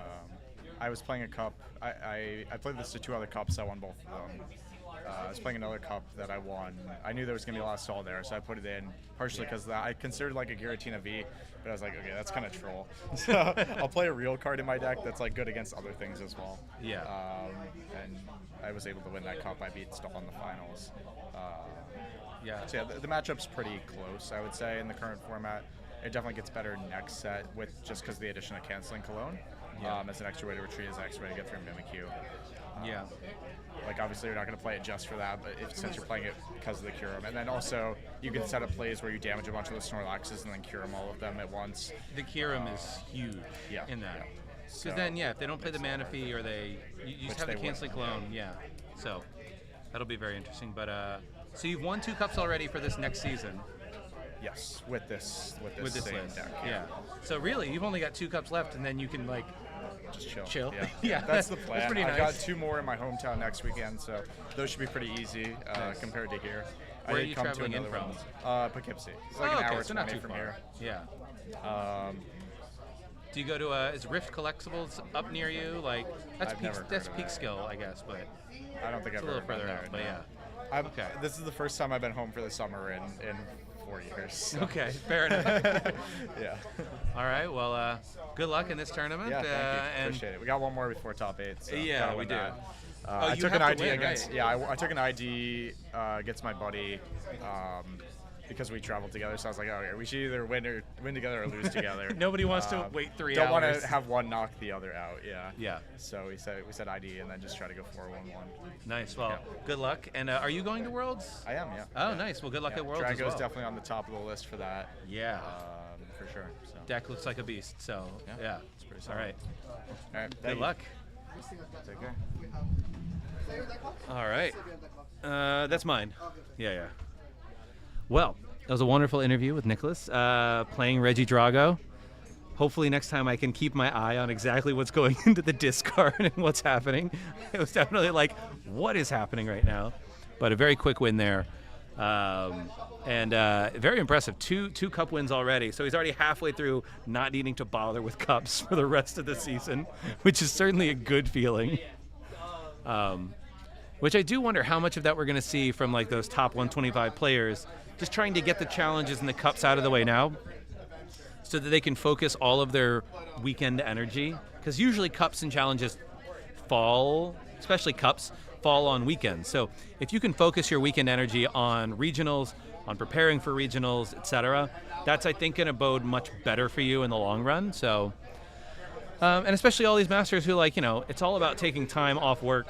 I was playing a cup. I played this to 2 other cups. I won both of them. I was playing another cup that I won. I knew there was going to be a lot of stall there, so I put it in, partially because I considered like a Giratina V, but I was like, okay, that's kind of troll. So I'll play a real card in my deck that's like good against other things as well. Yeah. And I was able to win that cup. I beat Stall in the finals. Yeah. So yeah, the matchup's pretty close, I would say, in the current format. It definitely gets better next set with just because of the addition of Canceling Cologne as an extra way to retreat, as an extra way to get through Mimikyu. Yeah. Like, obviously, you're not going to play it just for that, but since you're playing it because of the Kyurem. And then also, you can set up plays where you damage a bunch of the Snorlaxes and then cure them all of them at once. The Kyurem is huge in that. Because then, if they don't play the Manaphy or you just have the Canceling Clone, So, that'll be very interesting. But, so you've won 2 cups already for this next season. Yes, with this same list. deck. Yeah. So really, you've only got 2 cups left, and then you can like just chill. Yeah. Yeah, that's the plan. That's pretty nice. I've got 2 more in my hometown next weekend, so those should be pretty easy compared to here. Where are you traveling in from? Poughkeepsie. It's like an hour so not too from far. here. Yeah. Do you go to is Rift Collectibles up near you? Like that's Peak Skill, I guess, but I don't think I've a little been further there, out. But no. Okay. This is the first time I've been home for the summer in 4 years. So. Okay, fair enough. Yeah. All right. Well, good luck in this tournament. Yeah, thank you. Appreciate it. We got one more before top 8. So yeah, we do. I took an ID against. Right? Yeah, I took an ID against my buddy because we traveled together. So I was like, okay, we should either win together or lose together. Nobody wants to wait 3 hours. Don't want to have one knock the other out. Yeah. Yeah. So we said ID and then just try to go 4-1-1. Nice. Well, good luck. And are you going to Worlds? I am. Yeah. Oh, nice. Well, good luck at Worlds. Drago's as well. definitely on the top of the list for that. Yeah. For sure. So. Deck looks like a beast. So yeah. It's pretty solid. All right. All right. Good luck. Take care. All right. That's mine. Yeah. Well, that was a wonderful interview with Nicholas, playing Reggie Drago. Hopefully next time I can keep my eye on exactly what's going into the discard and what's happening. It was definitely like, what is happening right now? But a very quick win there. And very impressive. Two cup wins already. So he's already halfway through not needing to bother with cups for the rest of the season, which is certainly a good feeling. Which I do wonder how much of that we're going to see from like those top 125 players, just trying to get the challenges and the cups out of the way now so that they can focus all of their weekend energy. Because usually cups and challenges fall, especially cups, fall on weekends. So if you can focus your weekend energy on regionals, on preparing for regionals, etc., that's, I think, going to bode much better for you in the long run. So, and especially all these masters who, like, it's all about taking time off work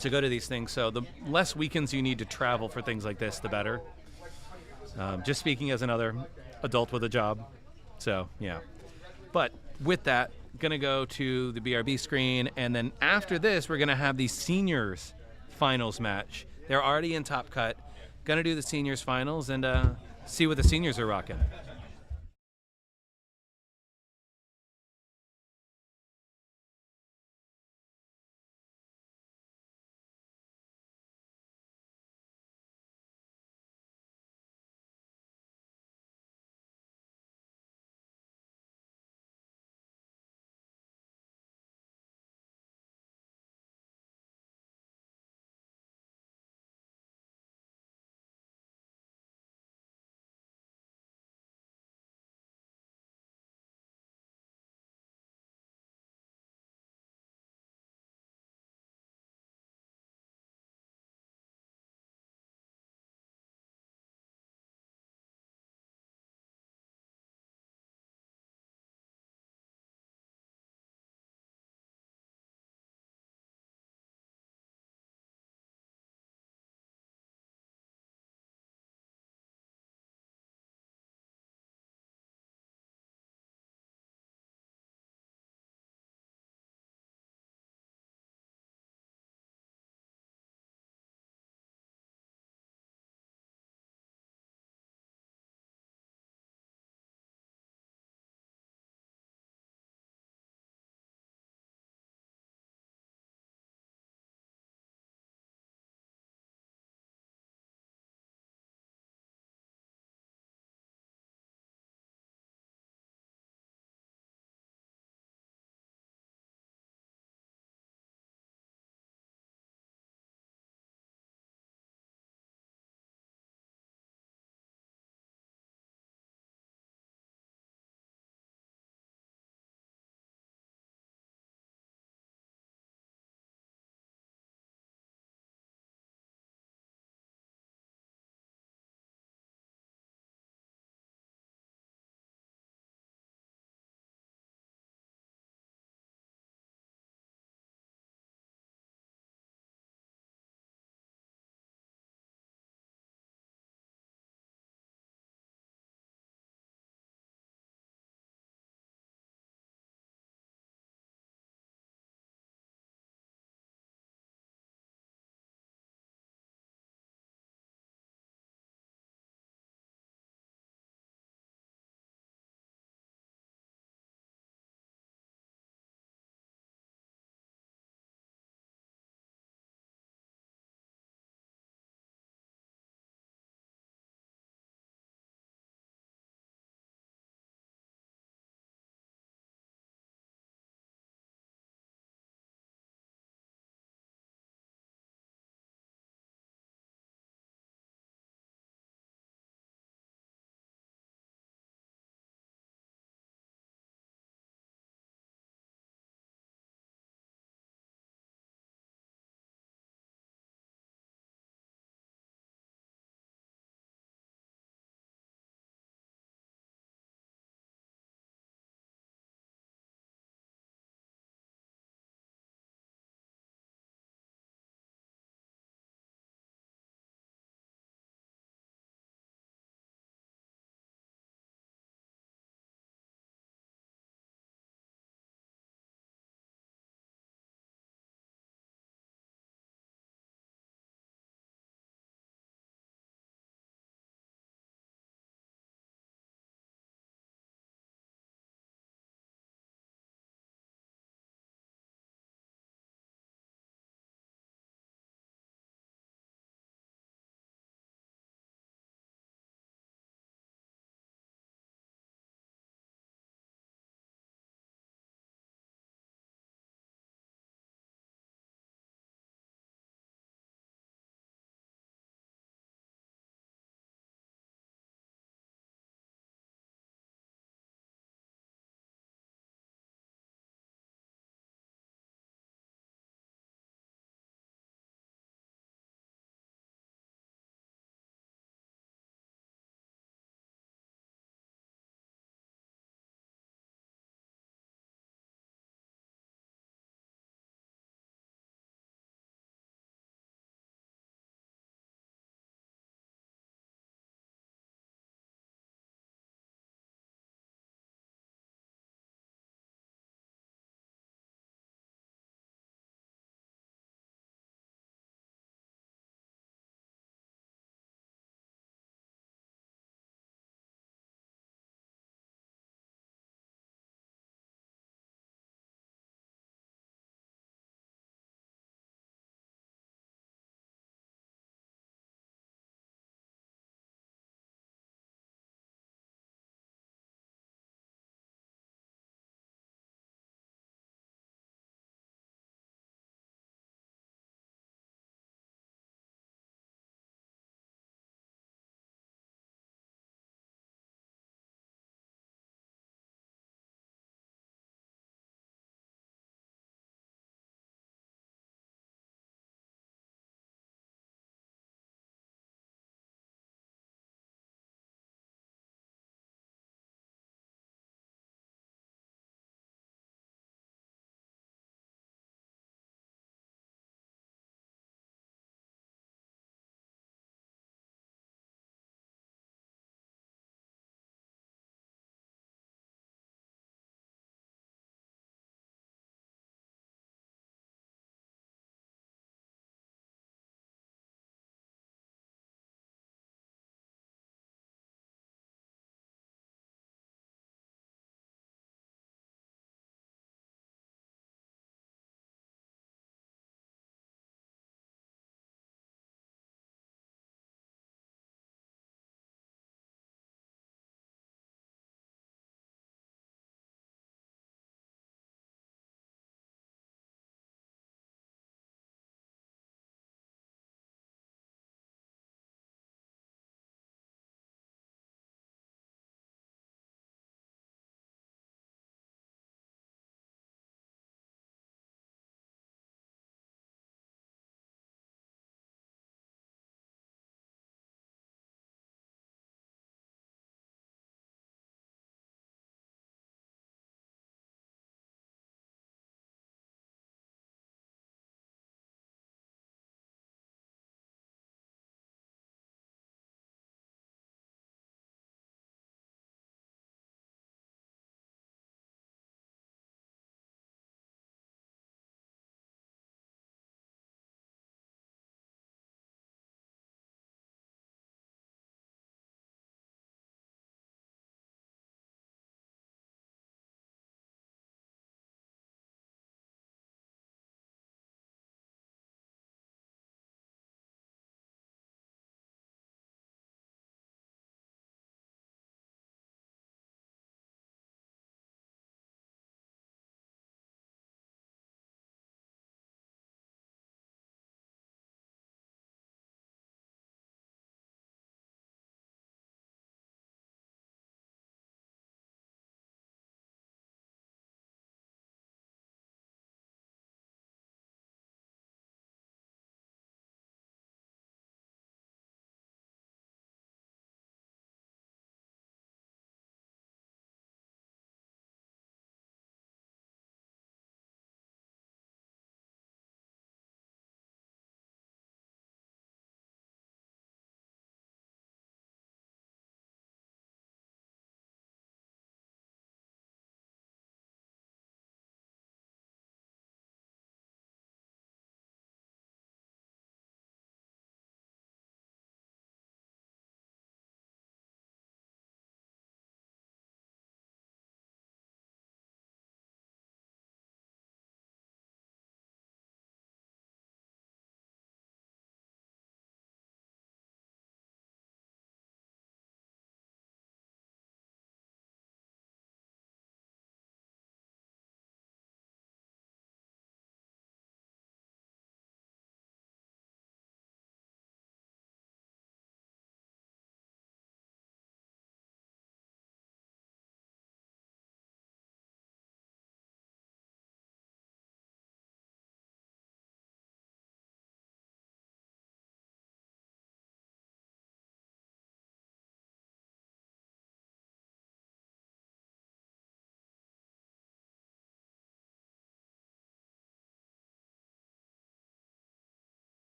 to go to these things. So the less weekends you need to travel for things like this, the better. Just speaking as another adult with a job. So, yeah. But with that, going to go to the BRB screen. And then after this, we're going to have the seniors finals match. They're already in Top Cut. Going to do the seniors finals and see what the seniors are rocking.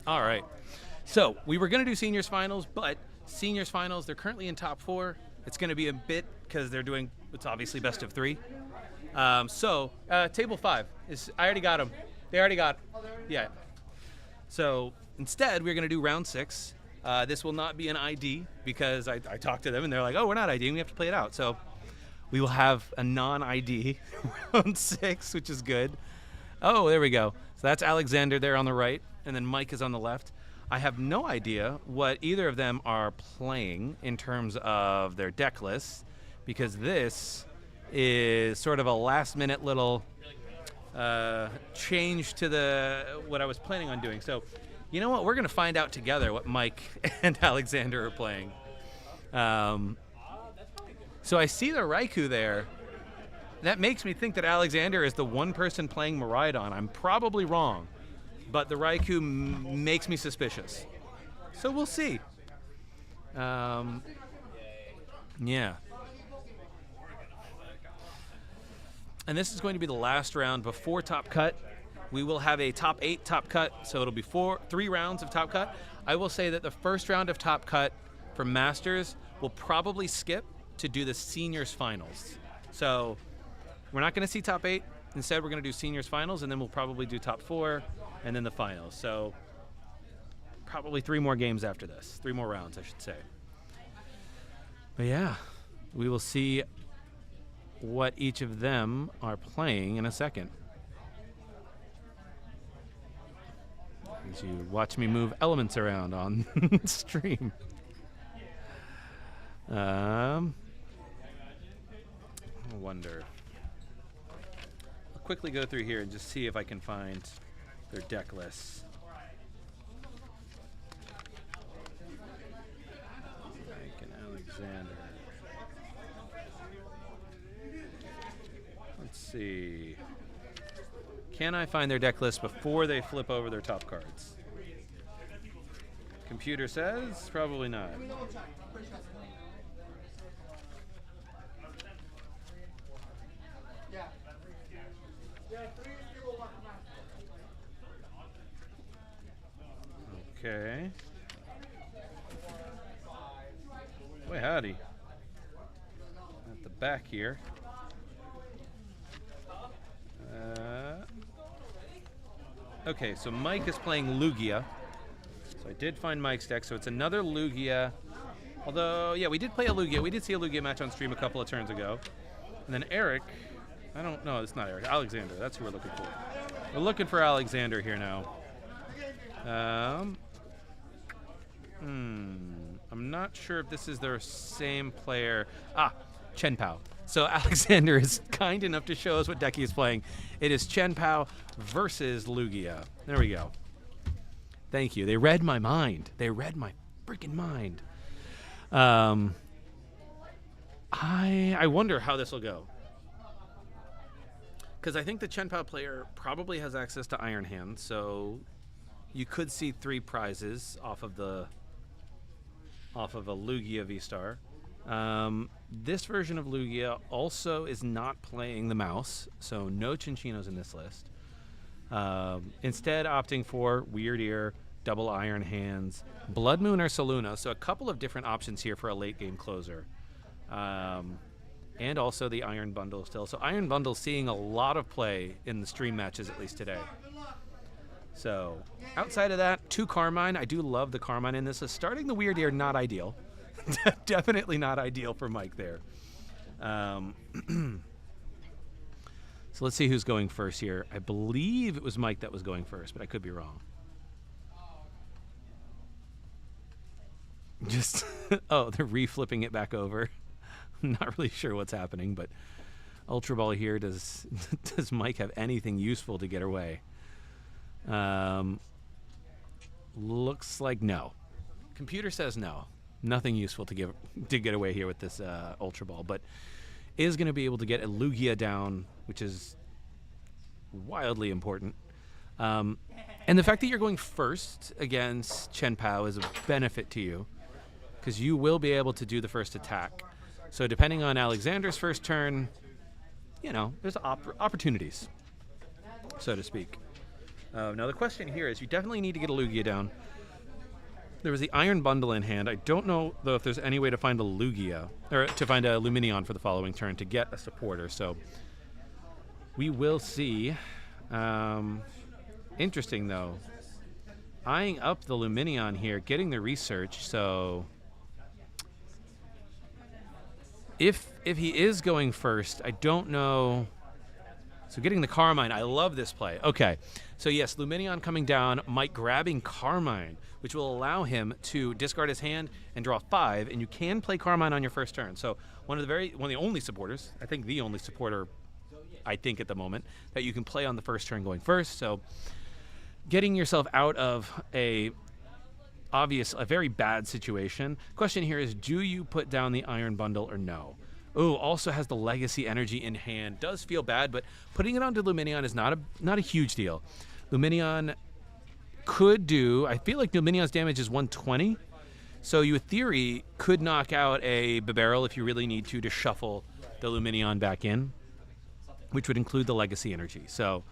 All right. So we were going to do seniors finals, but seniors finals, they're currently in top 4. It's going to be a bit because they're doing, it's obviously best of 3. Table 5 is, I already got them. They already got, yeah. So instead, we're going to do round 6. This will not be an ID because I talked to them and they're like, oh, we're not IDing, we have to play it out. So we will have a non-ID round 6, which is good. Oh, there we go. So that's Alexander there on the right, and then Mike is on the left. I have no idea what either of them are playing in terms of their deck lists, because this is sort of a last-minute little change to what I was planning on doing. So, you know what? We're going to find out together what Mike and Alexander are playing. So I see the Raikou there. That makes me think that Alexander is the one person playing Miraidon. I'm probably wrong, but the Raikou makes me suspicious. So we'll see. Yeah. And this is going to be the last round before Top Cut. We will have a top 8 Top Cut, so it'll be 3 rounds of Top Cut. I will say that the first round of Top Cut for Masters will probably skip to do the Seniors Finals. So we're not going to see top 8. Instead, we're going to do Seniors Finals, and then we'll probably do top 4, and then the Finals. So probably 3 more games after this. 3 more rounds, I should say. But yeah, we will see what each of them are playing in a second. As you watch me move elements around on stream. I wonder. I'll quickly go through here and just see if I can find their deck lists. Mike and Alexander. Let's see. Can I find their deck list before they flip over their top cards? Computer says probably not. Okay. Boy, howdy. At the back here. Okay, so Mike is playing Lugia. So I did find Mike's deck, so it's another Lugia. Although, yeah, we did play a Lugia. We did see a Lugia match on stream a couple of turns ago. And then Eric, I don't know, it's not Eric, Alexander, that's who we're looking for. We're looking for Alexander here now. I'm not sure if this is their same player. Chen-Pao. So Alexander is kind enough to show us what deck he is playing. It is Chen-Pao versus Lugia. There we go. Thank you. They read my mind. They read my freaking mind. I wonder how this will go. Because I think the Chen-Pao player probably has access to Iron Hand, so you could see 3 prizes off of a Lugia V-Star. This version of Lugia also is not playing the mouse, so no Chinchinos in this list. Instead opting for Weird Ear, Double Iron Hands, Blood Moon or Saluna, so a couple of different options here for a late game closer. And also the Iron Bundle still. So Iron Bundle seeing a lot of play in the stream matches, at least today. So outside of that, 2 Carmine. I do love the Carmine in this. So starting the Weird Ear, not ideal. Definitely not ideal for Mike there. So let's see who's going first here. I believe it was Mike that was going first, but I could be wrong. Just, oh, they're reflipping it back over. I'm not really sure what's happening, but Ultra Ball here, does Mike have anything useful to get away? Looks like no. Computer says no. Nothing useful to get away here with this Ultra Ball, but is going to be able to get a Lugia down, which is wildly important. And the fact that you're going first against Chen-Pao is a benefit to you, because you will be able to do the first attack. So depending on Alexander's first turn, you know, there's opportunities, so to speak. Now the question here is, you definitely need to get a Lugia down. There was the Iron Bundle in hand. I don't know, though, if there's any way to find a Lugia, or to find a Luminion for the following turn to get a supporter, so we will see. Interesting, though. Eyeing up the Luminion here, getting the research, so if he is going first, I don't know. So getting the Carmine, I love this play. Okay, so yes, Luminion coming down, Mike grabbing Carmine, which will allow him to discard his hand and draw 5, and you can play Carmine on your first turn. So one of the only supporters, I think the only supporter, I think at the moment, that you can play on the first turn going first. So getting yourself out of a very bad situation. Question here is, do you put down the Iron Bundle or no? Oh, also has the Legacy Energy in hand. Does feel bad, but putting it onto Luminion is not a huge deal. Luminion could do, I feel like Luminion's damage is 120, so you, in theory, could knock out a Bibarel if you really need to shuffle the Luminion back in, which would include the Legacy Energy. So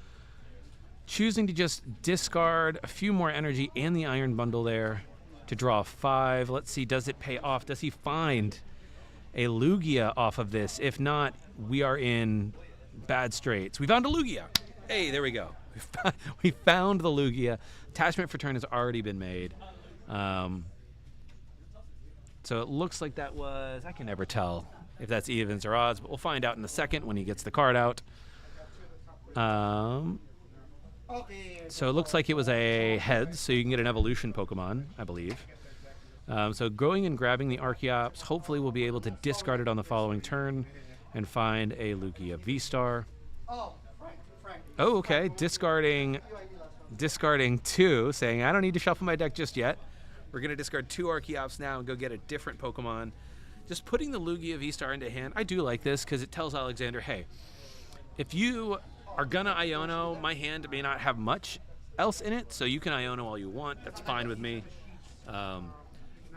choosing to just discard a few more energy and the Iron Bundle there to draw 5. Let's see, does it pay off? Does he find a Lugia off of this? If not, we are in bad straits. We found a Lugia. Hey, there we go. We found the Lugia. Attachment for turn has already been made. So it looks like that was, I can never tell if that's evens or odds, but we'll find out in a second when he gets the card out. So it looks like it was a heads, so you can get an evolution Pokemon, I believe. So going and grabbing the Archeops, hopefully we'll be able to discard it on the following turn and find a Lugia V-Star. Oh, okay. Discarding 2, saying I don't need to shuffle my deck just yet. We're going to discard 2 Archeops now and go get a different Pokemon. Just putting the Lugia V-Star into hand. I do like this because it tells Alexander, hey, if you are going to Iono, my hand may not have much else in it, so you can Iono all you want. That's fine with me.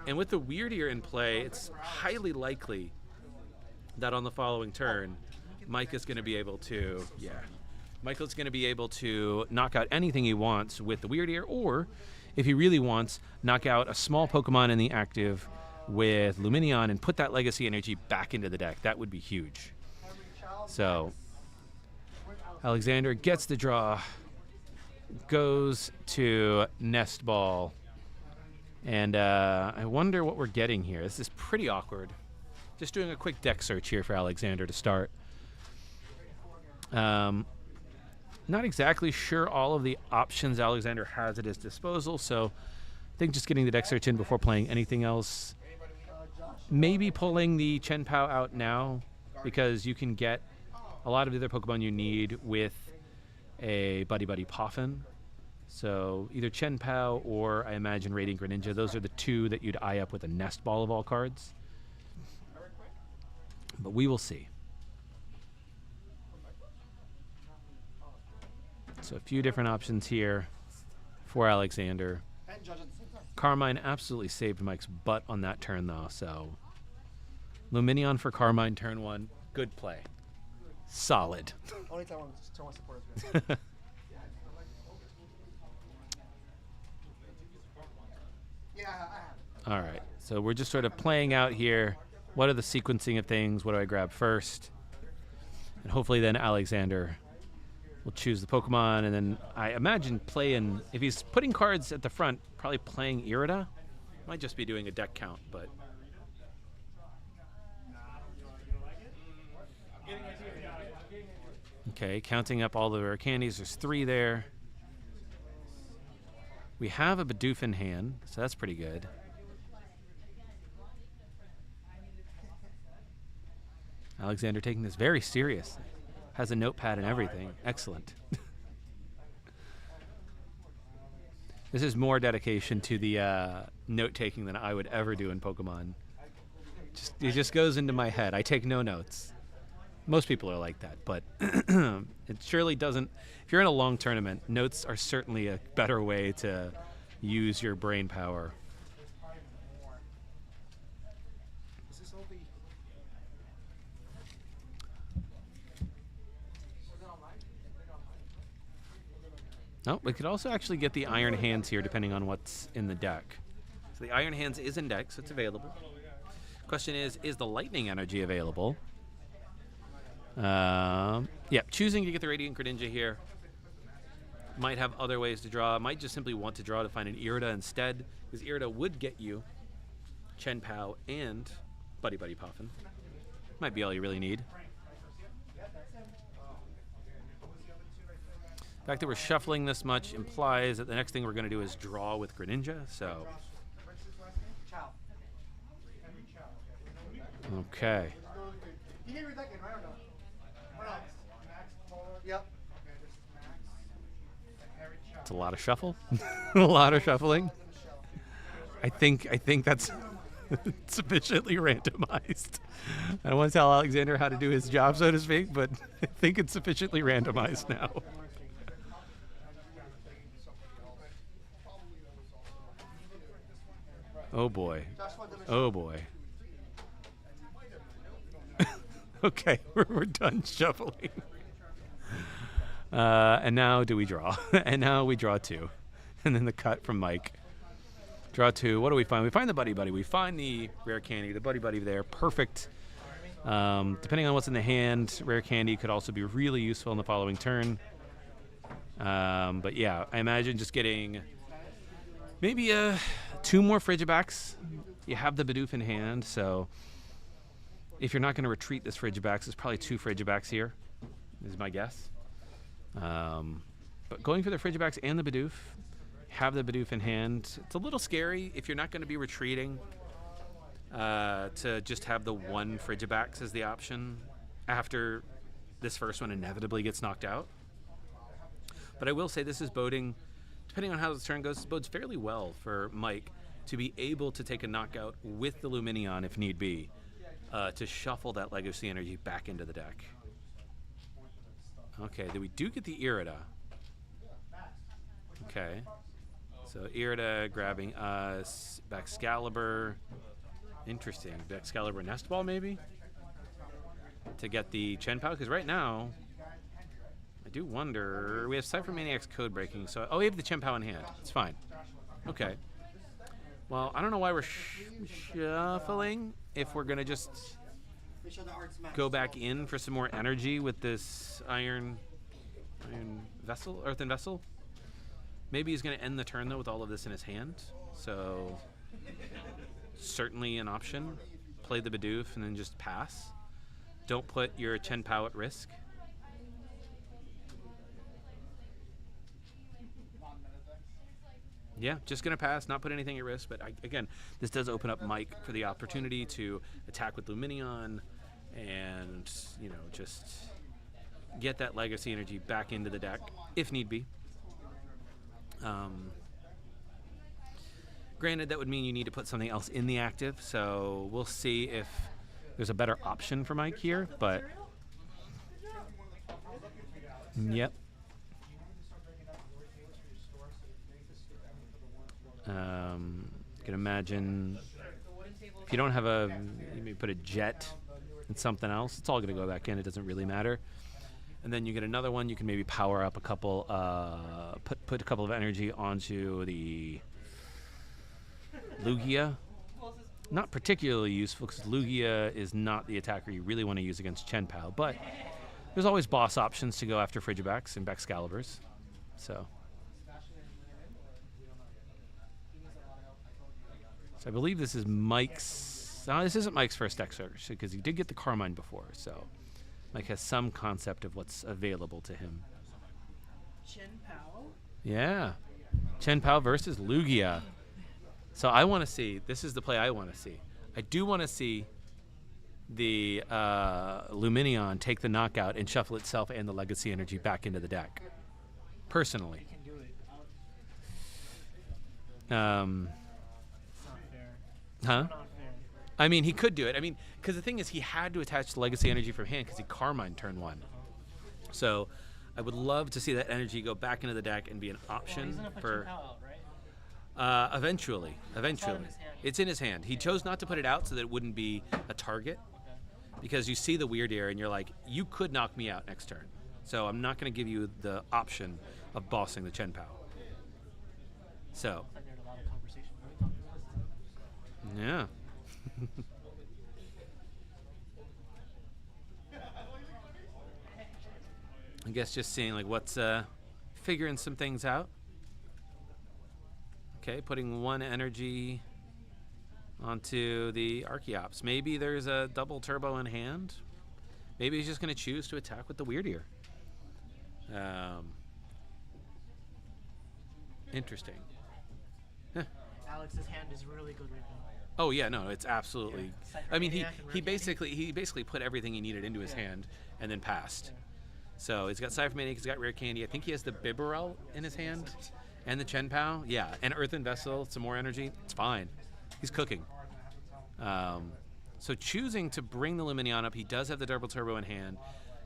And with the Weird Ear in play, it's highly likely that on the following turn, Micah's going to be able to, Michael's going to be able to knock out anything he wants with the Weird Ear, or if he really wants, knock out a small Pokemon in the active with Luminion and put that Legacy Energy back into the deck. That would be huge. So Alexander gets the draw, goes to Nest Ball, and I wonder what we're getting here. This is pretty awkward. Just doing a quick deck search here for Alexander to start. Not exactly sure all of the options Alexander has at his disposal, so I think just getting the deck search in before playing anything else. Maybe pulling the Chen-Pao out now, because you can get a lot of the other Pokemon you need with a Buddy Buddy Poffin. So either Chen-Pao or, I imagine, Radiant Greninja. Those are the 2 that you'd eye up with a Nest Ball of all cards. But we will see. So a few different options here for Alexander. Carmine absolutely saved Mike's butt on that turn, though. So Luminion for Carmine turn 1. Good play. Solid. Only time one supporters. All right. So we're just sort of playing out here. What are the sequencing of things? What do I grab first? And hopefully then Alexander will choose the Pokemon, and then I imagine playing, if he's putting cards at the front, probably playing Irida. Might just be doing a deck count, but okay, counting up all the rare candies, there's 3 there. We have a Bidoof in hand, so that's pretty good. Alexander taking this very serious. Has a notepad and everything. Excellent. This is more dedication to the note-taking than I would ever do in Pokemon. It just goes into my head. I take no notes. Most people are like that, but it surely doesn't. If you're in a long tournament, notes are certainly a better way to use your brain power. Oh, we could also actually get the Iron Hands here, depending on what's in the deck. So the Iron Hands is in deck, so it's available. Question is the Lightning Energy available? Yeah, choosing to get the Radiant Greninja here. Might have other ways to draw. Might just simply want to draw to find an Irida instead, because Irida would get you Chen-Pao and Buddy Buddy Poffin. Might be all you really need. The fact that we're shuffling this much implies that the next thing we're going to do is draw with Greninja, so... Okay. You gave your deck in, right or no? Or not? Yep. It's a lot of shuffle. A lot of shuffling. I think that's sufficiently randomized. I don't want to tell Alexander how to do his job, so to speak, but I think it's sufficiently randomized now. Oh boy. Oh boy. Okay, we're done shuffling. And now do we draw? And now we draw 2. And then the cut from Mike. Draw 2. What do we find? We find the Buddy Buddy. We find the Rare Candy. The Buddy Buddy there. Perfect. Depending on what's in the hand, Rare Candy could also be really useful in the following turn. But yeah, I imagine just getting maybe 2 more Frigibacks. You have the Bidoof in hand, so if you're not going to retreat this Frigibacks, there's probably 2 Frigibacks here, is my guess. But going for the Frigibacks and the Bidoof, have the Bidoof in hand. It's a little scary if you're not going to be retreating to just have the 1 Frigibacks as the option after this first one inevitably gets knocked out. But I will say this is boding, depending on how this turn goes, this bodes fairly well for Mike to be able to take a knockout with the Luminion if need be, to shuffle that Legacy Energy back into the deck. Okay, then we do get the Irida. Okay. So Irida grabbing us, Baxcalibur. Interesting. Baxcalibur Nest Ball maybe? To get the Chen-Pao, because right now, I do wonder, we have Cypher Maniac's code breaking, so, oh, we have the Chen-Pao in hand. It's fine. Okay. Well, I don't know why we're shuffling if we're going to just go back in for some more energy with this Iron Vessel, Earthen Vessel. Maybe he's going to end the turn, though, with all of this in his hand. So, certainly an option. Play the Bidoof and then just pass. Don't put your Chen-Pao at risk. Yeah, just going to pass, not put anything at risk. But again, this does open up Mike for the opportunity to attack with Luminion and, you know, just get that Legacy Energy back into the deck if need be. Granted, that would mean you need to put something else in the active, so we'll see if there's a better option for Mike here, but yep. You can imagine if you don't have you may put a jet and something else, it's all going to go back in, it doesn't really matter. And then you get another one, you can maybe power up a couple, put a couple of energy onto the Lugia. Not particularly useful because Lugia is not the attacker you really want to use against Chen-Pao, but there's always boss options to go after Frigibacks and Baxcaliburs. So I believe this is Mike's. No, this isn't Mike's first deck search because he did get the Carmine before, so Mike has some concept of what's available to him. Chen-Pao? Yeah. Chen-Pao versus Lugia. So I want to see, this is the play I want to see. I do want to see the Luminion take the knockout and shuffle itself and the Legacy Energy back into the deck. Personally. He can do it. It's not fair. Huh? Not fair. I mean, he could do it. I mean, because the thing is, he had to attach the Legacy Energy from hand because he Carmine turn 1. So I would love to see that energy go back into the deck and be an option He's gonna put for... Chen-Pao out, right? Eventually. It's in his hand. It's in his hand. He chose not to put it out so that it wouldn't be a target. Okay. Because you see the weird ear and you're like, you could knock me out next turn. So I'm not going to give you the option of bossing the Chen-Pao. So, I heard a lot of conversation. What are we talking about? yeah. I guess just seeing like what's figuring some things out. Okay, putting one energy onto the Archeops. Maybe there's a double turbo in hand. Maybe he's just going to choose to attack with the Weird Ear. Interesting. Huh. Alex's hand is really good right now. Oh yeah, no, it's absolutely. Yeah. I mean, he Rare basically put everything he needed into his hand and then passed. Yeah. So he's got Cypher Maniac, he's got Rare Candy. I think he has the Bibarel in his hand, and the Chen-Pao. Yeah, and Earthen Vessel, some more energy. It's fine. He's cooking. So choosing to bring the Luminion up, he does have the double turbo in hand.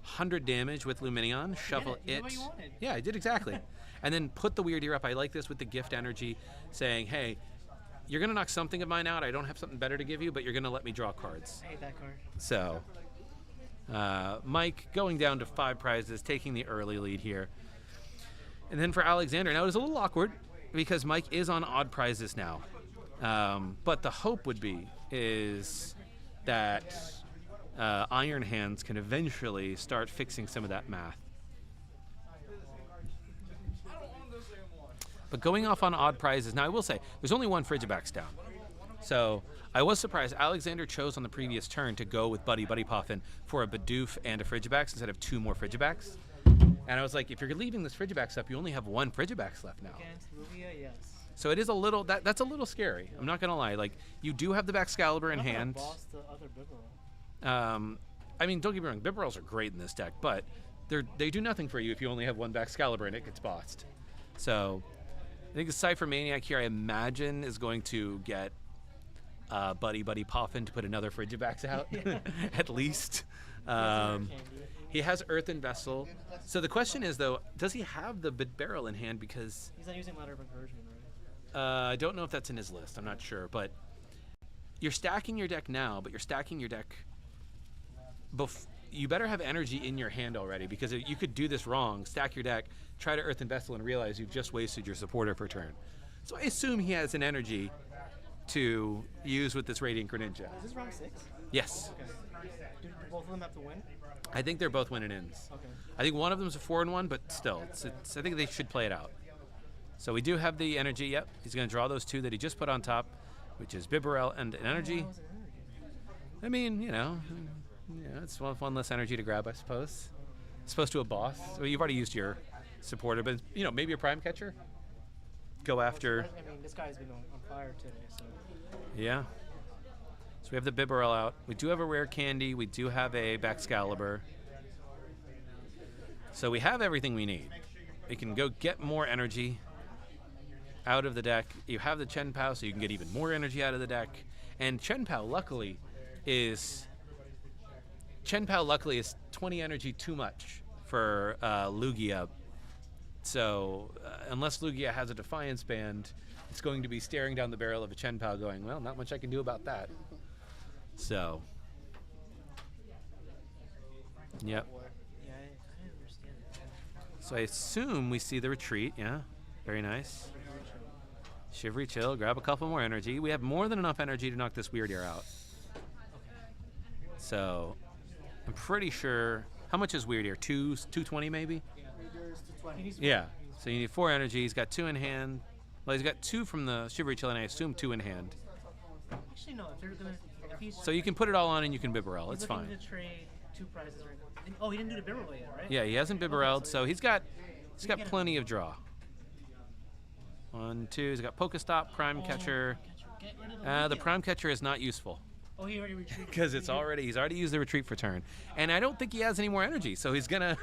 100 damage with Luminion. Shuffle You did it. what you wanted. Yeah, I did exactly. And then put the Weird Ear up. I like this with the gift energy, saying, hey, you're going to knock something of mine out. I don't have something better to give you, but you're going to let me draw cards. I hate that card. So, Mike going down to 5 prizes, taking the early lead here. And then for Alexander, now it was a little awkward because Mike is on odd prizes now. But the hope would be is that Iron Hands can eventually start fixing some of that math. But going off on odd prizes, now I will say, there's only one Frigibax down. So I was surprised. Alexander chose on the previous turn to go with Buddy Puffin for a Bidoof and a Frigibax instead of 2 more Frigibax. And I was like, if you're leaving this Frigibax up, you only have 1 Frigibax left now. Against Lugia, yes. So it is a little, that's a little scary. I'm not going to lie. Like, you do have the Baxcalibur in I'm not gonna hand. boss the other Bibarel. I mean, don't get me wrong, Bibarels are great in this deck, but they do nothing for you if you only have 1 Baxcalibur and it gets bossed. So I think the Cypher Maniac here, I imagine, is going to get Buddy Puffin to put another Frigibax out, at least. He has Earthen Vessel. So the question is, though, does he have the Barrel in hand? Because He's not using Ladder of Encouragement, right? I don't know if that's in his list. I'm not sure. But you're stacking your deck now, but you're stacking your deck. You better have energy in your hand already, because you could do this wrong, stack your deck, try to Earthen Vessel, and realize you've just wasted your supporter per turn. So I assume he has an energy to use with this Radiant Greninja. Is this round 6? Yes. Okay. Do both of them have to win? I think they're both win and ins. Okay. I think one of them's a 4-1, but still, I think they should play it out. So we do have the energy. Yep, he's going to draw those 2 that he just put on top, which is Bibarel and an energy. I mean, it's one less energy to grab, I suppose. As opposed to a boss. Well, you've already used your supporter, but maybe a Prime Catcher. Go after. I mean, this guy's been on fire today, so. Yeah. So we have the Bibarel out. We do have a Rare Candy. We do have a Baxcalibur. So we have everything we need. We can go get more energy out of the deck. You have the Chen-Pao, so you can get even more energy out of the deck. And Chen-Pao, luckily, is 20 energy too much for Lugia. So unless Lugia has a Defiance Band, it's going to be staring down the barrel of a Chen-Pao going, well, not much I can do about that. So, yep. Yeah, I understand it. So I assume we see the retreat, yeah? Very nice. Shivery Chill, grab a couple more energy. We have more than enough energy to knock this Weird Ear out. So, I'm pretty sure, how much is Weird Ear? 220 maybe? Yeah, so you need 4 energy. He's got 2 in hand. Well, he's got 2 from the Shivery Chill, and I assume 2 in hand. Actually, no. If they're gonna, if he's So you can put it all on and you can Bibarel. It's fine. To trade 2 prizes right now. Oh, he didn't do the Bibarel yet, right? Yeah, he hasn't Bibarel'd, so he's got plenty of draw. 1, 2. He's got Pokestop, Prime Catcher. Get rid of The Prime Catcher is not useful Oh, he already retreated. because he's already used the retreat for turn, and I don't think he has any more energy. So he's gonna.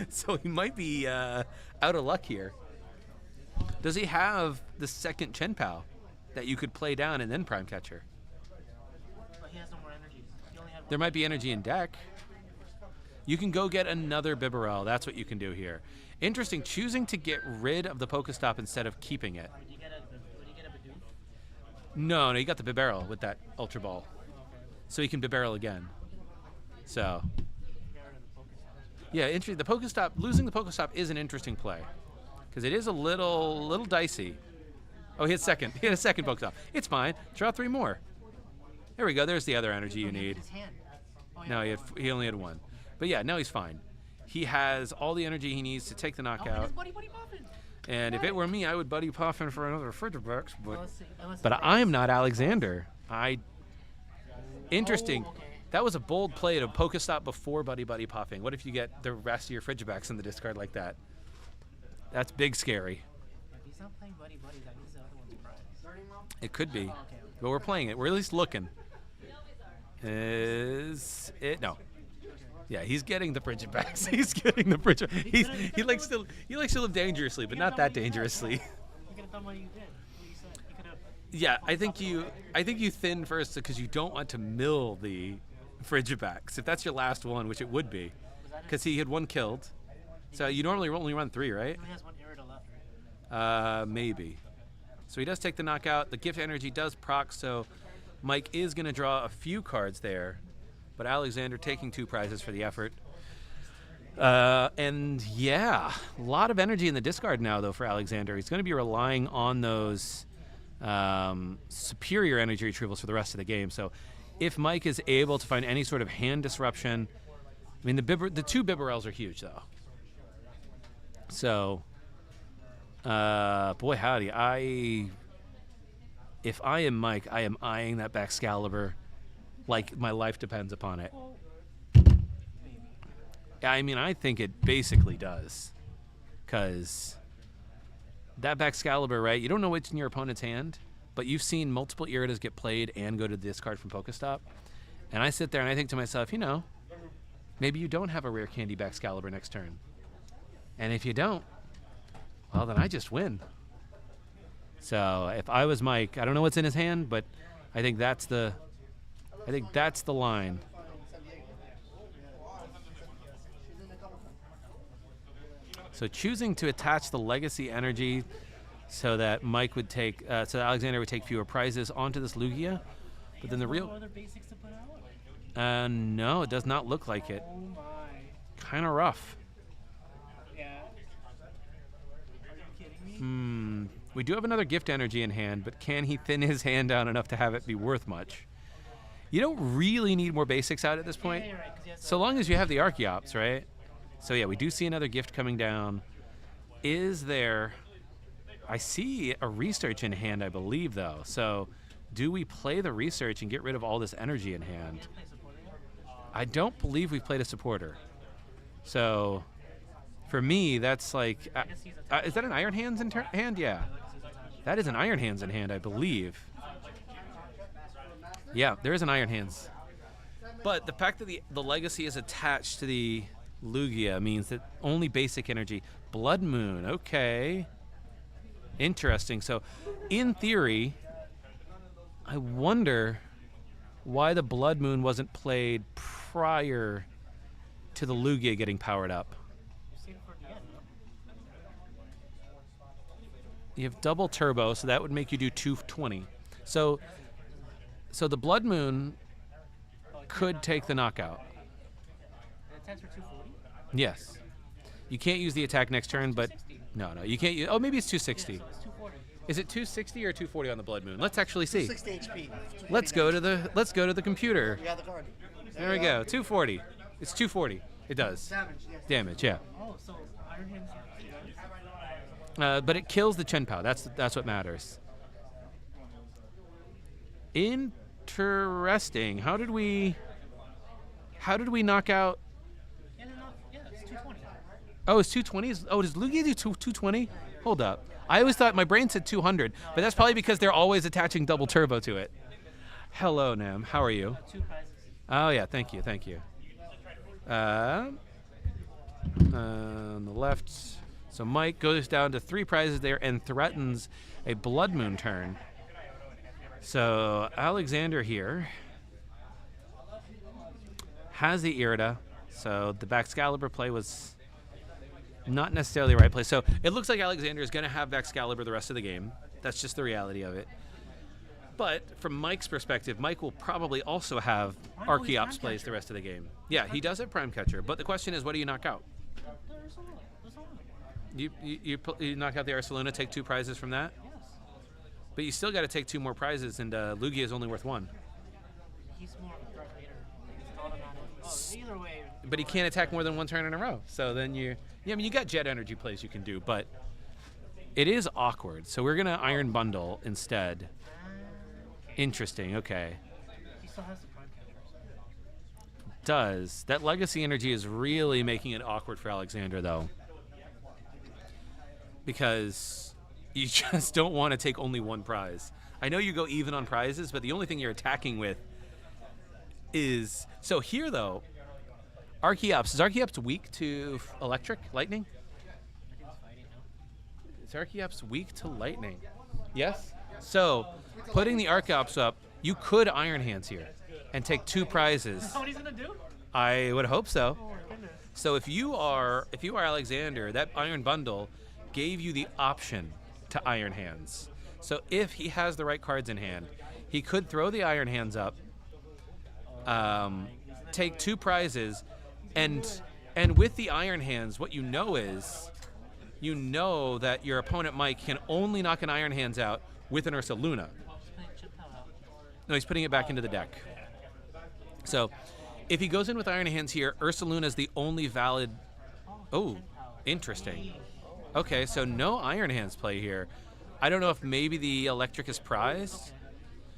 So he might be out of luck here. Does he have the second Chen-Pao that you could play down and then Prime Catcher? But he has no more energy. He only had There might be energy in deck. You can go get another Bibarel. That's what you can do here. Interesting, choosing to get rid of the Pokestop instead of keeping it. Would you get a Bidoof? No, you got the Bibarel with that Ultra Ball. So he can Bibarel again. So. Yeah, the Pokestop, losing the Pokestop is an interesting play because it is a little dicey. Oh, he hit second. He hit a second Pokestop. It's fine. Draw 3 more. There we go. There's the other energy you need. His hand. Oh, yeah. No, he only had 1. But yeah, no, he's fine. He has all the energy he needs to take the knockout. Buddy Poffin. And if it were me, I would Buddy Poffin for another Frigibax. Unless But I am not Alexander. Interesting. Oh, okay. That was a bold play to Pokestop before Buddy Poffing. What if you get the rest of your Frigibax in the discard like that? That's big scary. If he's not playing Buddy, that means the other one's prize. It could be. Okay. But we're playing it. We're at least looking. Is it? No. Yeah, he's getting the Frigibax. He's getting the Frigibax. He likes to live dangerously, but not that dangerously. You could have done what you did. What you said. You could have. Yeah, I think you thin first because you don't want to mill the Frigibax. If that's your last one, which it would be, because he had 1 killed. So you normally only run 3, right? He only has 1 Irida left, right? Maybe. So he does take the knockout. The gift energy does proc, so Mike is going to draw a few cards there. But Alexander taking 2 prizes for the effort. And yeah, a lot of energy in the discard now, though, for Alexander. He's going to be relying on those superior energy retrievals for the rest of the game. So if Mike is able to find any sort of hand disruption, I mean, the 2 Bibarels are huge, though. So, boy, howdy. If I am Mike, I am eyeing that Baxcalibur like my life depends upon it. I mean, I think it basically does. Because that Baxcalibur, right, you don't know what's in your opponent's hand, but you've seen multiple Iridas get played and go to the discard from Pokestop. And I sit there and I think to myself, maybe you don't have a rare candy Baxcalibur next turn. And if you don't, well, then I just win. So if I was Mike, I don't know what's in his hand, but I think that's the line. So choosing to attach the legacy energy so that Mike would take, so that Alexander would take fewer prizes onto this Lugia, but then the real. Other basics to put out? No, it does not look like it. Oh my. Kind of rough. Yeah. Are you kidding me? We do have another gift energy in hand, but can he thin his hand down enough to have it be worth much? You don't really need more basics out at this point, Yeah, you're right, 'cause he has so long as you have the Archeops, right? So yeah, we do see another gift coming down. Is there... I see a research in hand, I believe, though. So do we play the research and get rid of all this energy in hand? I don't believe we've played a supporter. So for me, that's like... is that an Iron Hands in hand? Yeah. That is an Iron Hands in hand, I believe. Yeah, there is an Iron Hands. But the fact that the legacy is attached to the Lugia means that only basic energy. Blood Moon, okay. Interesting. So, in theory, I wonder why the Blood Moon wasn't played prior to the Lugia getting powered up. You have double turbo, so that would make you do 220. So the Blood Moon could take the knockout. It attacks for 240? Yes. You can't use the attack next turn, but no, you can't use. Oh, maybe it's 260. Yeah, so it's 240. Is it 260 or 240 on the Blood Moon? Let's actually see. 60 HP. Let's go to the computer. Yeah, the card. There we go. 240. It's 240. It does. Damage, yes. Damage, yeah. Oh, so Iron Hands. But it kills the Chen-Pao. That's what matters. Interesting. How did we knock out? Yeah, it's 220. Oh, it's 220. Oh, does Lugia do 220? Hold up. I always thought my brain said 200, but that's probably because they're always attaching double turbo to it. Hello, Nam. How are you? 2 prizes. Oh yeah, thank you. On the left. So Mike goes down to 3 prizes there and threatens a Blood Moon turn. So Alexander here has the Irida. So the Baxcalibur play was not necessarily the right play. So it looks like Alexander is going to have Baxcalibur the rest of the game. That's just the reality of it. But from Mike's perspective, Mike will probably also have Archeops plays the rest of the game. Yeah, he does have Prime Catcher, but the question is, what do you knock out? You knock out the Ursaluna, take 2 prizes from that? Yes. But you still got to take 2 more prizes, and Lugia is only worth 1. He's more of a threat later. It's automatic. Oh, either way. But he can't attack more than 1 turn in a row. So then you got Jet Energy plays you can do, but it is awkward. So we're going to Iron Bundle instead. Interesting, okay. He still has the Prime Catcher. Does. That Legacy Energy is really making it awkward for Alexander, though. Because you just don't want to take only 1 prize. I know you go even on prizes, but the only thing you're attacking with is... So here, though, Archeops. Is Archeops weak to electric, lightning? I think it's fighting now. Is Archeops weak to lightning? Yes? So, putting the Archeops up, you could Iron Hands here and take 2 prizes. Is that what he's going to do? I would hope so. Oh, my goodness. So if you are Alexander, that Iron Bundle gave you the option to Iron Hands. So if he has the right cards in hand, he could throw the Iron Hands up, take 2 prizes, and with the Iron Hands, what you know is, you know that your opponent Mike can only knock an Iron Hands out with an Ursaluna. He's playing Chen-Pao out. No, he's putting it back into the deck. So if he goes in with Iron Hands here, Ursaluna is the only valid... Oh, interesting. Okay, so no Iron Hands play here. I don't know if maybe the Electric is prized.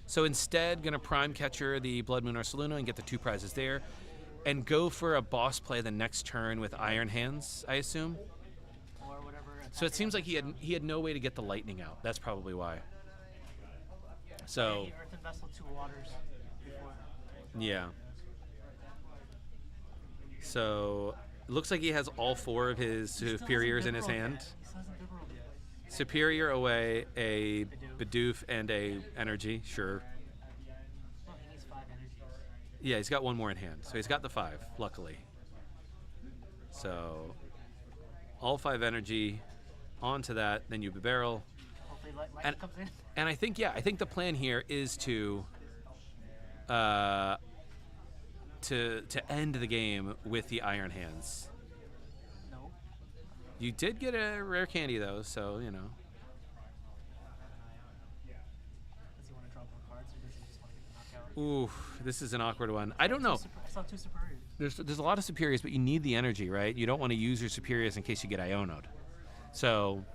So instead, going to Prime Catcher the Blood Moon Ursaluna and get the 2 prizes there. And go for a boss play the next turn with Iron Hands, I assume. Or whatever. So it seems like he had no way to get the lightning out. That's probably why. So... He Earthen Vessel 2 waters before. Yeah. So, it looks like he has all 4 of his superiors in his hand. He still hasn't been rolled yet. Superior away, a Bidoof, and a Energy, sure. Oh, he needs 5 energies. Yeah, he's got 1 more in hand. So he's got the 5, luckily. So, all 5 energy onto that, then you barrel. Hopefully lightning comes in. And I think the plan here is to end the game with the Iron Hands. No. You did get a rare candy though, so you know. Does he want to draw more cards, or does he just want to get the knockout? Ooh, this is an awkward one. I don't know. I saw 2 superiors. There's a lot of superiors, but you need the energy, right? You don't want to use your superiors in case you get Ionoed. So,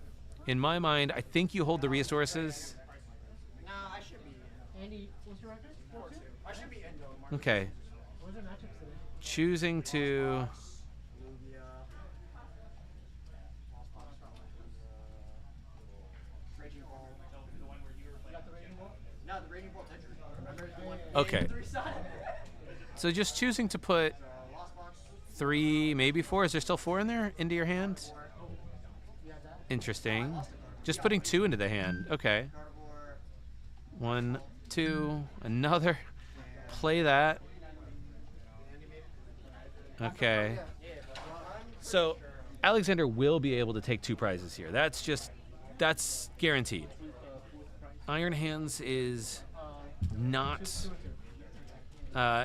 in my mind, I think you hold the resources. Nah, I should be. Andy, what's your record? 4-2? I should be Endo. Okay. What are their matchups today? Choosing to... Lugia. Reggie Ball. You got the Raging Ball? No, the Raging Ball Tetra. Okay. So just choosing to put 3, maybe 4. Is there still 4 in there into your hand? Interesting. Just putting 2 into the hand. Okay. 1, 2, another. Play that. Okay. So Alexander will be able to take 2 prizes here. That's guaranteed. Iron Hands is not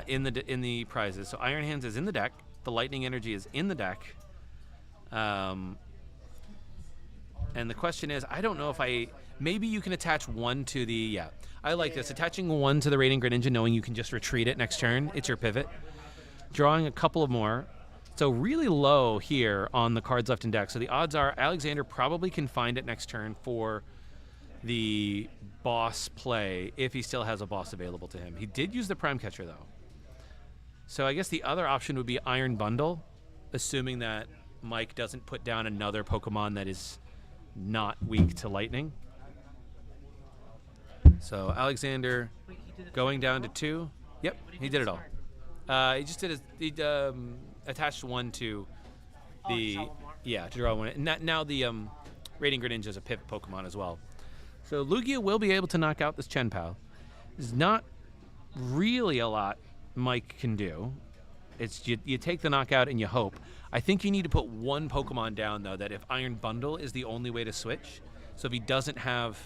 in the prizes. So Iron Hands is in the deck. The Lightning Energy is in the deck. And the question is, I don't know if maybe you can attach 1 to the, I like this. Attaching 1 to the Radiant Greninja, knowing you can just retreat it next turn. It's your pivot. Drawing a couple of more. So really low here on the cards left in deck. So the odds are Alexander probably can find it next turn for the boss play if he still has a boss available to him. He did use the Prime Catcher, though. So I guess the other option would be Iron Bundle, assuming that Mike doesn't put down another Pokemon that is not weak to lightning. So Alexander going down to 2. Yep, he did it all. He just did he attached 1 to the to draw 1. And now the Radiant Greninja is a pivot Pokemon as well. So Lugia will be able to knock out this Chen-Pao. There's not really a lot Mike can do. It's you take the knockout and you hope. I think you need to put 1 Pokemon down though, that if Iron Bundle is the only way to switch. So if he doesn't have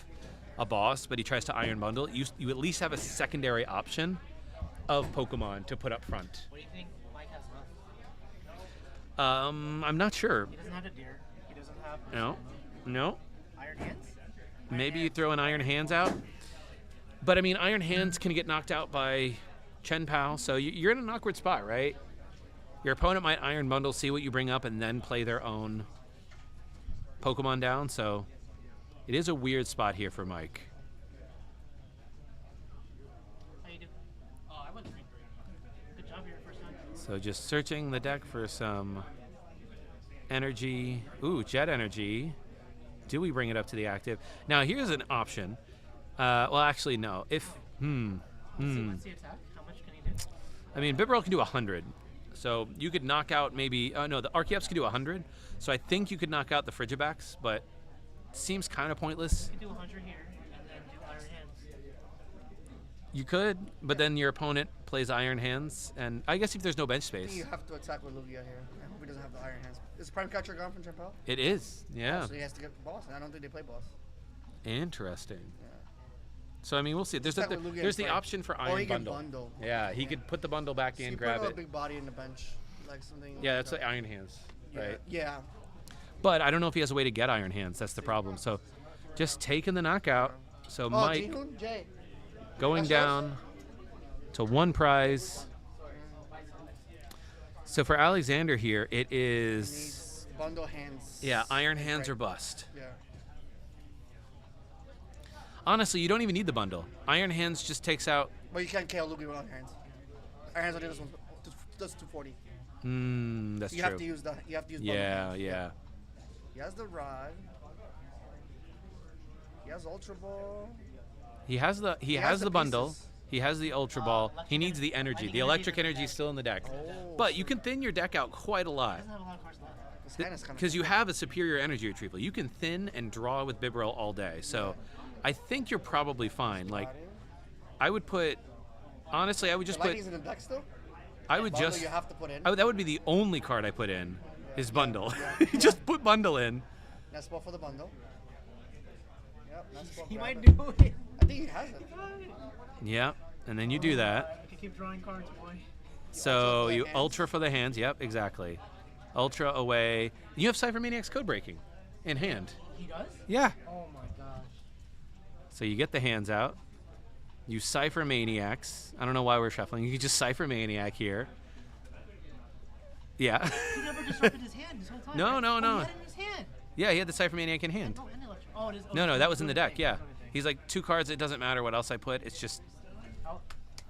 a boss, but he tries to Iron Bundle, you at least have a secondary option of Pokemon to put up front. What do you think Mike has left? I'm not sure. He doesn't have a deer. He doesn't have. No. Iron Hands? Maybe you throw an Iron Hands out. But I mean, Iron Hands can get knocked out by Chen-Pao, so you're in an awkward spot, right? Your opponent might Iron Bundle, see what you bring up, and then play their own Pokemon down, so it is a weird spot here for Mike. How you do? Oh, I went 3-3. Good job here first time. So just searching the deck for some energy. Ooh, Jet Energy. Do we bring it up to the active? Now, here's an option. Well, actually, no. If, What's the attack? How much can he do? I mean, Bibarel can do 100. So you could knock out maybe, no, the Archeops can do 100. So I think you could knock out the Frigibacks, but it seems kind of pointless. You could do 100 here and then do Iron Hands. You could, but then your opponent plays Iron Hands, and I guess if there's no bench I think space. you have to attack with Lugia here. I hope he doesn't have the Iron Hands. Is Prime Catcher gone from Chen-Pao? It is, yeah. So he has to get boss, and I don't think they play boss. Interesting. Yeah. So I mean, we'll see. There's Attack with Lugia there's and the Prime. option for Or Iron he can Bundle. bundle. Yeah, he could put the bundle back So in, you grab put a it. big body in the bench, like something. Yeah, like that's like Iron Hands, yeah. right? Yeah. But I don't know if he has a way to get Iron Hands. That's the problem. So just taking the knockout. So Oh, Mike Ji-Hoon? Jay. going That's down to 1 prize. So for Alexander here, it is, Needs bundle hands. yeah, Iron and Hands right. or bust. Yeah. Honestly, you don't even need the bundle. Iron Hands just takes out. But you can't KO Lugia with Iron Hands. Iron Hands only does does 240. That's You true. have to use the. You have to use. bundle Yeah, hands. yeah. He has the rod. He has Ultra Ball. He has the has the bundle. pieces. He has the Ultra Ball. He needs the energy. Lightning The electric energy energy is still in the deck. Oh, But you can thin your deck out quite a lot. Doesn't have a lot of cards left. This hand is kinda Because you have a superior energy retrieval. You can thin and draw with Bibarel all day. So I think you're probably fine. Like, I would put, honestly, I would just The put, Lightning's in the deck still. I would Bundle just, you have to put in. that would be the only card I put in, is bundle. Yeah. Just put bundle in. That's ball for the bundle. Yep. That's ball. He grab might it. do it. I think he has it. Yeah, and then you do that. You can keep drawing cards, boy. So for the you hands. ultra for the hands. Yep, exactly. Ultra away. You have Cypher Maniac's code breaking in hand. He does? Yeah. Oh my gosh. So you get the hands out. You Cypher Maniacs. I don't know why we're shuffling. You can just Cypher Maniac here. Yeah. He never disrupted his hand this whole time. No, right? no, Oh, no. he had it in his hand. Yeah, he had the Cypher Maniac in hand. Oh, and the electric. Oh, it is. Oh, No, it's that was in doing the deck, thing, yeah. it's doing thing. He's like 2 cards, it doesn't matter what else I put. It's just. Oh,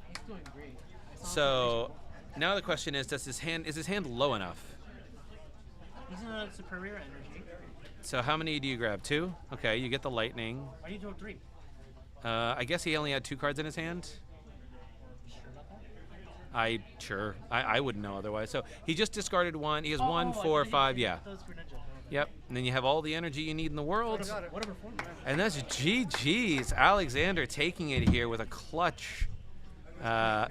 he's doing great. I saw him So now the question is, is his hand low enough? He's in a superior energy. So how many do you grab? 2? Okay, you get the lightning. Why do you throw 3? I guess he only had 2 cards in his hand. Sure about that? I wouldn't know otherwise. So he just discarded 1. He has 1, I 4, thought 5, he yeah. thought it was Greninja. Yep. And then you have all the energy you need in the world. Whatever form. And that's GG's. Alexander taking it here with a clutch.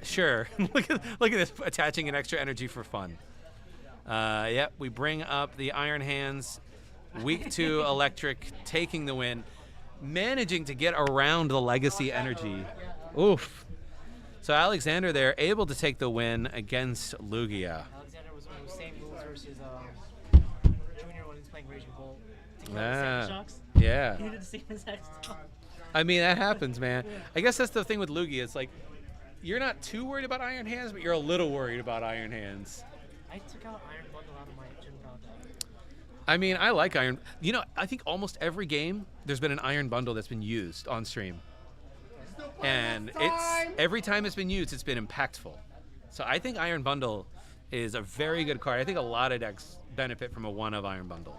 Sure. look at this, attaching an extra energy for fun. Yep, we bring up the Iron Hands. Weak 2 electric, taking the win. Managing to get around the legacy energy. Oof. So Alexander there, able to take the win against Lugia. Alexander was one of those same moves versus Junior when he's playing Raging Bolt. Ah, Shocks. yeah. He did the same exact stuff. I mean, that happens, man. I guess that's the thing with Lugia. It's like, you're not too worried about Iron Hands, but you're a little worried about Iron Hands. I took out Iron Bundle out of my Chen-Pao deck. I mean, I like Iron. You know, I think almost every game there's been an Iron Bundle that's been used on stream, and every time it's been used, it's been impactful. So I think Iron Bundle is a very good card. I think a lot of decks benefit from a 1 of Iron Bundle.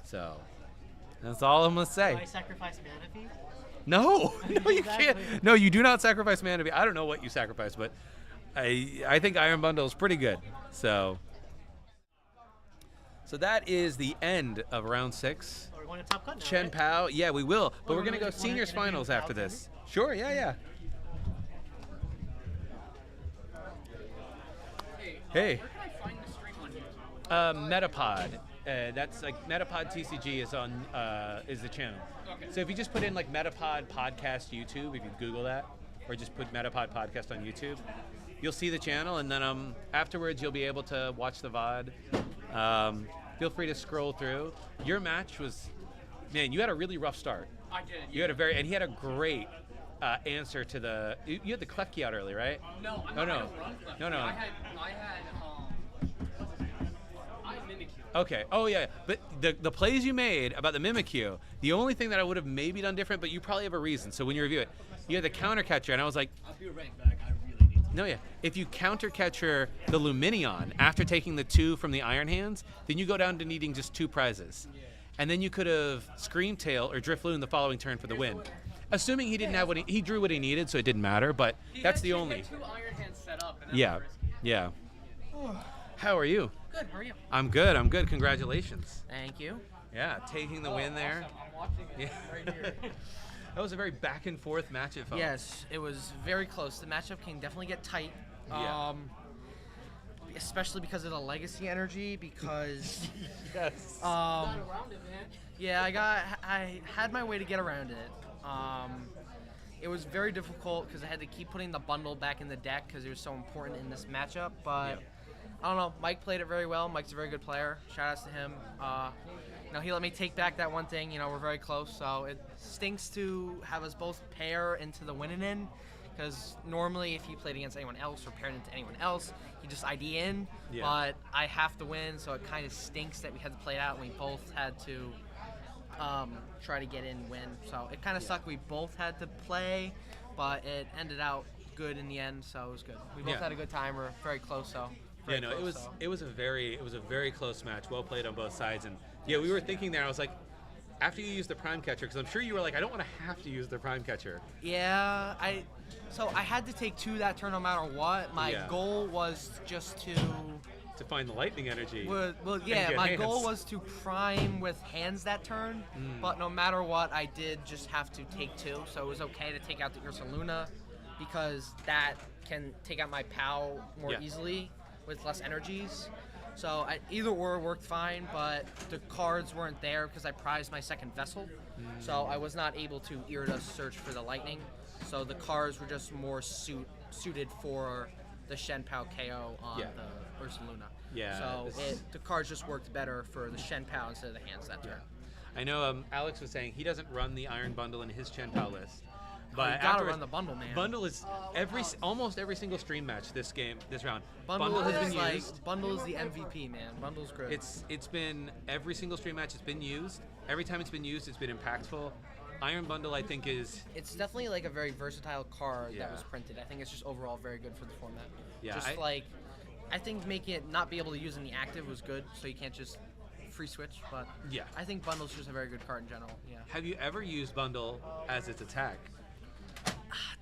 So that's all I'm gonna Do say. I sacrifice Manaphy? No, no, you Exactly. can't. No, you do not sacrifice Mana. I don't know what you sacrifice, but I think Iron Bundle is pretty good. So that is the end of round 6. Oh, we're going to Top Cut now, Chen-Pao, yeah, we will, but Oh, we're gonna go wanna seniors interview finals after Alexander? this. Sure, yeah. Hey. Where can I find the stream on YouTube? Metapod. That's like Metapod TCG is the channel. Okay. So if you just put in like Metapod Podcast YouTube, if you Google that, or just put Metapod Podcast on YouTube, you'll see the channel, and then afterwards you'll be able to watch the VOD. Feel free to scroll through. Your match was, man, you had a really rough start. I did. You had and he had a great answer to the. You had the clef key out early, right? No, I no. don't run Clef. No. I had Mimikyu. Okay. Oh yeah. But the plays you made about the Mimikyu, the only thing that I would have maybe done different, but you probably have a reason. So when you review it, you had the counter catcher, and I was like, I'll be right back. I really need to. no, yeah. If you counter catcher the Luminion after taking the 2 from the Iron Hands, then you go down to needing just 2 prizes. And then you could have Scream Tail or Drifloon the following turn for the win. Assuming he didn't have he drew what he needed, so it didn't matter, but that's the only. He had 2 Iron Hands set up. And Yeah. Yeah. How are you? Good. How are you? I'm good. Congratulations. Thank you. Yeah, taking the win there. Awesome. I'm watching it Yeah. right here. That was a very back and forth match, it felt. Yes, it was very close. The matchup can definitely get tight. Yeah. Especially because of the legacy energy. Because Yes. yeah, I had my way to get around it. It was very difficult because I had to keep putting the bundle back in the deck because it was so important in this matchup. But I don't know. Mike played it very well. Mike's a very good player. Shout outs to him. He let me take back that one thing. We're very close, so it stinks to have us both pair into the winning end. Because normally, if he played against anyone else or paired into anyone else, he just ID in. Yeah. But I have to win, so it kind of stinks that we had to play it out. And we both had to try to get in and win. So it kind of sucked. We both had to play, but it ended out good in the end, so it was good. We both had a good time. We're very close, so. Yeah, no, it was a very close match. Well played on both sides, and yeah, we were thinking there. I was like, after you use the prime catcher, because I'm sure you were like, I don't want to have to use the prime catcher. Yeah, I had to take 2 that turn no matter what. My goal was just to find the lightning energy. Well, yeah, my goal was to prime with hands that turn, but no matter what, I did just have to take 2, so it was okay to take out the Ursaluna because that can take out my POW more easily with less energies. So either or worked fine, but the cards weren't there because I prized my second vessel. So I was not able to Irida search for the lightning. So the cards were just more suited for the Chen-Pao KO on the Ursaluna. Yeah. So the cards just worked better for the Chen-Pao instead of the hands that turn. I know Alex was saying he doesn't run the Iron Bundle in his Chen-Pao list. But you gotta run the bundle, man. Bundle is almost every single stream match this round. Bundle has is been used. Bundle is the MVP, man. Bundle's great. It's been every single stream match. It's been used. Every time it's been used, it's been impactful. Iron Bundle, I think, is. It's definitely like a very versatile card that was printed. I think it's just overall very good for the format. Yeah. I think making it not be able to use in the active was good, so you can't just free switch. But I think Bundle's just a very good card in general. Yeah. Have you ever used Bundle as its attack?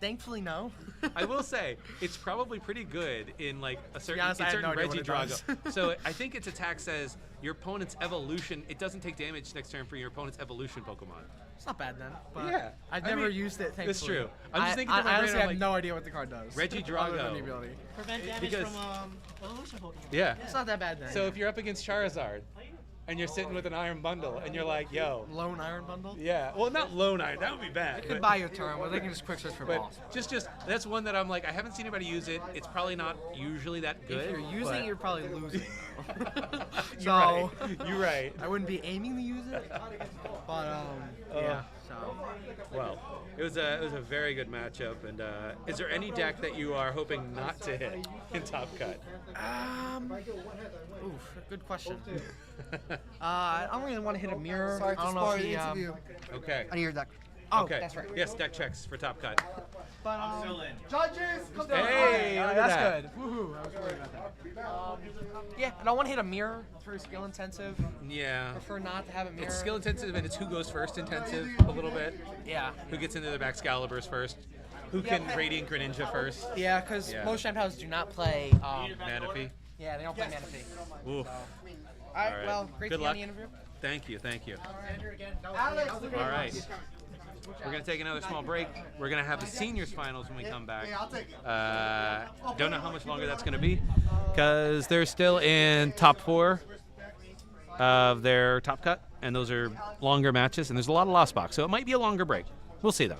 Thankfully, no. I will say it's probably pretty good in like a certain, honest, I have no idea Reggie what it Drago. So I think its attack says your opponent's evolution. It doesn't take damage next turn for your opponent's evolution Pokemon. It's not bad then. But I've never used it. Thankfully. That's true. I'm just thinking. I honestly have no idea what the card does. Reggie other than Drago. the ability. Prevent damage Because- from evolution Pokemon. Yeah. It's not that bad then. So if you're up against Charizard, and you're sitting with an Iron Bundle, and you're like, yo. Lone Iron Bundle. Yeah. Well, not Lone Iron. That would be bad. You could buy your turn, but they can just quick search for balls. Just that's one that I'm like, I haven't seen anybody use it. It's probably not usually that good. If you're using it, you're probably losing. You're right. You're right. I wouldn't be aiming to use it, but yeah. So. Well, it was a very good matchup. And is there any deck that you are hoping not to hit in Top Cut? Good question. I don't really want to hit a mirror. Sorry I to don't know spoil if the he, interview. Okay. I need your deck. Oh, Okay. that's right. Yes, deck checks for Top Cut. But Judges, come down. Hey, look at that's that. good. Woohoo! I was worried about that. Yeah, I don't want to hit a mirror. It's very skill intensive. Yeah. Prefer not to have a mirror. It's skill intensive, and it's who goes first intensive a little bit. Yeah. Who gets into the Excaliburs first? Who can Radiant Greninja first? Yeah, because Yeah. most Chen-Paos do not play. Manaphy. Yeah, they don't play Manaphy. Oof. All right. right. Well, great Good to be luck. on the interview. Thank you. Thank you. Alex, All right. We're going to take another small break. We're going to have the seniors finals when we come back. I'll take it. Don't know how much longer that's going to be because they're still in top 4. of their Top Cut, and those are longer matches, and there's a lot of Lost Box, so it might be a longer break. We'll see, though.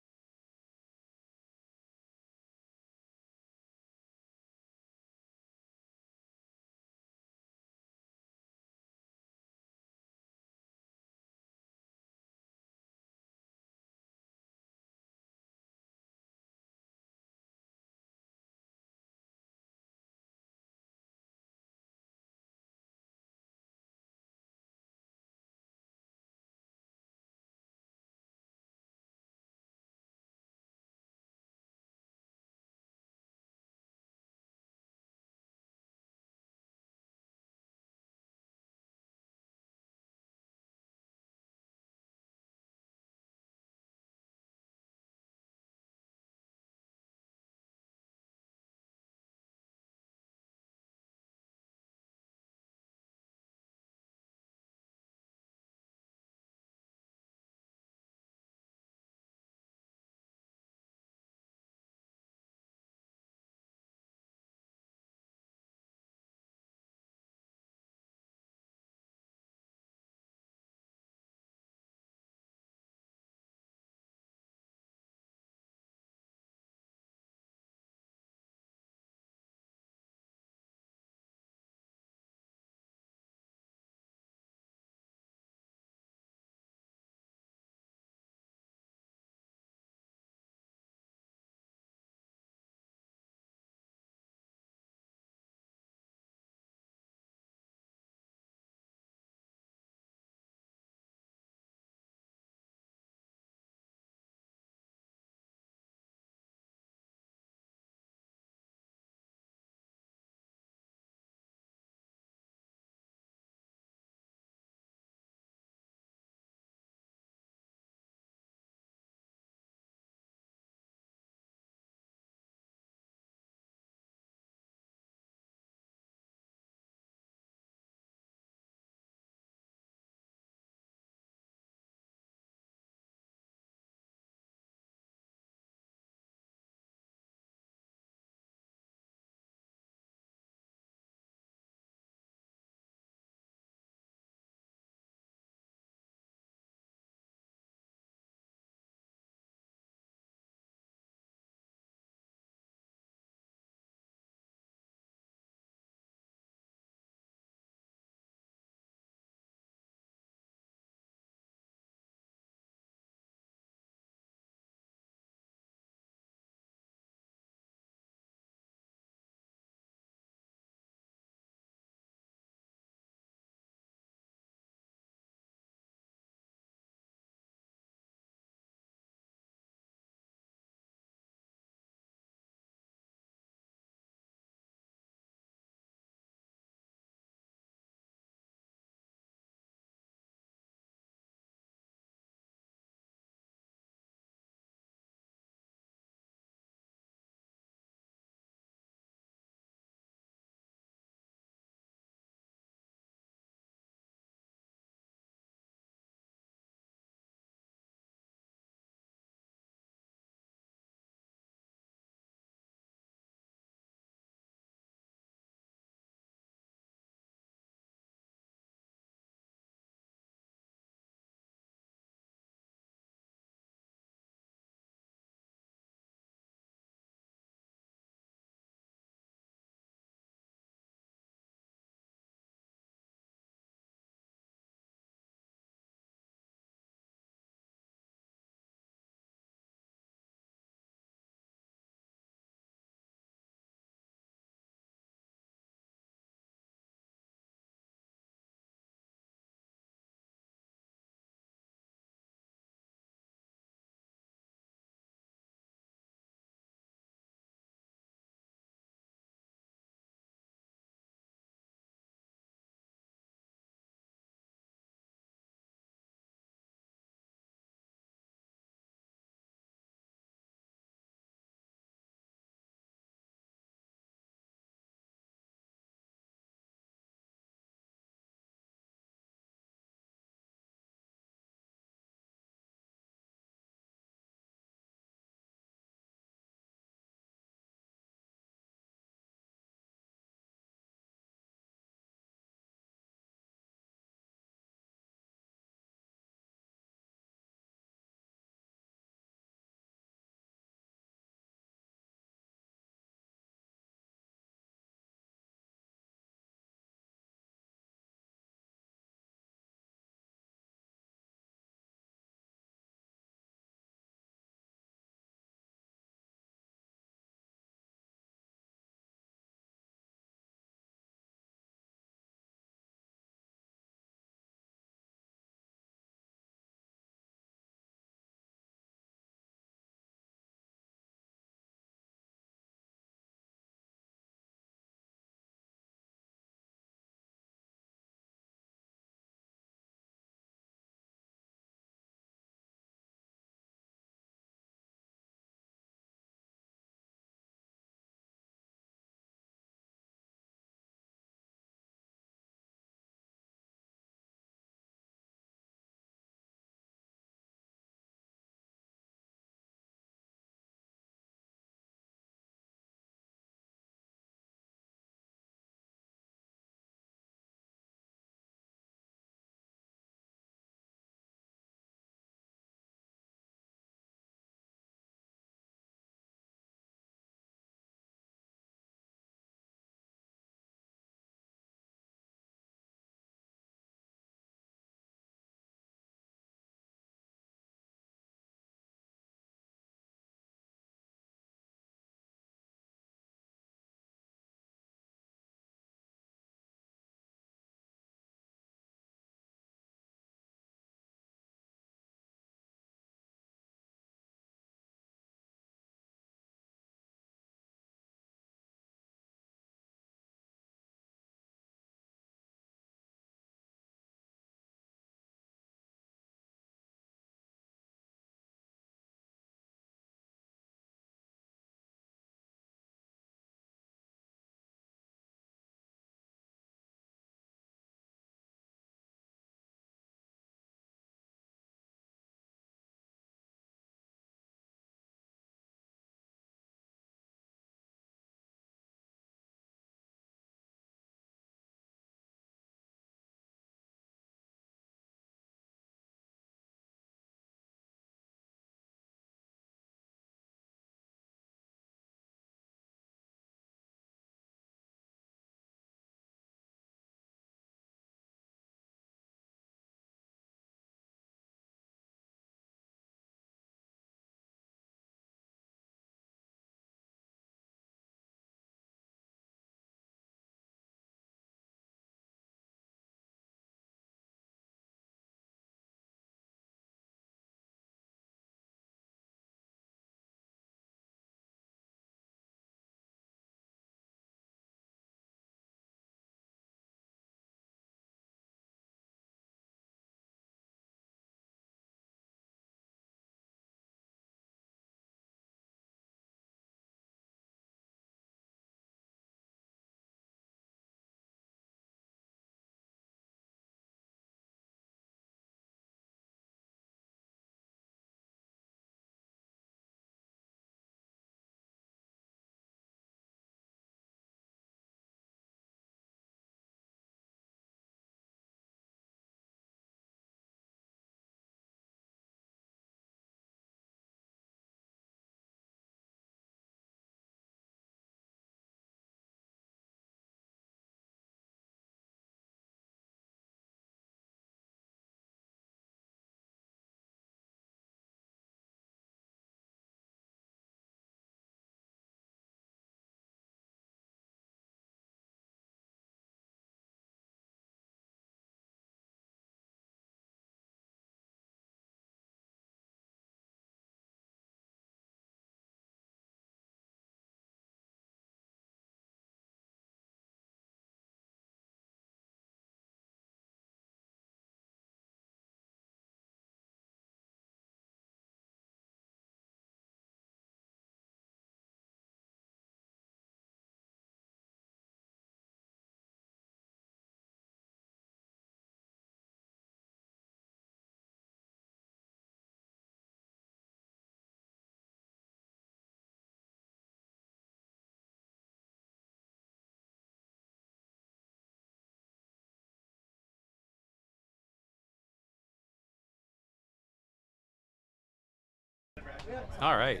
All right.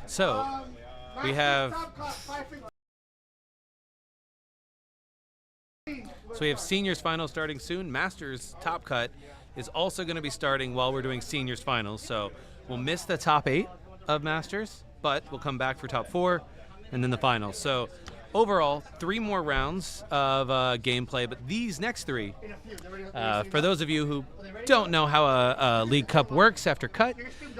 So we have seniors finals starting soon. Masters top cut is also going to be starting while we're doing seniors finals. So we'll miss the top 8 of Masters, but we'll come back for top 4 and then the finals. So overall, 3 more rounds of gameplay, but these next 3, for those of you who don't know how a League Cup works after cut,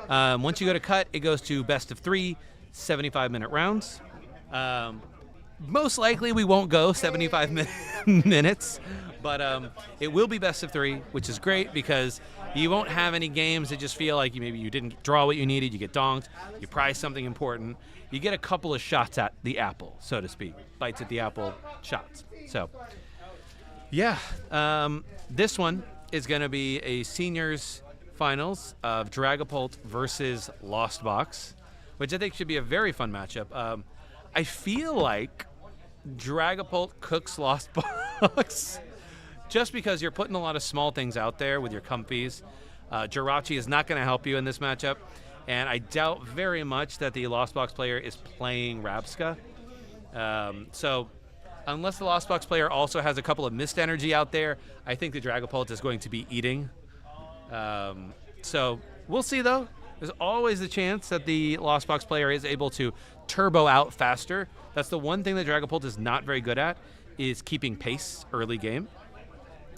once you go to cut, it goes to best of 3, 75-minute rounds. Most likely we won't go 75 minutes, but it will be best of 3, which is great because you won't have any games that just feel like maybe you didn't draw what you needed, you get donked, you prize something important. You get a couple of shots at the apple, so to speak. Bites at the apple, shots. So, yeah, this one is going to be a seniors finals of Dragapult versus Lost Box, which I think should be a very fun matchup. I feel like Dragapult cooks Lost Box just because you're putting a lot of small things out there with your comfies. Jirachi is not going to help you in this matchup. And I doubt very much that the Lost Box player is playing Rabska. So unless the Lost Box player also has a couple of mist energy out there, I think the Dragapult is going to be eating. So we'll see, though. There's always a chance that the Lost Box player is able to turbo out faster. That's the one thing that Dragapult is not very good at, is keeping pace early game.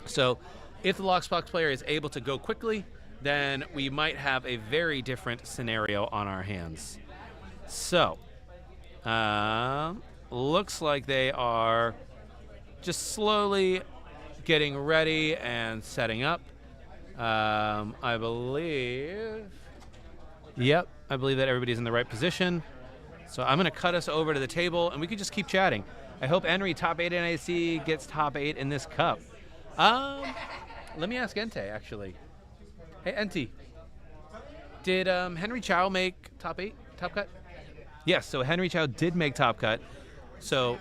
So if the Lost Box player is able to go quickly, then we might have a very different scenario on our hands. So, looks like they are just slowly getting ready and setting up. I believe that everybody's in the right position. So I'm going to cut us over to the table, and we can just keep chatting. I hope Henry, top 8 NIC, gets top 8 in this cup. Let me ask Entei, actually. Hey, Enti, did Henry Chow make top 8, top cut? Yes, so Henry Chow did make top cut. So,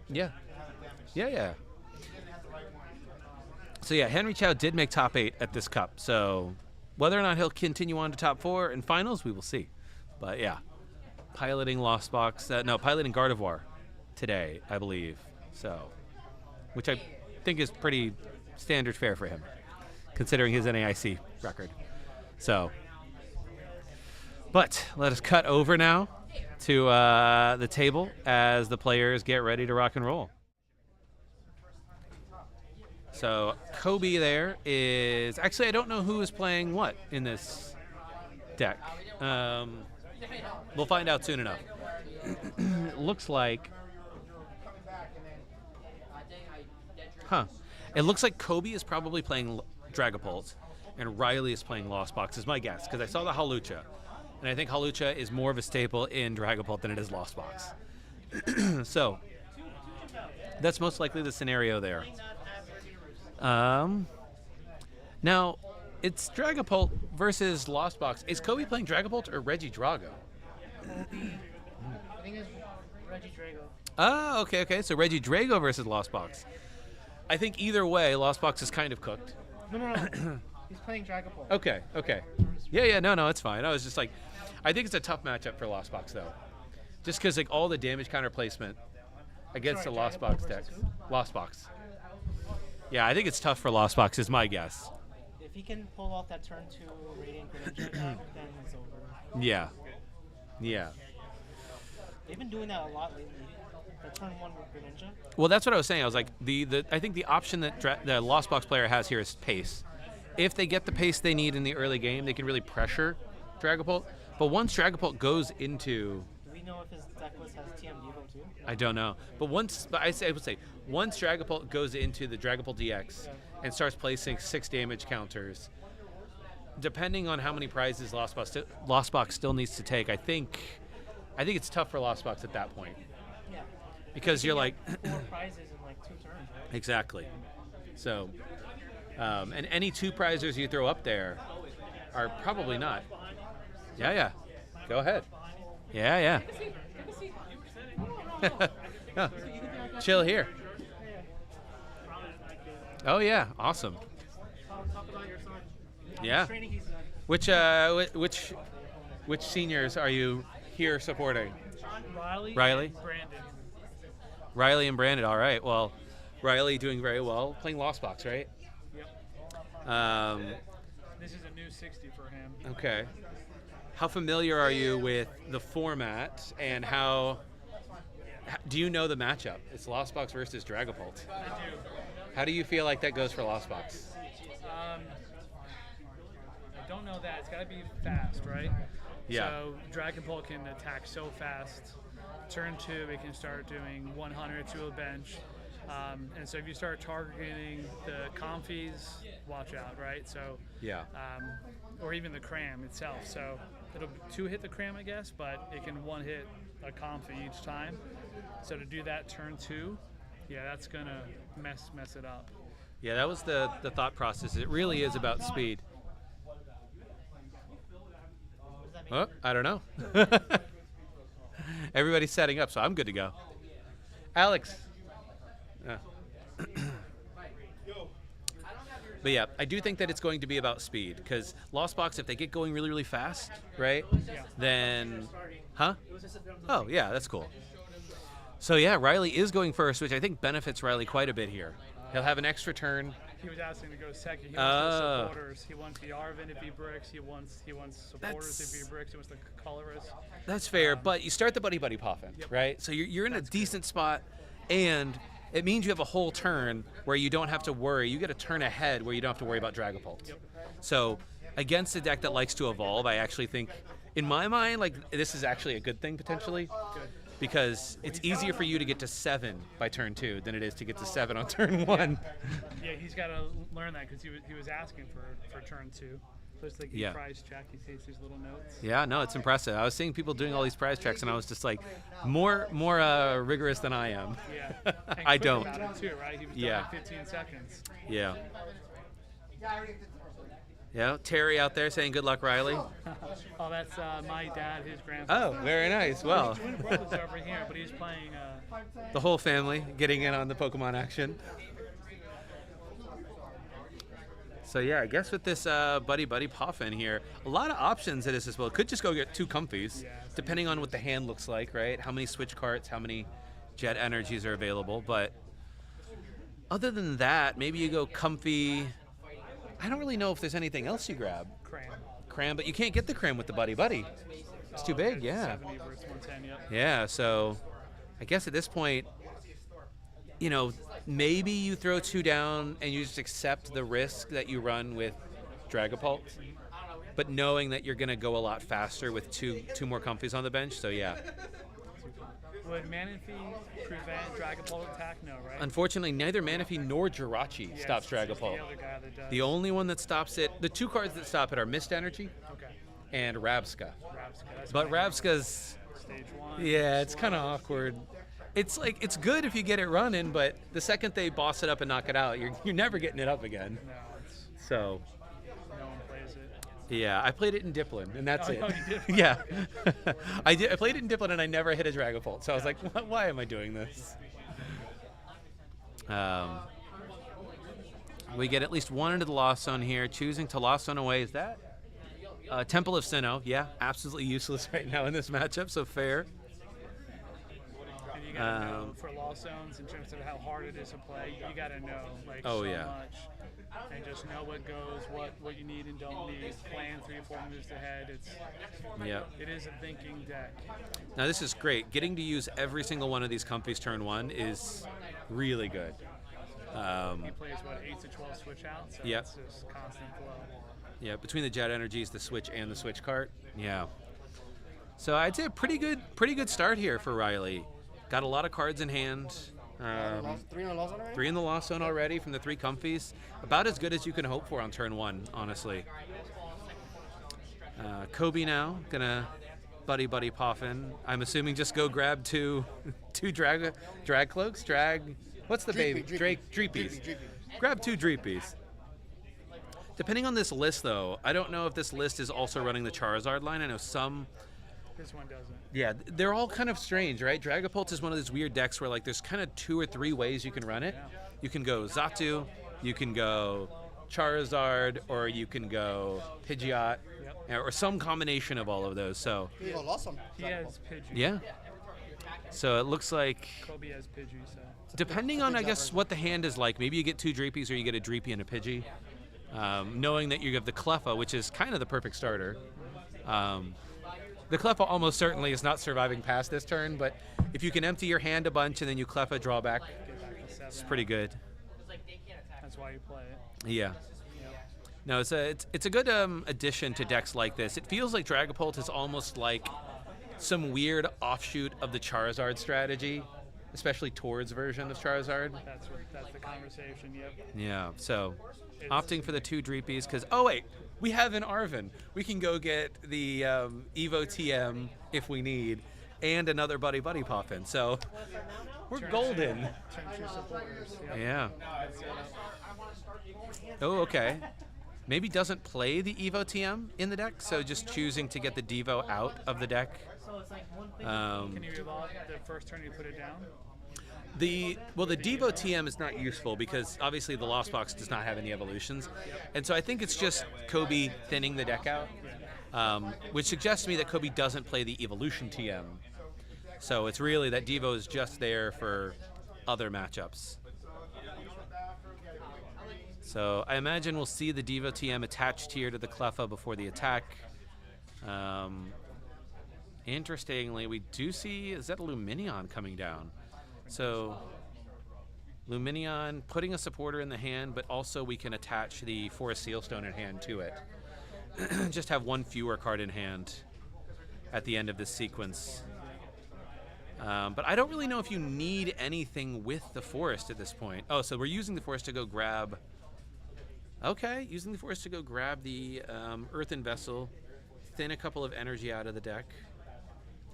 yeah. So, yeah, Henry Chow did make top 8 at this cup. So, whether or not he'll continue on to top 4 in finals, we will see. But, yeah, piloting piloting Gardevoir today, I believe. So, which I think is pretty standard fare for him, considering his NAIC record. So, but let us cut over now to the table as the players get ready to rock and roll. So Kobe there is, actually I don't know who is playing what in this deck. We'll find out soon enough. It looks like, it looks like Kobe is probably playing Dragapult, and Riley is playing Lost Box, is my guess, because I saw the Hawlucha, and I think Hawlucha is more of a staple in Dragapult than it is Lost Box. So, that's most likely the scenario there. Now, it's Dragapult versus Lost Box. Is Kobe playing Dragapult or Reggie Drago? I think it's Reggie Drago. Oh, okay. So Reggie Drago versus Lost Box. I think either way, Lost Box is kind of cooked. No. He's playing Dragapult. Okay. Yeah, no, it's fine. I was just like, I think it's a tough matchup for Lost Box, though. Just because, like, all the damage counter placement against the Lost Box deck. Lost Box. Yeah, I think it's tough for Lost Box, is my guess. If he can pull off that turn 2 Radiant Greninja, then it's over. Yeah. They've been doing that a lot lately. The turn 1 with Greninja. Well, that's what I was saying. I was like, I think the option that the Lost Box player has here is pace. If they get the pace they need in the early game, they can really pressure Dragapult. But once Dragapult goes into... Do we know if his deck list has TM Devo too? I don't know. But I would say, once Dragapult goes into the Dragapult DX and starts placing 6 damage counters, depending on how many prizes Lost Box still needs to take, I think it's tough for Lost Box at that point. Yeah. Because you're like... 4 prizes in like 2 turns, right? Exactly. So, and any 2 prizers you throw up there are probably not. Yeah. Go ahead. Yeah. Oh, chill here. Oh yeah, awesome. Talk about your son. Yeah. Which seniors are you here supporting? Riley? Brandon. Riley and Brandon. All right. Well, Riley doing very well. Playing Lost Box, right? Yep. This is a new 60 for him. Okay. How familiar are you with the format and how do you know the matchup? It's Lost Box versus Dragapult. I do. How do you feel like that goes for Lost Box? I don't know that. It's got to be fast, right? Yeah. So Dragapult can attack so fast. Turn 2, it can start doing 100 to a bench. And so if you start targeting the confies, watch out, right? So yeah. Or even the cram itself. So it'll 2-hit the cram, I guess, but it can 1-hit a confi each time. So to do that turn 2, yeah, that's gonna mess it up. Yeah, that was the thought process. It really is about speed. Oh, I don't know. Everybody's setting up, so I'm good to go. Alex. But yeah, I do think that it's going to be about speed because Lost Box, if they get going really, really fast, right? Yeah. Then, huh? Oh, yeah, that's cool. So yeah, Riley is going first, which I think benefits Riley quite a bit here. He'll have an extra turn. He was asking to go second. He wants the supporters. He wants the Arvin if he bricks. He wants supporters if he bricks. He wants the colorist. That's fair, but you start the Buddy Poffin, Yep. right? So you're in a decent spot, and it means you have a whole turn where you don't have to worry. You get a turn ahead where you don't have to worry about Dragapult. Yep. So against a deck that likes to evolve, I actually think, in my mind, like this is actually a good thing potentially. Good. Because it's easier for you to get to 7 by turn 2 than it is to get to 7 on turn 1. Yeah, he's got to learn that because he was asking for turn 2. So it's like Yeah. prize check. He takes these little notes. Yeah, no, it's impressive. I was seeing people doing all these prize checks, and I was just like, more rigorous than I am. Yeah. And I quick don't. About it too, right? He was Yeah. done in 15 seconds. Yeah. Yeah, Terry out there saying good luck, Riley. Oh, that's my dad, his grandfather. Oh, very nice. Well, Twin brothers over here, but he's playing. the whole family getting in on the Pokemon action. So yeah, I guess with this Buddy Poffin here, a lot of options at this as well. Could just go get 2 Comfies, depending on what the hand looks like, right? How many Switch Carts, how many Jet Energies are available. But other than that, maybe you go Comfy. I don't really know if there's anything else you grab. Cram, but you can't get the Cram with the Buddy. It's too big, yeah. 70 versus 110, yep. Yeah, so I guess at this point, you know, maybe you throw 2 down and you just accept the risk that you run with Dragapult, but knowing that you're going to go a lot faster with two more Comfies on the bench, so yeah. Would Manaphy prevent Dragapult attack? No, right? Unfortunately, neither Manaphy nor Jirachi stops it's Dragapult. the other guy that does. The only one that stops it, the 2 cards that stop it are Mist Energy and Rabska. But Rabska's, stage 1. yeah, it's kind of awkward. It's like, it's good if you get it running, but the second they boss it up and knock it out, you're never getting it up again. No, it's, So, no one plays it. yeah, I played it in Diplin, and that's Oh, it. you did? Yeah. I played it in Diplin, and I never hit a Dragapult, so I was like, why am I doing this? We get at least 1 into the Lost Zone here, choosing to Lost Zone away. Is that Temple of Sinnoh? Yeah, absolutely useless right now in this matchup, so fair. And you gotta know for Lost Zones in terms of how hard it is to play, you gotta know like so much. And just know what goes, what you need and don't need. Plan 3 or 4 moves ahead. It is a thinking deck. Now this is great. Getting to use every single one of these Comfies turn 1 is really good. He plays 8 to 12 switch out, so it's just constant flow. Yeah, between the Jet Energies, the Switch, and the Switch Cart. Yeah. So I'd say a pretty good start here for Riley. Got a lot of cards in hand. 3 in the Lost Zone already? 3 in the Lost Zone already from the 3 Comfies. About as good as you can hope for on turn 1, honestly. Kobe now, gonna Buddy Poffin. I'm assuming just go grab two drag cloaks? What's the baby? Dreepies. Grab 2 Dreepies. Depending on this list, though, I don't know if this list is also running the Charizard line. I know some. This one doesn't. Yeah, they're all kind of strange, right? Dragapult is one of those weird decks where like there's kind of 2 or 3 ways you can run it. You can go Xatu, you can go Charizard, or you can go Pidgeot, or some combination of all of those. So He has Pidgey. yeah. So it looks like, Kobe has Pidgey, so. depending on, I guess, what the hand is like, maybe you get 2 Dreepies or you get a Dreepy and a Pidgey. Knowing that you have the Cleffa, which is kind of the perfect starter. The Cleffa almost certainly is not surviving past this turn, but if you can empty your hand a bunch and then you Cleffa draw back, it's pretty good. That's why you play it. Yeah. No, it's a good addition to decks like this. It feels like Dragapult is almost like some weird offshoot of the Charizard strategy, especially Tord's version of Charizard. That's the conversation. Yep. Yeah. So, opting for the 2 Dreepies because wait, we have an Arven. We can go get the Evo TM if we need, and another Buddy Poffin. So we're golden. Yeah. Oh, okay. Maybe doesn't play the Evo TM in the deck, so just choosing to get the Devo out of the deck. Can you evolve the first turn you put it down? The Devo TM is not useful because obviously the Lost Box does not have any evolutions, and so I think it's just Kobe thinning the deck out, which suggests to me that Kobe doesn't play the Evolution TM. So it's really that Devo is just there for other matchups. So I imagine we'll see the Devo TM attached here to the Cleffa before the attack. Interestingly, we do see Luminion coming down. So Luminion putting a supporter in the hand, but also we can attach the Forest Sealstone in hand to it. Just have 1 fewer card in hand at the end of this sequence. But I don't really know if you need anything with the Forest at this point. Oh, so we're using the Forest to go grab... Okay, using the Forest to go grab the Earthen Vessel, thin a couple of energy out of the deck.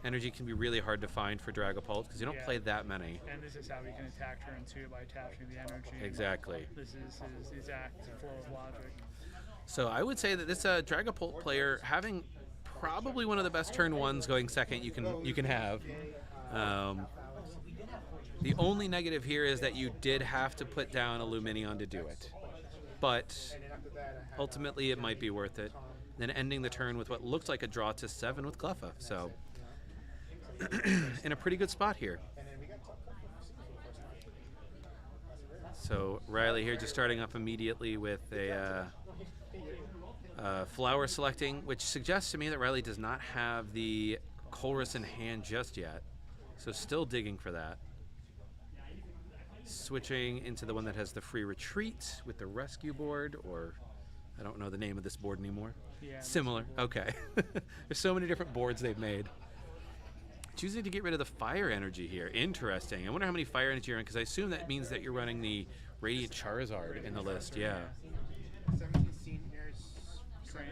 Energy can be really hard to find for Dragapult because you don't play that many. And this is how we can attack turn 2 by attaching the energy. Exactly. This is his exact flow of logic. So I would say that this Dragapult player having probably one of the best turn 1s going second you can have. The only negative here is that you did have to put down a Luminion to do it. But ultimately it might be worth it. Then ending the turn with what looked like a draw to 7 with Cleffa. So in a pretty good spot here. So Riley here just starting up immediately with a flower selecting, which suggests to me that Riley does not have the Colress in hand just yet. So still digging for that. Switching into the one that has the free retreat with the rescue board, or I don't know the name of this board anymore. Yeah, similar. Okay. There's so many different boards they've made. Choosing to get rid of the fire energy here. Interesting. I wonder how many fire energy you're in, because I assume that means that you're running the Radiant Charizard in the list. Yeah.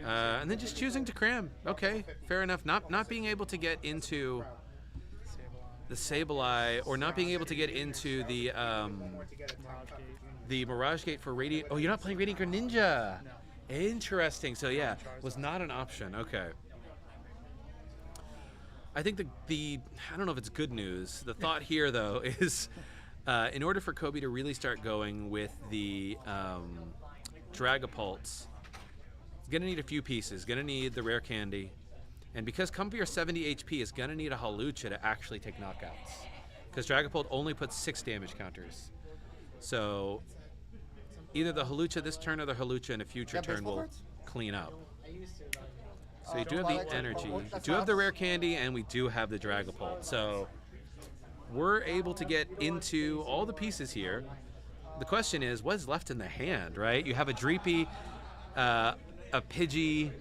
And then just choosing to cram. Okay, fair enough. Not being able to get into the Sableye, or not being able to get into the Mirage Gate for Radiant. Oh, you're not playing Radiant Greninja. No. Interesting. So yeah, was not an option. Okay. I think the I don't know if it's good news. The thought here though is, in order for Kobe to really start going with the Dragapults, it's gonna need a few pieces. Gonna need the rare candy. And because Comfy are 70 HP, is going to need a Hawlucha to actually take knockouts. Because Dragapult only puts 6 damage counters. So either the Hawlucha this turn or the Hawlucha in a future turn will clean up. So you do have the energy, you do have the rare candy, and we do have the Dragapult. So we're able to get into all the pieces here. The question is, what is left in the hand, right? You have a Dreepy, a Pidgey,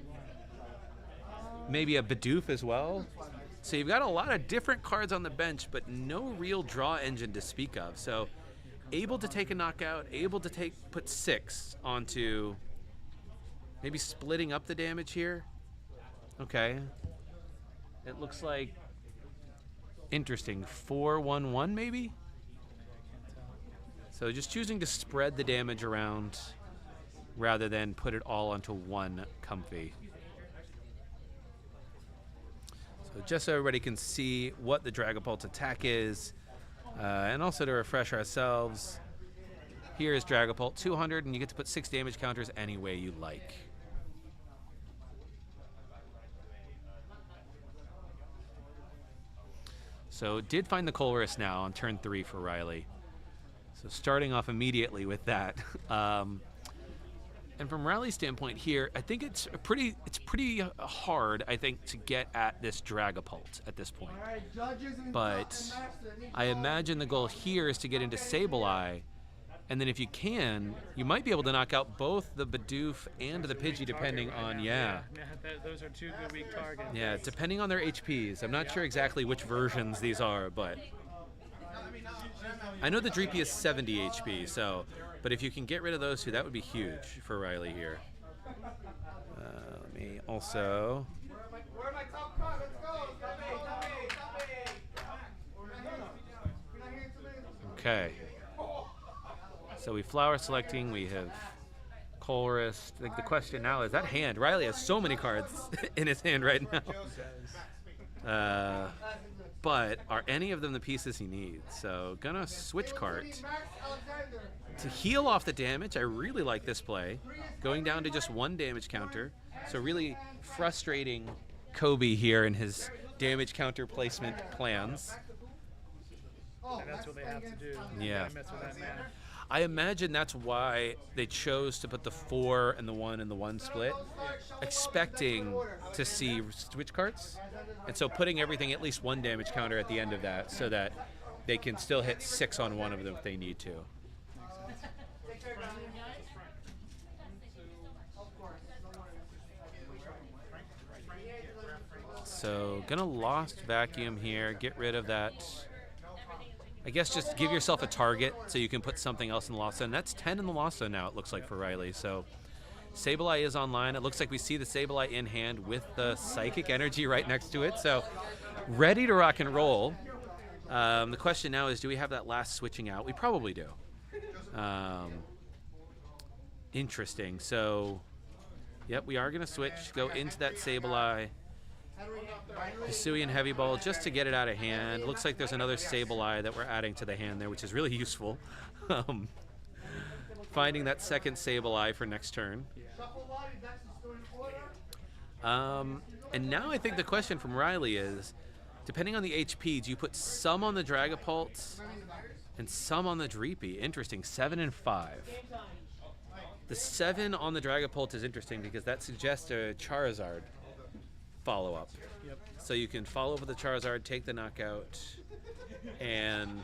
maybe a Bidoof as well. So you've got a lot of different cards on the bench, but no real draw engine to speak of. So able to take a knockout, able to put 6 onto maybe splitting up the damage here. Okay. It looks like interesting. 4-1-1 maybe? So just choosing to spread the damage around rather than put it all onto one Comfy. So just so everybody can see what the Dragapult's attack is, and also to refresh ourselves, Here is Dragapult, 200, and you get to put 6 damage counters any way you like. So did find the Colress now on turn 3 for Riley. So starting off immediately with that. And from Riley's standpoint here, I think it's pretty hard, I think, to get at this Dragapult at this point. But I imagine the goal here is to get into Sableye, and then if you can, you might be able to knock out both the Bidoof and the Pidgey, depending on, Those are 2 good weak targets. Yeah, depending on their HPs. I'm not sure exactly which versions these are, but I know the Dreepy is 70 HP, so, but if you can get rid of those two, that would be huge for Riley here. Let me also... Okay. So we flower selecting, we have Colress. I think the question now is that hand. Riley has so many cards in his hand right now. But are any of them the pieces he needs? So gonna switch cart. To heal off the damage, I really like this play. Going down to just 1 damage counter. So really frustrating Kobe here in his damage counter placement plans. And that's what they have to do. Yeah. Mess with that man. I imagine that's why they chose to put the 4 and the 1 and the 1 split, expecting to see switch carts. And so putting everything at least 1 damage counter at the end of that so that they can still hit 6 on one of them if they need to. So gonna Lost Vacuum here, get rid of that. I guess just give yourself a target so you can put something else in the Lost Zone. That's 10 in the Lost Zone now, it looks like, for Riley. So Sableye is online. It looks like we see the Sableye in hand with the Psychic Energy right next to it. So ready to rock and roll. The question now is, do we have that last switching out? We probably do. Interesting. So, yep, we are going to switch, go into that Sableye. Hisuian Heavy Ball just to get it out of hand. Looks like there's another Sableye that we're adding to the hand there, which is really useful. Finding that second Sableye for next turn. And now I think the question from Riley is, depending on the HP, do you put some on the Dragapult and some on the Dreepy? Interesting, 7 and 5. The 7 on the Dragapult is interesting because that suggests a Charizard follow-up. Yep. So you can follow up with the Charizard, take the knockout, and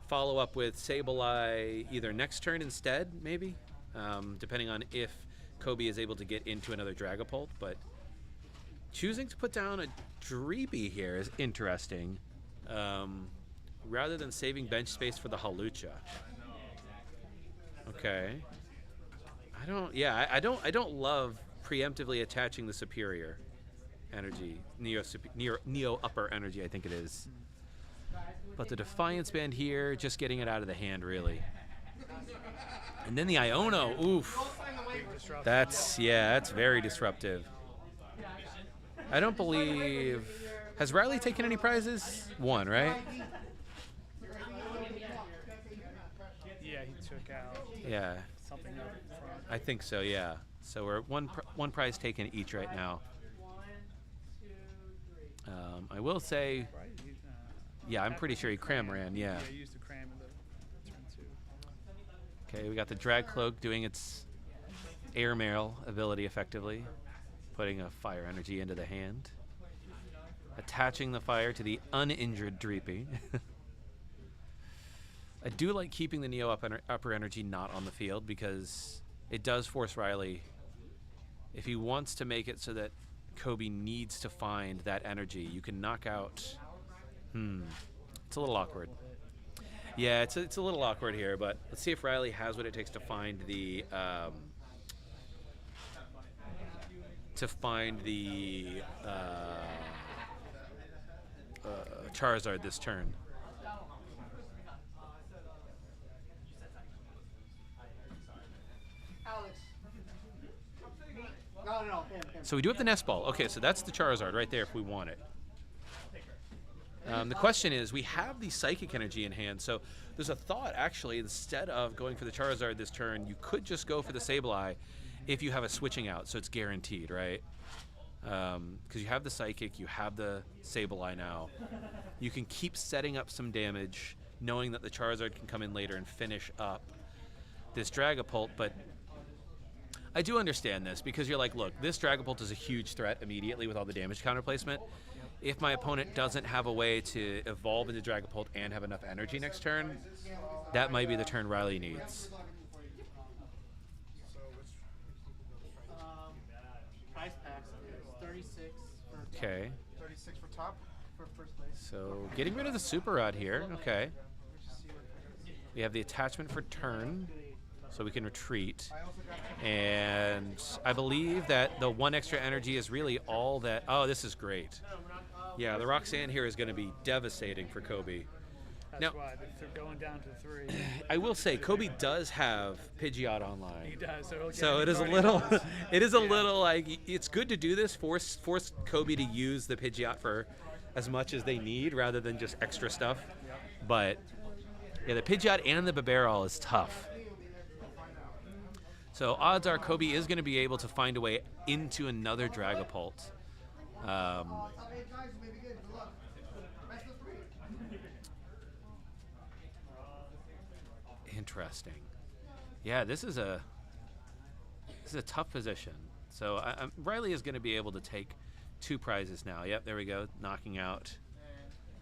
follow up with Sableye either next turn instead, maybe, depending on if Kobe is able to get into another Dragapult. But choosing to put down a Dreepy here is interesting, rather than saving bench space for the Hawlucha. Okay. I don't love preemptively attaching the superior energy, Neo upper energy, I think it is. But the Defiance Band here, just getting it out of the hand, really. And then the Iono, oof. That's very disruptive. I don't believe, has Riley taken any prizes? 1, right? Yeah, he took out something up front. I think so, yeah. So we're one prize taken each right now. I will say, I'm pretty sure he cram ran, yeah. He used to cram in the turn 2. Okay, we got the Drag Cloak doing its Airmail ability effectively, putting a fire energy into the hand, attaching the fire to the uninjured Dreepy. I do like keeping the Neo upper energy not on the field because it does force Riley, if he wants to make it so that Kobe needs to find that energy, you can knock out. It's a little awkward. Yeah, it's a little awkward here, but let's see if Riley has what it takes to find the Charizard this turn. So we do have the Nest Ball. Okay, so that's the Charizard right there if we want it. The question is, we have the Psychic Energy in hand, so there's a thought, actually, instead of going for the Charizard this turn, you could just go for the Sableye if you have a switching out, so it's guaranteed, right? Because you have the Psychic, you have the Sableye now. You can keep setting up some damage, knowing that the Charizard can come in later and finish up this Dragapult, but I do understand this, because you're like, look, this Dragapult is a huge threat immediately with all the damage counter placement. If my opponent doesn't have a way to evolve into Dragapult and have enough energy next turn, that might be the turn Riley needs. Price packs is 36 for Okay. 36 for top for first place. So getting rid of the Super Rod here. Okay. We have the attachment for turn, so we can retreat. And I believe that the 1 extra energy is really all that. Oh, this is great. Yeah, the Roxanne here is going to be devastating for Kobe. That's now, why they're going down to 3. I will say Kobe does have Pidgeot online. He does. So it is a little, it is a little like, it's good to do this, force Kobe to use the Pidgeot for as much as they need rather than just extra stuff. But yeah, the Pidgeot and the Bibarel is tough. So odds are Kobe is going to be able to find a way into another Dragapult. Interesting. Yeah, this is a tough position. So Riley is going to be able to take 2 prizes now. Yep, there we go, knocking out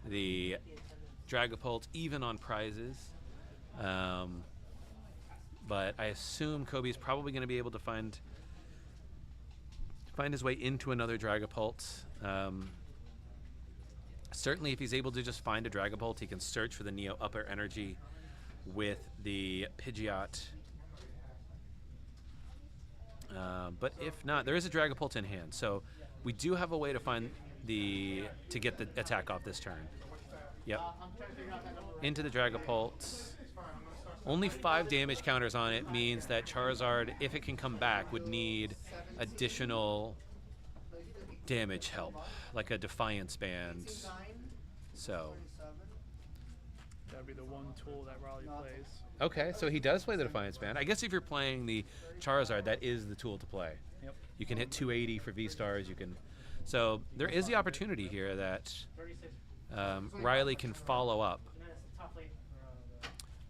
the Dragapult even on prizes. But I assume Kobe's probably going to be able to find his way into another Dragapult. Certainly, if he's able to just find a Dragapult, he can search for the Neo Upper Energy with the Pidgeot. But if not, there is a Dragapult in hand, so we do have a way to find to get the attack off this turn. Yep. Into the Dragapult. Only 5 damage counters on it means that Charizard, if it can come back, would need additional damage help, like a Defiance Band. So that would be the one tool that Riley plays. Okay, so he does play the Defiance Band. I guess if you're playing the Charizard, that is the tool to play. Yep. You can hit 280 for V-Stars. You can, so there is the opportunity here that Riley can follow up.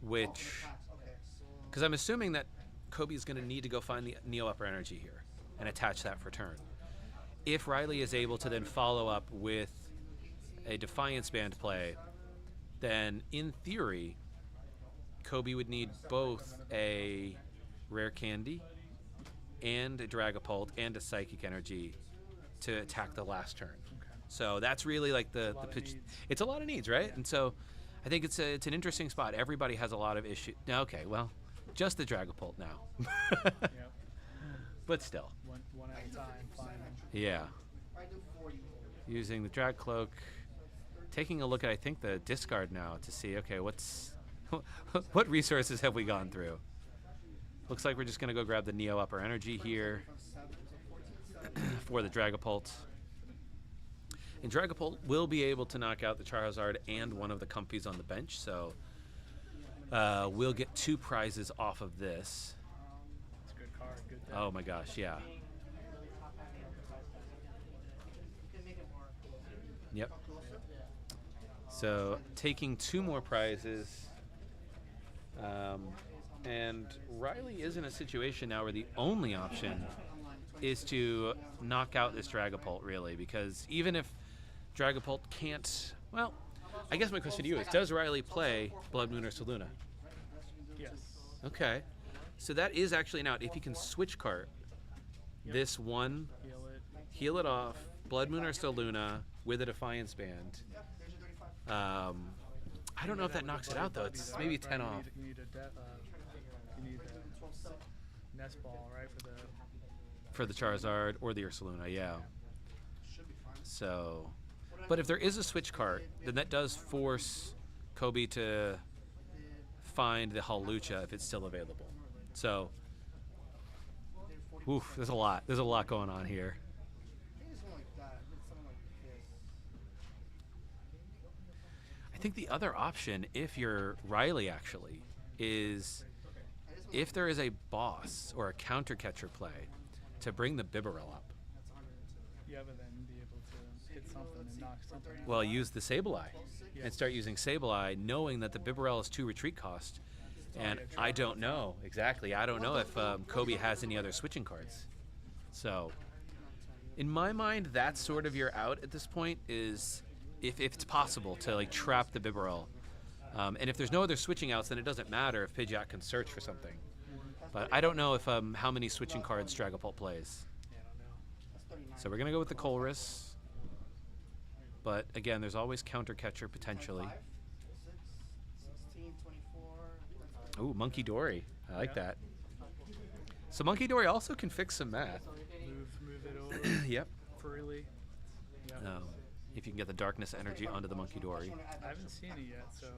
Which, because I'm assuming that Kobe's going to need to go find the Neo Upper Energy here and attach that for turn. If Riley is able to then follow up with a Defiance Band play, then in theory, Kobe would need both a Rare Candy and a Dragapult and a Psychic Energy to attack the last turn. Okay. So that's really like the pitch. It's a lot of needs, right? And so I think it's an interesting spot. Everybody has a lot of issues. Okay, well, just the Dragapult now. Yep. But still. One at a time, fine. Yeah. Using the Drag Cloak. Taking a look at, I think, the discard now to see, okay, what resources have we gone through? Looks like we're just going to go grab the Neo Upper Energy here for the Dragapult. And Dragapult will be able to knock out the Charizard and one of the Comfies on the bench, so we'll get 2 prizes off of this. It's a good card. Good deck. Oh my gosh, yeah. Yep. So taking 2 more prizes. And Riley is in a situation now where the only option is to knock out this Dragapult, really, because even if Dragapult can't, well, I guess my question to you is, does Riley play Blood Moon or Saluna? Yes. Okay. So that is actually an out. If he can switch cart this one, heal it off, Blood Moon or Saluna with a Defiance Band. I don't know if that knocks it out, though. It's maybe 10 off. You need a Nest Ball, right, for the Charizard or the Ursaluna, yeah. So, but if there is a switch cart, then that does force Kobe to find the Hawlucha if it's still available. So, oof, there's a lot. There's a lot going on here. I think the other option, if you're Riley, actually, is if there is a boss or a counter catcher play, to bring the Bibarel up. Yeah, but then be able to hit something and knock something out. Well, use the Sableye and start using Sableye, knowing that the Bibarel is 2 retreat cost. And I don't know, exactly, I don't know if Kobe has any other switching cards. So, in my mind, that's sort of your out at this point, is if it's possible to like trap the Bibarel. And if there's no other switching outs, then it doesn't matter if Pidgeot can search for something. But I don't know if how many switching cards Dragapult plays. So we're going to go with the Colress. But again, there's always counter catcher potentially. Ooh, Monkey Dory. I like that. So Monkey Dory also can fix some math. Move it over. Yep. Freely. Yep. If you can get the darkness energy onto the Monkey Dory. I haven't seen it yet, so.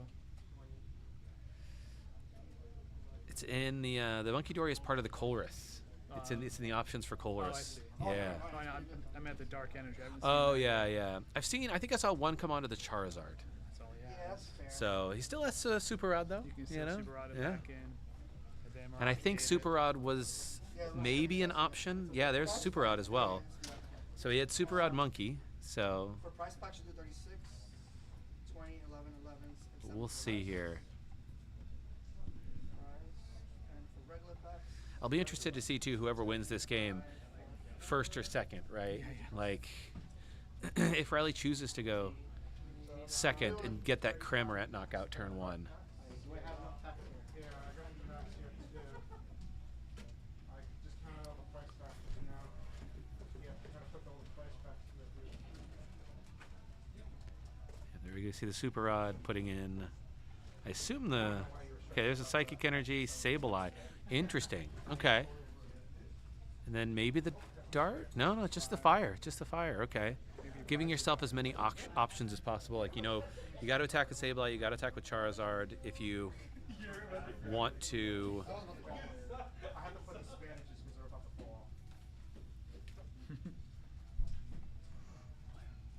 It's in the Monkey Dory is part of the Colress. It's in the options for Colress. Yeah. Oh, no, I'm at the dark energy. I haven't seen Yeah. I think I saw one come onto the Charizard. That's all he has. So he still has Super Rod though. You can still Super Rod it back in. And I think Super Rod was maybe an option. Yeah, there's Super Rod as well. So he had Super Rod Monkey. So for price packs, you do 36, 20, 11, 11. We'll see here. And for regular packs, I'll be interested to see too whoever wins this game, first or second, right? Like if Riley chooses to go second and get that Cramorant knockout turn 1. There we go. See the Super Rod putting in. I assume the. Okay, there's a Psychic Energy, Sableye. Interesting. Okay. And then maybe the Dart? No, just the Fire. Just the Fire. Okay. Giving yourself as many options as possible. Like, you got to attack with Sableye, you got to attack with Charizard if you want to.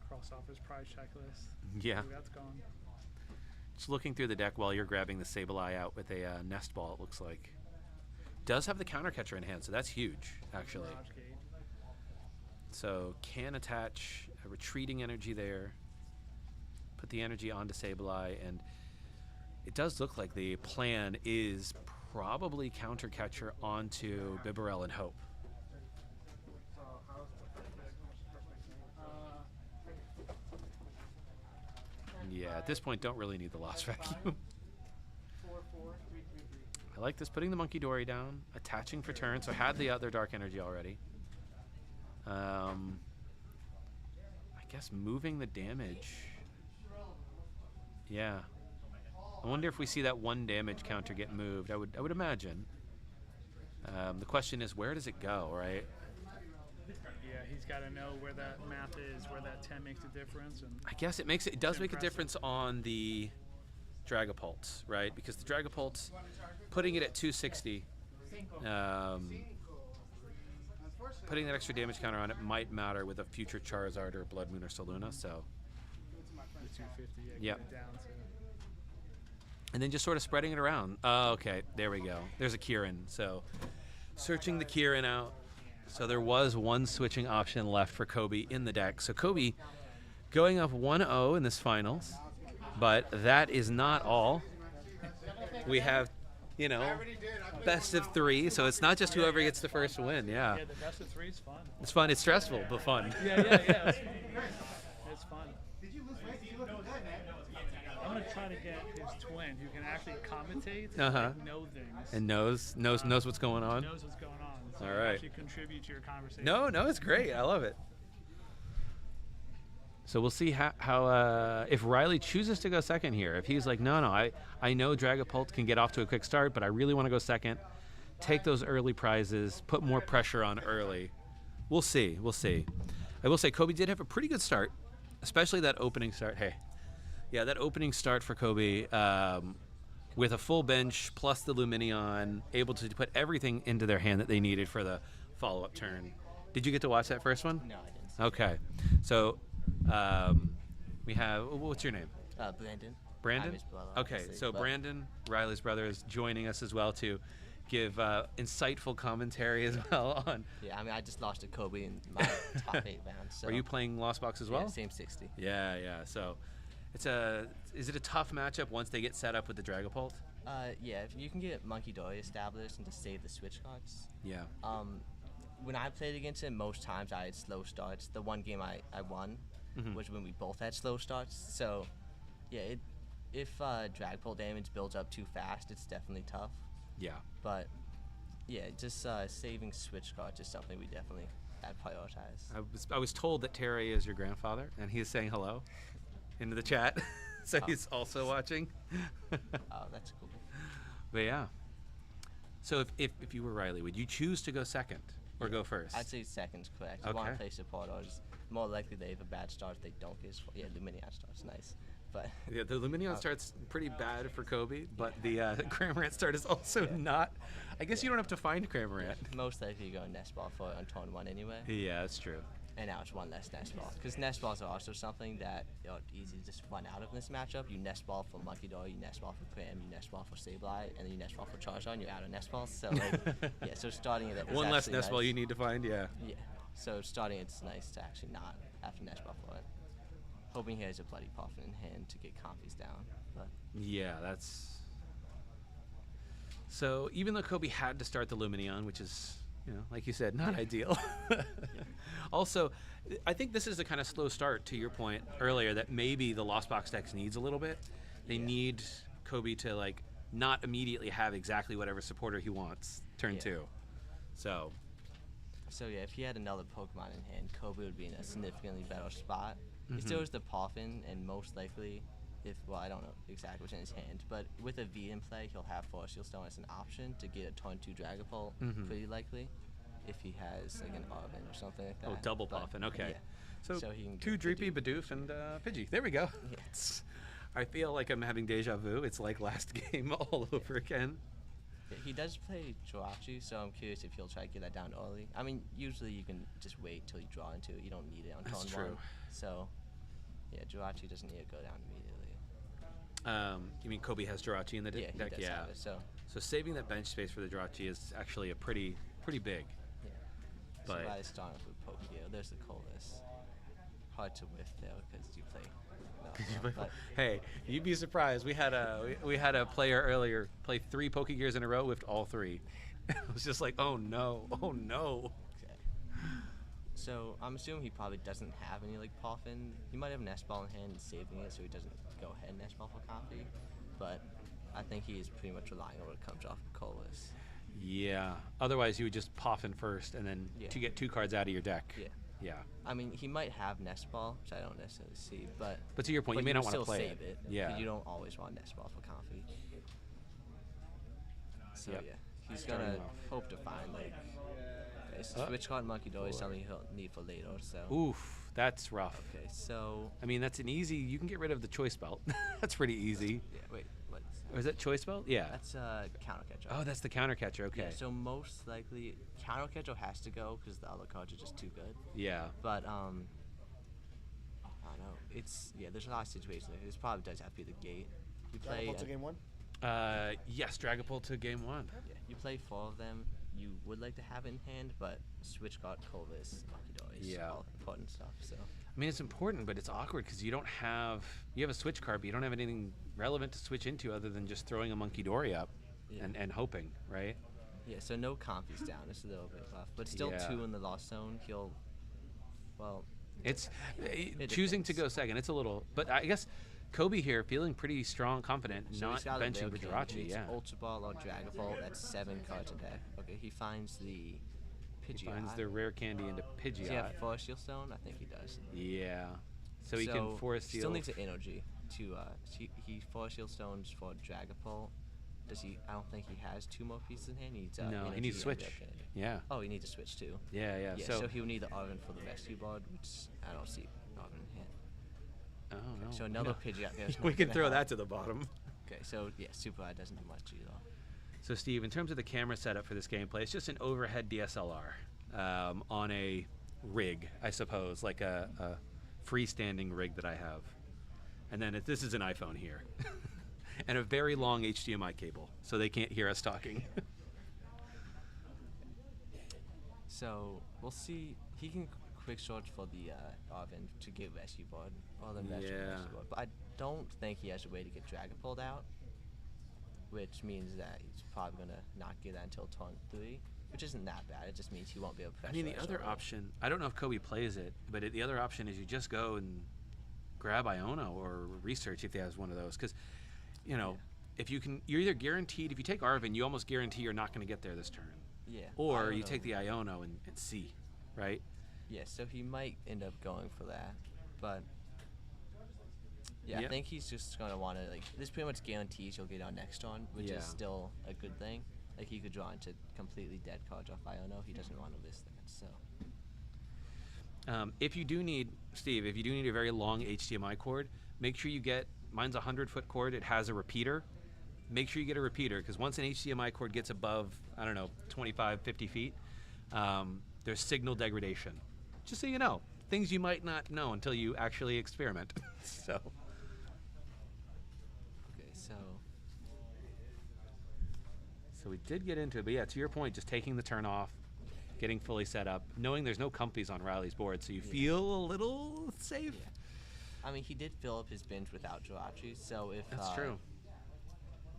Cross off his prize checklist. Yeah. That's gone. Just looking through the deck while you're grabbing the Sableye out with a Nest Ball, it looks like. Does have the Counter Catcher in hand, so that's huge, actually. So can attach a retreating energy there. Put the energy onto Sableye, and it does look like the plan is probably Counter Catcher onto Bibarel and Hope. Yeah, at this point, don't really need the Lost Vacuum. I like this, putting the Monkey Dory down, attaching for turn, so I had the other Dark Energy already. I guess moving the damage. Yeah. I wonder if we see that 1 damage counter get moved. I would imagine. The question is, where does it go, right? Yeah, he's got to know where that math is, where that 10 makes a difference. And I guess it does make a difference on the Dragapult, right? Because the Dragapult, putting it at 260, putting that extra damage counter on it might matter with a future Charizard or Blood Moon or Saluna, so. The 250, yeah. Get it down to. And then just sort of spreading it around. Oh, okay, there we go. There's a Kieran, so searching the Kieran out. So there was 1 switching option left for Kobe in the deck. So Kobe going up 1-0 in this finals, but that is not all. We have, best of 3, so it's not just whoever gets the first win. Yeah. Yeah, the best of 3 is fun. It's fun. It's stressful, but fun. Yeah. It's fun. I'm gonna try to get his twin, who can actually commentate and know things. And knows what's going on. Knows what's going on. So all right. Actually contribute to your conversation. No, it's great. I love it. So we'll see how if Riley chooses to go second here. If he's like, no, I know Dragapult can get off to a quick start, but I really want to go second. Take those early prizes. Put more pressure on early. We'll see. I will say Kobe did have a pretty good start, especially that opening start. That opening start for Kobe with a full bench plus the Luminion, able to put everything into their hand that they needed for the follow-up turn. Did you get to watch that first one? No, I didn't. Okay. So we have, what's your name? Brandon. Brandon? I'm his brother, Okay, obviously, so but- Brandon, Riley's brother, is joining us as well to give insightful commentary as well on. Yeah, I mean, I just lost to Kobe in my top 8 rounds. So. Are you playing Lost Box as well? Yeah, same 60. Yeah, yeah. So, is it a tough matchup once they get set up with the Dragapult? Yeah, if you can get Monkey Dory established and just save the switch cards. Yeah. When I played against him, most times I had slow starts. The one game I won was when we both had slow starts. So, yeah, if Dragapult damage builds up too fast, it's definitely tough. Yeah. But, yeah, just saving switch cards is something we definitely had prioritized. I was told that Terry is your grandfather, and he is saying hello into the chat. So he's also watching. Oh, that's cool. But yeah. So if you were Riley, would you choose to go second or go first? I'd say second's correct. You want to play supporters. More likely they have a bad start if they don't get yeah, Luminion start's nice. But yeah, the Luminion start's pretty bad for Kobe, but the Cramorant start is also not. I guess you don't have to find Cramorant. Most likely you go Nest Ball for it on turn 1 anyway. Yeah, that's true. And now it's one less Nest Ball. Because Nest Balls are also something that are easy to just run out of in this matchup. You Nest Ball for Monkey Dory, you Nest Ball for Cram, you Nest Ball for Sableye, and then you Nest Ball for Charizard, and you're out of Nest Balls. So, like, yeah, so starting it is one less actually Nest Ball nice. you need to find, yeah. Yeah, so starting it's nice to actually not have to Nest Ball for it. Hoping he has a Bloody Puffin in hand to get Comfies down. But Yeah, that's... So even though Kobe had to start the Luminion, which is, like you said, not ideal. Also, I think this is a kind of slow start, to your point earlier, that maybe the Lost Box decks needs a little bit. They need Kobe to, like, not immediately have exactly whatever supporter he wants, turn 2. So yeah, if he had another Pokemon in hand, Kobe would be in a significantly better spot. He still has the Puffin, and most likely, I don't know exactly what's in his hand, but with a V in play, he'll have Force Shield Stone as an option to get a turn 2 Dragapult, pretty likely, if he has like an Arvin or something like that. Oh, double Puffin, okay. Yeah. So he can 2 get Dreepy, Bidoof, and Pidgey. There we go. Yeah. I feel like I'm having deja vu. It's like last game all over again. Yeah, he does play Jirachi, so I'm curious if he'll try to get that down early. I mean, usually you can just wait till you draw into it. You don't need it on That's turn true. 1. So, yeah, Jirachi doesn't need to go down immediately. You mean Kobe has Jirachi in the deck? Yeah, he does have it, so saving that bench space for the Jirachi is actually a pretty big. yeah. But So I start off with Pokegeo. There's the Colas. Hard to whiff though because you play. No, but hey, you'd be surprised. We had a player earlier play 3 Pokegears in a row with all 3. It was just like, oh no. okay. So I'm assuming he probably doesn't have any like Puffin. He might have Nest Ball in hand and saving it so he doesn't go ahead and Nest Ball for Comfy. But I think he is pretty much relying on what comes off of Colas. Yeah. Otherwise, you would just Puffin first and then to get 2 cards out of your deck. Yeah. Yeah. I mean, he might have Nest Ball, which I don't necessarily see, but to your point, you may not want to still play save it. Yeah. 'Cause you don't always want Nest Ball for Comfy. So Yep. yeah, he's Starting gonna off. hope to find like Switch card Monkey Dory is something he'll need for later. So Oof, that's rough. okay, so I mean, that's an easy. You can get rid of the choice belt. That's pretty easy. yeah, wait, what? Or is that choice belt? Yeah. That's counter catcher. Oh, that's the counter catcher. Okay. Yeah, so most likely counter catcher has to go because the other cards are just too good. Yeah. But I don't know. It's there's a lot of situations. This probably does have to be the gate. You play Dragapult to game 1? Yes, Dragapult to game 1. Yeah, you play 4 of them. You would like to have it in hand, but switch card Colas, Monkey Dory is all important stuff. So I mean, it's important, but it's awkward because you have a switch card, but you don't have anything relevant to switch into other than just throwing a Monkey Dory up and hoping, right? yeah, so no Comfies down. It's a little bit rough, but still 2 in the lost zone. It's choosing to go second. It's a little, but I guess Kobe here feeling pretty strong, confident, so not he's got a benching Veil King. Jirachi. He needs Yeah. Ultra Ball or Dragapult. That's 7 cards in deck. Okay, he finds the Pidgeot. He finds the rare candy into Pidgeot. Does he have Forest Shield Stone? I think he does. Yeah. So he can Forest Shield. Still needs an energy to he Forest Shield Stones for Dragapult. Does he? I don't think he has 2 more pieces in hand. He needs no, energy he needs to and switch. Rare Candy. Yeah. Oh, he needs to switch too. Yeah. Yeah, so he'll need the Arvin for the rescue board, which I don't see Arvin in hand. Oh no. So another Pidgeot there. We can throw that to the bottom. Okay, so yeah, Super Eye doesn't do much either. So Steve, in terms of the camera setup for this gameplay, it's just an overhead DSLR on a rig, I suppose, like a freestanding rig that I have. And then this is an iPhone here. And a very long HDMI cable, so they can't hear us talking. So we'll see. He can quick search for the Arvin to get rescue board, or the rescue board. But I don't think he has a way to get Dragon pulled out, which means that he's probably gonna not get that until turn 3, which isn't that bad. It just means he won't be able to. I mean, the other option. I don't know if Kobe plays it, but the other option is you just go and grab Iono or research if he has one of those, because you know. If you can, you're either guaranteed. If you take Arvin, you almost guarantee you're not going to get there this turn. Yeah. Or you take the Iono and see, right? Yeah. So he might end up going for that, but yeah, I think he's just going to want to this. Pretty much guarantees you'll get on next turn, which is still a good thing. Like he could draw into completely dead cards off Iono. He doesn't want to miss that. So. If you do need, Steve, if you do need a very long HDMI cord, make sure you get. Mine's a 100-foot cord. It has a repeater. Make sure you get a repeater, because once an HDMI cord gets above, I don't know, 25, 50 feet, there's signal degradation. Just so you know, things you might not know until you actually experiment. So. Okay, so we did get into it, but yeah, to your point, just taking the turn off, getting fully set up, knowing there's no comfies on Riley's board, so you feel a little safe. Yeah. I mean, he did fill up his bench without Jirachi, so if that's true.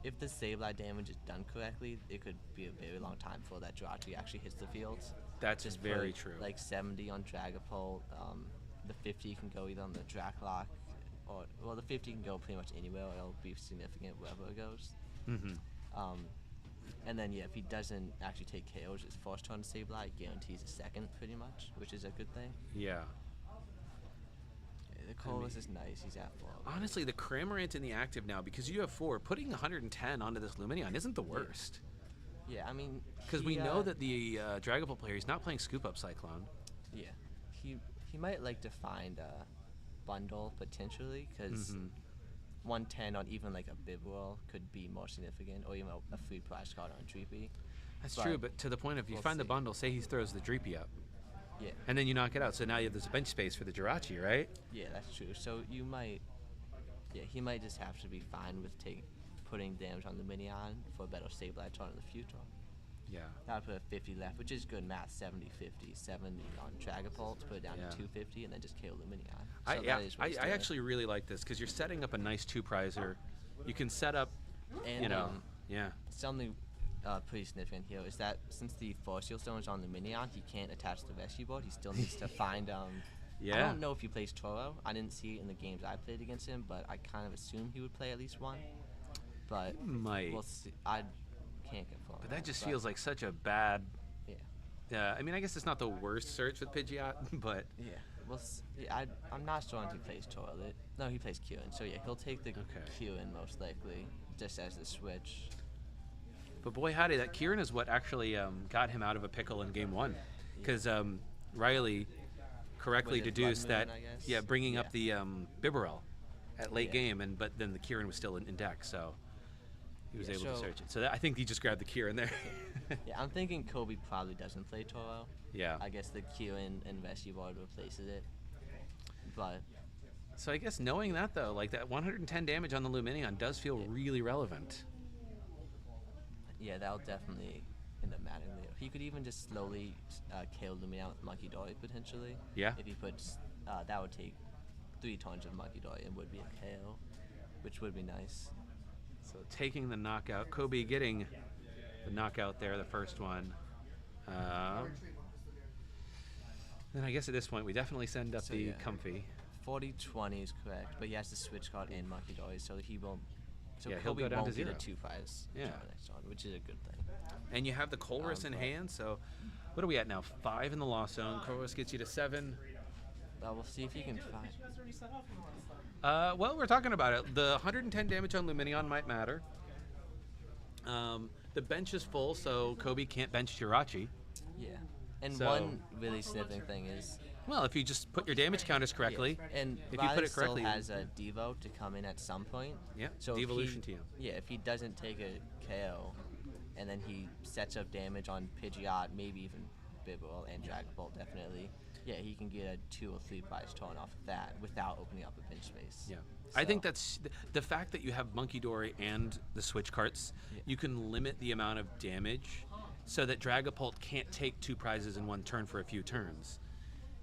If the Sableye damage is done correctly, it could be a very long time before that Jirachi actually hits the fields. That's just very true. Like 70 on Dragapult, the 50 can go either on the Draclock, or the 50 can go pretty much anywhere. It'll be significant wherever it goes. Mm-hmm. And then if he doesn't actually take KOs his first turn Sableye, it guarantees a second pretty much, which is a good thing. Yeah. The Colus is nice. He's at 4. Honestly, the Cramorant in the active now, because you have 4, putting 110 onto this Lumineon isn't the worst. Yeah, I mean, because we know that the Dragapult player is not playing Scoop Up Cyclone. Yeah, he might like to find a bundle potentially, because 110 on even like a Bibwell could be more significant, or even a free prize card on Dreepy. That's true, but to the point of you find the bundle, say he throws the Dreepy up. Yeah. And then you knock it out, so now there's a bench space for the Jirachi, right? Yeah, that's true. So you might, he might just have to be fine with putting damage on the Minion for a better Sableye turn in the future. Yeah. That would put a 50 left, which is good math. 70, 50, 70 on Dragapult to put it down to 250, and then just KO the Minion. So I actually really like this, because you're setting up a nice 2-prizer. You can set up, and, yeah. Something pretty significant here is that since the Fossil Stone is on the Minion, he can't attach the rescue board. He still needs to find. I don't know if he plays Toro. I didn't see it in the games I played against him, but I kind of assumed he would play at least one. But we'll see. I can't confirm. But that just feels like such a bad. Yeah. I mean, I guess it's not the worst search with Pidgeot, but. Yeah. Well, I'm not sure if he plays Toro. No, he plays Kieran. So he'll take the Kieran most likely, just as the switch. But boy, howdy, that Kieran is what actually got him out of a pickle in Game 1. Because Riley correctly deduced that, bringing up the Bibarel at late game, but then the Kieran was still in deck, so he was able to search it. So I think he just grabbed the Kieran there. Yeah, I'm thinking Kobe probably doesn't play Toro. Yeah. I guess the Kieran and rescue board replaces it. But. So I guess knowing that, though, like that 110 damage on the Lumineon does feel really relevant. Yeah, that'll definitely end up mattering later. He could even just slowly KO Lumineon with Monkey Dory, potentially. Yeah. If he puts, that would take 3 turns of Monkey Dory and would be a KO, which would be nice. So taking the knockout, Kobe getting the knockout there, the first one. Then I guess at this point we definitely send up the Comfy. 40-20 is correct, but he has to switch card and Monkey Dory, so he won't. So he'll go down to 0. Get a 2-prize next turn, which is a good thing. And you have the Colress in hand, so what are we at now? 5 in the Lost Zone. Colress gets you to 7. We'll see if he can find. Well, we're talking about it. The 110 damage on Lumineon might matter. The bench is full, so Kobe can't bench Jirachi. Yeah. And one really significant thing is... Well, if you just put your damage counters correctly, and if Riley you put it correctly... still has a Devo to come in at some point. Yeah, so Devolution to you. Yeah, if he doesn't take a KO, and then he sets up damage on Pidgeot, maybe even Bibarel and Dragapult, definitely. Yeah, he can get a 2 or 3 prize turn off of that without opening up a bench space. Yeah. So, I think that's the fact that you have Monkey Dory and the switch carts, you can limit the amount of damage so that Dragapult can't take 2 prizes in one turn for a few turns.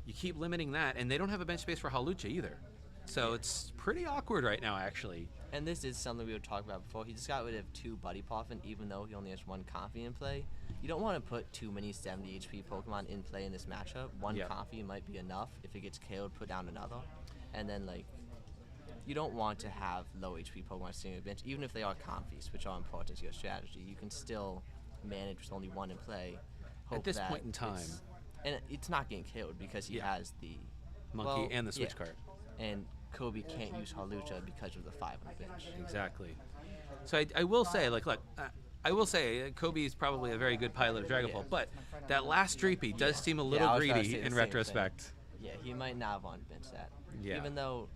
You keep limiting that, and they don't have a bench space for Hawlucha either. So it's pretty awkward right now, actually. And this is something we were talking about before. He just got rid of 2 Buddy Poffin, even though he only has 1 Comfy in play. You don't want to put too many 70 HP Pokemon in play in this matchup. 1 Comfy might be enough. If it gets KO'd, put down another. And then, like, you don't want to have low HP Pokemon sitting on the bench, even if they are Comfies, which are important to your strategy. You can still manage with only 1 in play. At this point in time. And it's not getting KO'd because he has the Monkey and the switch card. And Kobe can't use Hawlucha because of the 5 on the bench. Exactly. So I will say, like, look, I will say Kobe is probably a very good pilot of Dragapult, but that last Dreepy does seem a little greedy in retrospect. Yeah, he might not want to bench that. Yeah. Even though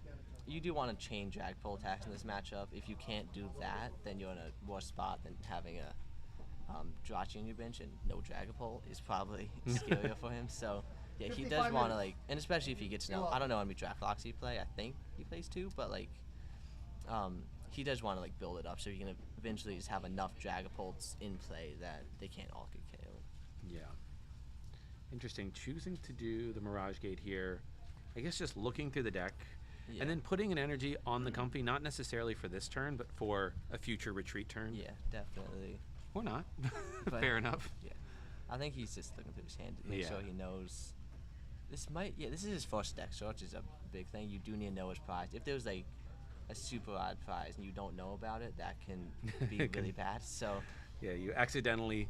you do want to chain Dragapult attacks in this matchup. If you can't do that, then you're in a worse spot than having a Jirachi on your bench, and no Dragapult is probably scarier for him. So yeah, he does want to, like, and especially if he gets I don't know how many draft locks he play. I think he plays 2, but like he does want to like build it up so he can eventually just have enough Dragapults in play that they can't all get KO'd. Yeah. Interesting. Choosing to do the Mirage Gate here, I guess just looking through the deck, and then putting an energy on the Comfy, not necessarily for this turn, but for a future retreat turn. Yeah, definitely. Or not. Fair enough. Yeah. I think he's just looking through his hand to make sure he knows. This is his first deck search, is a big thing. You do need to know his prize. If there's like a super odd prize and you don't know about it, that can be really bad. So yeah, you accidentally,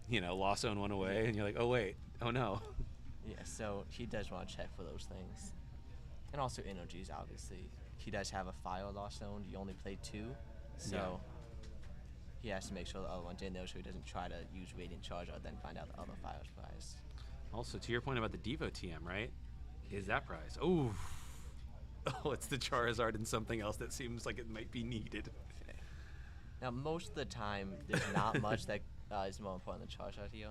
lost zone one away, and you're like, oh wait, oh no. Yeah, so he does want to check for those things. And also energies, obviously. He does have a fire lost zone. You only play 2, so he has to make sure the other one's in there so he doesn't try to use Radiant Charge and then find out the other fire's prize. Also, to your point about the Devo TM, right? Is that prize? Oh, it's the Charizard and something else that seems like it might be needed. Okay. Now, most of the time, there's not much that is more important than Charizard here.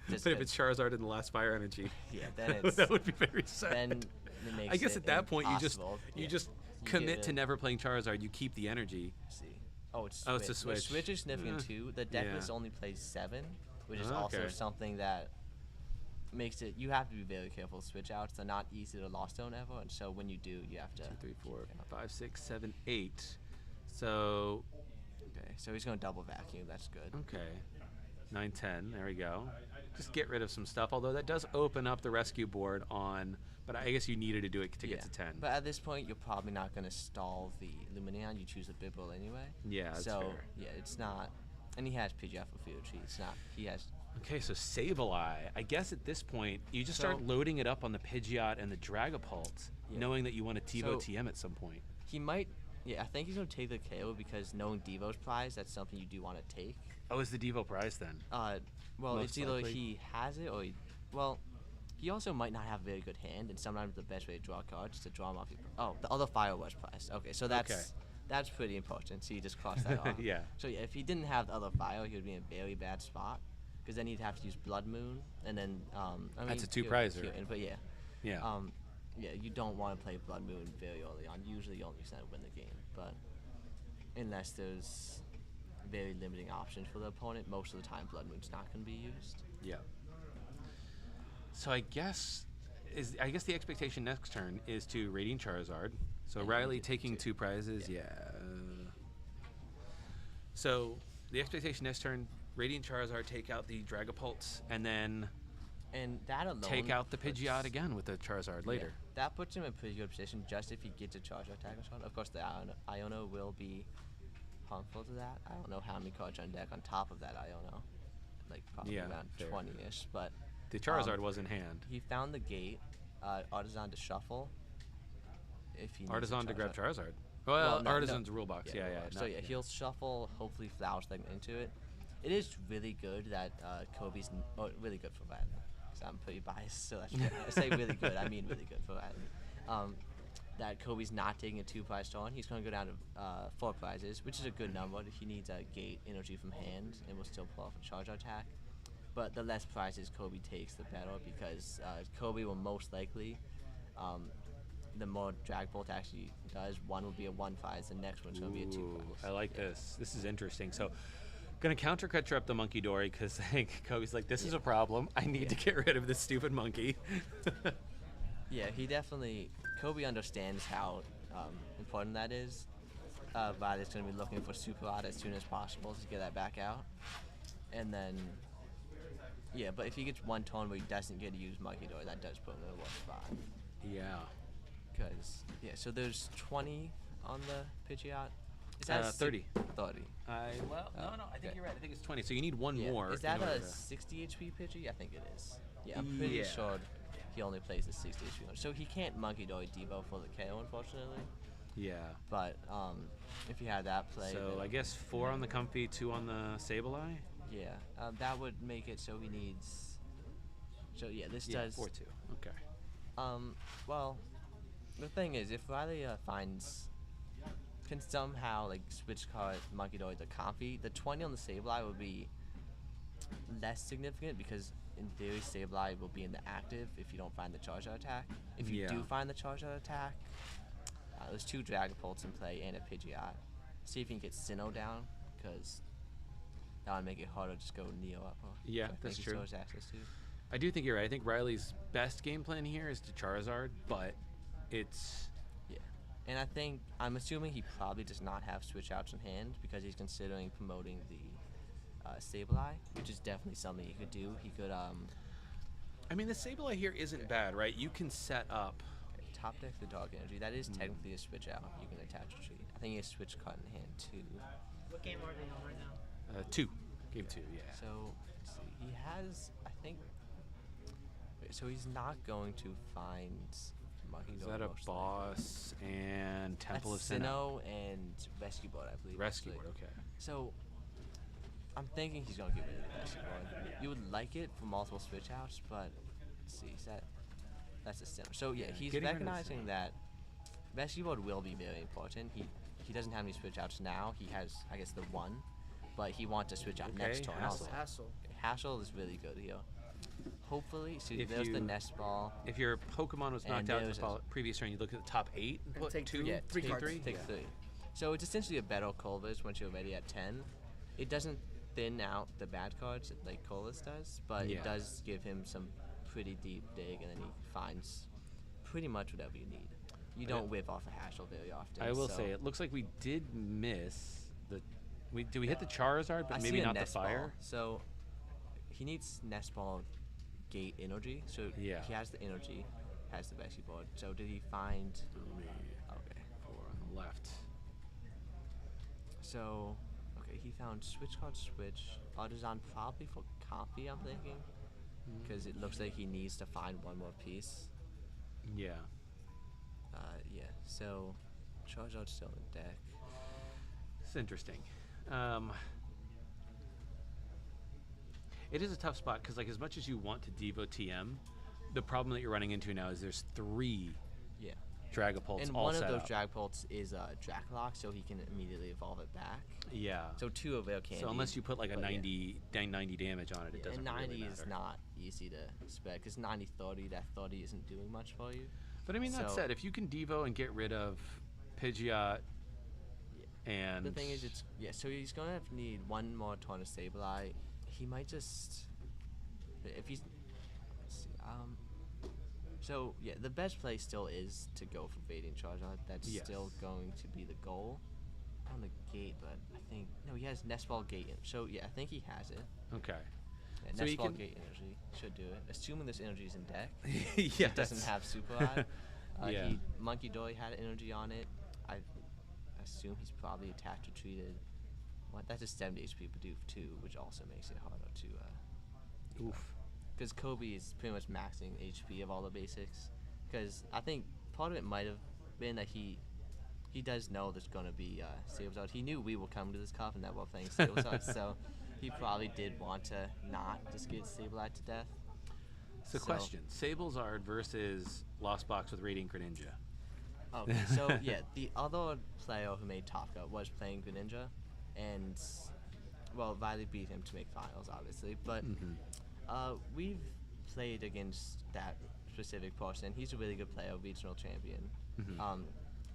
But if it's Charizard in the last fire energy, then it's that would be very sad. Then it makes I guess at that point you just commit to it. never playing Charizard. You keep the energy. See. Oh, it's a switch. The switch is significant too. The deck list only plays 7, which is also something that makes it. You have to be very careful with switch outs. They're not easy to lost zone ever, and so when you do, you have to. 2, 3, 4, 5, 6, 7, 8. So. Okay, so he's gonna double vacuum. That's good. Okay. 9, 10. There we go. Just get rid of some stuff. Although that does open up the rescue board on. But I guess you needed to do it to get to 10. But at this point, you're probably not going to stall the Lumineon. You choose the Bibarel anyway. Yeah, that's so, fair. Yeah, it's not. And he has Pidgeot for Field Tree. It's not. He has. Okay, so Sableye. I guess at this point, you just start loading it up on the Pidgeot and the Dragapult, knowing that you want a Devo TM at some point. He might. Yeah, I think he's going to take the KO because knowing Devo's prize, that's something you do want to take. Oh, is the Devo prize then? Well, it's either he has it or he also might not have a very good hand, and sometimes the best way to draw cards is to draw them off your. Oh, the other fire was prize. Okay, so that's pretty important. So you just cross that off. Yeah. So yeah, if he didn't have the other fire, he would be in a very bad spot, because then he'd have to use Blood Moon, and then that's a 2-prizer. But yeah. Yeah. Yeah, you don't want to play Blood Moon very early on. Usually, you only use that to win the game, but unless there's very limiting options for the opponent, most of the time Blood Moon's not going to be used. Yeah. So I guess the expectation next turn is to Radiant Charizard. So and Riley taking 2 prizes, So the expectation next turn, Radiant Charizard, take out the Dragapult, and then that alone take out the Pidgeot again with the Charizard later. Yeah, that puts him in a pretty good position just if he gets a Charizard attack or something. Of course, the Iono will be harmful to that. I don't know how many cards on deck on top of that Iono. Like probably around 20-ish, but the Charizard was in hand. He found the gate, Artisan to shuffle. If he Artisan to grab Charizard. Well, Artisan's rule box. Yeah. So he'll shuffle, hopefully Flower Segment into it. It is really good that Kobe's really good for Riley. So I'm pretty biased, so that's I say really good. I mean really good for Riley. That Kobe's not taking a 2-prize turn. He's going to go down to 4 prizes, which is a good number. He needs a gate energy from hand, and will still pull off a charge attack. but the less prizes Kobe takes, the better, because Kobe will most likely, the more Drag Bolt actually does, one will be a 1 prize, the next one's going to be a 2 prize. I like this. This is interesting. So, gonna countercut up the Monkey Dory because Kobe's like, this is a problem. I need to get rid of this stupid monkey. Yeah, Kobe understands how important that is. Violet's going to be looking for Super Art as soon as possible to get that back out. And then, yeah, but if he gets one turn where he doesn't get to use Monkey Dory, that does put him in a worse spot. Yeah. Because, so there's 20 on the Pidgeot. Is that 30. 30. No, I think you're right. I think it's 20. So you need one more. Is that a 60 HP Pidgey? I think it is. Yeah, I'm pretty sure he only plays the 60 HP one. So he can't Monkey Dory Devo for the KO, unfortunately. Yeah. But if you had that play. So I guess 4 on the Comfy, 2 on the Sableye? Yeah. That would make it so he needs. So yeah, this does. 4-2. Okay. Well, the thing is, if Riley can somehow switch card Monkey Dory to Comfy, the 20 on the Sableye would be less significant because in theory Sableye will be in the active if you don't find the Charizard attack. If you do find the Charizard attack, there's 2 Dragapults in play and a Pidgeot. See if you can get Sinnoh down, because that would make it harder to just go Neo up. That's true. Access to. I do think you're right. I think Riley's best game plan here is to Charizard, but it's... And I'm assuming he probably does not have switch outs in hand because he's considering promoting the Sableye, which is definitely something he could do. He could, I mean, the Sableye here isn't bad, right? You can set up... Top deck the Dark Energy. That is technically a switch out. You can attach a tree. I think he has switch card in hand, too. What game are they on right now? 2. Game 2, yeah. So, let's see. He has, I think... So he's not going to find... Is that a boss and Temple of Sinnoh and Rescue Board, I believe. Rescue Board, okay. So, I'm thinking he's going to get rid of the Rescue Board. You would like it for multiple switch outs, but let's see, that's a Sinnoh. So, he's recognizing that Rescue Board will be very important. He doesn't have any switch outs now. He has, I guess, the 1, but he wants to switch out next turn. Hassle is really good here. Hopefully, so there's the Nest Ball. If your Pokemon was knocked out in the previous turn, you look at the top 8 and put take 2, 3 cards. Take 3. So it's essentially a better Colvis once you're ready at 10. It doesn't thin out the bad cards like Colvis does, but it does give him some pretty deep dig, and then he finds pretty much whatever you need. You don't whip off a Hassle very often. I will say, it looks like we did miss the... Did we hit the Charizard, but maybe not the Fire? Ball. So he needs Nest Ball Gate Energy. So he has the energy, has the Rescue Board. So did he find... Okay. 4 on the left. So, okay, he found Switch Card Switch. Artisan probably for Comfy, I'm thinking. Because it looks like he needs to find one more piece. Yeah. So Charizard's still in deck. It's interesting. It is a tough spot because, as much as you want to Devo TM, the problem that you're running into now is there's 3 Dragapults and all one of set those up. Dragapults is Draclock, so he can immediately evolve it back. Yeah. So 2 of it can. So unless you put like a 90 damage on it, it doesn't and 90 really matter. is not easy to spec because 90-30, that 30 isn't doing much for you. But I mean, that said, if you can Devo and get rid of Pidgeot and... The thing is, so he's going to need 1 more turn of Sableye. He might just... If he's... Let's see, so, the best play still is to go for baiting Charizard. That's still going to be the goal on the gate, but I think... No, he has Nest Ball Gate. So, I think he has it. Okay. Yeah, so Nest Ball Gate Energy should do it. Assuming this energy is in deck. It doesn't have Super Eye. Monkey Dory had energy on it. I assume he's probably attached or treated. That's a 70 HP Bidoof too, which also makes it harder to... Oof. Because Kobe is pretty much maxing HP of all the basics. Because I think part of it might have been that he does know there's going to be Sablezard. He knew we were coming to this cup and that we're playing Sablezard, so he probably did want to not just get Sableye to death. So question, Sablezard versus Lost Box with Radiant Greninja. Okay, so the other player who made Top Cut was playing Greninja, and well, Riley beat him to make finals, obviously, but we've played against that specific person. He's a really good player, regional champion.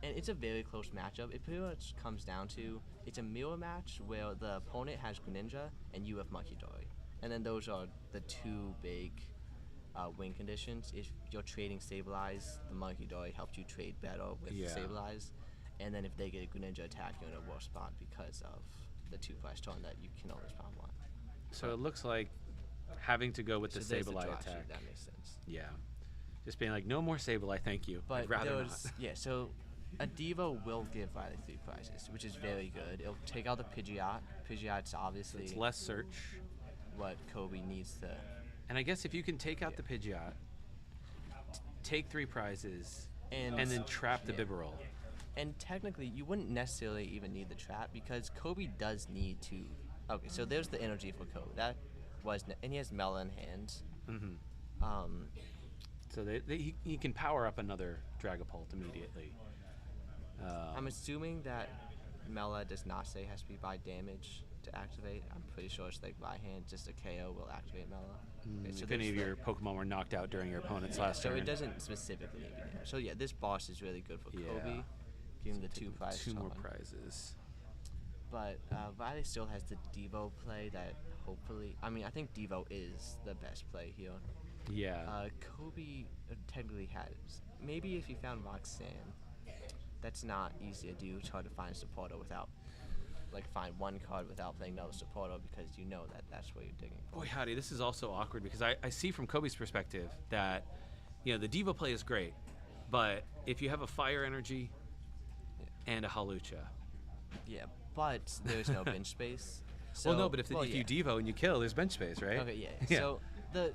And it's a very close matchup. It pretty much comes down to, it's a mirror match where the opponent has Greninja and you have Monkey Dory. And then those are the two big win conditions. If you're trading Stabilize, the Monkey Dory helps you trade better with Stabilize. And then if they get a Greninja attack, you're in a worse spot because of the 2-price turn that you can always pound one. So it looks like having to go with the there's Sableye draw attack. sheet, that makes sense. Yeah. Just being like, no more Sableye, thank you. But I'd rather there not. was, so a Devo will give Riley 3 prizes, which is very good. It'll take out the Pidgeot. Pidgeot's obviously It's less search. what Kobe needs to. And I guess if you can take out the Pidgeot, take 3 prizes, and then trap the Bibarel. And technically, you wouldn't necessarily even need the trap because Kobe does need to. Okay, so there's the energy for Kobe. That was, and he has Mela in hand. So he can power up another Dragapult immediately. I'm assuming that Mela does not say has to be by damage to activate. I'm pretty sure it's like by hand, just a KO will activate Mela. Okay, so if any of your Pokemon were knocked out during your opponent's last turn. So it doesn't specifically need to be there. So yeah, this boss is really good for Kobe. Give him the 2 prizes. 2 more prizes. But Riley still has the Devo play that hopefully. I mean, I think Devo is the best play here. Yeah. Kobe technically has. Maybe if you found Roxanne, that's not easy to do. It's hard to find a supporter without, find one card without playing another supporter because you know that that's what you're digging for. Boy, howdy, this is also awkward because I see from Kobe's perspective that, the Devo play is great, but if you have a Fire Energy and a Hawlucha. Yeah, but there's no bench space. So, Well, no, but if you Devo and you kill, there's bench space, right? Okay, yeah. So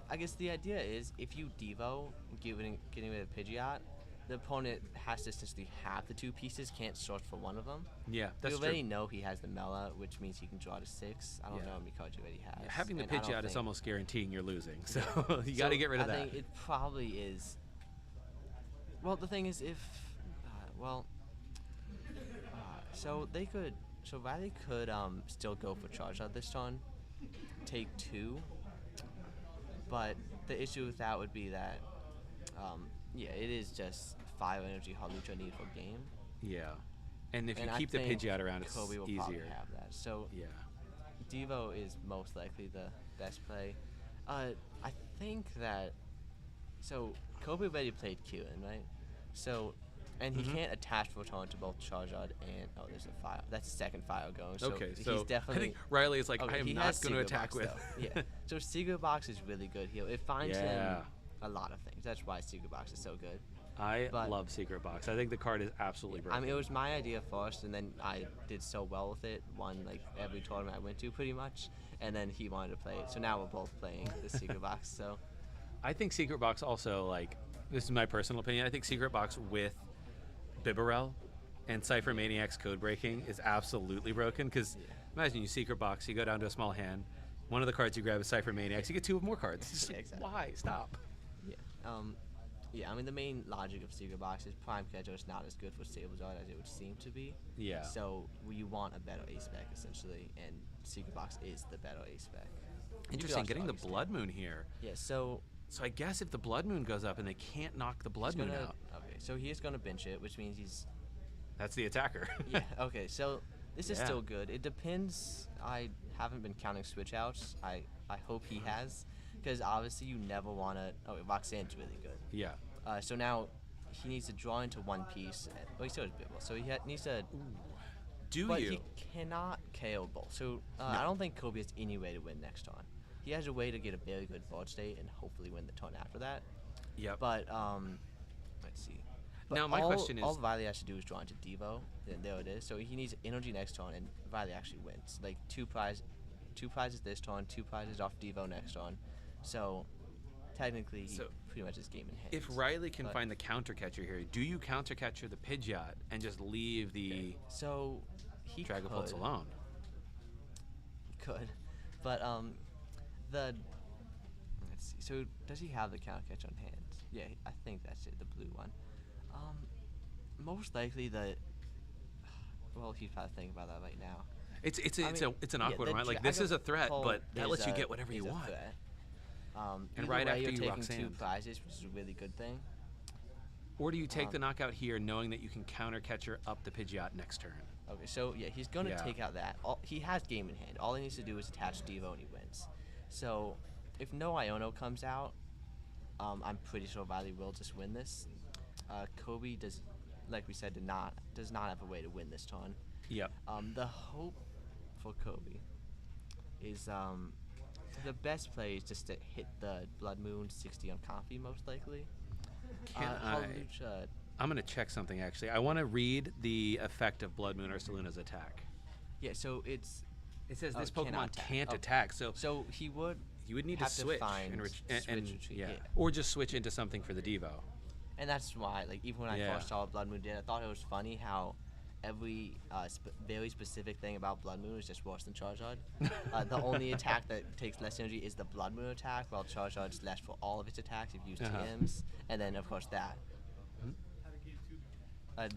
I guess the idea is if you Devo, getting rid of Pidgeot, the opponent has to essentially have the 2 pieces, can't search for one of them. Yeah, that's You true. already know he has the Mela, which means he can draw to 6. I don't know how many cards he already has. Yeah, having the And I don't Pidgeot is think- almost guaranteeing you're losing, so you got to get rid of I that. think it probably is. Well, the thing is, if so they could. So Riley could still go for Charizard this turn, take 2. But the issue with that would be that, it is just Fire Energy Hawlucha need for game. Yeah. And if you I keep the think Pidgeot around, it's Kobe will easier. probably have that. So Devo is most likely the best play. I think that. So Kobe already played Kieran, right? So, and he can't attach Photon to both Charizard and there's a fire. That's the second fire going. So Okay, he's so definitely. I think Riley is like, I am he not has going to Secret attack Box, with. though. Yeah. So Secret Box is really good here. It finds him a lot of things. That's why Secret Box is so good. I love Secret Box. I think the card is absolutely broken. I mean, it was my idea first, and then I did so well with it. Won every tournament I went to, pretty much. And then he wanted to play it, so now we're both playing the Secret Box. So, I think Secret Box also this is my personal opinion. I think Secret Box with Bibarel and Cypher Maniac's code breaking is absolutely broken. Because imagine you Secret Box, you go down to a small hand. One of the cards you grab is Cypher Maniacs. You get 2 more cards. Yeah, exactly. Why? Stop. Yeah. I mean, the main logic of Secret Box is Prime Catcher is not as good for Sablezard as it would seem to be. Yeah. So you want a better ace spec essentially, and Secret Box is the better ace spec. Interesting, getting the Blood Moon here. Yeah. So I guess if the Blood Moon goes up and they can't knock the Blood Moon out. Okay. So he is gonna bench it, which means he's. That's the attacker. Yeah. Okay. So this is still good. It depends. I haven't been counting switch outs. I hope he has, because obviously you never want to. Oh, Roxanne's really good. Yeah. So now he needs to draw into 1 piece. Well, he still has Bibble, so he needs to. But he cannot KO both. So I don't think Kobe has any way to win next turn. He has a way to get a very good board state and hopefully win the turn after that. Yep. But let's see. But now my question is, all Riley has to do is draw into Devo. Then there it is. So he needs energy next turn, and Riley actually wins. 2 prizes this turn, 2 prizes off Devo next turn. So technically, he pretty much is game in hand. if Riley can find the counter catcher here, do you counter catcher the Pidgeot and just leave the So he Dragapults could. alone? Could, but let's see. So does he have the counter catch on hand? Yeah, I think that's it. The blue one. Most likely well, he's probably thinking about that right now. It's an awkward one. Like this is a threat, but that lets you get whatever you want. And right after you're you taking Roxanne. 2 prizes, which is a really good thing. Or do you take the knockout here, knowing that you can counter catcher up the Pidgeot next turn? Okay, so yeah, he's gonna take out that. He has game in hand. All he needs to do is attach Devo and he wins. So if no Iono comes out, I'm pretty sure Riley will just win this. Kobe does, like we said, does not have a way to win this turn. Yep. The hope for Kobe is the best play is just to hit the Blood Moon 60 on Comfy, most likely. I'm going to check something, actually. I want to read the effect of Blood Moon Ursaluna's attack. Yeah, so it says this Pokemon can't attack. So he would. You would need to switch and or just switch into something for the Devo. And that's why, like, even when I first saw what Blood Moon did, I thought it was funny how every very specific thing about Blood Moon is just worse than Charizard. The only attack that takes less energy is the Blood Moon attack, while Charizard's less for all of its attacks if you use TMs, and then of course that.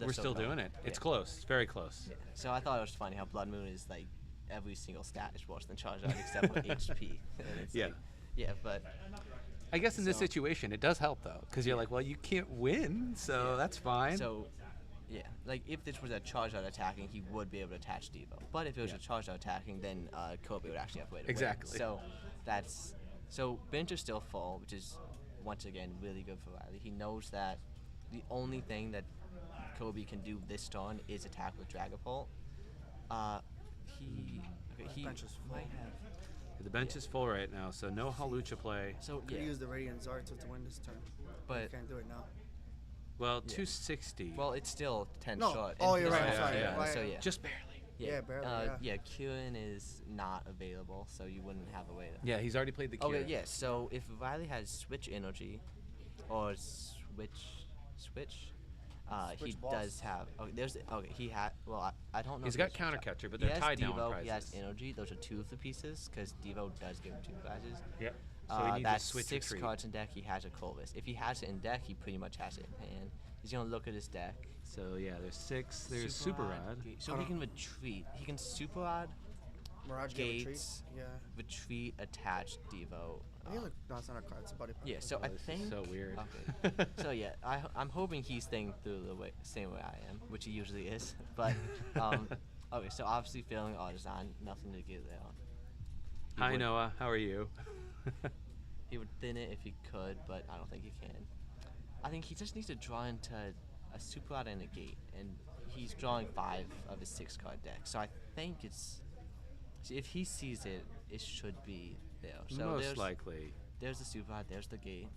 We're still doing it. It's close. It's very close. Yeah. So I thought it was funny how Blood Moon is like every single stat is worse than Charizard except for HP. But I guess in this situation it does help though, because you're like, well, you can't win, so that's fine. So yeah, like if this was a Charizard attacking, he would be able to attach Devo. But if it was a Charizard attacking, then Kobe would actually have a way to win. So bench is still full, which is once again really good for Riley. He knows that the only thing that Kobe can do this turn is attack with Dragapult. The bench is full right now, so no Hawlucha play. So could use the Radiant Zard to win this turn. But you can't do it now. Well, 260. Well, it's still 10 no. short. Oh, you're right. Sorry. So just barely. Yeah, barely. Kieran is not available, so you wouldn't have a way to. Yeah, he's already played the Kieran. Okay, yeah. So if Riley has Switch Energy, or Switch. He does have. He had. Well, I don't know. He's got counter catcher, but they're tied down with prizes. He has energy. Those are 2 of the pieces because Devo does give him 2 prizes. Yep. So he needs that's to switch 6 cards in deck. He has a Corvus. If he has it in deck, he pretty much has it in hand. He's gonna look at his deck. So yeah, there's 6. There's Super Rod. So he can retreat. He can Super Rod. Mirage Gates. Retreat. Attach Devo. No, it's not a card. It's a buddy. Yeah, so I think. So weird. Okay. So yeah, I'm hoping he's thinking through the same way I am, which he usually is. But okay, so obviously failing Artisan, nothing to give there. Hi Noah, how are you? He would thin it if he could, but I don't think he can. I think he just needs to draw into a Super Rod and a Gate, and he's drawing 5 of his 6 card deck. So I think if he sees it, it should be there. So most likely. There's the Super Rod, there's the Gate.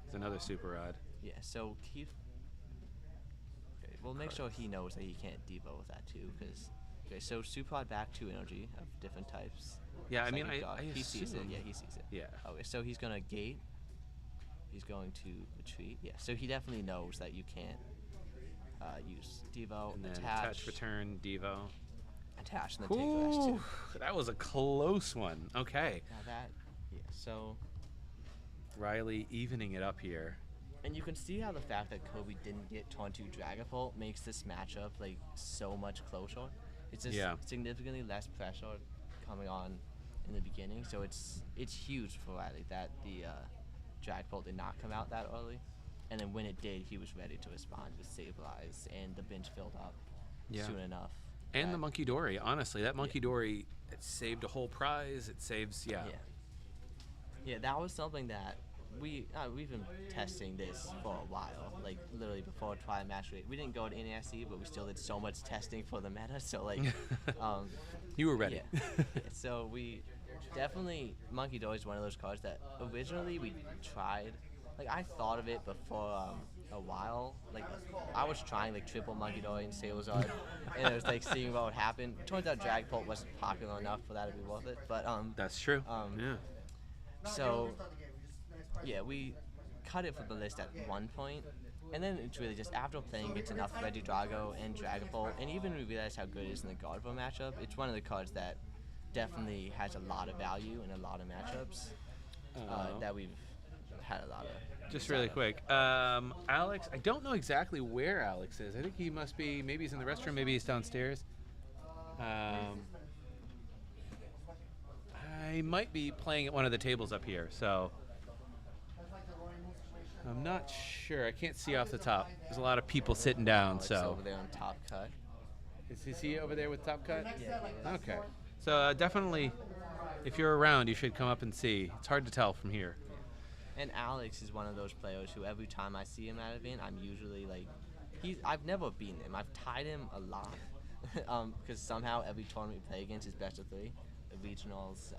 There's another Super Rod. Yeah, so we'll make sure he knows that he can't Devo with that too, because so Super Rod back 2 energy of different types. Yeah, I mean, he sees it. Yeah, he sees it. Yeah. Okay, so he's gonna Gate. He's going to retreat. Yeah, so he definitely knows that you can't use Devo. And then attach, return, Devo. Attach and then take the rest too. That was a close one. Okay. Now so Riley evening it up here. And you can see how the fact that Kobe didn't get Tontu Dragapult makes this matchup like so much closer. It's just significantly less pressure coming on in the beginning, so it's huge for Riley that the Dragapult did not come out that early, and then when it did, he was ready to respond with Sableye, and the bench filled up soon enough. And the Monkey Dory, honestly, that Monkey Dory, it saved a whole prize. It saves, Yeah, that was something that we've been testing this for a while, like literally before Twilight Masquerade. We didn't go to NASC, but we still did so much testing for the meta. So like, you were ready. So we definitely Monkey Dory is one of those cards that originally we tried. Like I thought of it before a while. Like I was trying like triple Monkey Dory and Sablezard, and it was like seeing what would happen. Turns out Dragapult wasn't popular enough for that to be worth it. But that's true. So yeah, we cut it from the list at one point, and then it's really just after playing it's enough Reggie, Drago, and Dragapult, and even we realized how good it is in the Gardevoir matchup. It's one of the cards that definitely has a lot of value in a lot of matchups that we've had a lot of. Just really quick, Alex, I don't know exactly where Alex is. I think he must be, maybe he's in the restroom, maybe he's downstairs. I might be playing at one of the tables up here, so I'm not sure. I can't see off the top. There's a lot of people sitting down, It's so. over there on top cut. Is he over there with top cut? Yeah. Okay. So definitely, if you're around, you should come up and see. It's hard to tell from here. And Alex is one of those players who every time I see him at an event, I'm usually like, I've never beaten him. I've tied him a lot, because somehow every tournament we play against is best of 3. The regionals,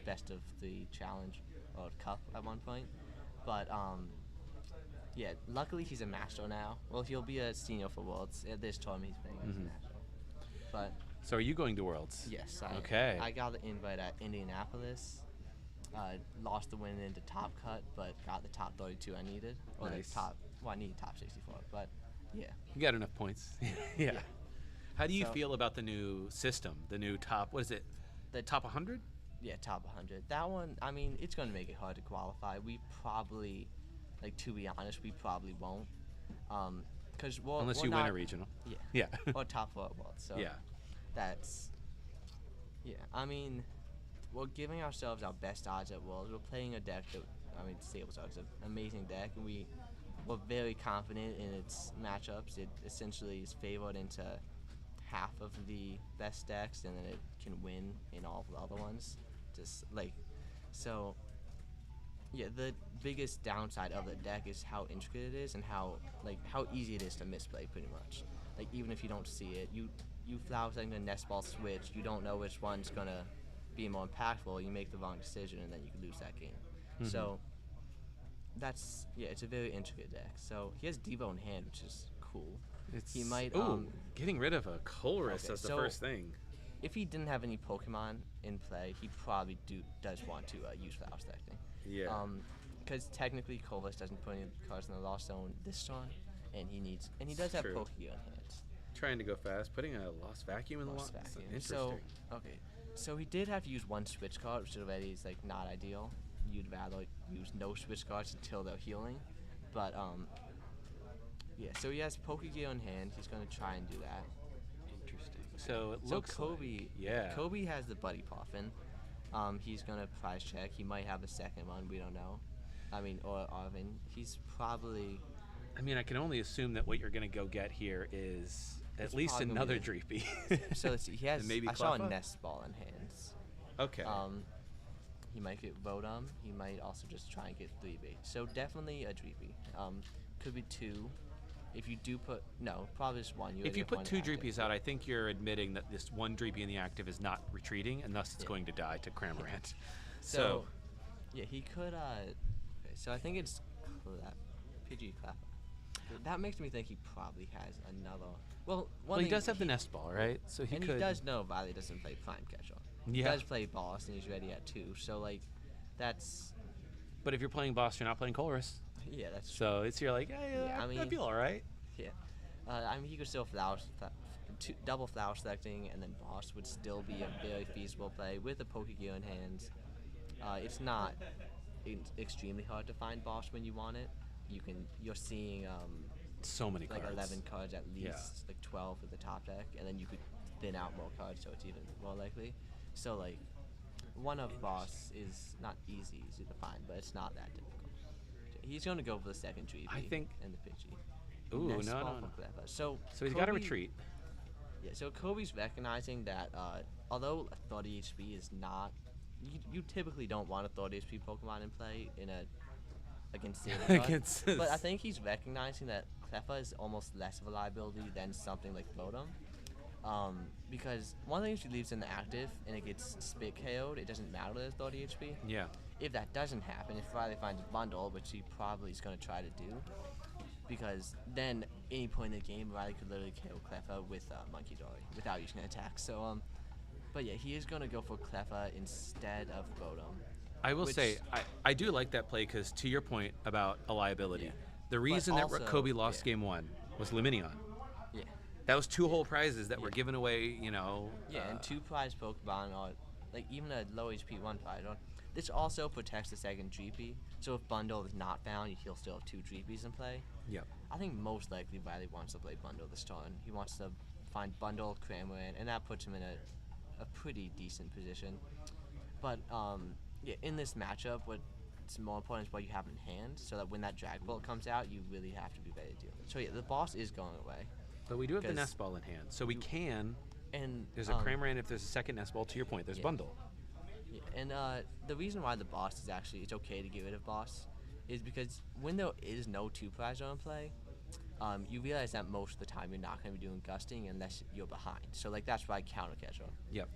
best of 3 challenge or cup at one point. But yeah, luckily he's a master now. Well, he'll be a senior for Worlds. At this tournament he's playing as a master. But so are you going to Worlds? yes, Okay. I got the invite at Indianapolis. Lost the win into top cut, but got the top 32 I needed. Or Nice. the top, well, I needed top 64, but yeah. You got enough points. Yeah. How do you So- feel about the new system? The new top, what is it? The top 100? Yeah, top 100. That one, I mean, it's going to make it hard to qualify. We probably, like, to be honest, we probably won't. Because Unless you win a regional. Yeah. Yeah. Or top 4 at Worlds. So Yeah. that's, yeah. I mean, we're giving ourselves our best odds at Worlds. We're playing a deck that, I mean, Sable's an amazing deck, and we're very confident in its matchups. It essentially is favored into half of the best decks, and then it can win in all of the other ones. Just like, so yeah, the biggest downside of the deck is how intricate it is and how easy it is to misplay pretty much. Like, even if you don't see it, you flower second a nest ball switch, you don't know which one's gonna be more impactful, you make the wrong decision and then you can lose that game. So that's, yeah, it's a very intricate deck. So he has Devo in hand, which is cool. He might getting rid of a Colress okay, as the so first thing. if he didn't have any Pokemon in play, he probably does want to use Flower Stacking. Yeah. Because technically Colress doesn't put any cards in the Lost Zone this turn, and he does have True. Pokegear in hand. Trying to go fast, putting a Lost Vacuum in the Lost Lost. Vacuum. Interesting. So okay, so he did have to use one switch card, which already is like not ideal. You'd rather use no switch cards until they're healing, but yeah. So he has Pokegear in hand. He's gonna try and do that. Interesting. So it So looks Kobe, like, yeah. Kobe has the Buddy Poffin. He's gonna prize check. He might have a second one. We don't know. I mean, or Arvin. He's probably. I mean, I can only assume that what you're going to go get here is at It's least probably gonna another be Dreepy. So let's see. He has. And maybe I saw a Cleffa? Nest Ball in hands. Okay. He might get Vodum. He might also just try and get 3 bait. So definitely a Dreepy. Could be 2. If you do put probably just 1. If you put 2 Dreepies out, I think you're admitting that this one Dreepy in the active is not retreating, and thus it's going to die to Cramorant. So yeah, he could. Okay, so I think it's Pidgey Cleffa. That makes me think he probably has another. Well, he does have the Nest Ball, right? So he and could. he does know Valley doesn't play Prime Catcher. Yeah. He does play Boss, and he's ready at 2. So like, that's. But if you're playing Boss, you're not playing Colress. Yeah, that's true. So it's you're like, hey, Yeah, I I mean- feel all right. Yeah. I mean, he could still double flower selecting, and then Boss would still be a very feasible play with a Pokegear in hand. It's not extremely hard to find Boss when you want it. You're seeing So many like cards. 11 cards at least, Yeah. like 12 at the top deck, and then you could thin out more cards, so it's even more likely. So like, one of Boss is not easy to find, but it's not that difficult. He's going to go for the second Dreepy. I think- and the Pidgey. Ooh, Nest no, Ball no, for no. Cleffa. So So he's got to Kobe- retreat. Yeah, so Kobe's recognizing that although a 30 HP is not, you typically don't want a 30 HP Pokemon in play against Sableye. Against But I this. think he's recognizing that Cleffa is almost less of a liability than something like Vodum. Because one thing, if she leaves in the active and it gets spit KO'd, it doesn't matter that it's 30 HP. Yeah. If that doesn't happen, if Riley finds a bundle, which he probably is going to try to do, because then any point in the game, Riley could literally KO Cleffa with Monkey Dory without using an attack. So, but yeah, he is going to go for Cleffa instead of Vodum. I will which- say, I do like that play because to your point about a liability, Yeah. the reason that also- Kobe lost yeah. game 1 was Lumineon. Yeah. That was 2 whole prizes that were given away, Yeah, and 2 prize Pokemon, or like even a low HP 1 prize. This also protects the second Dreepy, so if Bundle is not found, he'll still have 2 Dreepies in play. Yep. I think most likely Riley wants to play Bundle this turn. He wants to find Bundle, Cramorant, and that puts him in a pretty decent position. But yeah, in this matchup, what's more important is what you have in hand, so that when that Dragon Bolt comes out, you really have to be ready to deal with it. So yeah, the boss is going away. But we do have the Nest Ball in hand, so we can. And there's a Cramorant if there's a second Nest Ball. To your point, there's Bundle. Yeah, and the reason why the boss is actually it's okay to get rid of boss is because when there is no 2-prize in play, you realize that most of the time you're not going to be doing gusting unless you're behind. So like that's why counter catcher. Yep.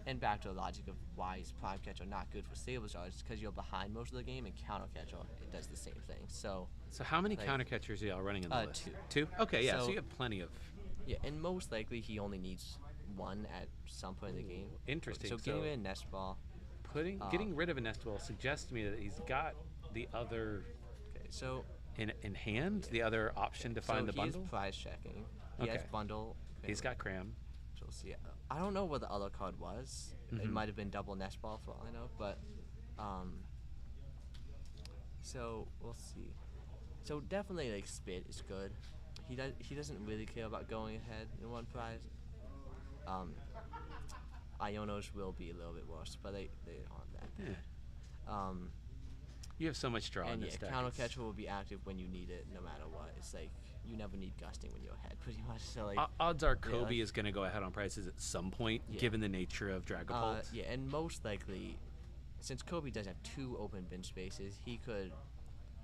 And back to the logic of why is prime catcher not good for Sablezard, it's because you're behind most of the game, and counter catcher it does the same thing. So how many like, counter catchers are y'all running in the list? 2. 2? Okay, yeah. So you have plenty of. Yeah, and most likely he only needs 1 at some point in the game. Interesting. So getting rid of Nest Ball. Getting rid of a Nest Ball suggests to me that he's got the other. Okay, so. In hand, the other option to find the bundle. So he's prize checking. He has bundle. He's got Cram. So we'll see. I don't know what the other card was. It might have been double Nest Ball for all I know, but so we'll see. So definitely like Spit is good. He doesn't really care about going ahead in 1 prize. Ionos will be a little bit worse, but they aren't that bad. Yeah. You have so much draw in this deck. Counter catcher will be active when you need it, no matter what. It's like you never need gusting when you're ahead, pretty much. So like odds are Kobe is going to go ahead on prices at some point, given the nature of Dragapult. Yeah, and most likely, since Kobe does have 2 open bench spaces, he could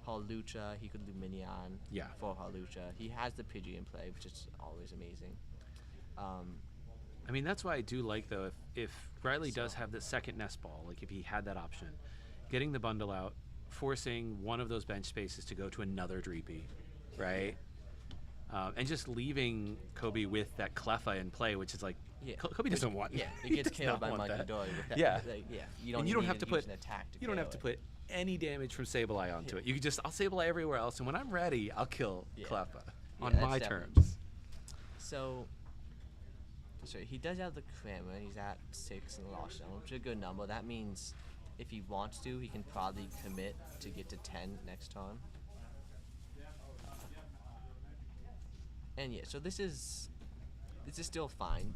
Lugia, he could Luminion for Lugia. He has the Pidgey in play, which is always amazing. I mean, that's why I do like, though, if Riley does have the second Nest Ball, like if he had that option, getting the bundle out, forcing one of those bench spaces to go to another Dreepy, right? And just leaving Kobe with that Cleffa in play, which is like, Kobe doesn't want. Yeah, it gets killed by Monkey Dory. Yeah. Like, You don't have to put any damage from Sableye onto it. You can just, I'll Sableye everywhere else, and when I'm ready, I'll kill Cleffa on my terms. So he does have the Cramorant. He's at 6 in the Lost Zone, which is a good number. That means if he wants to, he can probably commit to get to 10 next turn. And so this is still fine.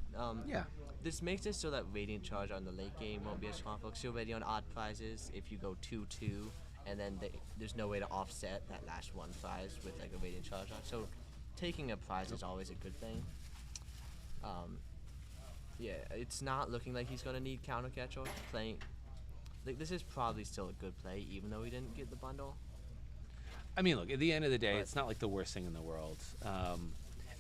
This makes it so that Radiant Charge on the late game won't be as harmful. Because you're already on odd prizes. If you go 2-2, and then there's no way to offset that last 1 prize with like a Radiant Charge on. So taking a prize is always a good thing. It's not looking like he's gonna need counter catcher playing. Like this is probably still a good play, even though he didn't get the bundle. I mean, look, at the end of the day, it's not like the worst thing in the world.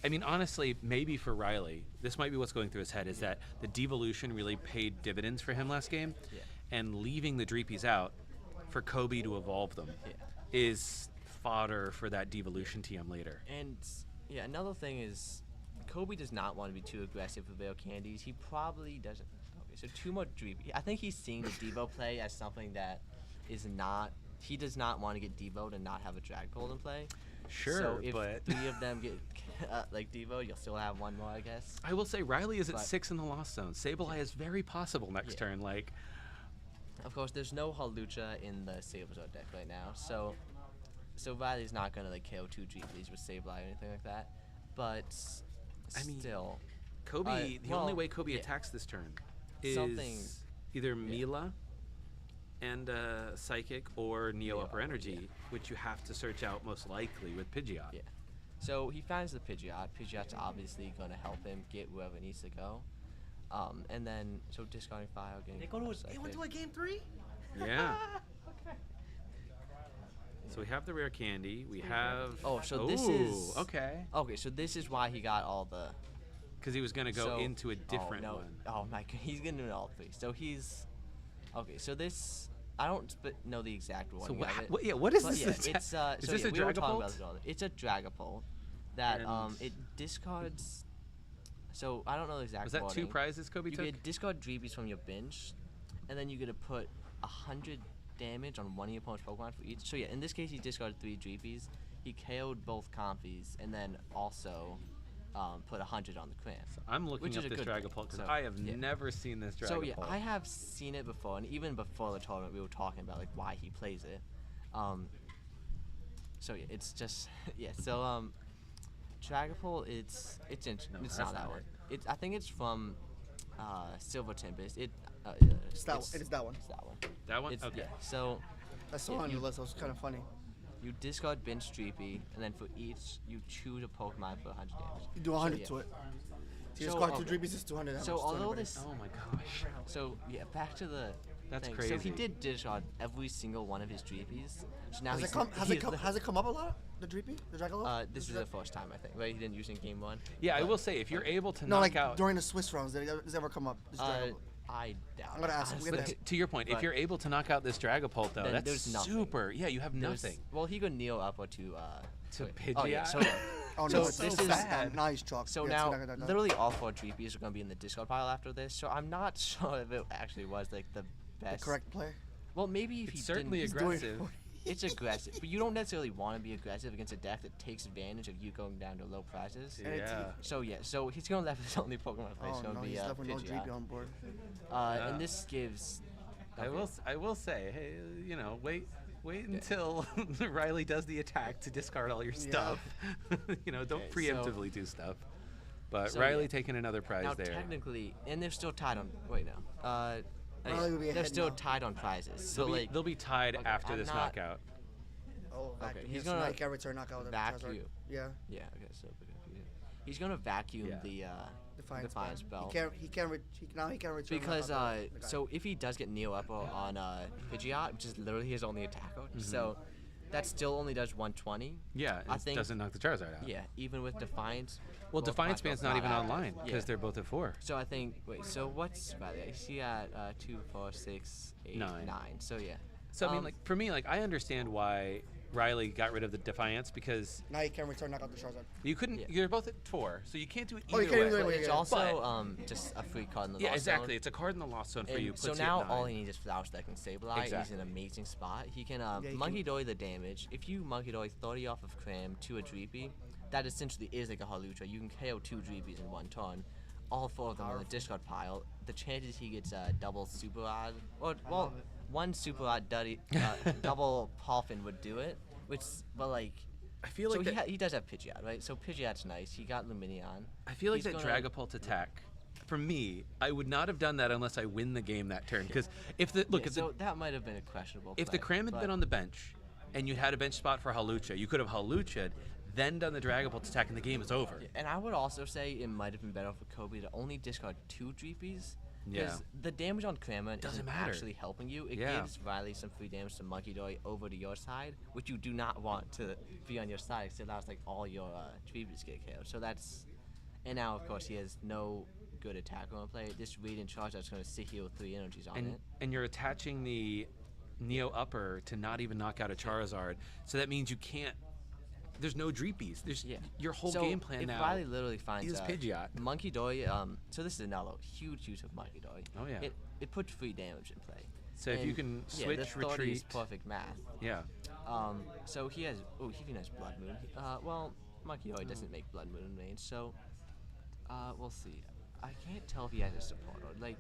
I mean, honestly, maybe for Riley, this might be what's going through his head, is that the devolution really paid dividends for him last game, and leaving the Dreepies out for Kobe to evolve them is fodder for that devolution TM later. And another thing is, Kobe does not want to be too aggressive with Veil Candies. He probably doesn't. Okay, so 2 more Dreepy. I think he's seeing the Devo play as something that is not. He does not want to get Devo'd and not have a Dragapult in play. Sure, so if but 3 of them get like Devo, you'll still have 1 more, I guess. I will say Riley is at 6 in the Lost Zone. Sableye is very possible next turn. Like, of course, there's no Hawlucha in the Sablezard deck right now, so Riley's not gonna like KO 2 Dreepies with Sableye or anything like that. But I mean, still, Kobe. The only way Kobe attacks this turn is either Mila and Psychic or Neo Upper Energy, which you have to search out most likely with Pidgeot. Yeah. So he finds the Pidgeot. Pidgeot's obviously going to help him get wherever it needs to go. And then, so discarding file, getting They went to a game 3? Yeah. Okay. So we have the rare candy. We have. This is. Okay. Okay, so this is why he got all the. Because he was going to go into a different one. Oh my god, he's going to do all 3. So he's. Okay, so this. I don't know the exact one. So what is this? It's is this a Dragapult? It's a Dragapult that it discards. So I don't know the exact. Was that wording. 2 prizes Kobe took? You get discard Dreepies from your bench, and then you get to put 100 damage on one of your opponent's Pokemon for each. So yeah, in this case he discarded 3 Dreepies. He KO'd both Comfies, and then also put 100 on the Cramp. So I'm looking up this Dragapult because I have never seen this Dragapult. So yeah, I have seen it before, and even before the tournament we were talking about like why he plays it. So yeah, it's just Dragapult. It's interesting. It's not that one. I think it's from Silver Tempest. It It's that one. It is that one. It's that one. That one? It's, Okay. Yeah, so I saw on your list. That was kind of funny. you discard bench Dreepy, and then for each you choose a Pokemon for 100 damage. You do 100 So, to it. To So, discard two okay. Dreepies is 200 damage. So to although anybody. this, Oh my gosh. so yeah, back to the. That's thing. crazy. So he did discard every single one of his Dreepies. So now Has he's it come? Has he's it come? Has it come up a lot? The Dreepy, the Dragolo. This is the first time I think. Right, he didn't use it in game 1. Yeah, I will say if you're able to No, knock like out. during the Swiss rounds, does it ever come up? This Dragolo? I doubt. I'm gonna ask him. honestly. We're But gonna- to your point, if But- you're able to knock out this Dragapult, though, Then that's there's nothing. super. Yeah, you have There's- nothing. Well, he could kneel up or to Pidgeot? Oh yeah. So Oh So no, this this is- is nice chalk. So Yeah, now, it's not- literally all 4 Dreepies are going to be in the discard pile after this. So I'm not sure if it actually was like the the best. correct play. Well, maybe if It's he certainly didn't. aggressive. It's aggressive, but you don't necessarily want to be aggressive against a deck that takes advantage of you going down to low prices. Yeah. So yeah, so he's going to left his only Pokemon play. Oh It's going to no, be he's left with no Pidgeot. Dreepy on board. And this gives. I will say, hey, wait until Riley does the attack to discard all your stuff. Don't Okay, so- preemptively do stuff. But So, Riley yeah. taking another prize Now there. technically, and they're still tied on. Wait no. Riley would be They're ahead still now. tied on prizes. So like they'll be tied okay, after I'm this not- knockout. Oh, Okay, vacuum. he's Yes, gonna now he can return knockout with the Charizard. vacuum. Yeah, Yeah. Okay. So he's gonna vacuum Yeah. the Defiance spell. He can't now he can return Because knockout with the guy. so if he does get Neo up on Pidgeot, which is literally his only attack code, so that still only does 120. Yeah, I it think- doesn't knock the Charizard out. Yeah, even with Defiance. Well, both Defiance spells Band's not even active. online because Yeah. they're both at 4. So I think so what's by the way, he at 2, 4, 6, 8, Nine. 9. So yeah. So I mean, for me, I understand why Riley got rid of the Defiance because Now he can return knockout the Charizard. you couldn't. Yeah. You're both at 4, so you can't do it Oh, you either can't way. do it But Wait, it's yeah. also just a free card in the Yeah, Lost exactly. Zone. It's a card in the Lost Zone for And you. so puts you now at all 9. he needs is Flower Stack and Sableye. He's in Exactly. an amazing spot. He can he Monkey Doy the damage. If you Monkey Doy 30 off of Cram to a Dreepy, that essentially is like a Halucha. You can KO 2 Dreepies in one turn. All 4 of them on the discard pile. The chances he gets double Super Odd, or well, one Super Odd double Poffin would do it. But like. I feel So like he does have Pidgeot, right? So Pidgeot's nice. He got Luminion. I feel like He's that gonna- Dragapult attack. For me, I would not have done that unless I win the game that turn. Because if the Yeah, so that might have been a questionable. if the play, Cram had but- been on the bench, and you had a bench spot for Halucha, you could have Halucha'd, then done the Dragapult attack, and the game is over. And I would also say it might have been better for Kobe to only discard 2 Dreepies. Yeah. Because the damage on Cramon Doesn't isn't matter. actually helping you. It Yeah. gives Riley some free damage to Monkey Doy over to your side, which you do not want to be on your side. So that's like all your Dreepies get KO'd. So that's. And now, of course, he has no good attacker on play. This Radiant Charge that's going to sit here with 3 energies on it. And you're attaching the Neo Upper to not even knock out a Charizard, so that means you can't. There's no Dreepies. There's your whole So game plan if now. Riley literally finds is Pidgeot. Monkey Doy, so this is another huge use of Monkey Doy. Oh, yeah. It puts free damage in play. So if you can yeah, switch, the 30 is retreat. perfect math. Yeah. So he has, he even has Blood Moon. Well, Monkey Doy doesn't make Blood Moon range, so we'll see. I can't tell if he has a support or like.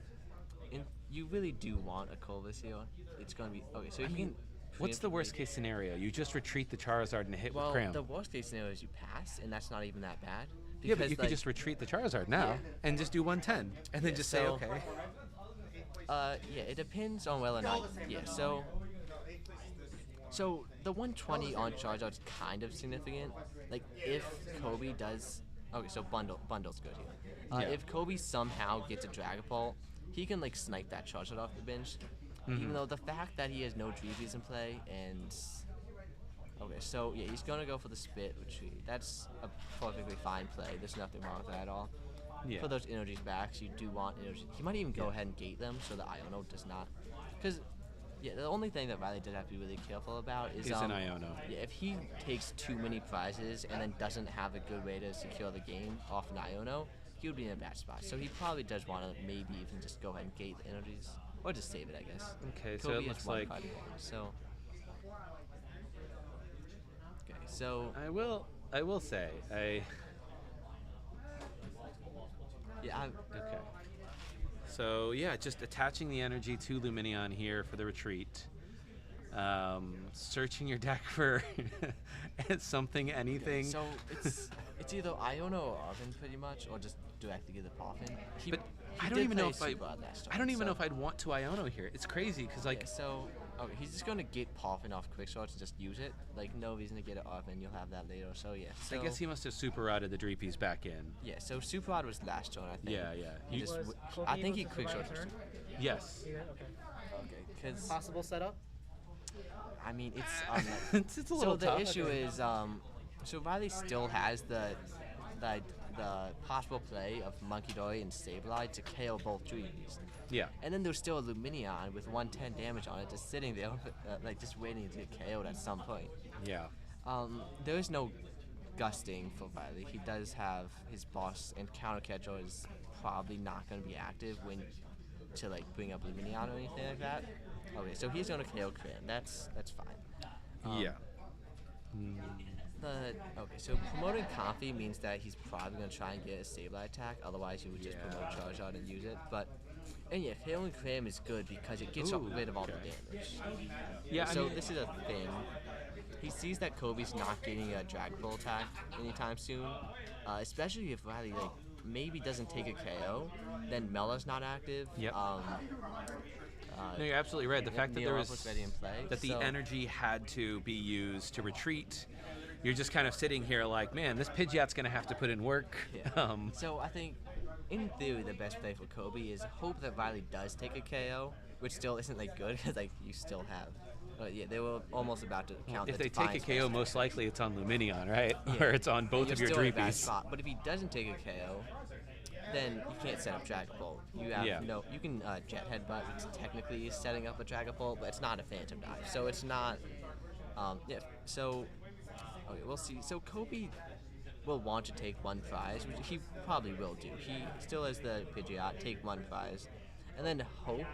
You really do want a Corvus here. It's gonna be okay. So I you mean, can. what's the preemptively- worst case scenario? You just retreat the Charizard and hit Well, with Cram. the worst case scenario is you pass, and that's not even that bad. Yeah, but because, you could like, just retreat the Charizard now Yeah. and just do 110, and then Yeah, just say so- okay. Yeah, it depends on whether or not. Yeah, so the 120 on Charizard's kind of significant. Like if Kobe does, okay, so bundle's good here. Yeah. If Kobe somehow gets a Dragapult, he can like snipe that Charizard off the bench. Even though the fact that he has no Dreepies in play and. Okay, so yeah, he's gonna go for the Spit Retreat. That's a perfectly fine play. There's nothing wrong with that at all. Yeah. For those energies backs, you do want energy. He might even go ahead and gate them so that Iono does not. Because, yeah, the only thing that Riley did have to be really careful about is an Iono. Yeah, if he takes too many prizes and then doesn't have a good way to secure the game off an Iono, he would be in a bad spot. So he probably does want to maybe even just go ahead and gate the energies. Or just save it, I guess. Okay, so Kobe it has looks one like card advantage, so. Okay, so. I will say Yeah, okay. So yeah, just attaching the energy to Luminion here for the retreat. Searching your deck for something, anything. So it's It's either Iono or Arvin pretty much, or just directly get the Poffin. But I don't even know if I'd want to Iono here. It's crazy because like. Yeah, so okay, he's just gonna get Poffin off Quick Shots and just use it. Like no reason to get it Arvin. You'll have that later. So yeah. So, I guess he must have super rotted the Dreepies back in. Yeah. So super rod was last turn, I think. Yeah. I think he Quick Shots. Yes. Okay. Because possible setup. I mean, it's it's a little so tough. the issue is, so Riley still has the possible play of Monkey Dory and Sableye to KO both Dreepies. Yeah. And then there's still a Luminion with 110 damage on it, just sitting there, like just waiting to get KO'd at some point. Yeah. There is no gusting for Riley. He does have his boss, and Counter Catcher is probably not going to be active to like bring up Luminion or anything like that. Okay, so he's going to KO Cran. That's fine. Yeah. Okay, so promoting Comfy means that he's probably going to try and get a Sableye attack. Otherwise, he would just promote Charizard and use it. And yeah, KOing Cram is good because it gets rid of all the damage. Yeah. So this is a thing. He sees that Kobe's not getting a Drago attack anytime soon, especially if Riley like maybe doesn't take a KO, then Mella's not active. Yep. No, you're absolutely right. The fact that the energy had to be used to retreat, you're just kind of sitting here like, man, this Pidgeot's going to have to put in work. Yeah. So I think, in theory, the best play for Kobe is hope that Riley does take a KO, which still isn't like good because like you still have. Yeah, they were almost about to count. If they take a KO, most likely it's on Luminion, right? Yeah. Or it's on both of your Dreepies. But if he doesn't take a KO, then you can't set up Dragapult. You have you can Jet Headbutt, which technically is setting up a Dragapult, but it's not a Phantom Dive, so it's not. So okay, we'll see. So Kobe will want to take one prize, which he probably will do. He still has the Pidgeot, take one prize, and then hope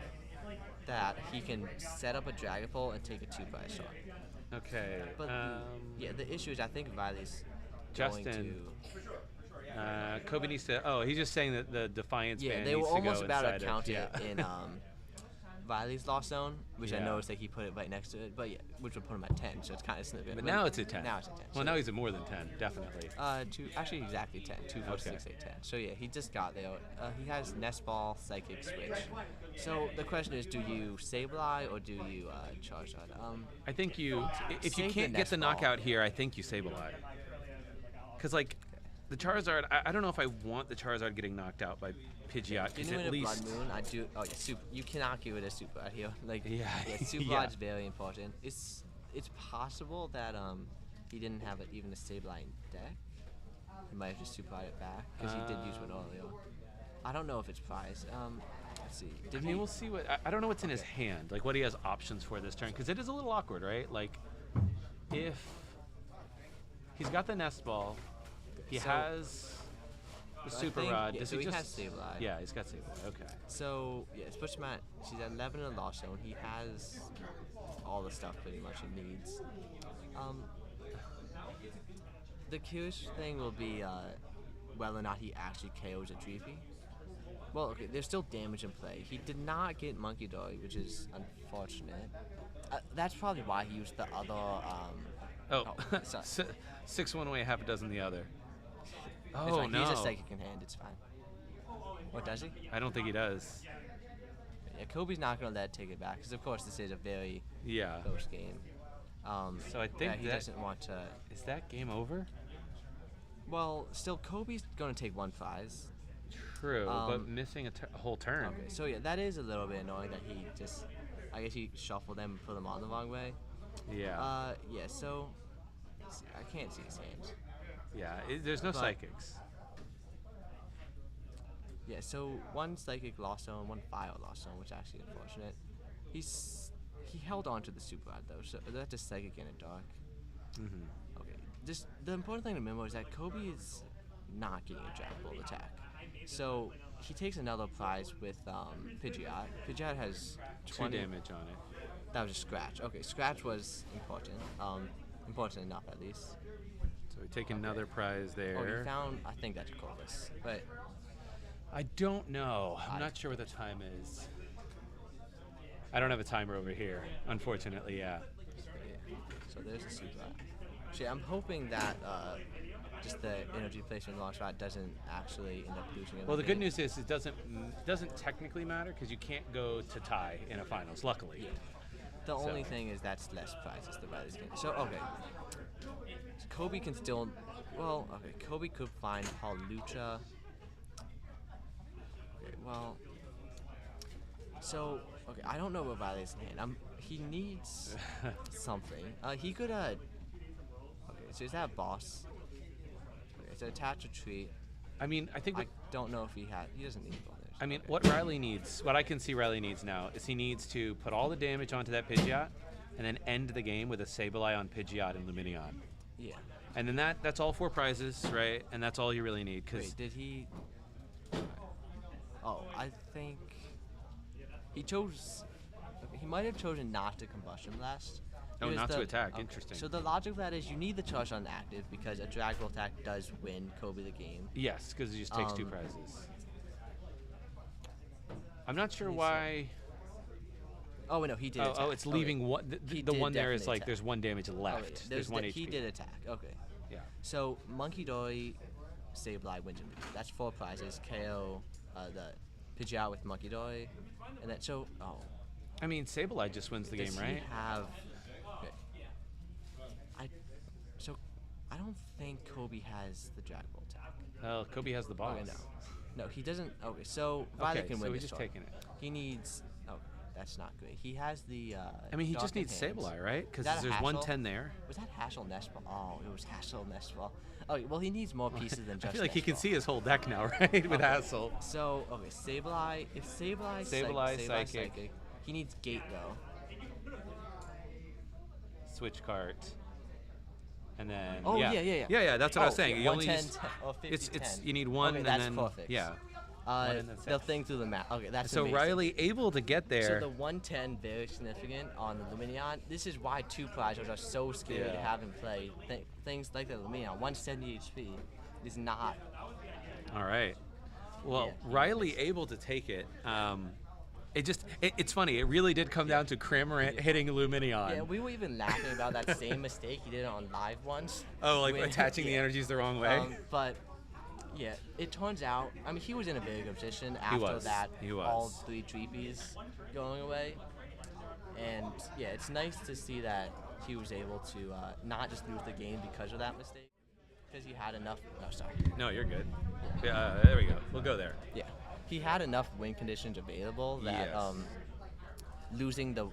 that he can set up a Dragapult and take a 2-prize shot. Okay. But the issue is I think Riley's Justin. going to. Kobe needs to. Oh, he's just saying that the Defiance band they needs were to go almost about to inside count of, it in Riley's Lost Zone, which I noticed that he put it right next to it, but which would put him at 10, so it's kind of snippet. But now it's at 10. Now it's at 10. Well, now he's at more than 10, definitely. Actually exactly 10. 2, 4, 6, 8, 10. So yeah, he just got there. He has Nest Ball, Psychic Switch. So the question is, do you Sableye or do you Charizard? I think if you can't get the knockout here, I think you Sableye. Because like, the Charizard, I don't know if I want the Charizard getting knocked out by Pidgeot. Because at least Blood Moon, I do. Oh yeah, super. You cannot get rid of Super out here. Like Super yeah. is very important. It's possible that he didn't have even a Sableye in deck. He might have just Super it back because he did use one earlier. I don't know if it's prize. Let's see. We'll see what. I don't know what's in his hand. Like what he has options for this turn, because it is a little awkward, right? Like if he's got the Nest Ball. He has the Super Rod. So he has Sableye. Yeah, he's got Sableye. Okay. So yeah, Switch Mat. She's at 11 in the Lost Zone. He has all the stuff pretty much he needs. The curious thing will be whether or not he actually KOs a Dreepy. Well, okay, there's still damage in play. He did not get Monkey Dory, which is unfortunate. That's probably why he used the other. Sorry. 6 one way, half a dozen the other. Oh, no. He's a Psychic in hand. It's fine. What, does he? I don't think he does. Yeah, Kobe's not going to let it take it back because, of course, this is a very close game. So I think he doesn't want to. Is that game over? Well, still, Kobe's going to take one prize. True, but missing a whole turn. Okay, so yeah, that is a little bit annoying that he just. I guess he shuffled them and put them on the wrong way. Yeah. So. I can't see his hands. Yeah, there's no psychics. Yeah, so one Psychic Lost Zone, one Fire Lost Zone, which is actually unfortunate. He held on to the Super Rod though, so that's a Psychic in a Dark. Mm-hmm. Okay, just the important thing to remember is that Kobe is not getting a Dragapult attack, so he takes another prize with Pidgeot. Pidgeot has 20 damage on it. That was a Scratch. Okay, Scratch was important. Important enough, at least. So we take another prize there. Oh, he found, I think that's Corvus, but... I don't know. I'm not sure what the time is. I don't have a timer over here, unfortunately, yeah. So there's a Super. Actually, I'm hoping that just the energy placement long shot doesn't actually end up losing it. Well, the good news is it doesn't technically matter because you can't go to tie in a finals, luckily. Yeah. The only thing is that's less prizes the Riley's getting. So, okay. So Kobe can still... Well, okay, Kobe could find Lucha. Okay, well... So, okay, I don't know what Riley's in hand. He needs something. He could, okay, so is that a boss? Okay, so attach a treat. I mean, I think... I don't know if he doesn't need one. I mean, what Riley needs, what I can see Riley needs now, is he needs to put all the damage onto that Pidgeot, and then end the game with a Sableye on Pidgeot and Luminion. Yeah. And then that's all 4 prizes, right? And that's all you really need. Wait, did he... Oh, I think... He chose... Okay, he might have chosen not to Combustion Blast. Oh, not to attack. Okay. Interesting. So the logic of that is you need the charge on active because a Drago attack does win Kobe the game. Yes, because it just takes 2 prizes. I'm not sure why... Oh, no, he did attack. Oh, it's leaving one... The one there is like, attack. there's 1 damage left. Okay, there's 1 HP. He did attack, okay. Yeah. So, Monkey Dory, Sableye wins him. That's 4 prizes. KO the Pidgeot with Monkey Dory. And then, so, oh. I mean, Sableye just wins the game, right? Does he have... Okay. So, I don't think Kobe has the Dragon Ball attack. Well, Kobe has the boss. Okay, no, he doesn't. Okay, so Violet can win so he's this just one. taking it. He needs... Oh, that's not great. He has the... I mean, he just Dark needs Hands. Sableye, right? Because Is that a there's Hassel? 110 there. Was that Hassel Nestball? Oh, it was Hassel Nestball. Oh, well, he needs more pieces than just I feel like he can Nestball. see his whole deck now, right? With Hassel. So, okay, Sableye... If Sableye Psychic... He needs Gate, though. Switch cart. And then... Oh, yeah. Yeah, that's what I was saying. Yeah, You only 110, use, 50, it's 10. you need 1 okay, and that's then... perfect. Yeah. They'll think through the map. Okay, that's So amazing. Riley able to get there. So the 110 very significant on the Luminion. This is why 2 prizes are so scary to have in play. Things like the Luminion, 170 HP is not. All right. Well, Riley able to take it. It's funny. It really did come down to Cramorant hitting Luminion. Yeah, we were even laughing about that same mistake he did on live once. Oh, like attaching the energies the wrong way. But yeah, it turns out. I mean, he was in a very good position after that. All 3 Dreepies going away, and yeah, it's nice to see that he was able to not just lose the game because of that mistake, because he had enough. No, sorry. No, you're good. Yeah, there we go. We'll go there. Yeah. He had enough win conditions available that losing the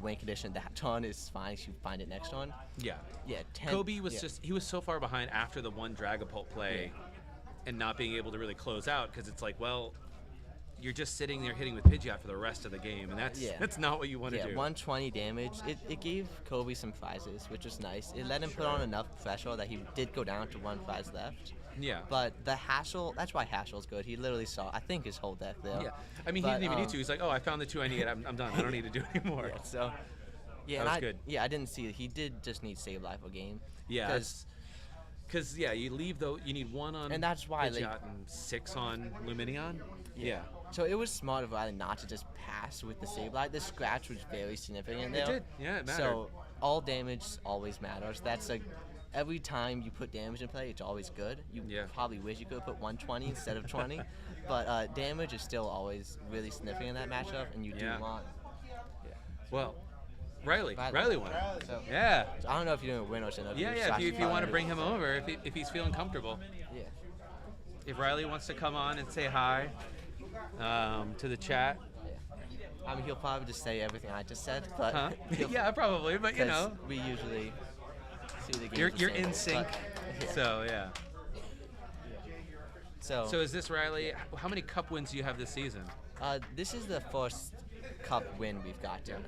win condition that turn is fine if you find it next turn. Yeah. Yeah. Kobe was he was so far behind after the 1 Dragapult play and not being able to really close out because it's like, well, you're just sitting there hitting with Pidgeot for the rest of the game, and that's not what you want to do. Yeah, 120 damage. It gave Kobe some prizes, which was nice. It let him put on enough pressure that he did go down to 1 prize left. Yeah. But the Hassel, that's why Hassel's good. He literally saw, I think, his whole deck there. Yeah. I mean, he didn't even need to. He's like, oh, I found the 2 I need. I'm done. I don't need to do anymore. Yeah, so, yeah, that was good. Yeah, I didn't see it. He did just need save life a game. Yeah. Because, you leave, though, you need 1 on and that's why, Pidgeot and 6 on Luminion. Yeah. So it was smart of Riley not to just pass with the save life. The scratch was very significant there. It did. Yeah, it mattered. So all damage always matters. That's like, every time you put damage in play, it's always good. You probably wish you could have put 120 instead of 20, but damage is still always really significant in that matchup, and you do want. Yeah. Well, Riley won. So, yeah. So I don't know if you're doing a win or something. Yeah. If you want to bring him over, if he's feeling comfortable. Yeah. If Riley wants to come on and say hi to the chat. Yeah. I mean, he'll probably just say everything I just said, but yeah, probably. But you know, we usually. See the game you're in sync, so yeah. So is this Riley? How many cup wins do you have this season? This is the first cup win we've gotten.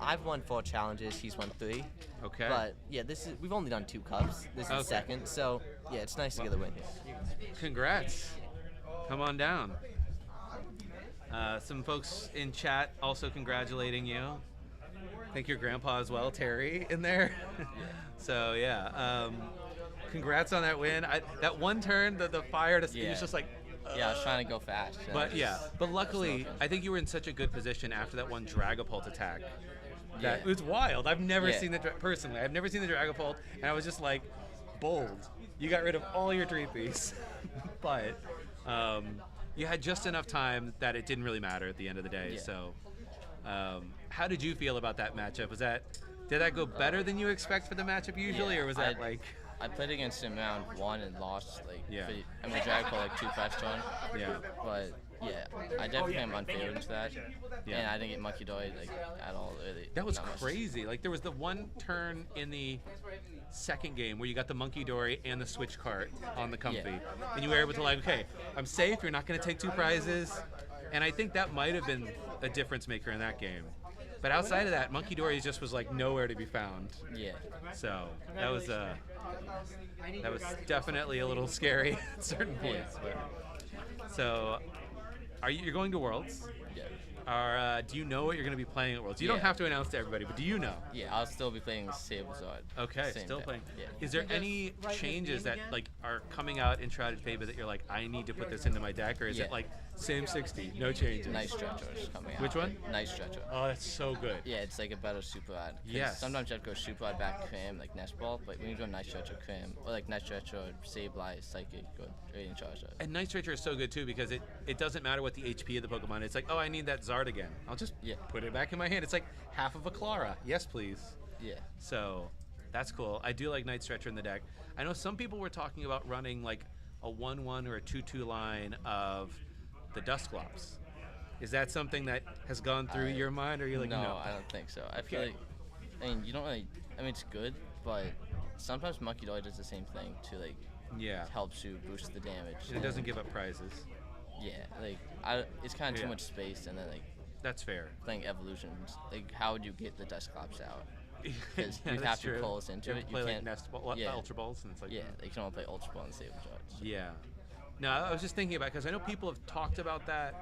I've won 4 challenges. He's won 3. Okay. But yeah, we've only done 2 cups. This is the second, so yeah, it's nice to get a win here. Congrats! Come on down. Some folks in chat also congratulating you. I think your grandpa as well, Terry, in there. So yeah, congrats on that win. That 1 turn, the fire, he was just like. Yeah, I was trying to go fast. But luckily, I think you were in such a good position after that 1 Dragapult attack. That it was wild. I've never seen the personally. I've never seen the Dragapult, and I was just like, bold. You got rid of all your Dreepies, but you had just enough time that it didn't really matter at the end of the day. Yeah. So, how did you feel about that matchup? Did that go better than you expect for the matchup usually, or was that like? I played against him round 1 and lost. Yeah. I mean, Drago like 2 fast turn. Yeah. But yeah, I definitely am unfair into that. Yeah. And I didn't get Monkey Doy at all. Really. That was Not much. crazy. Like there was the one turn in the second game where you got the Monkey Dory and the Switch cart on the Comfy, and you were able to okay, I'm safe. You're not going to take 2 prizes, and I think that might have been a difference maker in that game. But outside of that, Monkey Dory just was nowhere to be found. Yeah. So that was definitely a little scary at certain points. But, so, you're going to Worlds? Yeah. Do you know what you're going to be playing at Worlds? You don't have to announce to everybody, but do you know? Yeah, I'll still be playing Sablezard. Okay, Same still deck. playing. Yeah. Is there any changes that are coming out in Shrouded Fable that you're I need to put this into my deck, or is it same 60, no changes? Nice Stretcher is coming out. Which one? Nice Stretcher. Oh, that's so good. Yeah, it's like a better Super Rod. Yes. Sometimes you have to go Super Rod back Cram, like Nest Ball, but when you go Nice Stretcher Cram, or Nice Stretcher, Sableye, Psychic, or Radiant Charizard. And Night Stretcher is so good too because it doesn't matter what the HP of the Pokemon is. It's I need that Zard again. I'll just put it back in my hand. It's half of a Clara. Yes, please. Yeah. So that's cool. I do like Night Stretcher in the deck. I know some people were talking about running a 1-1 or a 2-2 line of the Dusclops. Is that something that has gone through your mind, or you're no? No, I don't think so. I feel you don't really. I mean, it's good, but sometimes Monkey Doy does the same thing to helps you boost the damage. And it doesn't give up prizes. Yeah, it's kind of too much space, and then that's fair. Playing evolutions, how would you get the Dusclops out? Because Yeah, you'd that's have to true. call us into You it. play can't Nest Ball, Ultra Balls, and it's you can only play Ultra Ball and Sablezard. So. Yeah. No, I was just thinking about because I know people have talked about that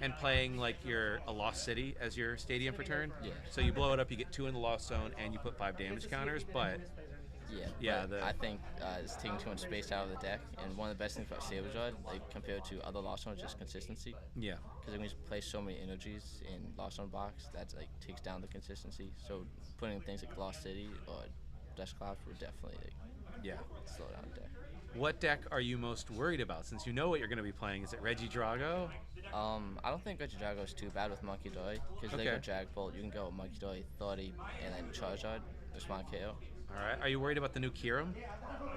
and playing a Lost City as your stadium for turn. Yeah. So you blow it up, you get 2 in the Lost Zone, and you put 5 damage counters. But I think it's taking too much space out of the deck, and one of the best things about Sablezard, compared to other Lost Zones, is just consistency. Yeah. Because when you play so many energies in Lost Zone box, that takes down the consistency. So putting things like Lost City or Dusclops would definitely slow down the deck. What deck are you most worried about? Since you know what you're going to be playing, is it Reggie Drago? I don't think Reggie Drago is too bad with Monkey Doy, because they go Jag Bolt, you can go Monkey Doy, 30, and then Charizard, respond KO. All right. Are you worried about the new Kyurem?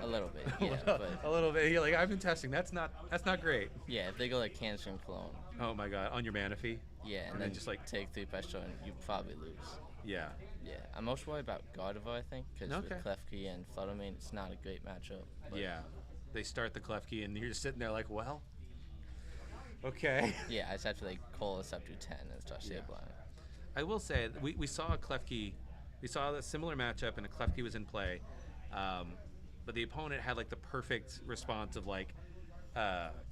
A little bit, yeah. But a little bit. You're I've been testing. That's not great. Yeah, if they go Cancer and Clone. Oh my God, on your Manaphy? Yeah, and then just take 3 Pestro and you probably lose. Yeah. Yeah, I'm most worried about Gardevoir, I think, because with Klefki and Fluttermane, it's not a great matchup. Yeah. They start the Klefki, and you're just sitting there well, okay. Yeah, I just have to call this up to 10 and start Sableye. I will say, we saw a Klefki, we saw a similar matchup, and a Klefki was in play, but the opponent had the perfect response of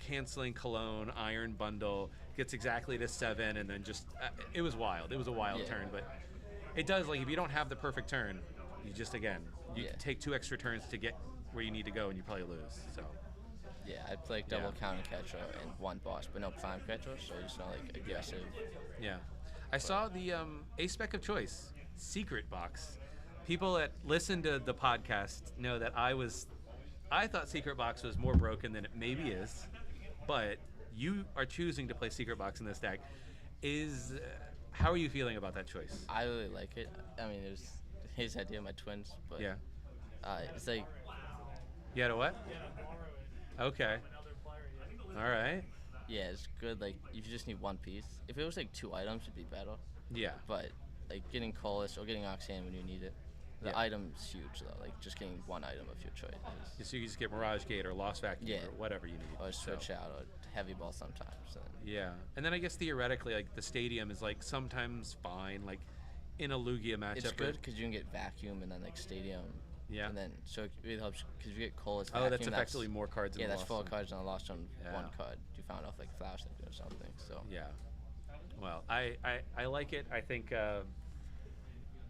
canceling Cologne, Iron Bundle, gets exactly to 7, and then just, it was wild. It was a wild turn, but it does, if you don't have the perfect turn, you just, you take 2 extra turns to get where you need to go, and you probably lose. So. Yeah, I'd play double counter catcher and 1 boss, but no prime catcher, so it's not aggressive. Yeah. I saw the A-Spec of choice, Secret Box. People that listen to the podcast know that I thought Secret Box was more broken than it maybe is, but you are choosing to play Secret Box in this deck. How are you feeling about that choice? I really like it. I mean, it was his idea, my twins, but it's You had a what? Okay. All right. Yeah, it's good. You just need 1 piece. If it was 2 items, it'd be better. Yeah. But getting Collis or getting Oxan when you need it, the item's huge though. Just getting 1 item of your choice. So you just get Mirage Gate or Lost Vacuum or whatever you need. Or switch out or Heavy Ball sometimes. Yeah, and then I guess theoretically, the stadium is sometimes fine, in a Lugia matchup. It's good because you can get Vacuum and then stadium. Yeah. And then, so it really helps because you get Colas. Oh, that's effectively more cards in the the Lost Zone. Yeah, that's 4 cards on the Lost Zone, 1 card. You found off Flash or something. So. Yeah. Well, I like it. I think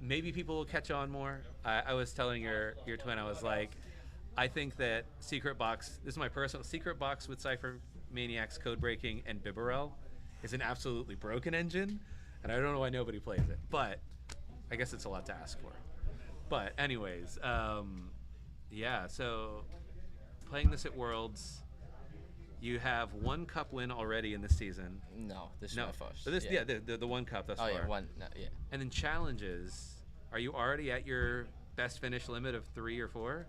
maybe people will catch on more. I was telling your twin, I was I think that Secret Box, this is my personal, Secret Box with Cypher Maniacs, Code Breaking, and Bibarel is an absolutely broken engine, and I don't know why nobody plays it, but I guess it's a lot to ask for. But anyways, so playing this at Worlds. You have one cup win already in this season. No, this is my first. So this, the one cup thus far. Oh yeah, one. No, yeah. And then challenges. Are you already at your best finish limit of 3 or 4?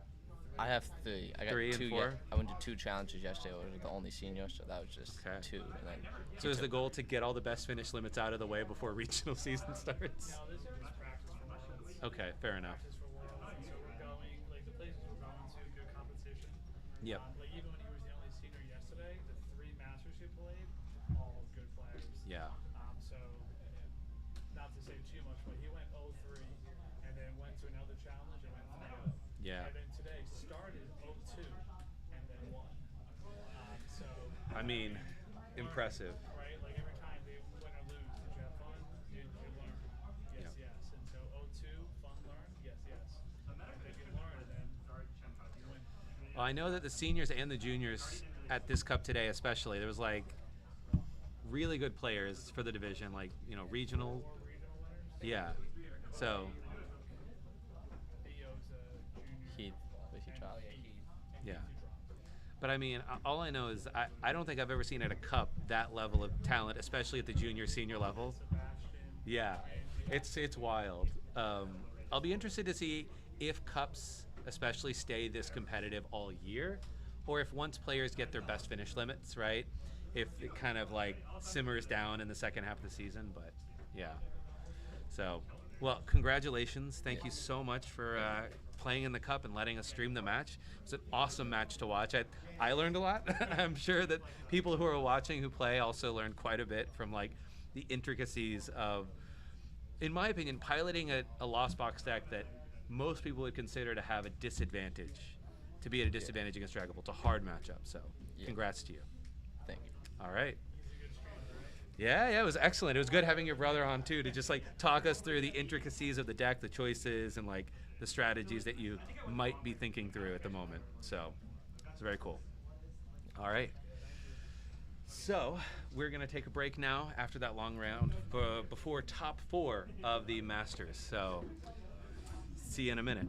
I have 3. I got 3 2. and 4. I went to 2 challenges yesterday. I was the only senior, so that was just 2. And then so is the goal to get all the best finish limits out of the way before regional season starts? No, this is just practice for months. Okay, fair enough. Practice for Worlds. So we're going, like the places we're going to, good competition. Yep. Like even when he was the only senior yesterday, the 3 masters he played, all good players. Yeah. So not to say too much, but he went 0-3 and then went to another challenge and went 3-0. Yeah. And then today started 0-2 and then won. So I mean, impressive. right, like every time they win or lose, did you have fun? Did you learn? Yes, yes. And so 0-2, fun, learn? Yes, yes. If you learn, then you win. Well, I know that the seniors and the juniors at this cup today, especially, there was like really good players for the division, like regional. Yeah. So. Heath, but he dropped. Yeah. But I mean, all I know is I don't think I've ever seen at a cup that level of talent, especially at the junior senior level. Yeah, it's wild. I'll be interested to see if cups especially stay this competitive all year, or if once players get their best finish limits, right? If it kind of like simmers down in the second half of the season. But yeah. So, well, congratulations. Thank you so much for playing in the cup and letting us stream the match. It was an awesome match to watch. I learned a lot. I'm sure that people who are watching who play also learned quite a bit from like the intricacies of, in my opinion, piloting a Lost Box deck that most people would consider to have a disadvantage, to be at a disadvantage against Drago. It's a hard matchup. So congrats to you. Thank you. All right. Yeah, it was excellent. It was good having your brother on too to just like talk us through the intricacies of the deck, the choices, and like the strategies that you might be thinking through at the moment. So it's very cool. All right. So we're gonna take a break now after that long round before top 4 of the Masters. So see you in a minute.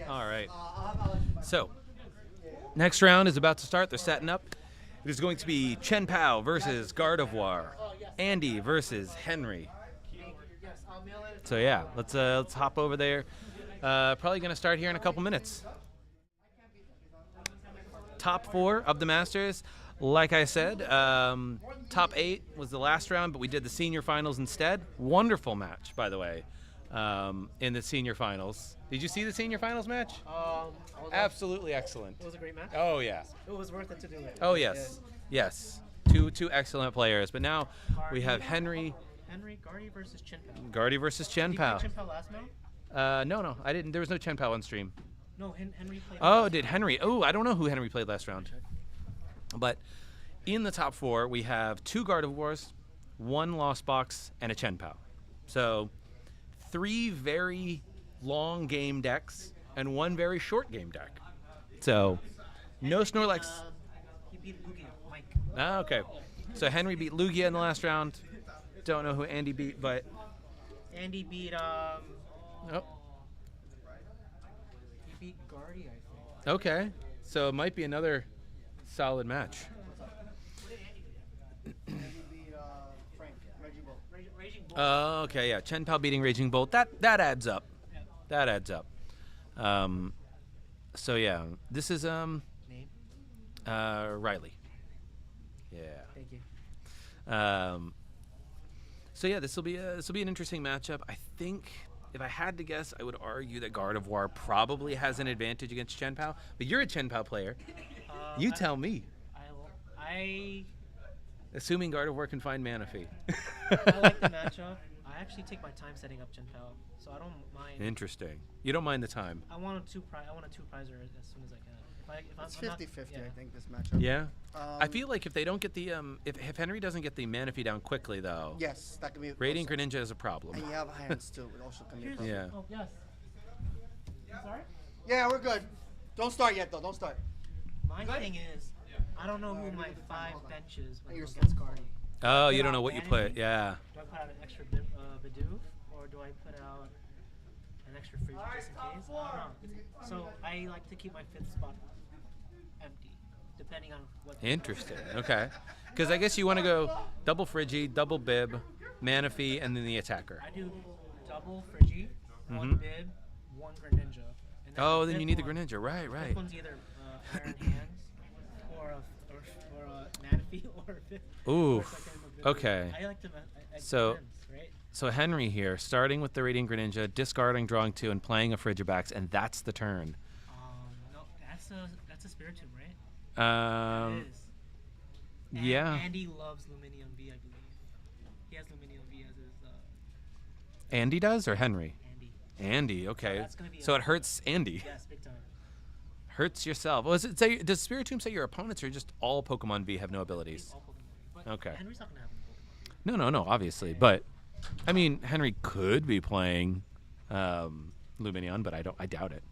All right. So, next round is about to start. They're setting up. It is going to be Chen-Pao versus Gardevoir. Andy versus Henry. So yeah, let's hop over there. Probably going to start here in a couple minutes. Top 4 of the Masters. Like I said, top 8 was the last round, but we did the senior finals instead. Wonderful match, by the way, in the senior finals. Did you see the senior finals match? Absolutely excellent. It was a great match. Oh yeah. It was worth it to do it. Oh yes, yes. Two excellent players. But now we have Henry. Gardy versus Chen-Pao. Gardy versus Chen-Pao. Did you play Chen-Pao last round? No, I didn't. There was no Chen-Pao on stream. No, Henry played. Oh, did Henry? Oh, I don't know who Henry played last round. But in the top 4, we have 2 Gardevoirs, 1 Lost Box, and a Chen-Pao. So 3 very long game decks and 1 very short game deck. So no Snorlax. He beat Lugia, Mike. Ah, okay. So Henry beat Lugia in the last round. Don't know who Andy beat, but Andy beat oh. He beat Gardy, I think. Okay. So it might be another solid match. Oh, okay, yeah. Chen-Pao beating Raging Bolt. That adds up. That adds up. So yeah, this is Name? Riley. Yeah. Thank you. So yeah, this will be an interesting matchup. I think if I had to guess, I would argue that Gardevoir probably has an advantage against Chen-Pao. But you're a Chen-Pao player. You tell me. Assuming Gardevoir can find Manaphy. I like the matchup. I actually take my time setting up Chen-Pao, so I don't mind. Interesting. You don't mind the time. I want a two-prizer as soon as I can. It's 50-50, I think, this matchup. Yeah. I feel like if they don't get the if Henry doesn't get the Manaphy down quickly though. Yes, that could be. Radiant Greninja is a problem. And you have hands too. It also can be a problem. Yeah. Oh yes. Sorry. Yeah, we're good. Don't start yet though. Don't start. My thing is, I don't know who my 5 benches when it gets Gardy. Oh, you don't know what you put. Yeah. Do I put out an extra Bidoof, or do I put out an extra freeze just in case? I don't know. So I like to keep my 5th spot empty, depending on what. Interesting. Okay. Because I guess you want to go double Friggy, double Bib, Manaphy, and then the attacker. I do double Friggy, 1 Bib, 1 Greninja. And then you need the Greninja. Right. This one's either Iron Hands or a Manaphy or a Bib. Oof. Okay. I like to. So. Depends, right? So Henry here, starting with the Radiant Greninja, discarding, drawing 2, and playing a Frigibax, and that's the turn. No, that's a Spiritomb, right? It is. And Yeah. Andy loves Luminium V, I believe. He has Luminium V as his. Andy does, or Henry? Andy. Okay. So that's gonna be So it hurts Andy. Yes, big time. Hurts yourself. Well, does Spiritomb say your opponents or just all Pokemon V have no abilities? All Pokemon. But Okay. Henry's not gonna have any Pokemon. No, obviously. But, I mean, Henry could be playing Lumineon, but I doubt it.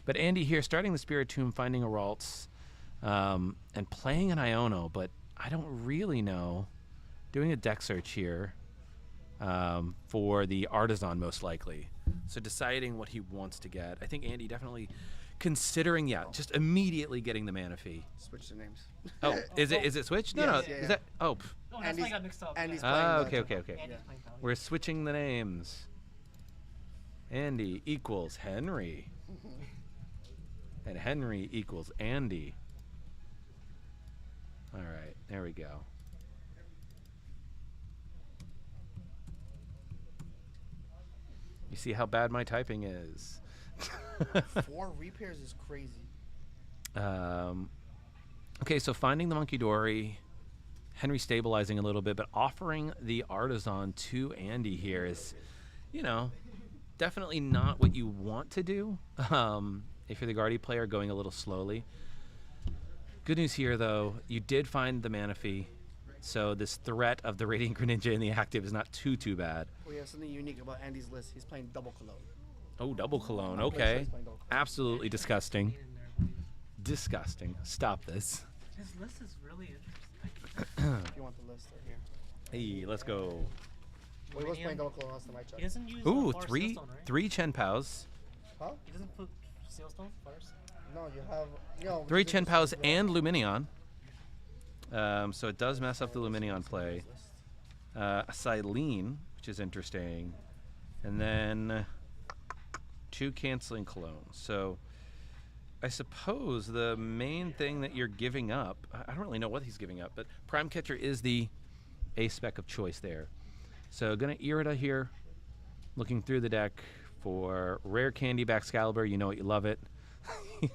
But Andy here, starting the Spiritomb, finding a Ralts, and playing an Iono, but I don't really know. Doing a deck search here for the Artisan, most likely. So deciding what he wants to get. I think Andy definitely considering, just immediately getting the Manaphy. Switch the names. Oh, is it switched? No, Yes, no. yeah, Is yeah. that? Oh. Oh, that's why I got mixed up. Andy's Ah, playing okay. Andy's playing Paladin. We're switching the names. Andy equals Henry. And Henry equals Andy. All right, there we go. You see how bad my typing is. 4 repairs is crazy. Okay, so finding the Monkey Dory, Henry stabilizing a little bit, but offering the Artisan to Andy here is, definitely not what you want to do if you're the Guardy player, going a little slowly. Good news here, though, you did find the Manaphy, so this threat of the Radiant Greninja in the active is not too bad. We have something unique about Andy's list. He's playing double Cologne. Oh, double Cologne. Okay. Absolutely disgusting. Disgusting. Stop this. His list is really interesting. If you want the list, right here. Hey, let's go. Well, he was playing double Cologne last time I checked. He doesn't use Ooh, Forest three Stone, right? three Chen-Paos. Huh? He doesn't put Sealstone first? No, you have. Yo, 3 Chen-Paos and Luminion. So it does mess up the Luminion play. A Silene, which is interesting. And then 2 Canceling Cologne. So I suppose the main thing that you're giving up, I don't really know what he's giving up, but Prime Catcher is the A-spec of choice there. So gonna Irida here, looking through the deck for Rare Candy Baxcalibur. You know it, you love it.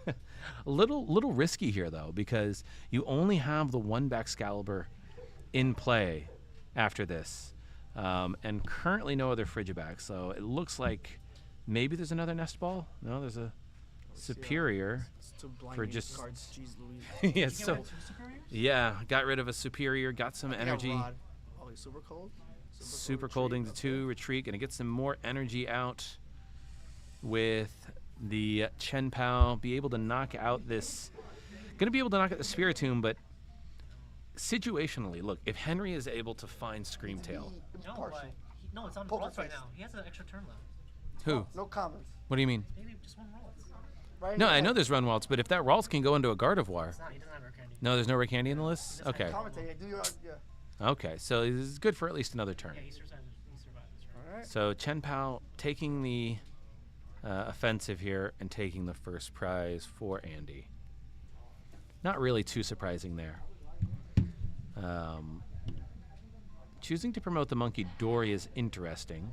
A little risky here though, because you only have the 1 Baxcalibur in play after this, and currently no other Frigibax. So it looks like maybe there's another Nest Ball. No, there's a Superior for just cards. Jeez Louise. yeah. So yeah, got rid of a Superior, got some energy. Oh, he's super cold. Super colding the 2 retreat, gonna get some more energy out with the Chen-Pao. Be able to knock out this. Gonna be able to knock out the Spiritomb, but situationally, look, if Henry is able to find Screamtail. No, it's on Ralts right now. He has an extra turn left. Who? No comments. What do you mean? Maybe just 1 Ralts. Right No, I know there's Run Waltz, but if that Ralts can go into a Gardevoir. It's not, he doesn't have rare candy. No, there's no rare candy in the list? Okay. Yeah. Okay, so this is good for at least another turn. Yeah, he survived. All right. So Chen-Pao taking the offensive here and taking the first prize for Andy. Not really too surprising there. Choosing to promote the Monkey Dory is interesting.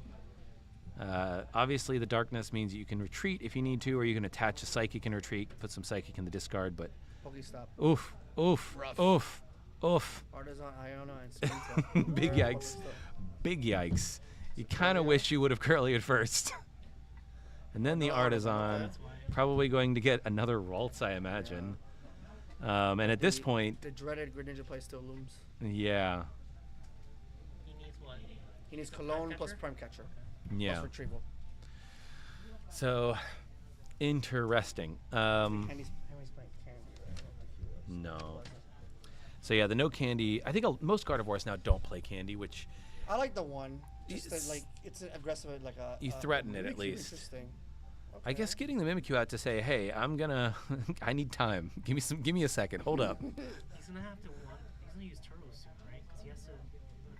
Obviously, the darkness means that you can retreat if you need to, or you can attach a Psychic and retreat, put some Psychic in the discard, but... Pokestop. Oof, oof, Rough. oof, oof. Artisan, Iona, and Screamtail. Big yikes. Big yikes. You kind of wish you would have Curly at first. And then the Artisan, probably going to get another Ralts, I imagine. And at this point... The dreaded Greninja play still looms. Yeah. He needs what? He needs Cologne plus Prime Catcher. Yeah. Plus Retrieval. So, interesting. Henry's playing candy. No. So yeah, the no candy. I think most Gardevoirs now don't play candy, which I like the 1. Just that, like it's an aggressive, like a. You threaten it at least. Interesting. Okay. I guess getting the Mimikyu out to say, "Hey, I'm gonna, I need time. Give me a second. Hold up." He's gonna have to. He's gonna use Turtle soon, right? Because he has to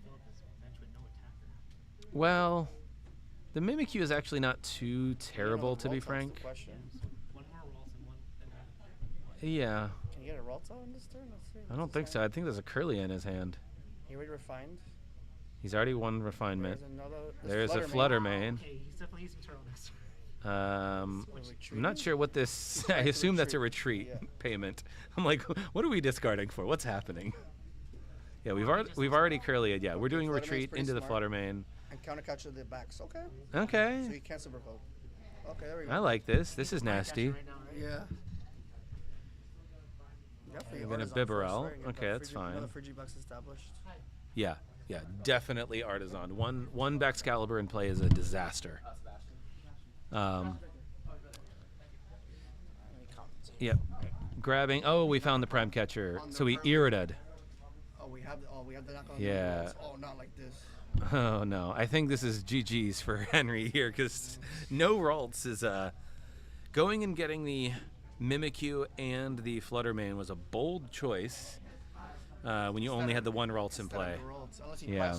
fill up his bench with no attacker. Well, the Mimikyu is actually not too terrible, to be frank. So 1 more Ralts and 1. And Yeah. Can you get a Ralta on this turn? Let's see. I don't think so. I think there's a Curly in his hand. He already refined. He's already 1 refinement. There's There's a Fluttermane. okay, he's definitely using Turtle next turn. I'm not sure what this. I assume that's a retreat payment. I'm like, what are we discarding for? What's happening? Yeah, we've already Curly'd. Yeah, we're doing a retreat into the Fluttermane. And counter catcher the backs. Okay. Okay. So you can't super code. Okay, there we go. I like this. This is nasty. Yeah. I'm gonna Bibarel. Okay, that's fine. Another Frigibax established. Yeah, yeah, definitely Artisan. One Baxcalibur in play is a disaster. Yep. Grabbing. Oh, we found the Prime Catcher. So we Irida'd. Oh, we have the knock on. Yeah. Oh, not like this. Oh no, I think this is GG's for Henry here because no Ralts is going and getting the Mimikyu and the Fluttermane was a bold choice when you only had the 1 Ralts in play. Yeah.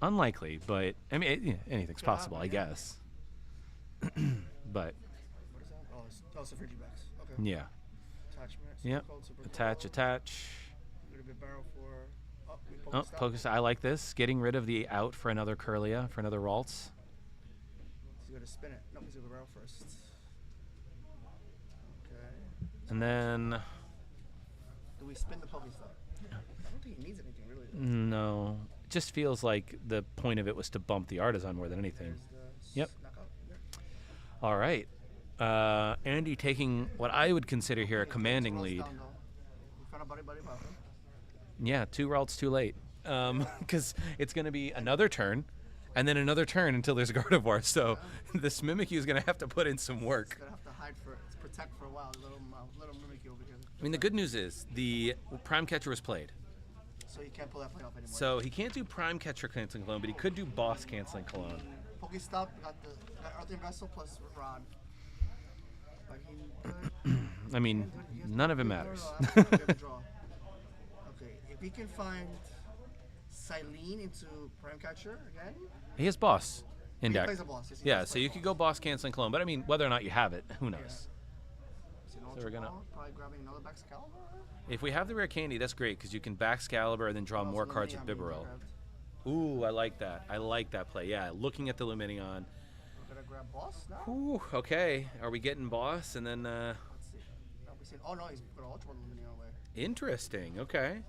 Unlikely, but I mean anything's possible, I guess. But What is that? Oh, it's Frigibax. Okay. yeah. Attachment. Yep. Attach. Oh, Pokestop. I like this. Getting rid of the out for another Curlia, for another Ralts. He's going to spin it. No, he's going to barrel first. Okay. And then... Do we spin the Pokestop? I don't think he needs anything, really. No. It just feels like the point of it was to bump the Artisan more than anything. Yep. All right. Andy taking what I would consider here a commanding lead. Yeah, 2 Ralts too late. Because it's going to be another turn, and then another turn until there's Gardevoir. So this Mimikyu is going to have to put in some work. It's going to have to hide protect for a while. Little Mimikyu over here. I mean, the good news is the Prime Catcher was played. So he can't pull that play off anymore. So he can't do Prime Catcher Canceling Cologne, but he could do Boss Canceling Cologne. Pokestop, got Earthen Vessel plus Rod. Like I mean, none of it matters. Okay, if he can find Silene into Prime Catcher again. He has boss in He deck. plays a boss, yes, he Yeah, does so play you a could boss. go boss canceling clone, but I mean, whether or not you have it, who knows? So we're gonna- probably grabbing another Excalibur. If we have the rare candy, that's great because you can back Excalibur and then draw more cards with Bibarel. Lumineon Ooh, I like that. I like that play. Yeah, looking at the Luminion. We're gonna grab boss now. Ooh, okay. Are we getting boss and then? Let's see. No, we see. Oh no, he's put Ultra Lumineon away. Interesting. Okay.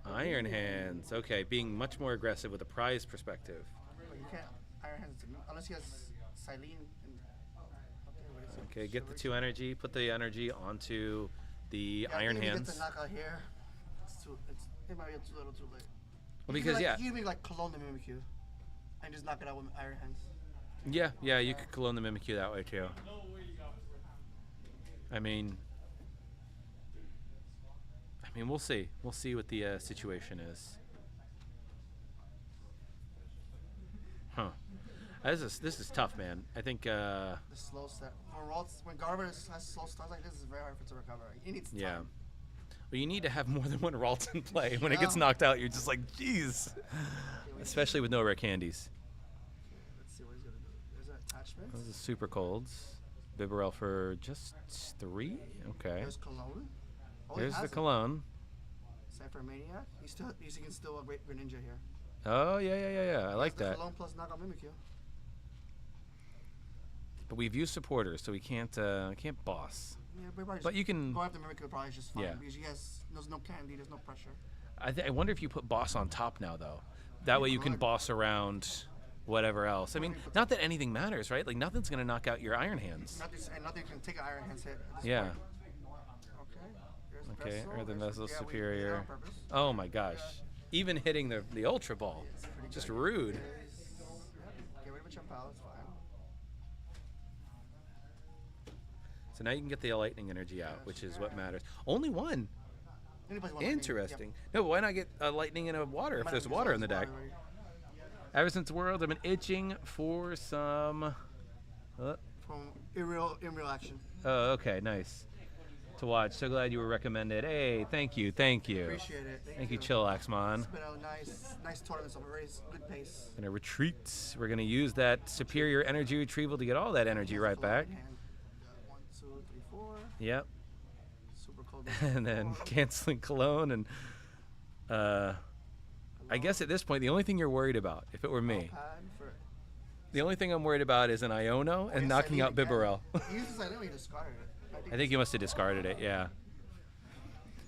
Iron Hands. Okay, being much more aggressive with a prize perspective. But you can't Iron Hands unless he has Silene. Okay, what is it? Okay, get the 2 energy. Put the energy onto the Yeah, Iron I think if he Hands. gets the knockout here, it might be a little too late. Well, You because can, yeah. you can be like Cologne the Mimikyu, and just knock it out with Iron Hands. Yeah, you could clone the Mimikyu that way too. I mean, we'll see. We'll see what the situation is. Huh. This is tough, man. I think. The slow start. When Gardevoir has slow starts like this, it's very hard for it to recover. He needs time. Yeah. Well, you need to have more than one Ralt in play. When it gets Yeah. knocked out, you're just like, jeez. Especially with no rare candies. Let's see what he's gonna do. There's an attachment. Those are super colds. Bibarel for just 3? Okay. There's Cologne. Oh, he There's has the it. cologne. Cypher Maniac. He can still upgrade Greninja here. Oh, yeah. I like The that. Cologne plus knockout Mimikyu. But we've used supporters, so we can't boss. Yeah, But you can. Go after Mimikyu probably is just fine Yeah. because there's no candy, there's no pressure. I wonder if you put boss on top now, though. That way you can boss around whatever else. I mean, not that anything matters, right? Like nothing's gonna knock out your Iron Hands. Nothing can take an Iron Hands hit. At this Yeah. point. Okay. Okay. Earthen There's- Vessel yeah, we did it Superior. on purpose. Oh my gosh. Even hitting the Ultra Ball. Just rude. Get rid of a Chen-Pao, it's fine. So now you can get the lightning energy out, which is what matters. Only one. Only plays one lightning, Interesting. No, but why not get a lightning and a water if Might there's have water used in the water deck? already. Ever since World, I've been itching for some. From in real action. Oh, okay, nice to watch. So glad you were recommended. Hey, thank you. Appreciate it. Thank you, Chillaxmon. It's been a nice tournament, so very good pace. Gonna retreat. We're gonna use that superior energy retrieval to get all that energy right back. 1, 2, 3, 4. Yep. Super cold. And then canceling Cologne and I guess at this point the only thing you're worried about, if it were me, the only thing I'm worried about is an Iono and knocking out Bibarel. He used to say, he discarded it. I think you must have discarded it, yeah.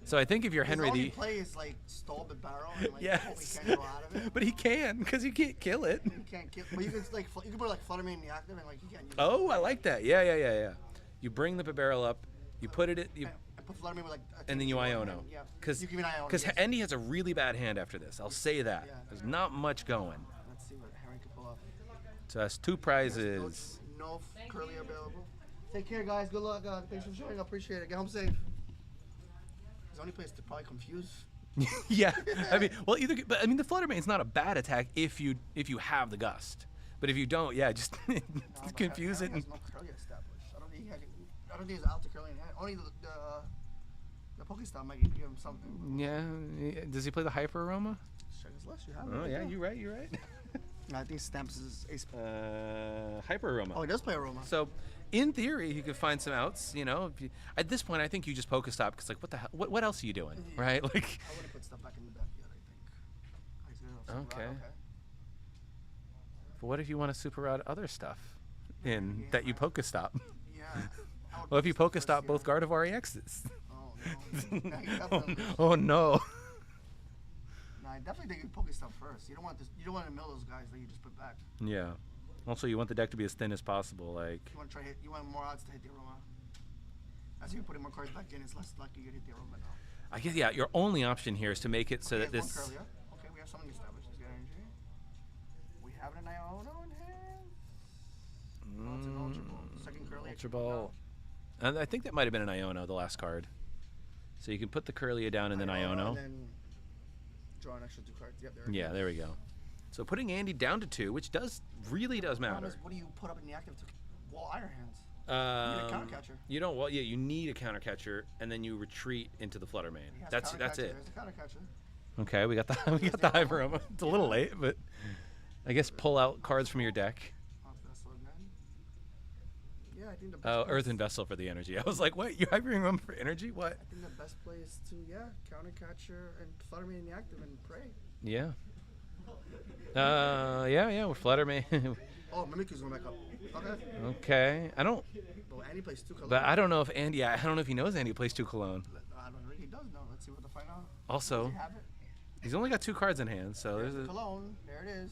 So I think if you're Henry His only the play is like stall the barrel and like yes, hope he can't go out of it. but he can because you can't kill it. You can't kill, but you can like you can put like Flutter Mane in the active and like you can't use Oh, I like that. Yeah. You bring the Bibarel up, you put it, I put Flutter Mane with like and then you Iono. Yeah. Because you give me an Iono. Yes. Andy has a really bad hand after this. I'll say that. Yeah. There's not much going. Let's see what Henry can pull off. So that's 2 prizes. No curly available. Take care, guys. Good luck. Thanks for showing. I appreciate it. Get home safe. His only place to probably confuse. Yeah, I mean, well, but I mean, the Flutter Mane's not a bad attack if you have the gust, but if you don't, yeah, just confuse it. Henry has no curly established. I don't think he's out to curly in hand. Only the Pokestop might give him something. Yeah, does he play the Hyper Aroma? Check his list. You have it. Oh right yeah, there. you're right. I think Stamps is ace. Hyper Aroma. Oh, he does play Aroma. So, in theory, he could find some outs. You know, at this point, I think you just Pokestop because, like, what the hell? What else are you doing, right? Like. I wouldn't put stuff back in the deck yet. I think. Okay. But what if you want to super route other stuff in that you Pokestop? Yeah. Well, if you Pokestop both Gardevoir EXs. Oh no. Oh no. No, I definitely think you Pokestop first. You don't want this. You don't want to mill those guys that you just put back. Yeah. Also, you want the deck to be as thin as possible. Like. You want to try hit. You want more odds to hit the Aroma. As you're putting more cards back in, it's less likely you hit the Aroma now. I guess yeah. Your only option here is to make it so that this. One Curlia. Okay, we have something established. Let's get energy. We have an Iono in hand. Oh, it's an Ultra Ball. Second Curlia. Ultra Ball. And I think that might have been an Iono, the last card. So you can put the Curlia down and then Iono. And then draw an extra 2 cards. Yep, there. Yeah, there we go. So putting Andy down to 2, which really does matter. What do you put up in the active to wall Iron Hands? You need a counter catcher. You don't. Well, yeah, you need a counter catcher, and then you retreat into the Flutter Mane. That's it. There's a counter catcher. Okay, we got the Hyperoma. It's a little late, but I guess pull out cards from your deck. Yeah, I think the best Earthen Vessel for the energy. I was like, what? You're Hyperoma for energy? What? I think the best play is to counter catcher and Flutter Mane in the active and pray. Yeah. Yeah, we're Flutter Mane. Oh, Mimikyu's going back up. Okay. I don't. But Andy plays 2 Cologne. But I don't know if Andy. I don't know if he knows Andy plays 2 Cologne. I don't know. He does know. Let's see what the find out. Also, Does he have it? he's only got 2 cards in hand, so there's a Cologne. There it is.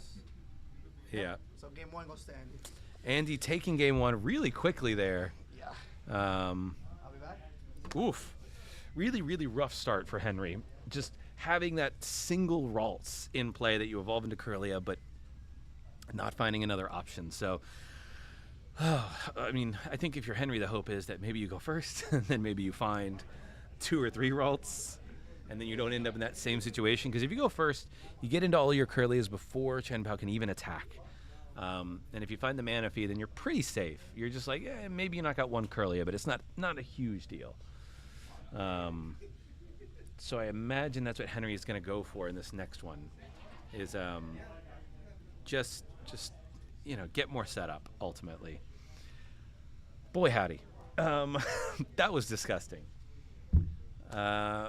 Yeah. So game 1 goes to Andy. Andy taking game 1 really quickly there. Yeah. I'll be back. Oof. Really, really rough start for Henry. Just having that single Ralts in play that you evolve into Kirlia, but not finding another option. So, I mean, I think if you're Henry, the hope is that maybe you go first, and then maybe you find 2 or 3 Ralts, and then you don't end up in that same situation. Because if you go first, you get into all your Kirlias before Chen-Pao can even attack. And if you find the mana fee, then you're pretty safe. You're just like, maybe you knock out 1 Kirlia, but it's not a huge deal. So I imagine that's what Henry is going to go for in this next one, is just get more setup ultimately. Boy howdy, that was disgusting.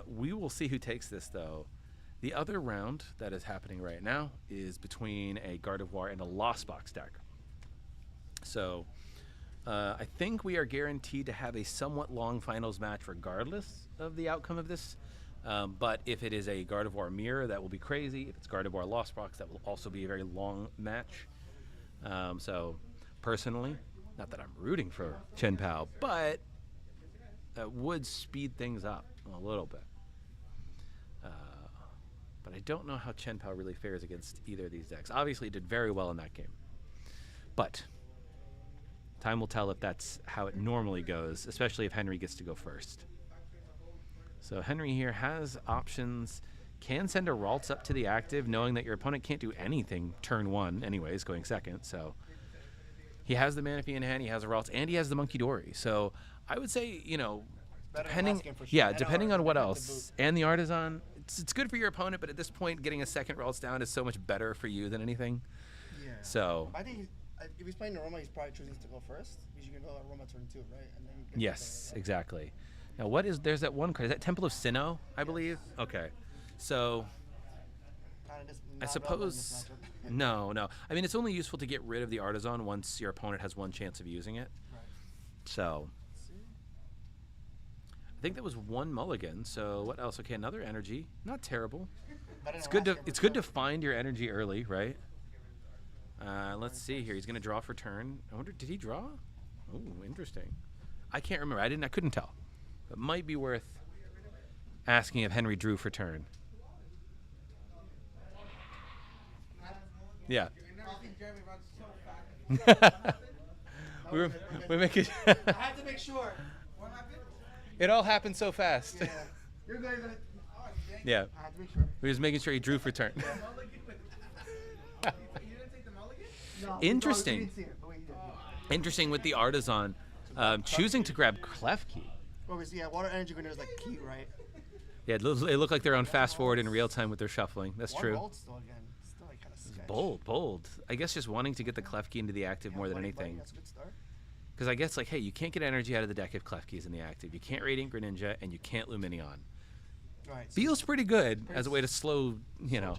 We will see who takes this though. The other round that is happening right now is between a Gardevoir and a Lost Box deck. So I think we are guaranteed to have a somewhat long finals match regardless of the outcome of this. But if it is a Gardevoir Mirror, that will be crazy. If it's Gardevoir Lost Box, that will also be a very long match. So personally, not that I'm rooting for Chen-Pao, but that would speed things up a little bit. But I don't know how Chen-Pao really fares against either of these decks. Obviously, he did very well in that game. But time will tell if that's how it normally goes, especially if Henry gets to go first. So Henry here has options, can send a Ralts up to the active, knowing that your opponent can't do anything turn 1 anyways, going second. So he has the Manaphy in hand, he has a Ralts, and he has the Monkey Dory. So I would say, depending on what else, and the Artisan, it's good for your opponent, but at this point, getting a second Ralts down is so much better for you than anything. Yeah. So I think if he's playing Aroma, he's probably choosing to go first, because you can go Aroma turn 2, right? And then yes, exactly. Now, there's that one card. Is that Temple of Sinnoh, I believe? Okay. So, I suppose, no. I mean, it's only useful to get rid of the Artisan once your opponent has 1 chance of using it. Right. So, I think that was 1 mulligan. So, what else? Okay, another energy. Not terrible. It's good to find your energy early, right? Let's see here. He's going to draw for turn. I wonder, did he draw? Oh, interesting. I can't remember. I couldn't tell. It might be worth asking if Henry drew for turn. Yeah. we're making. I had to make sure. What happened? It all happened so fast. Yeah. You're going to. Yeah. I had to make sure. We're just making sure he drew for turn. You didn't take the mulligan? No. Interesting. We didn't see it, but we did. Interesting with the Artisan, choosing to grab Clef Key. Water Energy Grenade is like key, right? Yeah, it looked like they're on fast forward in real time with their shuffling. That's true. Still like kind of sketch. Bold. I guess just wanting to get the Clef Key into the active more than anything. That's a good start. Because I guess hey, you can't get energy out of the deck if Clef Key is in the active. You can't Radiant Greninja, and you can't Luminion. Right. Feels pretty good as a way to slow, Chen-Pao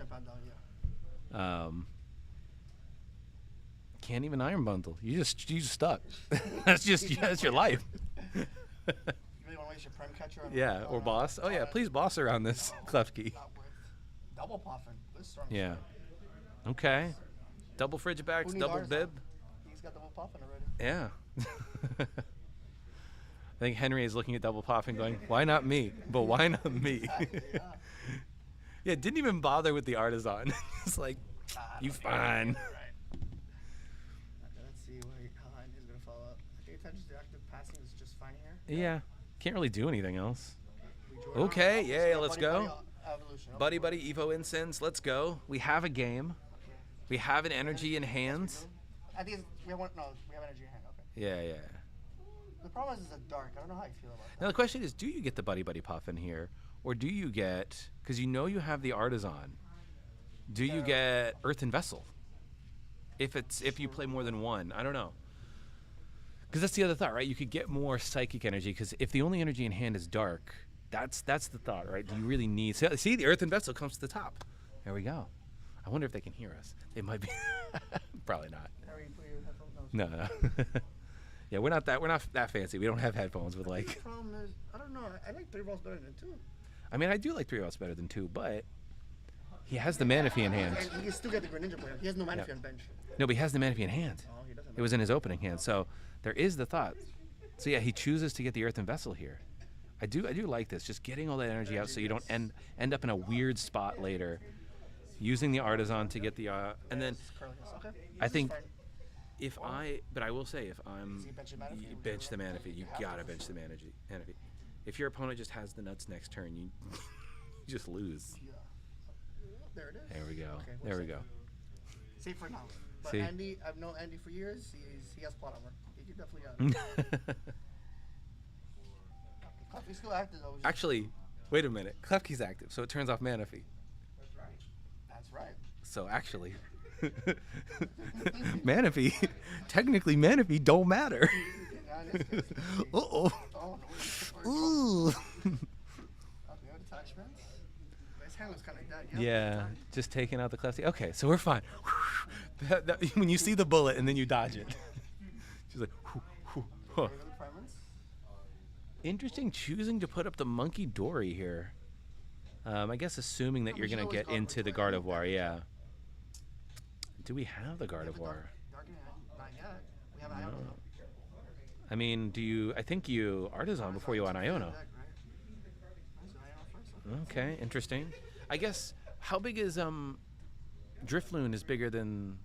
down, Can't even Iron Bundle. You just stuck. that's your life. You really want to waste your Prem Catcher? Or Boss. Oh yeah, please Boss around this Clef Key. Double Puffin. This strong. Yeah. Okay. Double Frigibacks, double Bib. He's got double Puffin already. Yeah. I think Henry is looking at double Puffin going, why not me? But why not me? Exactly, Yeah, didn't even bother with the Artisan. It's like, you fine. Let's see how Henry's going to follow up. I think attention to active passing is just fine here. Yeah. Can't really do anything else. Okay, yeah, let's go. Buddy, Evo Incense, let's go. We have a game. We have an energy in hand. I think we have energy in hand. Okay. Yeah, yeah. The problem is it's a dark. I don't know how I feel about that. Now the question is, do you get the Buddy Buddy Puff in here, or do you get, because you know you have the Artisan, do you get Earthen Vessel? If you play more than one, I don't know. Because that's the other thought, right? You could get more psychic energy, because if the only energy in hand is dark, that's the thought, right? Do you really need... See, the Earthen Vessel comes to the top. There we go. I wonder if they can hear us. They might be... Probably not. No. Yeah, we're not that fancy. We don't have headphones with like... The problem is, I don't know. I like 3 balls better than 2. I mean, I do like 3 balls better than 2, but... He has the Manaphy in hand. And he can still get the Greninja player. He has no Manaphy on bench. No, but he has the Manaphy in hand. Oh, he doesn't. It was in his opening hand, so there is the thought. So yeah, he chooses to get the Earthen Vessel here. I do like this, just getting all that energy out so you don't end up in a weird spot later. Using the Artisan to get the and then I think but I will say if you bench the Manaphy, you gotta bench the Manaphy. If your opponent just has the nuts next turn, you just lose. There it is. There we go. Okay, there we go. Safe for now. But See? Andy, I've known Andy for years. He has plot armor. He can definitely Klefki's still active though. Actually, wait a minute. Klefki's active, so it turns off Manaphy. That's right. So actually, Manaphy, technically Manaphy don't matter. Uh-oh. Ooh. Yeah, just taking out the Klefki. Okay, so we're fine. When you see the bullet and then you dodge it. She's like, huh. Interesting choosing to put up the Monkey Dory here. I guess assuming that you're going to get into the Gardevoir, yeah. Do we have the Gardevoir? No. I mean, I think you Artisan before you on Iono. Okay, interesting. I guess, how big is, Drifloon is bigger than,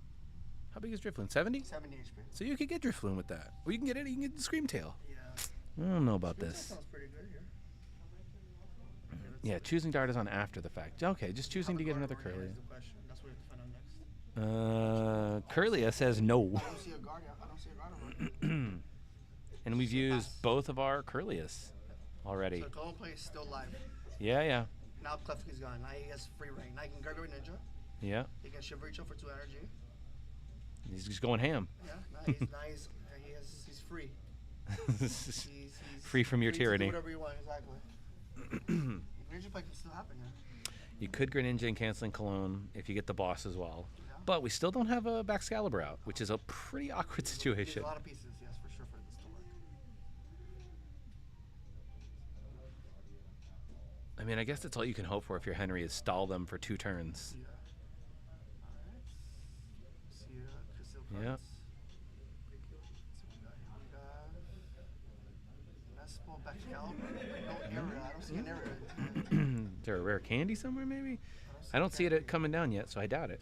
how big is Drifloon, 70? 70 HP. So you could get Drifloon with that. Or you can get it, you can get the Screamtail. Yeah. I don't know about this. Sounds pretty good here. Yeah, choosing to Artisan after the fact. Okay, just choosing to get another Curlia. That's what we have to find out next. Curlia says no. I don't see a Gardevoir. And we've used both of our Curlias already. So Golden Play is still live. Yeah, yeah. Now Klefki's gone. Now he has free reign. Now he can Gardevoir Ninja. Yeah. He can Shivery-Cho for 2 energy. He's just going ham. Yeah, he's free. he's free from your tyranny. To do whatever you want, exactly. Greninja play can still happen, yeah. You could Greninja and Canceling Cologne if you get the boss as well. Yeah. But we still don't have a Baxcalibur out, which is a pretty awkward situation. There's a lot of pieces, yes, for sure, for this to work. I mean, I guess that's all you can hope for if you're Henry is stall them for 2 turns. Yeah. Yeah. Is there a rare candy somewhere, maybe? I don't see it coming down yet, so I doubt it.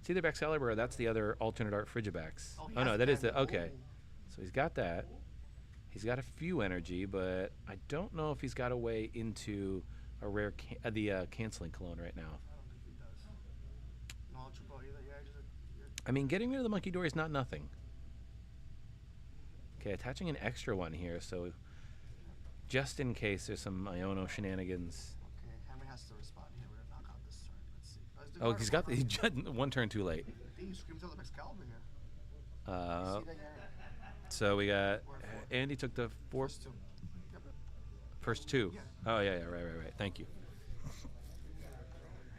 It's either Baxcalibur or that's the other alternate art Frigibax. Oh no, that is the, okay. So he's got that. He's got a few energy, but I don't know if he's got a way into a rare, Canceling Cologne right now. I mean, getting rid of the Monkey Dory is not nothing. Okay, attaching an extra one here, so just in case there's some Iono shenanigans. Okay, Henry has to respond here. We're gonna knock out this turn. Let's see. Oh, he's got the 1 turn too late. I think he screams out the Excalibur here. So we got Andy took the first two. Yeah. Oh yeah, right. Thank you.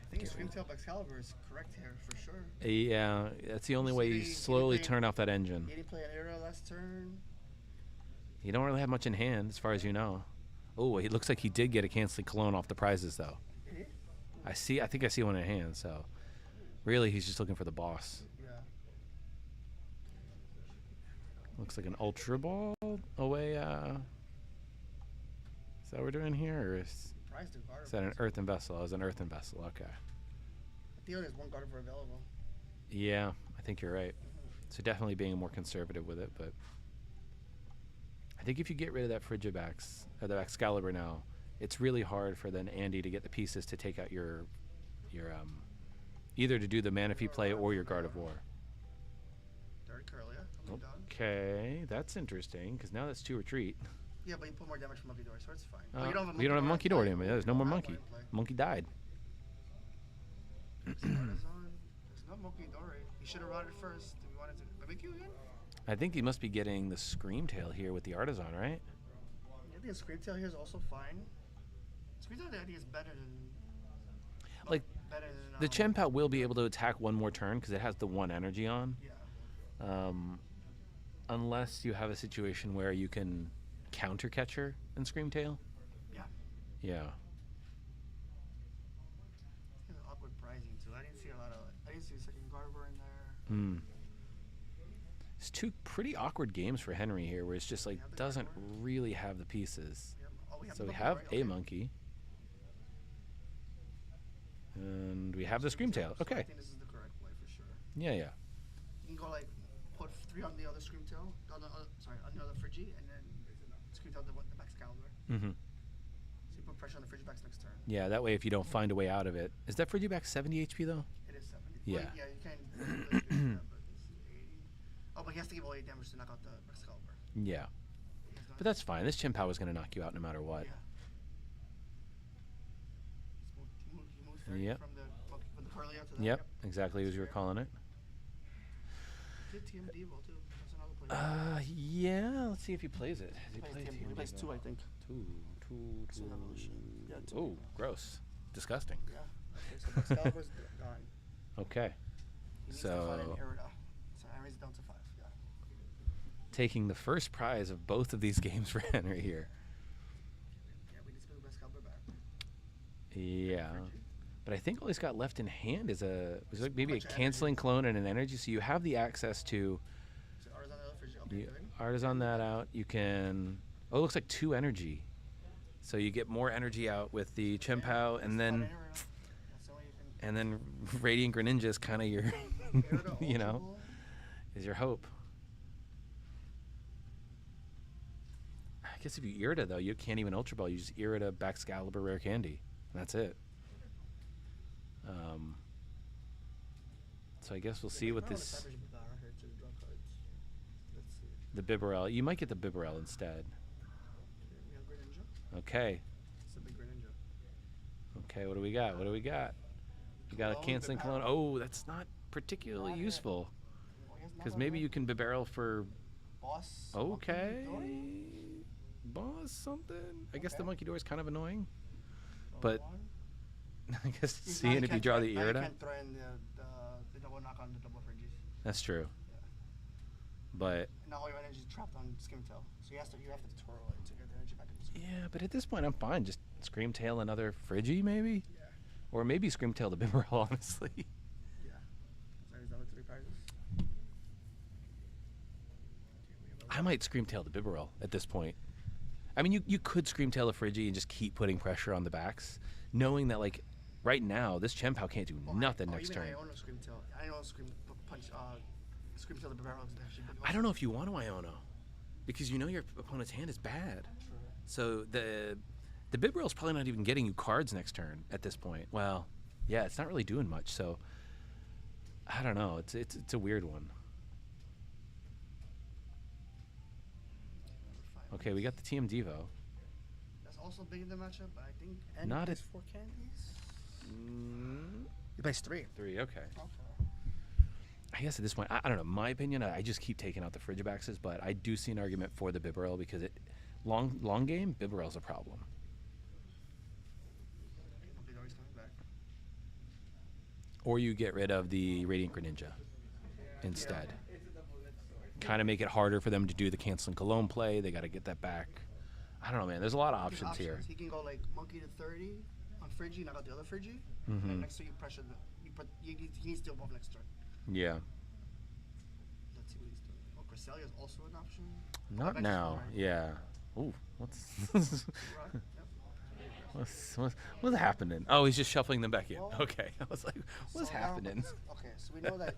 I think Screamtail Excalibur is correct here for sure. Yeah, that's the only way you slowly turn off that engine. He didn't play an era last turn. You don't really have much in hand, as far as you know. Oh, it looks like he did get a Canceling Cologne off the prizes, though. I think I see one in hand. So, really, he's just looking for the boss. Yeah. Looks like an Ultra Ball away. Is that what we're doing here, or is that an Earthen Vessel? It's an Earthen Vessel. Okay. I think there's 1 Gardevoir available. Yeah, I think you're right. So definitely being more conservative with it, but I think if you get rid of that Frigibax or the Excalibur now, it's really hard for then Andy to get the pieces to take out your either to do the Manaphy play or your Gardevoir. Third Curlia. I'm done. Okay, that's interesting because now that's 2 retreat. Yeah, but you put more damage from Monkey Door, so it's fine. We don't have a Monkey Door anymore. There's no more Monkey. Monkey died. There's no Monkey Door. You should have routed first if you wanted to. Barbecue again? I think he must be getting the Screamtail here with the Artisan, right? I think a Screamtail here is also fine. Screamtail, I think, is better than. Like, the Chen-Pao will be able to attack one more turn because it has the 1 energy on. Yeah. Unless you have a situation where you can counter Catcher and Screamtail. Yeah. Yeah. It's awkward pricing too. I didn't see a second Gardevoir in there. It's 2 pretty awkward games for Henry here, where it's just like doesn't really have the pieces. Yep. Oh, So we have a Monkey. And we have the Screamtail. So Okay. I think this is the correct play for sure. Yeah, yeah. You can go like put 3 on the other Screamtail, on the other Friggy, and then Screamtail the Excalibur. Mm-hmm. So you put pressure on the Frigibacks next turn. Yeah, that way if you don't find a way out of it. Is that Frigiback 70 HP though? It is 70. Yeah. Well, yeah, you can. But this is 80. Oh, but he has to give all 8 damage to knock out the Excalibur. Yeah. But that's fine. This Chen-Pao is going to knock you out no matter what. Yeah. He moves 30 Yep. from the Curlia to that. Yep, exactly as you were calling it. He did TM Devo too. That's another play. Yeah. Let's see if he plays it. Does He play plays TM he plays Devo? 2, I think. Two. It's an evolution. Yeah, 2. Oh, gross. Disgusting. Yeah. Okay, so Excalibur's gone. Okay. He needs to find an So Irida. So Henry's down to 5. Yeah. taking the first prize of both of these games for Henry here. Yeah, we need to move Excalibur back. Yeah. But I think all he's got left in hand is maybe a canceling clone and an energy. So you have the access to Artisan that out. You can. Oh, it looks like 2 energy. So you get more energy out with the Chen-Pao, and then Radiant Greninja is kind of your, you know, is your hope. I guess if you Irida though, you can't even Ultra Ball. You just Irida, Baxcalibur, Rare Candy, and that's it. So I guess we'll see what this. The Bibarel. You might get the Bibarel instead. Okay. Okay, what do we got? What do we got? We got a canceling clone. Oh, that's not particularly useful. Because maybe you can Bibarel for. Boss. Okay. Boss something. I guess the Monkey Door is kind of annoying. But I guess seeing if you draw the Irida. You can't throw in the double knock on the double Friggies. That's true. But. Now all your energy is trapped on Screamtail. So you have to twirl it to get the energy back into Screamtail. Yeah, but at this point I'm fine. Just Screamtail another Friggy maybe? Yeah. Or maybe Screamtail the Bibarel, honestly. Yeah. So he's down to 3 prizes. I might Screamtail the Bibarel at this point. I mean, you could Screamtail a Friggy and just keep putting pressure on the backs, knowing that, like, right now, this Chen-Pao can't do nothing next turn. I own a Screamtail. I own Screamtail the Bibarel is actually good. I don't know if you want to Iono, because you know your opponent's hand is bad. So the Bibarel's probably not even getting you cards next turn at this point. Well, yeah, it's not really doing much, so I don't know. It's a weird one. Okay, we got the TM Devo. That's also big in the matchup, but I think Andy Not plays 4 candies. He plays 3. 3, okay. I guess at this point, I don't know. My opinion, I just keep taking out the Frigibaxes, but I do see an argument for the Bibarel because long game, Bibarel's a problem. Or you get rid of the Radiant Greninja instead. Kind of make it harder for them to do the canceling Cologne play. They got to get that back. I don't know, man. There's a lot of options here. He can go like Monkey to 30 on Friggy, knock out the other Friggy, Mm-hmm. and next turn you pressure he needs to evolve next turn. Yeah. Let's see what he's doing. Oh, Cresselia is also an option. Not now. Yeah. Ooh, what's happening? Oh, he's just shuffling them back in. Well, Okay. I was like, what's happening? Okay, so we know that.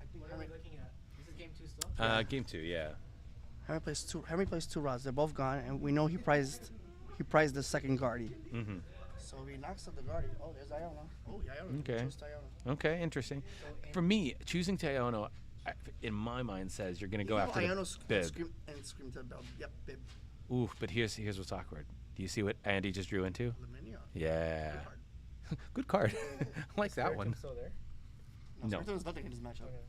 I think What are we looking at? This is game 2 still? Game 2, yeah. Henry plays 2 rods. They're both gone, and we know he prized the second Guardy. Mm-hmm. So he knocks out the Guardian. Oh, there's Iono. Oh, Iono. Okay. Chose Iono. Okay, interesting. For me, choosing Iono, in my mind, says you're going to go after the bib. And scream to the bell. Yep, bib. Ooh, but here's what's awkward. Do you see what Andy just drew into? Luminia. Yeah. Good card. I like that one. Still there? No. There's nothing in his matchup. Okay.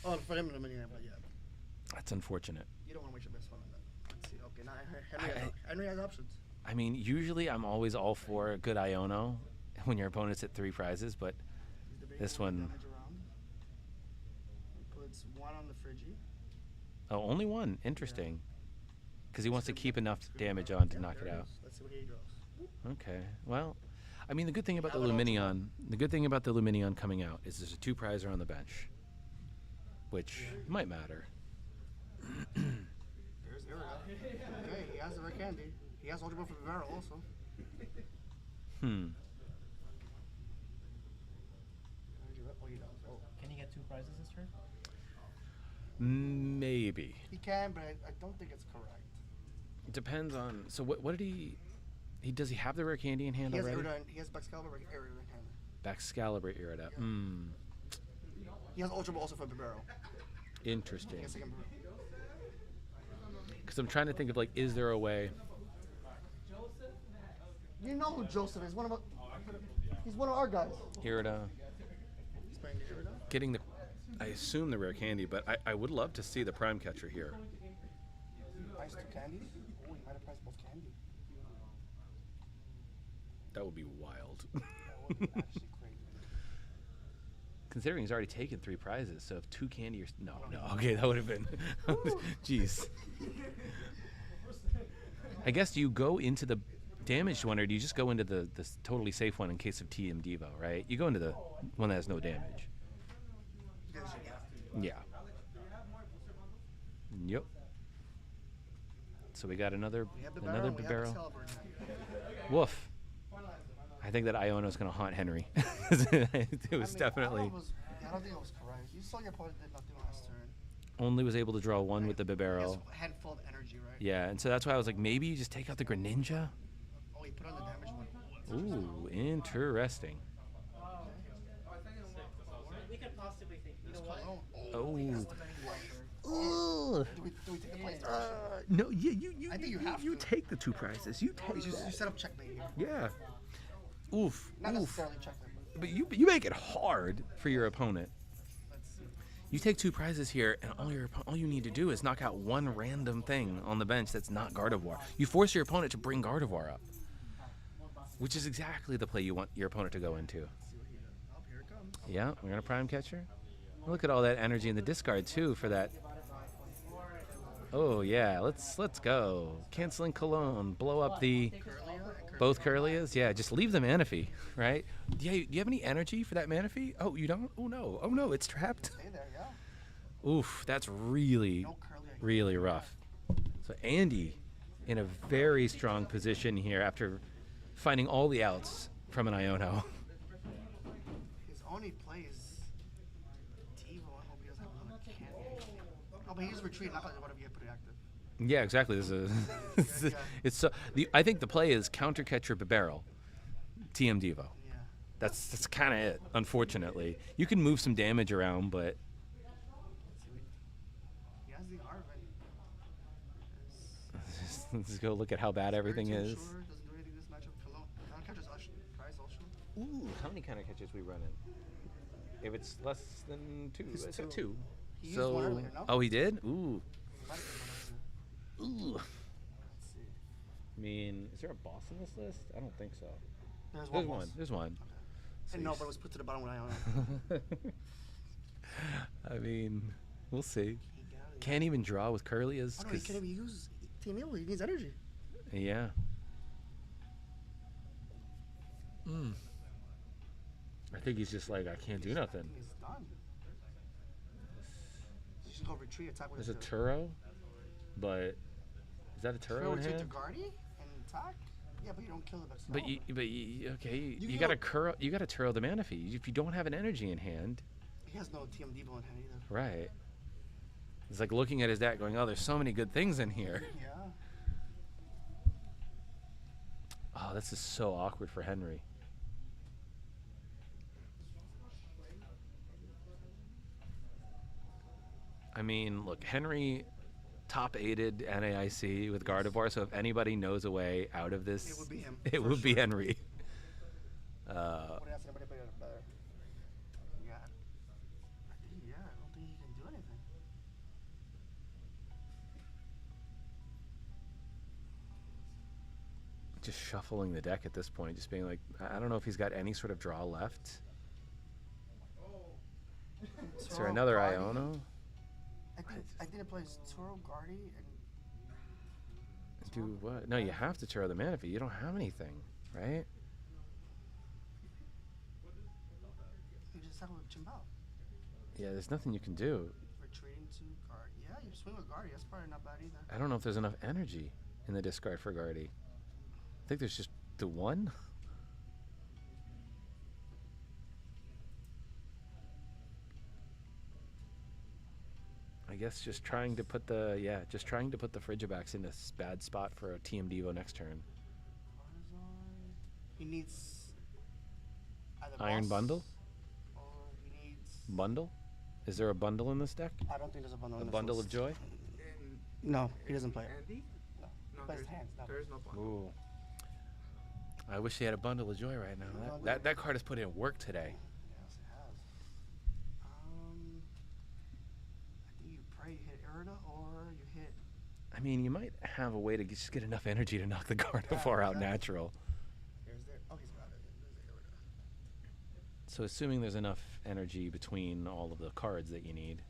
Oh, for him, Luminia, but yeah. That's unfortunate. You don't want to waste your best one on that. Let's see. Okay, now Henry has options. I mean, usually I'm always all for a good Iono when your opponent's at 3 prizes, but this one... He puts 1 on the Friggy. Oh, only 1. Interesting. Because he wants to keep enough damage on to knock it out. Let's see what he draws. Okay. Well, I mean, the good thing about the Luminion coming out is there's a 2-prizer on the bench, which might matter. There's Ira. Okay, he has the rare candy. He has Ultra Ball for the barrel also. Can he get 2 prizes this turn? Maybe. He can, but I don't think it's correct. It depends on. So what did he? Does he have the rare candy in hand already? He has Baxcalibur in hand. Baxcalibur Iridate. He has Ultra Ball also for the barrel. Interesting. Because I'm trying to think of is there a way? You know who Joseph is? He's one of our guys. Irida. He's playing Irida. Getting the, I assume the rare candy, but I would love to see the prime catcher here. Price 2 candy? Oh, he might have priced both candy. That would be wild. That would be actually crazy. Considering he's already taken 3 prizes, so if 2 candy or no, okay, that would have been. Jeez. I guess do you go into the damaged one, or do you just go into the totally safe one in case of TM Devo, right? You go into the one that has no damage. Yeah. Yep. So we got another barrel. Woof. I think that Iono's going to haunt Henry. It was definitely. I don't think it was correct. You saw your opponent did nothing last turn. Only was able to draw 1 with the Bibarel. He has a handful of energy, right? Yeah, and so that's why I was like, maybe you just take out the Greninja? Oh, he put on the damage one. Ooh, interesting. We could possibly think, you know what? Oh. Do we take the place? No, yeah, I think you have you to. take the 2 prizes. You take. You set up checkmate here. Yeah. Oof. Not necessarily checkmate. But you make it hard for your opponent. Let's see. You take 2 prizes here, and all you need to do is knock out 1 random thing on the bench that's not Gardevoir. You force your opponent to bring Gardevoir up, which is exactly the play you want your opponent to go into. Here it comes. Yeah, we're gonna prime catcher. Look at all that energy in the discard too for that. Oh yeah, let's go. Canceling Cologne, blow up the both Curlias. Yeah, just leave the Manaphy, right? Yeah, do you have any energy for that Manaphy? Oh, you don't? Oh no, it's trapped. Stay there, yeah. Oof, that's really, No Curlia. really rough. So Andy in a very strong position here after finding all the outs from an Iono. His only play is Tivo. I hope he doesn't have another candy. Oh, but he's retreating. I thought whatever you put it active. Yeah, exactly. This is it's so. I think the play is counter catcher Bibarel, TM Devo. Yeah. That's kind of it. Unfortunately, you can move some damage around, but He has the Arvin. let's go look at how bad everything is. Sure, doesn't do anything this matchup. Cologne. Catches Usher. Price Usher. Ooh, how many counter catches we run in? If it's less than 2, It's it's 2. 2. He used one earlier, no? Oh, he did? Ooh. Might have been Ooh. Let's see. I mean, is there a boss in this list? I don't think so. There's There's one. one. There's one. Okay. And no, but it was put to the bottom when I own it. I mean, we'll see. Can't even draw with Curlias. Oh, no, he can't even use Team Evil. He needs energy. Yeah. I think he's just like, I can't do nothing. He's done. You should go retreat, attack with There's a his Turo, but is that a Turo in retreat hand? to Guardy and attack? Yeah, but you don't kill the best. But okay, You you can gotta go- you gotta Turo the Manaphy. If you don't have an energy in hand, He has no TM Devo in hand either. right? It's like looking at his deck, going, "Oh, there's so many good things in here." Yeah. Oh, this is so awkward for Henry. I mean, look, Henry top-aided NAIC with Gardevoir, so if anybody knows a way out of this, It would be him. It would be Henry. Would ask anybody better. Yeah. Yeah, I don't think he can do anything. Just shuffling the deck at this point, just being like, I don't know if he's got any sort of draw left. Is there another Iono? I think it plays Toro, Guardy, and Do what? No, you have to Turo the Manaphy. You don't have anything, right? you just have with Chen-Pao. Yeah, there's nothing you can do. Retreating to Guard. Yeah, you swing with Guardy. That's probably not bad either. I don't know if there's enough energy in the discard for Guardy. I think there's just the one. I guess just trying to put the Frigibax in this bad spot for a TM Devo next turn. He needs either Iron boss Bundle? or he needs. Bundle? Is there a bundle in this deck? I don't think there's a bundle. A in this bundle list. of joy? No, he doesn't play it. Andy? No, No, he plays there's, hands. No. there is no bundle. Ooh. I wish he had a bundle of joy right now. That card has put in work today. Yes, it has. I think you pray you hit Irida or you hit. I mean, you might have a way to just get enough energy to knock the Gardevoir out natural. Here's there. Oh, he's got it. There's Irida. So assuming there's enough energy between all of the cards that you need.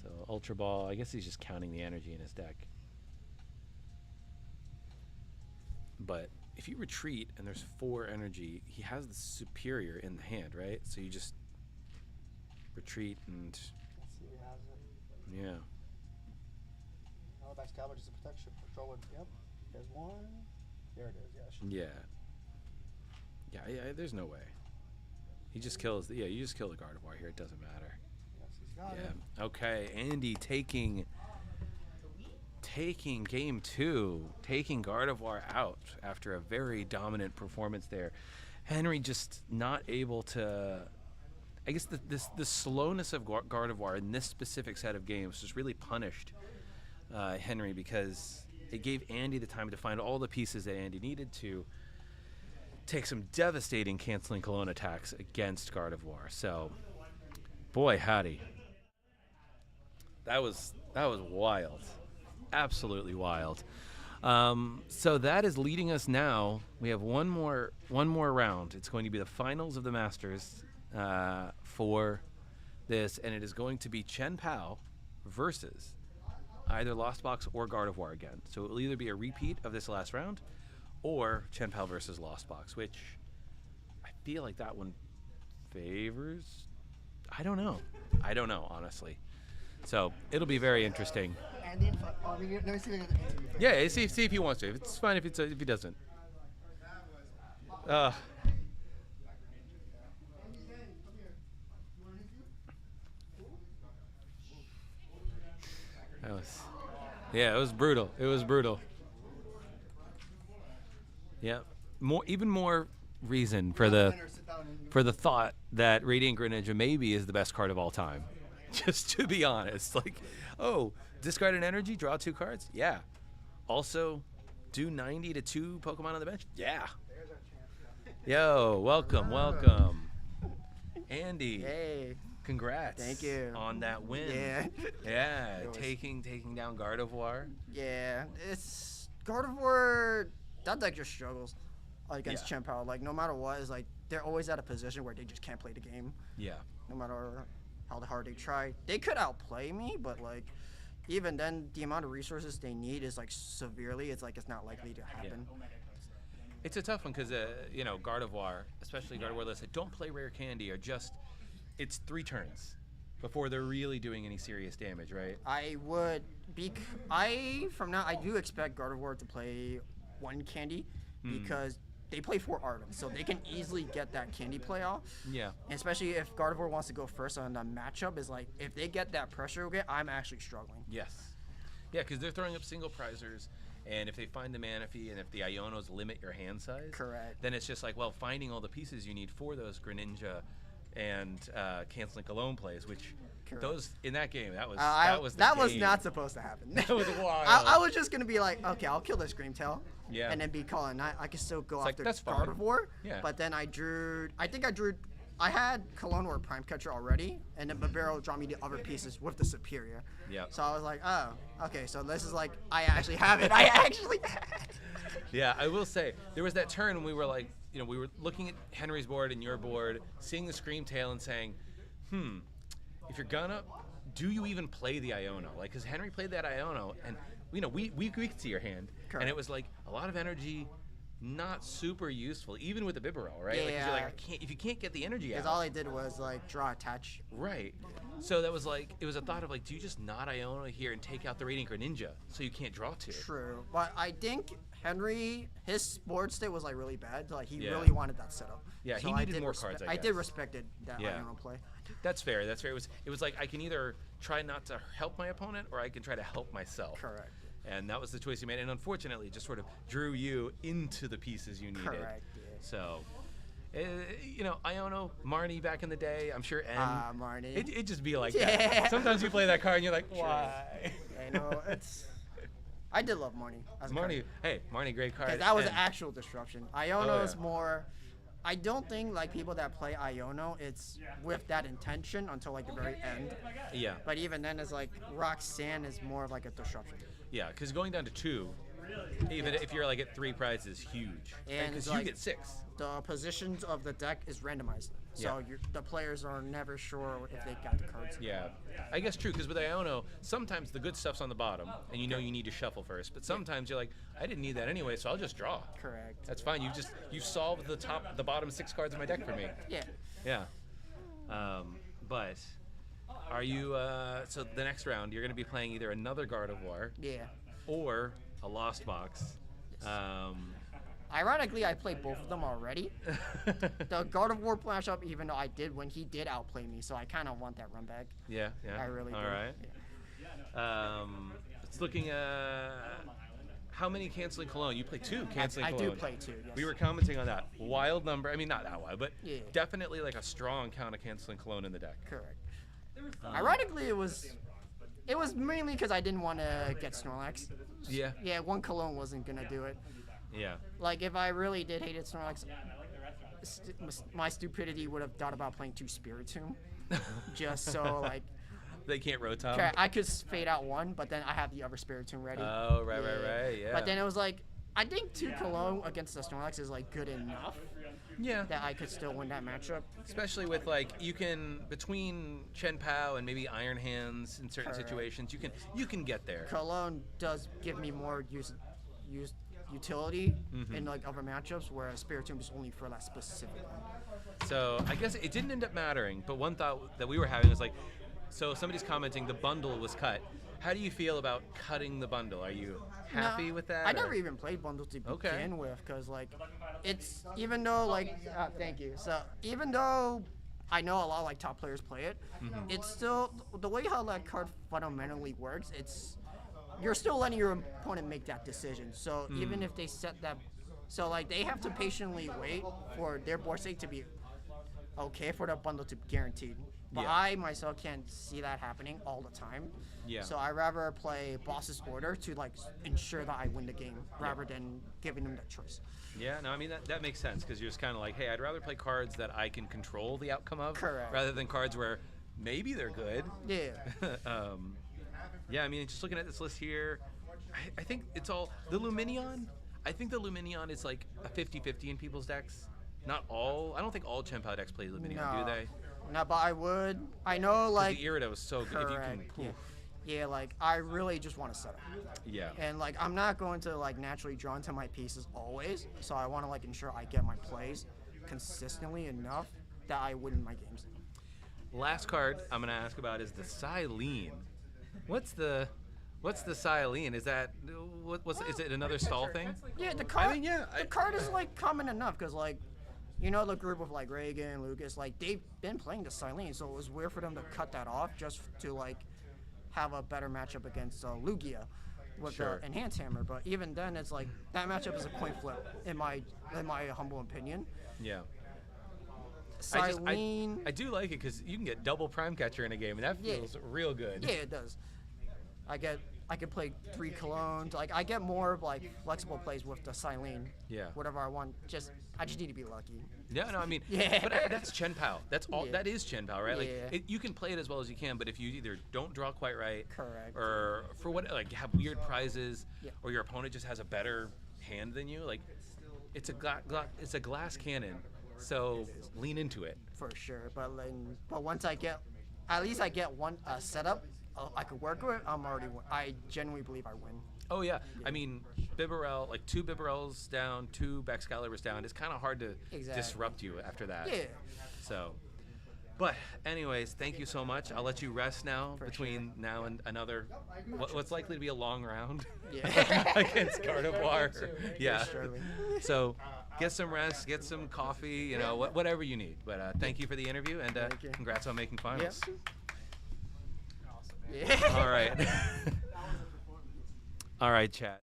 So Ultra Ball, I guess he's just counting the energy in his deck. But if you retreat and there's 4 energy, he has the superior in the hand, right? So you just retreat and Let's see, he has it. yeah. No, back scalper just a protection. Control with. Yep. There's one. There it is. Yeah. Yeah, there's no way. He just kills. You just kill the Gardevoir here. It doesn't matter. Yes, he's got it. Yeah. Okay, Andy taking game 2, taking Gardevoir out after a very dominant performance there. Henry just not able to. I guess the slowness of Gardevoir in this specific set of games just really punished Henry, because it gave Andy the time to find all the pieces that Andy needed to take some devastating canceling cologne attacks against Gardevoir. So, boy, howdy. That was wild. Absolutely wild. So that is leading us now. We have one more round. It's going to be the finals of the Masters for this, and it is going to be Chen-Pao versus either Lost Box or Gardevoir again. So it will either be a repeat of this last round or Chen-Pao versus Lost Box, which I feel like that one favors. I don't know, honestly. So it'll be very interesting. Andy, let me see if I can answer you. Yeah, see if he wants to. It's fine if he doesn't. It was brutal. It was brutal. Yeah, even more reason for the thought that Radiant Greninja maybe is the best card of all time. Just to be honest, like, oh, discard an energy, draw 2 cards. Yeah. Also, do 90 to 2 Pokemon on the bench. Yeah. Yo, welcome. Andy. Hey. Congrats. Thank you. On that win. Yeah. Yeah, taking down Gardevoir. Yeah, it's Gardevoir. That deck just struggles against Chen-Pao. Like, no matter what, is like they're always at a position where they just can't play the game. Yeah. No matter how hard they try, they could outplay me, but like even then, the amount of resources they need is like severely. It's like it's not likely to happen. Yeah. It's a tough one because Gardevoir, especially Gardevoir lists that don't play rare candy, are just. It's 3 turns before they're really doing any serious damage, right? I do expect Gardevoir to play 1 candy because they play 4 Arvin, so they can easily get that candy play off. Yeah. And especially if Gardevoir wants to go first on the matchup, is like if they get that pressure, okay, I'm actually struggling. Yes. Yeah, because they're throwing up single prizers, and if they find the Manaphy and if the Ionos limit your hand size, correct, then it's just like, well, finding all the pieces you need for those Greninja and canceling Cologne plays, which those in that game that was that was not supposed to happen. That was wild. I was just gonna be like, okay, I'll kill this Screamtail. Yeah. And then be calling. I can still go after that's fine. Gardevoir. Yeah. But then I had Cologne or Prime Catcher already, and then Babero dropped me the other pieces with the Superior. Yeah. So I was like, oh, okay, so this is like, I actually have it. I actually have it. Yeah, I will say, there was that turn when we were like, we were looking at Henry's board and your board, seeing the Screamtail and saying, if you're gonna, do you even play the Iono? Like, because Henry played that Iono, and, we could see your hand. Correct. And it was like a lot of energy, not super useful, even with the Bibarel, right? Yeah. Like, 'cause you're like, if you can't get the energy out. Because all I did was like draw attach. Right. So that was like, it was a thought of like, do you just not Iono here and take out the Radiant Greninja so you can't draw two? True. But I think Henry, his board state was like really bad. Like he Yeah. really wanted that setup. Yeah, so he needed more cards, I did respect it, that Iono play. That's fair. That's fair. It was like I can either try not to help my opponent or I can try to help myself. Correct. And that was the choice you made. And unfortunately, it just sort of drew you into the pieces you needed. Correct. Yeah. So, Iono, Marnie back in the day, I'm sure N. Marnie. It'd just be like Yeah. that. Sometimes you play that card and you're like, why? I know, I did love Marnie. Marnie, great card. That was and actual disruption. Iono is more. I don't think like people that play Iono, it's with that intention until like the very end. Yeah. But even then, it's like Roxanne is more of like a disruption. Yeah, because going down to 2, even if you're like at 3 prizes, is huge. And because like, you get 6. The positions of the deck is randomized, so the players are never sure if they got the cards. Yeah, I guess true, because with Iono, sometimes the good stuff's on the bottom, and you need to shuffle first. But sometimes you're like, I didn't need that anyway, so I'll just draw. Correct. That's fine. You've solved the bottom 6 cards of my deck for me. Yeah. Yeah. But are you? So the next round, you're going to be playing either another Gardevoir. Yeah. Or a Lost Box. Ironically, I played both of them already. The Gardevoir matchup, even though I did when he did outplay me, so I kind of want that run back. Yeah. I really do. All right. Yeah. It's looking at how many canceling Cologne? You play 2 canceling Cologne. I do play 2, yes. We were commenting on that. Wild number. I mean, not that wild, but yeah. Definitely like a strong count of canceling Cologne in the deck. Correct. Ironically, it was mainly because I didn't want to get Snorlax. Yeah. Yeah, 1 Cologne wasn't going to do it. Yeah. Like, if I really did hate it, Snorlax, my stupidity would have thought about playing 2 Spiritomb. Just so, like... They can't rotate. Okay, I could fade out 1, but then I have the other Spiritomb ready. Oh, right, yeah. But then it was like, I think 2 Cologne against the Snorlax is, like, good enough. Yeah. That I could still win that matchup. Especially with, like, you can, between Chen-Pao and maybe Iron Hands in certain situations, you can get there. Cologne does give me more utility in like other matchups, whereas Spiritomb is only for that specific one. So I guess it didn't end up mattering, but one thought that we were having was like, so somebody's commenting the bundle was cut. How do you feel about cutting the bundle? Are you happy with that? I never even played bundle to begin with, because like, it's, even though like, thank you. So even though I know a lot of like top players play it, it's still, the way how that card fundamentally works, you're still letting your opponent make that decision. So even if they set that, so like they have to patiently wait for their board state to be okay for the bundle to be guaranteed. But I myself can't see that happening all the time. Yeah. So I rather play boss's order to like ensure that I win the game rather than giving them that choice. Yeah, no, I mean that makes sense, because you're just kind of like, hey, I'd rather play cards that I can control the outcome of, rather than cards where maybe they're good. Yeah. Yeah, I mean, just looking at this list here, I think it's all the Luminion. I think the Luminion is like a 50-50 in people's decks. Not all. I don't think all Chen-Pao decks play Luminion, do they? No, but I would. I know, like, the Irida was so good. If you can, yeah, like I really just want to set up. Yeah. And like I'm not going to like naturally draw into my pieces always, so I want to like ensure I get my plays consistently enough that I win my games. Last card I'm gonna ask about is the Silene. What's the Silene? Is that is it another stall thing? Yeah, the card. The card is like common enough, because like, you know, the group of like Reagan, Lucas, like they've been playing the Silene, so it was weird for them to cut that off just to like have a better matchup against Lugia with Sure. the Enhanced Hammer. But even then, it's like that matchup is a coin flip in my humble opinion. Yeah. Silene. I do like it because you can get double Prime Catcher in a game, and that feels real good. Yeah, it does. I can play 3 Colognes. Like I get more like flexible plays with the Silene. Yeah. Whatever I want. I just need to be lucky. Yeah, no, I mean, but that's Chen-Pao. That's all. That is Chen-Pao, right? Like, you can play it as well as you can, but if you either don't draw quite right, correct, or for what, like, have weird prizes, or your opponent just has a better hand than you, like, it's a glass cannon. So lean into it. For sure, but once I get, at least I get one setup I could work with. I genuinely believe I win. Oh yeah. I mean, Bibarel, like 2 Bibarels down, 2 Baxcaliburs down. It's kind of hard to disrupt you after that. Yeah. So, but anyways, thank you so much. I'll let you rest now between now and another, what's likely to be a long round against Gardevoir. Yeah. So get some rest, get some coffee, you know, whatever you need. But thank you for the interview, and congrats on making finals. All right. All right, chat.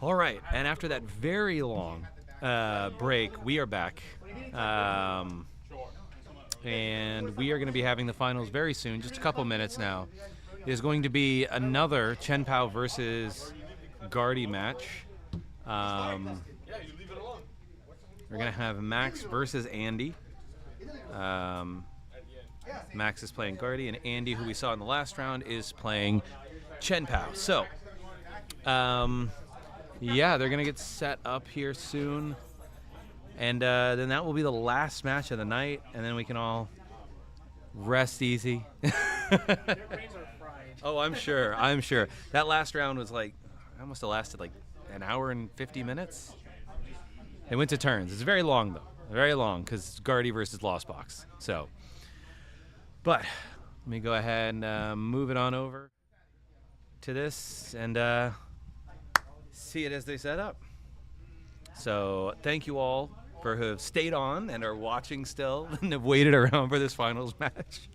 All right, and after that very long break, we are back. And we are going to be having the finals very soon, just a couple minutes now. There's going to be another Chen-Pao versus Gardy match. We're going to have Max versus Andy. Max is playing Gardy, and Andy, who we saw in the last round, is playing Chen-Pao. So, yeah, they're going to get set up here soon. And then that will be the last match of the night, and then we can all rest easy. Oh, I'm sure. I'm sure. That last round was like, that must have lasted like an hour and 50 minutes. It went to turns. It's very long, though. Very long, because Gardy versus Lost Box. So, but let me go ahead and move it on over to this and see it as they set up. So thank you all for who have stayed on and are watching still and have waited around for this finals match.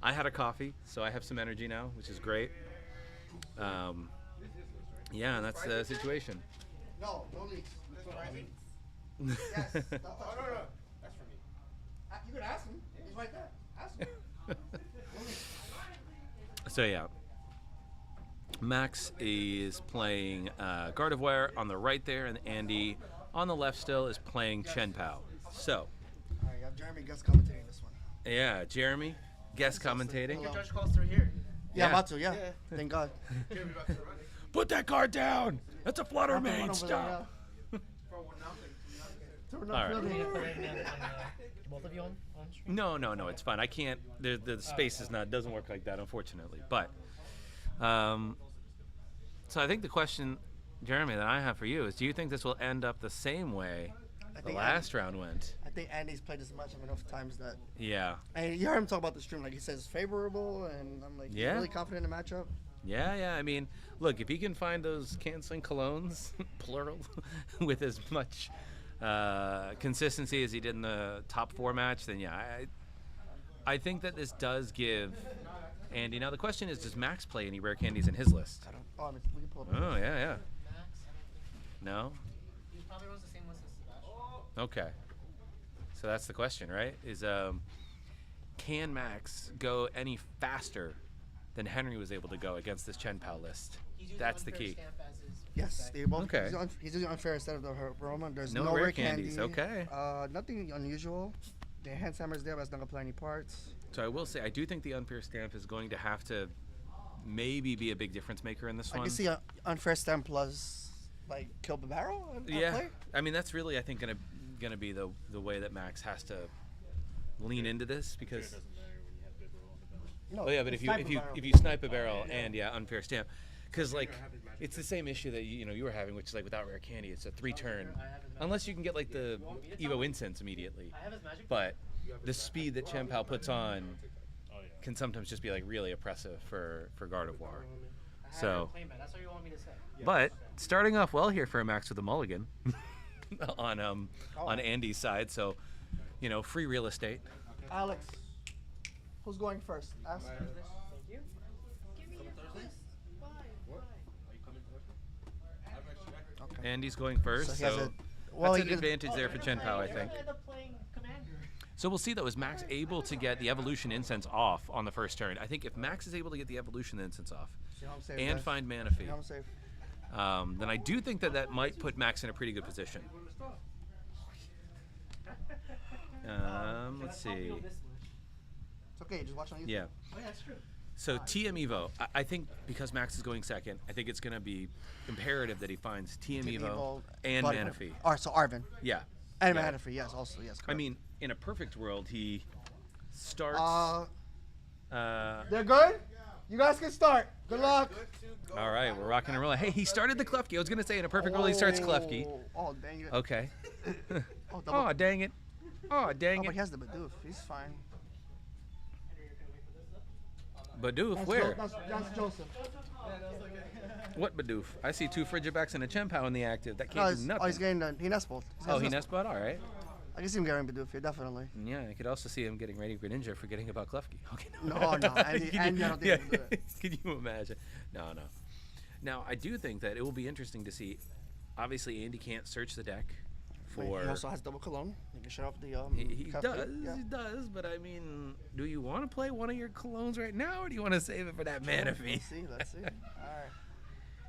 I had a coffee, so I have some energy now, which is great. Yeah, that's the situation. No, no leaks. Yes. No, that's for me. You can ask him. He's right there. Ask him. So yeah, Max is playing Gardevoir on the right there, and Andy on the left still is playing Chen-Pao. So. All right, you have Jeremy guest commentating this one. Yeah, Jeremy guest commentating. Your judge calls through here. Yeah, I'm about to. Yeah. Thank God. Put that card down. That's a flutter main. Stop. All right. Both of you on stream? No, it's fine. I can't. The space doesn't work like that, unfortunately. But, so I think the question, Jeremy, that I have for you is: do you think this will end up the same way the last round went? I think Andy's played this match enough times that. Yeah. And you heard him talk about the stream, like he says it's favorable, and I'm like, yeah, really confident in the matchup. Yeah. I mean, look, if he can find those canceling colognes, plural, with as much consistency as he did in the top 4 match, then yeah, I think that this does give Andy. Now the question is, does Max play any rare candies in his list? I don't. Oh, I mean, we can pull it up. Oh yeah. Max? No. He probably runs the same list as Sebastian. Okay. So that's the question, right? Is can Max go any faster than Henry was able to go against this Chen-Pao list? That's the key. Yes, they both. Okay. He's using unfair instead of the Roma. There's no rare candies. Okay. Nothing unusual. The hand hammer's there, but it's not gonna play any parts. So I will say, I do think the unfair stamp is going to have to maybe be a big difference maker in this one. I can see an unfair stamp plus like kill the barrel. Yeah. I mean, that's really, I think, gonna be the way that Max has to lean into this, because. No, oh yeah, but if you snipe a barrel and unfair stamp, because like it's the same issue that you were having, which is like without rare candy, it's a 3-turn, unless you can get like the Evo Incense immediately. But the speed that Chen-Pao puts on can sometimes just be like really oppressive for Gardevoir. So, but starting off well here for Max with a mulligan on Andy's side, so free real estate. Alex, who's going first? Ask. Thank you. Give me your list. Okay. Andy's going first, so that's an advantage there for Chen-Pao, I think. So we'll see, though, is Max able to get the Evolution Incense off on the first turn? I think if Max is able to get the Evolution Incense off and find Manaphy, then I do think that might put Max in a pretty good position. Let's see. It's okay, just watch on YouTube. Yeah. Oh, yeah, that's true. So TM Evo, I think because Max is going second, I think it's going to be imperative that he finds TM Evo and Manaphy. So Arvin. Yeah. And Manaphy, yes, also, yes. Correct. I mean, in a perfect world, he starts. They're good? You guys can start. Good luck. All right, we're rocking and rolling. Hey, he started the Klefki. I was going to say in a perfect world, he starts Klefki. Oh, dang it. Okay. Oh, dang it. Oh, dang it. But he has the Bidoof. He's fine. Bidoof, where? That's Joseph. What Bidoof? I see 2 Frigibacks and a Chen-Pao in the active. That can't do nothing. Oh, he's getting he Nespot. He Nespot? All right. I can see him getting Bidoof here, definitely. Yeah, I could also see him getting ready for Greninja, forgetting about Klefki. Okay. No. And I don't think he can do it. Can you imagine? No. Now, I do think that it will be interesting to see. Obviously, Andy can't search the deck for. He also has double cologne. You can shut off the. He does. But I mean, do you want to play one of your colognes right now, or do you want to save it for that mana fee? Let's see. All right.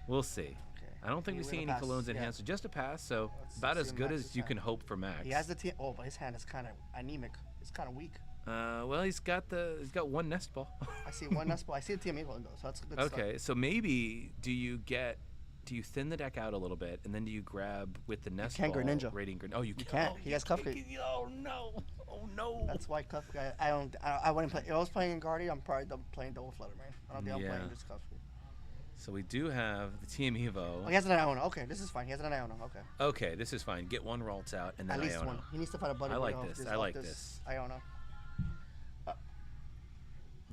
We'll see. I don't think we see any colognes in hand, so just a pass. So about as good as you can hope for Max. He has the but his hand is kind of anemic. It's kind of weak. Well, he's got one nest ball. I see one nest ball. I see the TM Eagle though, so that's a good Okay, start. so maybe do you thin the deck out a little bit, and then do you grab with the nest can't ball? Greninja. Oh, you can't. He has Cuffkey. Oh no! Oh no! That's why Cuffkey. I wouldn't play. If I was playing in Guardian, I'm probably playing double Flutter Mane. I don't think I'm playing just Cuffkey. So we do have the TM Evo. Oh, he has an Iona. Okay, this is fine. He has an Iona. Okay. Okay, this is fine. Get one Ralts out, and then At least Iona. one. He needs to find a buddy. I like this. I like this. Iona.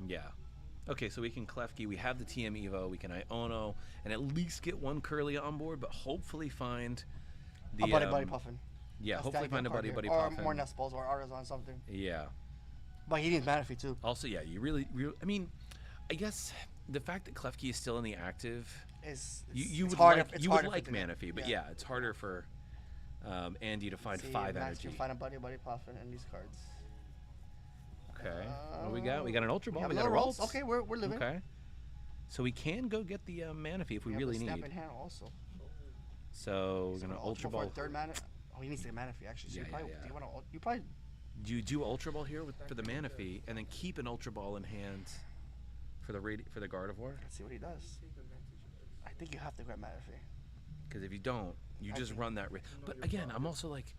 Yeah. Okay, so we can Klefki. We have the TM Evo. We can Iono, and at least get one Curlia on board, but hopefully find the a buddy puffin. Yeah, That's hopefully find a buddy or puffin. Or more nest balls or Artisan something. Yeah. But he needs mana fee too. Also, yeah, you really. I mean, I guess the fact that Klefki is still in the active you would like mana fee, but yeah, it's harder for Andy to find 5 Max energy. can find a buddy puffin in these cards. Okay. What do we got? We got an Ultra Ball. We got a rolls. Ralts. Okay, we're living. Okay. So we can go get the mana fee if we really need. Stamp in hand also. So we're gonna Ultra Ball. For third mana. Oh, he needs to get mana fee actually. So you probably. Do you do Ultra Ball here for the mana fee, and then keep an Ultra Ball in hand for the Gardevoir? Let's see what he does. I think you have to grab mana fee. Because if you don't, you just run that risk. But again, I'm also like,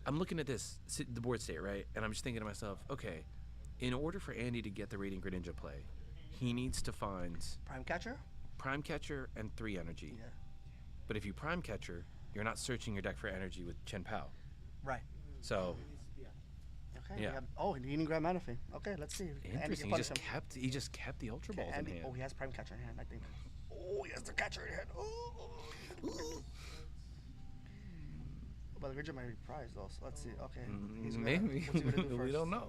I'm looking at the board state, right? And I'm just thinking to myself, okay, in order for Andy to get the Radiant Greninja play, he needs to find Prime Catcher and 3 energy. Yeah. But if you Prime Catcher, you're not searching your deck for energy with Chen-Pao. Right. So. Okay. Yeah. Oh, he didn't grab mana fee. Okay, let's see. Interesting. He just kept the Ultra Balls in hand. Oh, he has Prime Catcher in hand, I think. Oh, he has the Catcher in hand. Oh. But the Reggie might be prized though, so let's see. Okay. Maybe. We don't know.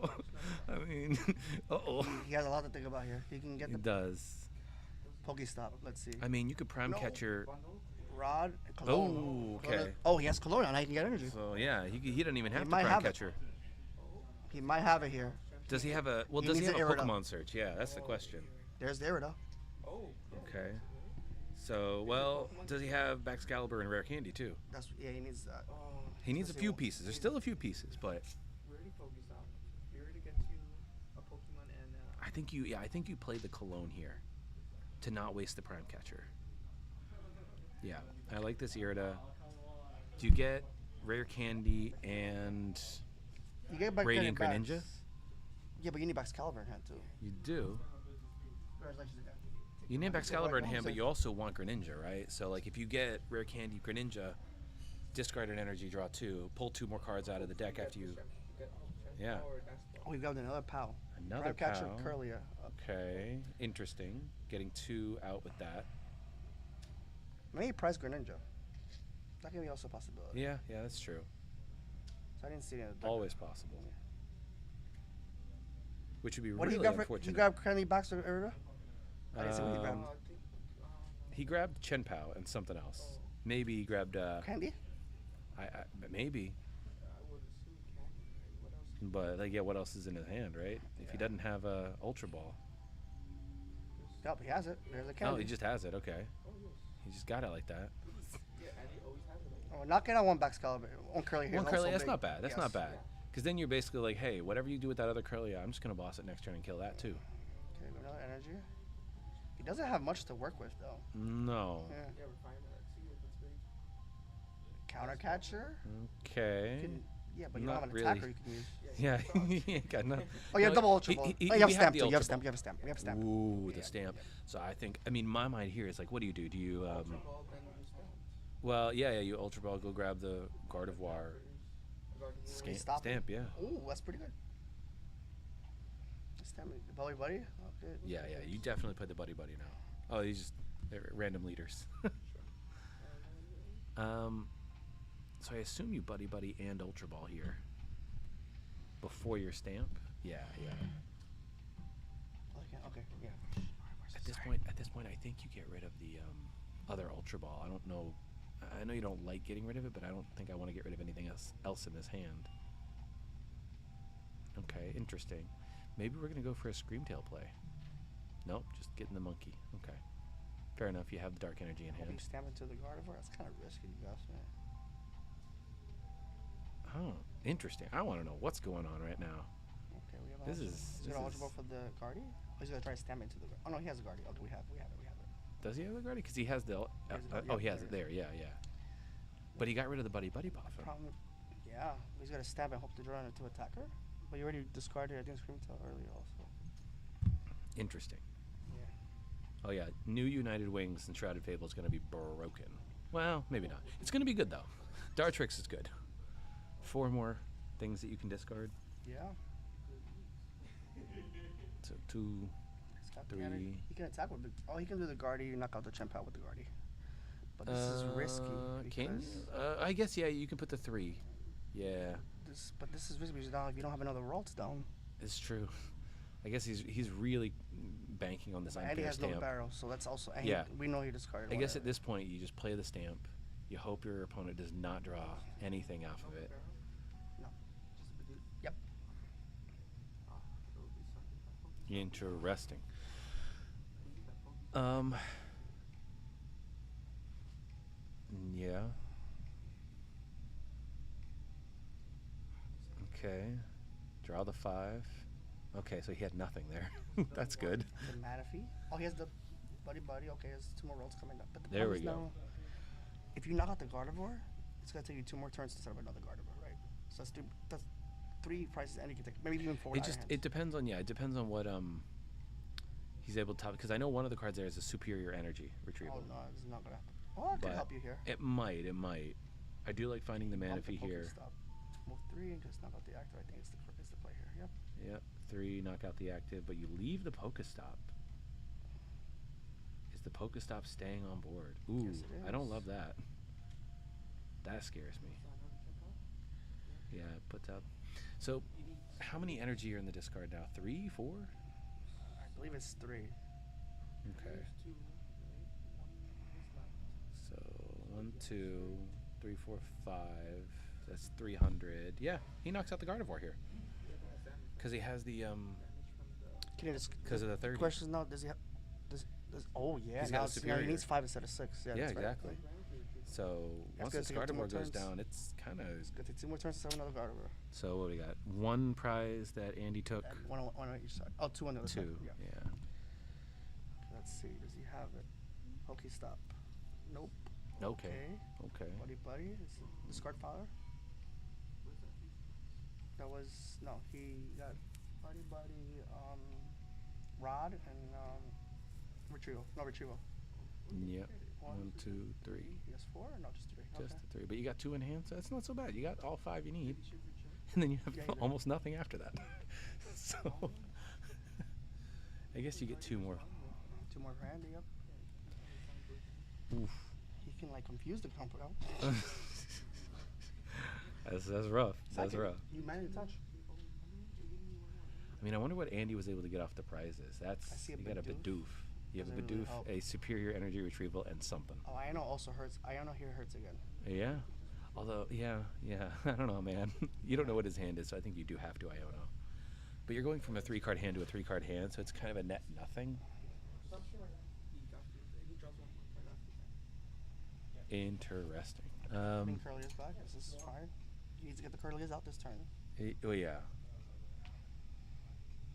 I mean, He has a lot to think about here. He can get He does. Pokestop. Let's see. I mean, you could Prime Catcher. Rod. Cologne. Oh, okay. Oh, he has Cologne, and I can get energy. So yeah, he doesn't even have to Prime Catcher. He might have it here. Does he have a? Well, does he have a Pokemon search? Yeah, that's the question. There's the Irida. Oh. Okay. So, well, does he have Baxcalibur and Rare Candy too? Yeah, he needs that. He needs a few pieces. There's still a few pieces, but. I think you play the Cologne here, to not waste the Prime Catcher. Yeah, I like this Irida. Do you get Rare Candy and you get Radiant Greninja? Yeah, but you need Baxcalibur in hand too. You do. You need Baxcalibur in hand, but you also want Greninja, right? So, like, if you get Rare Candy Greninja, discard an energy, draw 2, pull 2 more cards out of the deck after you. Yeah. Oh, we got another Pao. Another Prime Catcher, Pao. Curlia. Okay, interesting. Getting 2 out with that. Maybe prize Greninja. That can be also a possibility. Yeah, that's true. So I didn't see it. Always possible. Which would be what really unfortunate. You grab Candy Box or Irida? I didn't see what he grabbed. He grabbed Chen-Pao and something else. Maybe he grabbed Candy? Maybe. But like, yeah, what else is in his hand, right? If he doesn't have a Ultra Ball. Yep, he has it. There's a Candy. Oh, he just has it. Okay. He just got it like that. Oh, knocking out one Baxcalibur, one Curly here. One Curly, that's not bad. That's not bad. Because then you're basically like, hey, whatever you do with that other Curly, I'm just gonna boss it next turn and kill that too. Okay, another energy. He doesn't have much to work with though. No. Yeah. Counter Catcher. Okay. Yeah, but you don't have an really. attacker you can use. Yeah, he ain't got nothing. Oh, you have double Ultra Ball. You have Stamp too. You have Stamp. Ooh, the Stamp. So I think, my mind here is like, what do? Do you, well, yeah, you Ultra Ball, go grab the Gardevoir. Stamp, yeah. Ooh, that's pretty good. Stamp, Buddy. Oh, good. Yeah, you definitely put the Buddy now. Oh, they're random leaders. So I assume you Buddy and Ultra Ball here before your Stamp. Yeah. Okay, yeah. At this point, I think you get rid of the other Ultra Ball. I don't know. I know you don't like getting rid of it, but I don't think I want to get rid of anything else in this hand. Okay, interesting. Maybe we're going to go for a Screamtail play. Nope, just getting the monkey. Okay. Fair enough, you have the Dark Energy in hand. You stab into the Gardevoir? That's kind of risky, you guys, man. Oh, interesting. I want to know what's going on right now. Okay, we have This Ultra. is... He's got Ultra Ball for the Guardy? Or he's going to try to stab into the Guardy? Oh, no, he has a Guardy. Okay, we have it. Does he have the Guardy? Because he has the... oh, he has it there. Yeah, yeah. But he got rid of the Buddy buff. Yeah, he's got to stab and hope to draw into attacker. But you already discarded, I think, Screamtail earlier also. Interesting. Yeah. Oh, yeah. New United Wings and Shrouded Fable is going to be broken. Well, maybe not. It's going to be good, though. Dartrix is good. 4 more things that you can discard. Yeah. So 2, 3. He can attack with the... Oh, he can do the Guardy. You knock out the Chen-Pao with the Guardy. But this is risky. Can I guess, yeah, you can put the 3. Yeah. But this is risky because now if you don't have another Ralts down. It's true. I guess he's really banking on this And he has stamp. no barrel, so that's also... And yeah. we know he discarded I guess at this point, you just play the stamp. You hope your opponent does not draw anything off of it. No. Yep. Interesting. Yeah. Okay. Draw the 5. Okay, so he had nothing there. That's good. The Manaphy. Oh, he has the Buddy. Okay, he has 2 more rolls coming up. But the There we problem go. is now, if you knock out the Gardevoir, it's going to take you 2 more turns to set up another Gardevoir, right? So that's 3 prices and you can take maybe even 4. It depends on what he's able to top, because I know one of the cards there is a superior energy retrieval. Oh no, it's not gonna happen. Oh, I can help you here. It might. I do like finding the Manaphy here. Stop. Move 3 and just knock out the active. I think it's the play here. Yep. Yep. 3, knock out the active, but you leave the Pokestop. Is the Pokestop staying on board? Ooh, Yes, it I don't is. love that. That scares me. Yeah, it puts up. So, how many energy are in the discard now? 3, 4? I believe it's 3. Okay. So 1, 2, 3, 4, 5. That's 300. Yeah, he knocks out the Gardevoir here. Because he has the because of the 30. Question now, does he have? Oh yeah, He's now, got a now superior. he needs 5 instead of 6. Yeah, Yeah, that's right. exactly. So once this Gardevoir goes down, it's kind of. It's gonna take 2 more turns to set another Gardevoir. So what do we got? 1 prize that Andy took. And one on each side. Oh, 2 on the other 2. side. Yeah. Let's see. Does he have it? Pokestop. Nope. Okay. Buddy. It's discard fire. That was no. He got buddy. Rod and retrieval. No retrieval. Yep. 1, 2, 3. He has 4. No, just 3. Just the 3. But you got 2 in hand, so that's not so bad. You got all 5 you need, and then you have almost nothing after that. So I guess you get 2 more. 2 more for Andy. Yep. Oof. He can like confuse the combo. That's rough. That's rough. You managed to touch. I mean, I wonder what Andy was able to get off the prizes. You got a Bidoof. You have a Bidoof, a superior energy retrieval, and something. Oh, Iono also hurts. Iono here hurts again. Yeah. Although, yeah. I don't know, man. You don't know what his hand is, so I think you do have to Iono. But you're going from a 3-card hand to a 3-card hand, so it's kind of a net nothing. Interesting. I think Curly is back. Is this fine? He needs to get the Curly out this turn. Oh, yeah.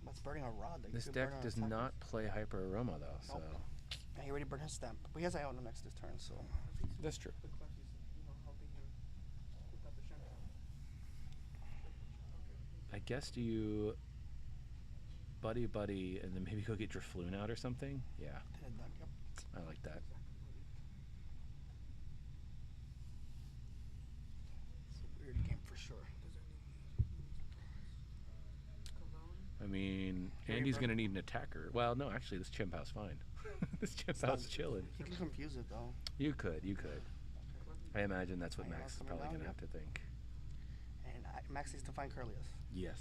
That's burning a rod. This deck does not play Hyper Aroma, though, so... And he already burned his stamp. But he has Iono next this turn, so... That's true. I guess do you buddy, and then maybe go get Drifloon out or something? Yeah. I like that. It's a weird game for sure. I mean, Andy's going to need an attacker. Well, no, actually, this Chen-Pao's fine. This Chen-Pao's chilling. You can confuse it, though. You could. I imagine that's what Max is probably going to have to think. And Max needs to find Curlius. Yes.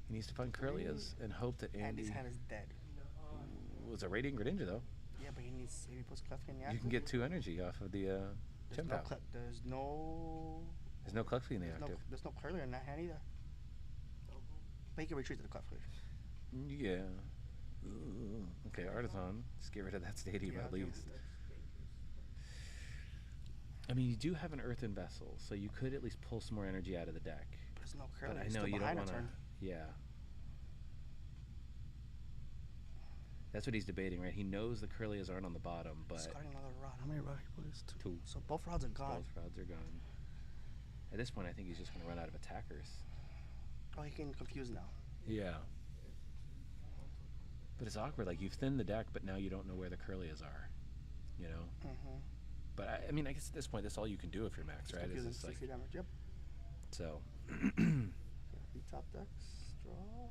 He needs to find Curlius and hope that Andy... Andy's hand is dead. Was a Radiant Greninja, though. Yeah, but he needs. If he puts Klefki in the active, You can get 2 energy off of the Chen-Pao. There's no. There's no Klefki in the active. There's no Curler in that hand either. But he can retreat to the Klefki. Yeah. Ooh. Okay, Artisan. Just get rid of that stadium at least. I mean, you do have an Earthen Vessel, so you could at least pull some more energy out of the deck. There's no Curler. But I know you don't want to. Yeah. That's what he's debating, right? He knows the Curlias aren't on the bottom, but... Discarding another rod. How many rods he plays? 2. So both rods are gone. Both rods are gone. At this point, I think he's just going to run out of attackers. Oh, he can confuse now. Yeah. But it's awkward. Like, you've thinned the deck, but now you don't know where the Curlias are. You know? Mm-hmm. But, I mean, I guess at this point, that's all you can do if you're Max, right? Confusing, It's just 60 damage, yep. So... The top decks, draw.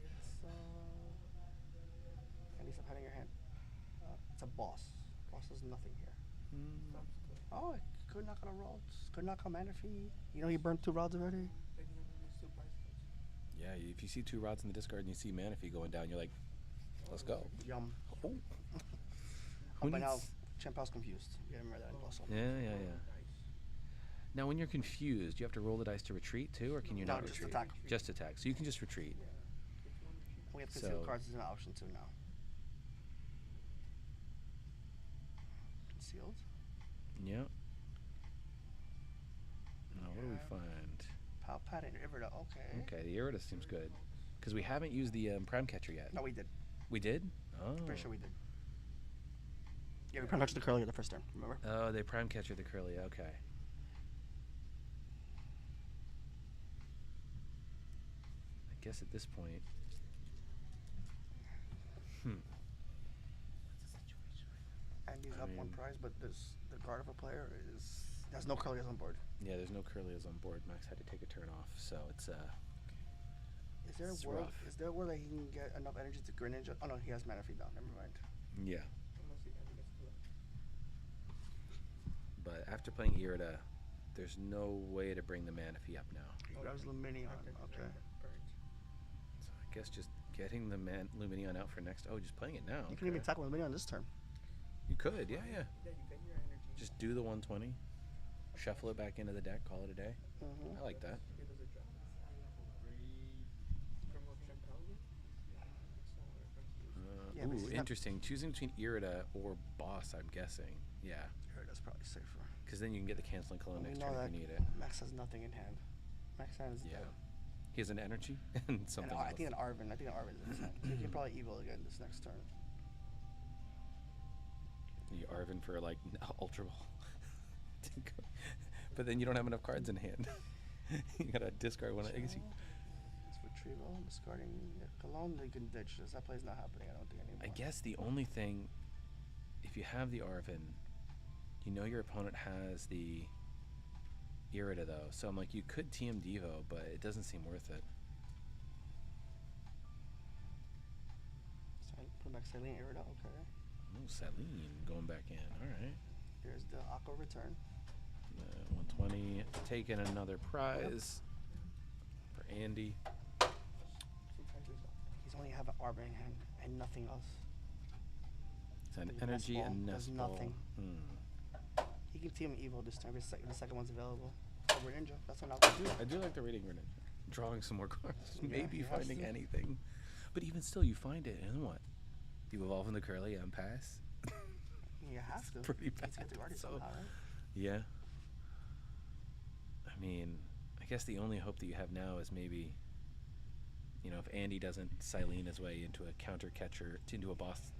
It's, stop hiding your hand. It's a boss. Boss does nothing here. Oh, it could knock out a rods. Could knock out Manaphy. You know he burned 2 rods already. Yeah, if you see 2 rods in the discard and you see Manaphy going down, you're like, let's go. Yum. Oh. But now Chen-Pao's confused. You remember that also. Yeah. Now, when you're confused, you have to roll the dice to retreat too, or can you not retreat? Just attack. Just attack. So you can just retreat. We have concealed cards as an option too now. Concealed? Yep. Now, what do we find? Palpat and Irida, okay. Okay, the Irida seems good. Because we haven't used the Prime Catcher yet. No, we did. We did? Oh. Pretty sure we did. Yeah, we Prime Catcher the Curly the first turn, remember? Oh, they Prime Catcher the Curly, okay. I guess at this point... And he's up 1 prize, but the Gardevoir player has no Curlias on board. Yeah, there's no Curlias on board. Max had to take a turn off, so it's Is there a world? Rough. Is there a world that he can get enough energy to Greninja? Oh no, he has Manaphy down. Never mind. Yeah. But after playing Irida, there's no way to bring the Manaphy up now. He grabs Luminion. Okay. So I guess just getting the Luminion out for next. Oh, just playing it now. You can even tackle Luminion this turn. You could, yeah. Just do the 120, shuffle it back into the deck, call it a day. I like that. Ooh, interesting. Choosing between Irida or Boss, I'm guessing. Yeah. Irida's probably safer. Because then you can get the Canceling Cologne next turn if you need it. Max has nothing in hand. Max has He has an energy and something else. I think an Arvin. He can probably evil again this next turn. You Arvin for like Ultra Ball. But then you don't have enough cards in hand. You gotta discard one. I guess you. It's retrieval, discarding Cologne. They can ditch this. That play's not happening. I don't think anymore. I guess the only thing, if you have the Arvin, you know your opponent has the Irida though. So I'm like, you could TM Devo, but it doesn't seem worth it. So I put back Celine Irida. Okay. Oh, Celine going back in. All right. There's the Aqua return. 120. Taking another prize for Andy. He's only have an Arbor in hand and nothing else. It's an energy and nest ball. Nothing. He can team evil this time. The second one's available. Over Ninja. That's what I'll do. I do like the reading Greninja. Drawing some more cards. Maybe finding anything. But even still, you find it, and then what? You evolve in the Curly and pass? You have to. Pretty bad. So, somehow, right? Yeah. I mean, I guess the only hope that you have now is maybe, you know, if Andy doesn't Silene his way into a counter catcher, into a boss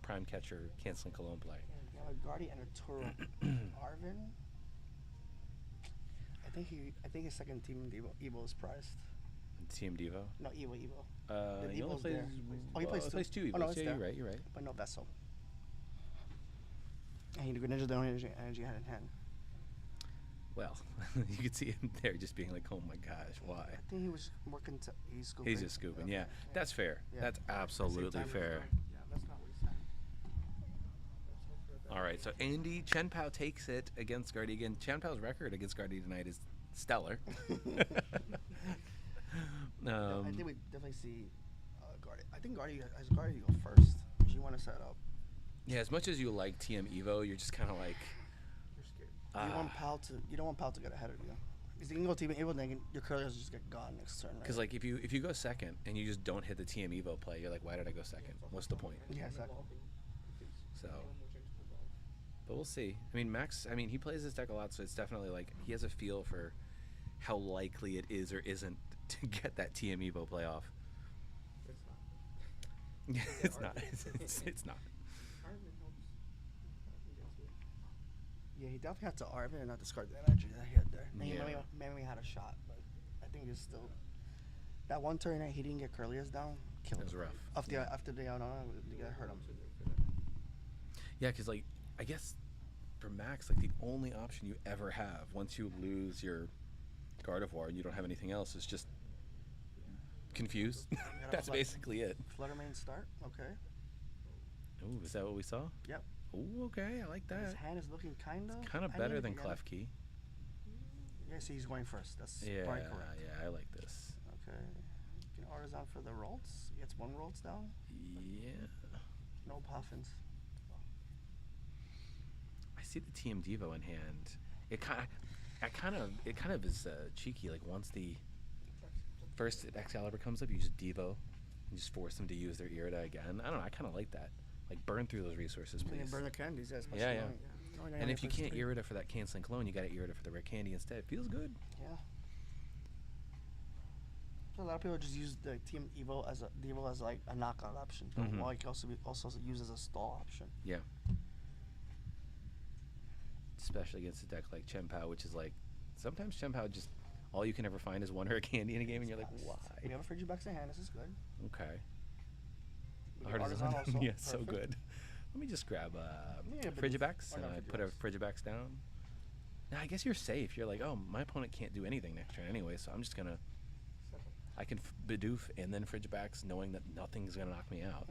prime catcher canceling Cologne play. You have a Guardian and a Toro. Arvin. I think his second team Evo is prized. Team Devo? No, Evo. He only plays. He plays 2 Evos. Oh, no, yeah, you're right. But no Vessel. And the Greninja the only energy hand in hand. Well, you could see him there just being like, oh my gosh, why? I think he was working he's scooping. He's just scooping, yeah. That's fair. Yeah. That's absolutely fair. Yeah, that's not what he's saying. All right, so Andy, Chen-Pao takes it against Guardy again. Chen-Pao's record against Guardy tonight is stellar. I think we definitely see Guardy. I think Guardy has Guardy go first. If you want to set up. Yeah, as much as you like TM Evo, you're just kind of like. You want Pal to get ahead of you. Because you can go TM Evo, then your curlies just get gone next turn. Because like if you go second and you just don't hit the TM Evo play, you're like, why did I go second? What's the point? Yeah, exactly. So, but we'll see. I mean, Max. I mean, he plays this deck a lot, so it's definitely like he has a feel for how likely it is or isn't to get that TM Evo play off. It's not. It's not. Yeah, he definitely had to Arvin and not discard the energy that he had there. And he maybe had a shot, but I think it's still that one turn that he didn't get Curlius down. Killed it was him. rough. After the hurt him. Yeah, because like I guess for Max, like the only option you ever have once you lose your Gardevoir and you don't have anything else is just confuse. That's basically it. Fluttermane start. Okay. Ooh, is that what we saw? Yep. Ooh, okay, I like that. His hand is looking kind of better than Klefki. Yeah, see, he's going first. That's yeah, probably correct. Yeah, I like this. Okay. Can Artisan for the rolls? He gets 1 rolls down. Yeah. No Puffins. I see the TM Devo in hand. It kind of is cheeky. Like once the first Excalibur comes up, you just Devo and just force them to use their Irida again. I don't know. I kind of like that. Like burn through those resources, please. Burn the candies, yeah. And if you can't Irida for that canceling clone, you got to Irida for the rare candy instead. It feels good. Yeah. So a lot of people just use the Team Evo as like a knockout option, but it can also be used as a stall option. Yeah. Especially against a deck like Chen-Pao, which is like sometimes Chen-Pao just all you can ever find is 1 rare candy in a game, and you're like, why? We have a Frigibax in hand. This is good. Okay. Artisan also. Yeah, so good. Let me just grab Frigibax and I put a Frigibax down. Now I guess you're safe. You're like, oh, my opponent can't do anything next turn anyway, so I'm just gonna. I can Bidoof and then Frigibax, knowing that nothing's gonna knock me out.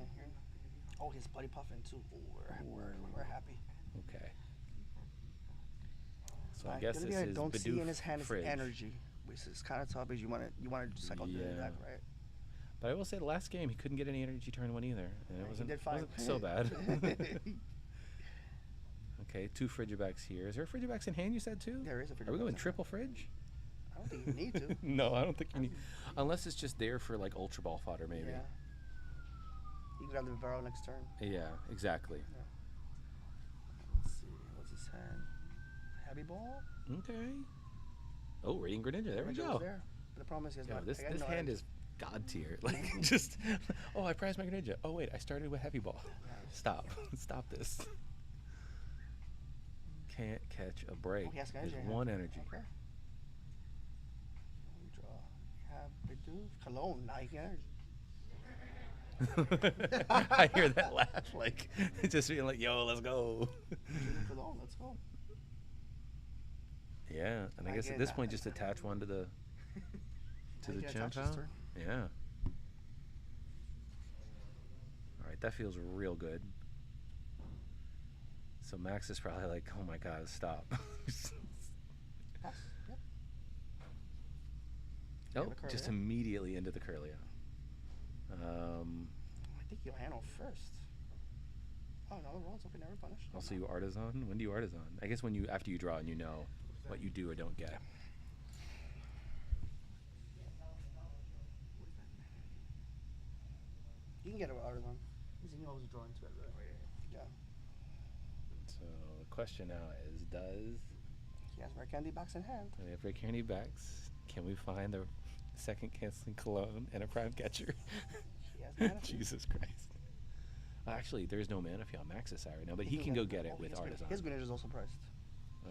Oh, he's Bloody Puffin too. Ooh, we're happy. Okay. So I guess this is don't Bidoof see in his hand Fridge. is energy, which is kind of tough because you want to cycle through the deck, right? But I will say the last game he couldn't get any energy turn 1 either, and it wasn't so bad. Okay, 2 Frigibax here. Is there a Frigibax in hand? You said 2? There is a Frigibax. Are we going triple Fridge? I don't think you need to. No, I don't think you need. Unless it's just there for like Ultra Ball fodder, maybe. Yeah. You can grab the barrel next turn. Yeah, exactly. Yeah. Let's see, what's his hand? Heavy Ball. Okay. Oh, Radiant Greninja. There we go. There. But the problem is he has this hand is god tier. Like just. Oh, I prized my Greninja. Oh wait, I started with Heavy Ball. Stop. Stop this. Can't catch a break. Oh, he has There's 1 energy. Okay. Draw. You have Bidoof. Cologne. Now you can energy. I hear that laugh, like just being like, "Yo, let's go." Cologne, let's go. Yeah, and I guess at this point, just attach 1 to the Chen-Pao. Yeah. All right, that feels real good. So Max is probably like, "Oh my God, stop." Oh, just immediately into the Curlia. I think you'll handle first. Oh no, the roll's open, never punished. Also, you Artisan. When do you Artisan? I guess after you draw and you know what you do or don't get. You can get it with Artisan. Because he knows drawing to it, right? Yeah. So the question now is, does he has rare candy backs in hand? We have rare candy backs. Can we find the second canceling cologne and a prime catcher? Jesus Christ. Actually, there's no mana fee on Max's side right now, but he can go get it with Artisan. His Greninja is also priced.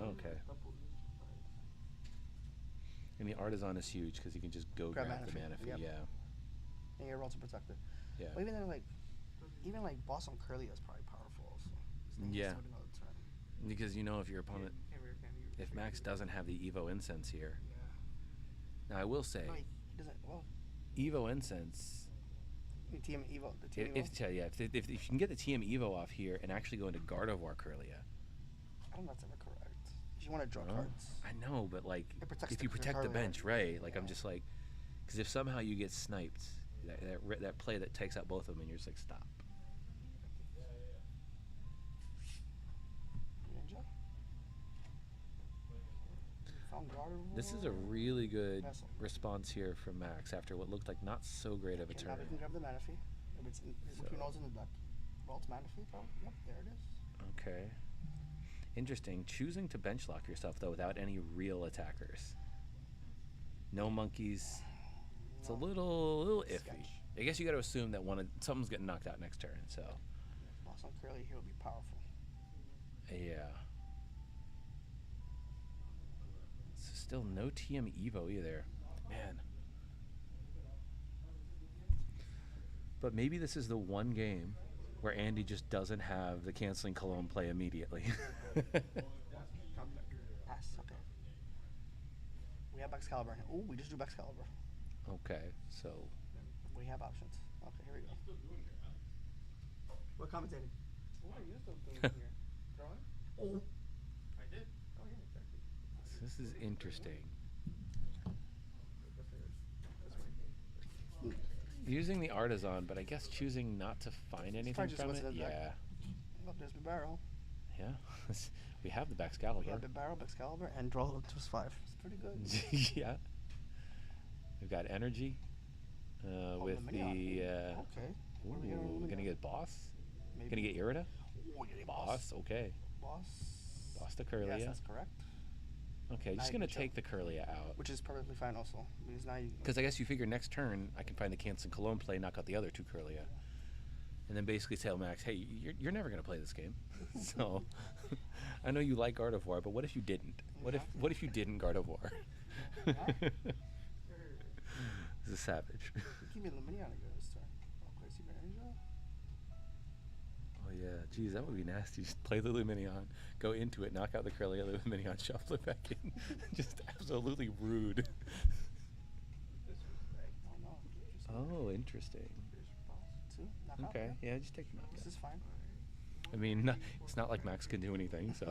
Okay. And the Artisan is huge because he can just go grab the mana fee. Yep. Yeah. And you're also protected. Yeah. Well, even like Boss on Curlia is probably powerful also. Yeah. Because if your opponent, if Max doesn't have the Evo Incense here. Now I will say, no, he doesn't. Well, Evo Incense. The TM Evo. If you can get the TM Evo off here and actually go into Gardevoir Curlia. I don't know if that's ever correct. If you want to draw cards. I know, but like, if you protect the bench, right? Like, I'm just like, because if somehow you get sniped, that play that takes out both of them, and you're just like, stop. This is a really good response here from Max after what looked like not so great of a turn. Now we can grab the Manaphy. If it's between those in the deck. Well, it's Manaphy, probably. Yep, there it is. Okay. Interesting. Choosing to bench lock yourself, though, without any real attackers. No monkeys. It's a little iffy. I guess you got to assume that something's getting knocked out next turn, so. Lost on Curly here would be powerful. Yeah. So still no TM Evo either. Man. But maybe this is the one game where Andy just doesn't have the canceling Cologne play immediately. Pass, okay. We have Excalibur. Oh, we just drew Excalibur. Okay, so. We have options. Okay, here we go. We're commentating. What are you still doing here? Drawing? Oh. I did. Oh, yeah, exactly. So this is interesting. Using the Artisan, but I guess choosing not to find anything from it. Yeah. Oh, there's the barrel. Yeah. We have the Excalibur. We have the barrel, Excalibur, and draw to 5. It's pretty good. Yeah. We've got energy with the. Okay. Ooh, we're gonna get boss. Maybe. Gonna get Irida. Oh, boss. Okay. Boss to Curlia. Yes, that's correct. Okay, just gonna take the Curlia out. Which is perfectly fine also, because now you. Because I guess you figure next turn I can find the Canson Cologne play, knock out the other 2 Curlia, and then basically tell Max, hey, you're never gonna play this game. So, I know you like Gardevoir, but what if you didn't? What if you didn't Gardevoir? This is savage. Give me Luminion again this turn. Okay, see Ninja. Oh yeah, geez, that would be nasty. Just play the Luminion, go into it, knock out the Curlia, the Luminion, shuffle it back in. Just absolutely rude. Oh, interesting. Okay, yeah, just take him out. This is fine. I mean, it's not like Max can do anything, so.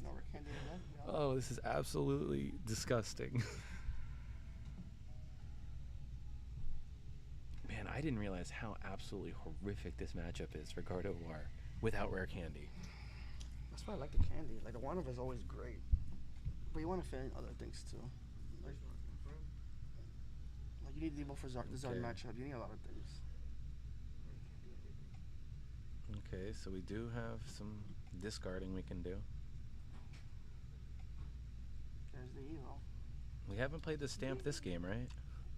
No, we can't do that. Oh, this is absolutely disgusting. Man, I didn't realize how absolutely horrific this matchup is for Gardevoir without rare candy. That's why I like the candy. Like, the one of is always great. But you want to fit in other things, too. Like you need Debo for the Zard matchup. You need a lot of things. Okay, so we do have some discarding we can do. There's the Evo. We haven't played the Stamp this game, right?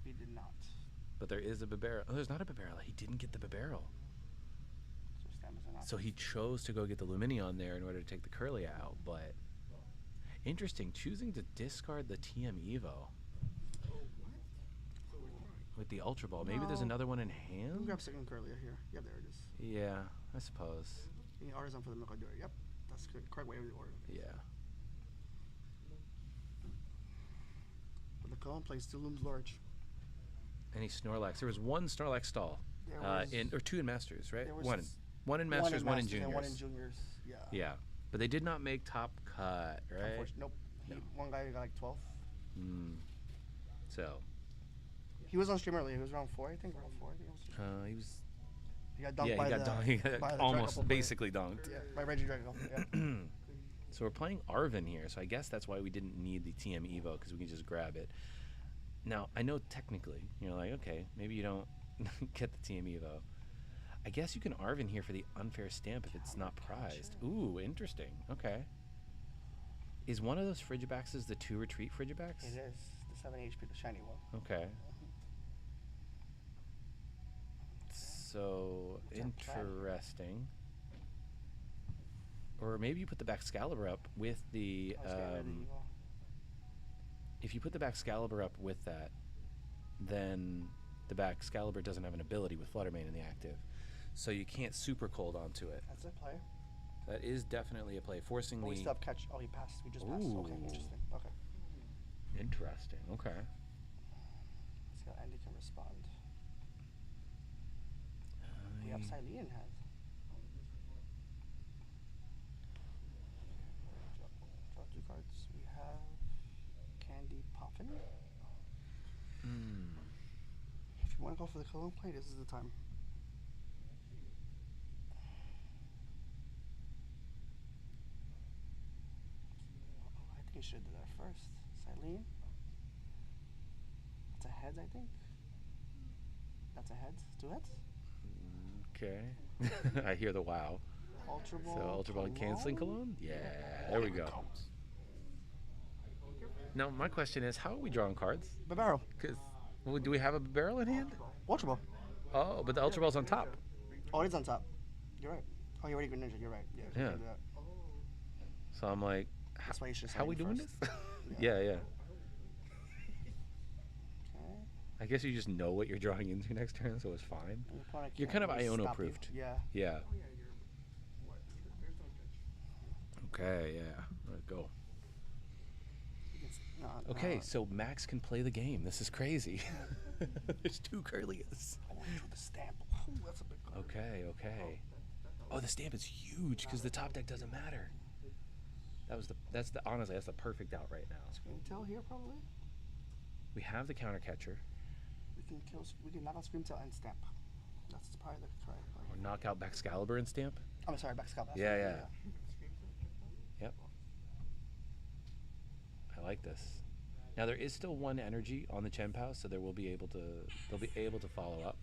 We did not. But there is a Bibarel. Oh, there's not a Bibarel. He didn't get the Bibarel. So he chose to go get the Luminion there in order to take the Curlia out, but interesting, choosing to discard the TM Evo with the Ultra Ball. Maybe there's another one in hand? We'll grab second Curlia here. Yeah, there it is. Yeah, I suppose. You need Artisan for the Milkador. Yep, that's the correct way of the order. Yeah. But the Cologne play still looms large. Any Snorlax? There was one Snorlax stall, or 2 in Masters, right? One in Masters, one in Juniors. And 1 in Juniors. Yeah. Yeah, but they did not make top cut, right? Nope. One guy got like 12. So. He was on stream earlier. He was around 4, I think. Around 4, I think. He was. He got dunked he got almost basically dunked. Yeah, by Reggie Drago. Yeah. So we're playing Arven here, so I guess that's why we didn't need the TM Evo, because we can just grab it. Now, I know technically, you're like, okay, maybe you don't get the TM Evo. I guess you can Arven here for the unfair stamp if it's not prized. Ooh, interesting. Okay. Is one of those Frigibaxes the 2 retreat Frigibax? It is. The 7 HP, the shiny one. Okay. So, interesting. Or maybe you put the Excalibur up with the... if you put the Excalibur up with that, then the Excalibur doesn't have an ability with Fluttermane in the active. So you can't super cold onto it. That's a play. That is definitely a play. Forcing we still have catch. Oh, he passed. We just passed. Okay, interesting. Okay. Interesting. Okay. Let's see how Andy can respond. The upside Lee in hand. Draw 2 cards. We have Candy Poppin. If you want to go for the Cologne play, this is the time. I think you should have done that first. Eileen. That's a heads, I think. That's a heads. 2 heads. Okay. I hear the wow. Ultra Ball. So Ultra Ball canceling Cologne? Yeah, there we go. Now my question is, how are we drawing cards? The barrel. Because do we have a barrel in hand? Ultra Ball. Oh, but the Ultra Ball's on top. Oh, it is on top. You're right. Oh, you're already Greninja. You're right. Yeah. Yeah. So I'm like, That's why you should how are we doing first. this? Yeah, yeah. Okay. I guess you just know what you're drawing into next turn, so it's fine. You're kind of Iono-proofed. Yeah. Yeah. Okay, yeah. Let's go. Okay, so Max can play the game. This is crazy. There's 2 Curlias. Oh, the stamp. Oh, that's a big card. Okay, okay. Oh, the stamp is huge because the top deck doesn't matter. Honestly, that's the perfect out right now. Scream Tail here, probably. We have the counter catcher. We can knock out Scream Tail and stamp. That's probably the correct play. Or knock out Excalibur and stamp. I'm sorry, Excalibur. Yeah. Yep. I like this. Now there is still 1 energy on the Chen-Pao, so they'll be able to follow up.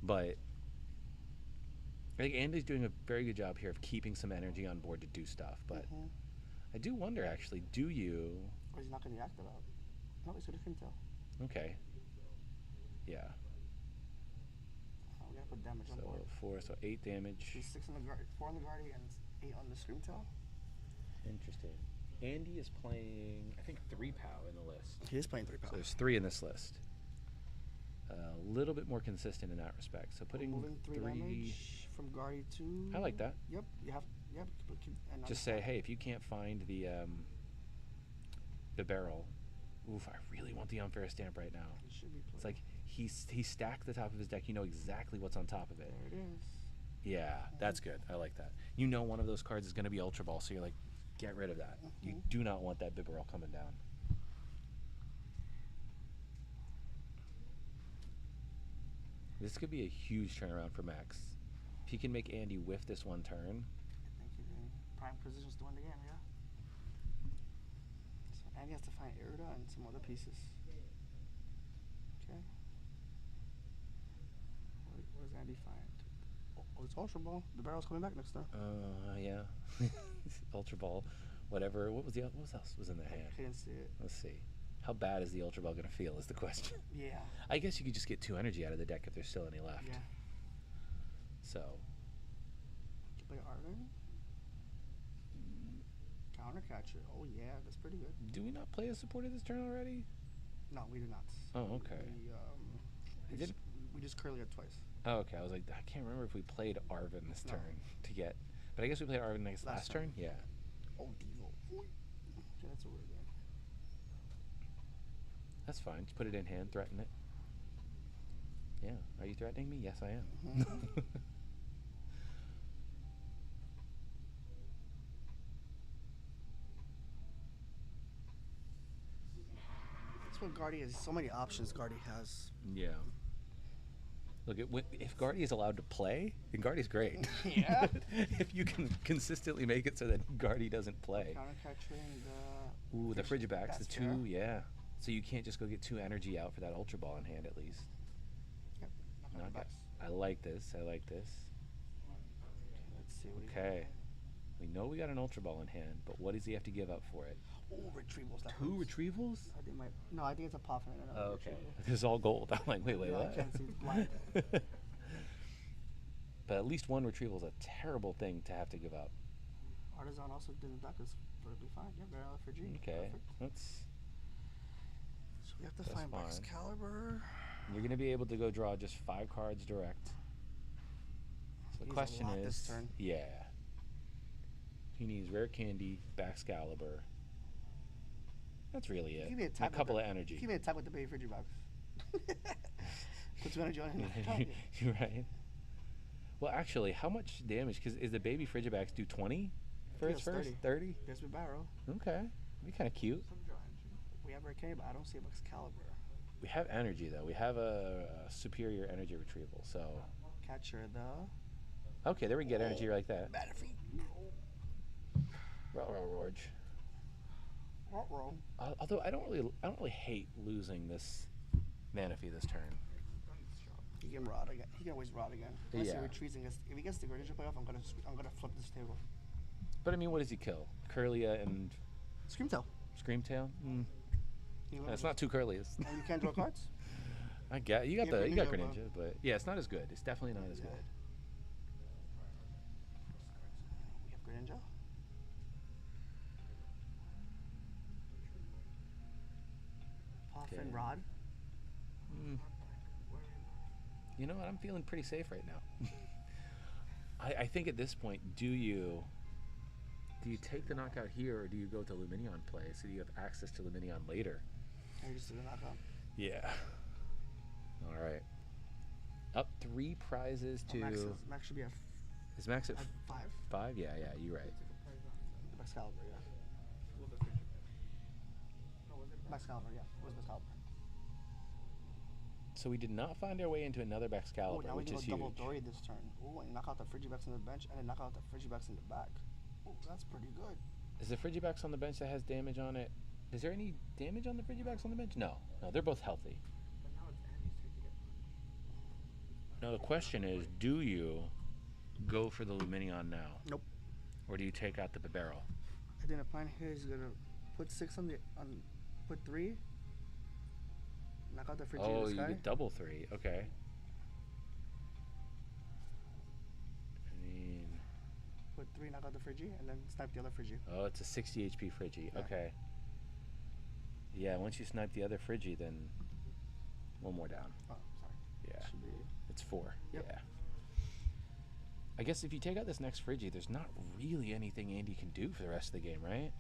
But I think Andy's doing a very good job here of keeping some energy on board to do stuff. But I do wonder, actually, do you? Or he's not going to active out. No, he's going to Scream Tail. Okay. Yeah. We got to put damage on board. 4, so 8 damage. He's 6 on the guard, 4 on the Guardian, and 8 on the Scream Tail. Interesting. Andy is playing, I think, 3-Pow in the list. He is playing 3-Pow. So there's 3 in this list. A little bit more consistent in that respect. So putting moving 3 damage from Guardian to. I like that. Yep. You have. Yep. Just say, hey, if you can't find the barrel, oof, I really want the unfair stamp right now. It should be it's like he stacked the top of his deck. You know exactly what's on top of it. There it is. Yeah, that's good. I like that. You know one of those cards is going to be Ultra Ball, so you're like, get rid of that. You do not want that Bibarel coming down. This could be a huge turnaround for Max. If he can make Andy whiff this 1 turn. I think he's in prime positions to win the game, yeah. So Andy has to find Irida and some other pieces. Okay. What does Andy find? Oh, it's Ultra Ball. The barrel's coming back next turn. Yeah. Ultra Ball. Whatever. What else was in the hand? I didn't see it. Let's see. How bad is the Ultra Ball going to feel is the question. Yeah. I guess you could just get 2 energy out of the deck if there's still any left. Yeah. So. Play Arden. Counter catcher. Oh yeah, that's pretty good. Do we not play a supporter this turn already? No, we did not. Oh, okay. We just curly it twice. Oh, okay. I was like, I can't remember if we played Arvin this turn to get. But I guess we played Arvin last turn? Yeah. Oh, Diesel. Okay, that's a weird game. That's fine. Just put it in hand, threaten it. Yeah. Are you threatening me? Yes, I am. That's what Guardy is. So many options Guardy has. Yeah. Look, if Guardy is allowed to play, then Guardy's great. Yeah. If you can consistently make it so that Guardy doesn't play. Counter catching the. Ooh, the Frigibacks, the 2, fair. yeah. So you can't just go get 2 energy out for that Ultra Ball in hand at least. Yep. I like this. I like this. Let's see what Okay. We know we got an Ultra Ball in hand, but what does he have to give up for it? Oh, retrievals. 2 retrievals? I think it's a pop and another. Oh, okay. It's all gold. I'm like, wait, Yeah, what? I can't see. It's blind. But at least 1 retrieval is a terrible thing to have to give up. Artisan also didn't duck is perfectly fine. Yeah, barrel for G. Okay. Perfect. So we have to find fine. Excalibur. You're going to be able to go draw just 5 cards direct. So the He's a question lot is, this turn. yeah. He needs Rare Candy, Excalibur. That's really it. Give me A couple of energy. Give me a tap with the baby Frigibox. Put 2 energy on him. You're right. Well, actually, how much damage? Because is the baby Frigibax do 20 for its first? 30? There's with barrel. Okay. Be kind of cute. We have Arcane, but I don't see Excalibur. We have energy, though. We have a superior energy retrieval, so. Catcher the. Okay, there we get energy like that. Battlefield. Roar. Although I don't really hate losing this Manaphy this turn. He can rot again. He can always rot again. Unless he retreats and if he gets the Greninja playoff, I'm gonna flip this table. But I mean, what does he kill? Curlia and Screamtail. Screamtail? It's not two Curlias. And you can't draw cards? I get you got Greninja, but yeah, it's not as good. It's definitely not as good. We have Greninja. Puff and Rod. You know what? I'm feeling pretty safe right now. I think at this point, do you take the knockout here, or do you go to Luminion play so you have access to Luminion later? I just do the knockout. Yeah. All right. Up 3 prizes to. Max should be at. Is Max at 5? 5? Yeah, you're right. Excalibur, yeah. Excalibur, yeah. It was Excalibur. So we did not find our way into another Excalibur, now which we is can go huge. double Dory this turn. Ooh, and knock out the Frigibax on the bench, and then knock out the Frigibax in the back. Ooh, that's pretty good. Is the Frigibax on the bench that has damage on it? Is there any damage on the Frigibax on the bench? No, they're both healthy. Now the question is, do you go for the Luminion now? Nope. Or do you take out the Bibarel? I think the plan here is gonna put 6 put 3. Knock out the Friggy in the sky. You get double 3. Okay. I mean. Put 3, knock out the Friggy, and then snipe the other Friggy. Oh, it's a 60 HP Friggy. Yeah. Okay. Yeah, once you snipe the other Friggy, then 1 more down. Oh, sorry. Yeah. It's 4. Yep. Yeah. I guess if you take out this next Friggy, there's not really anything Andy can do for the rest of the game, right?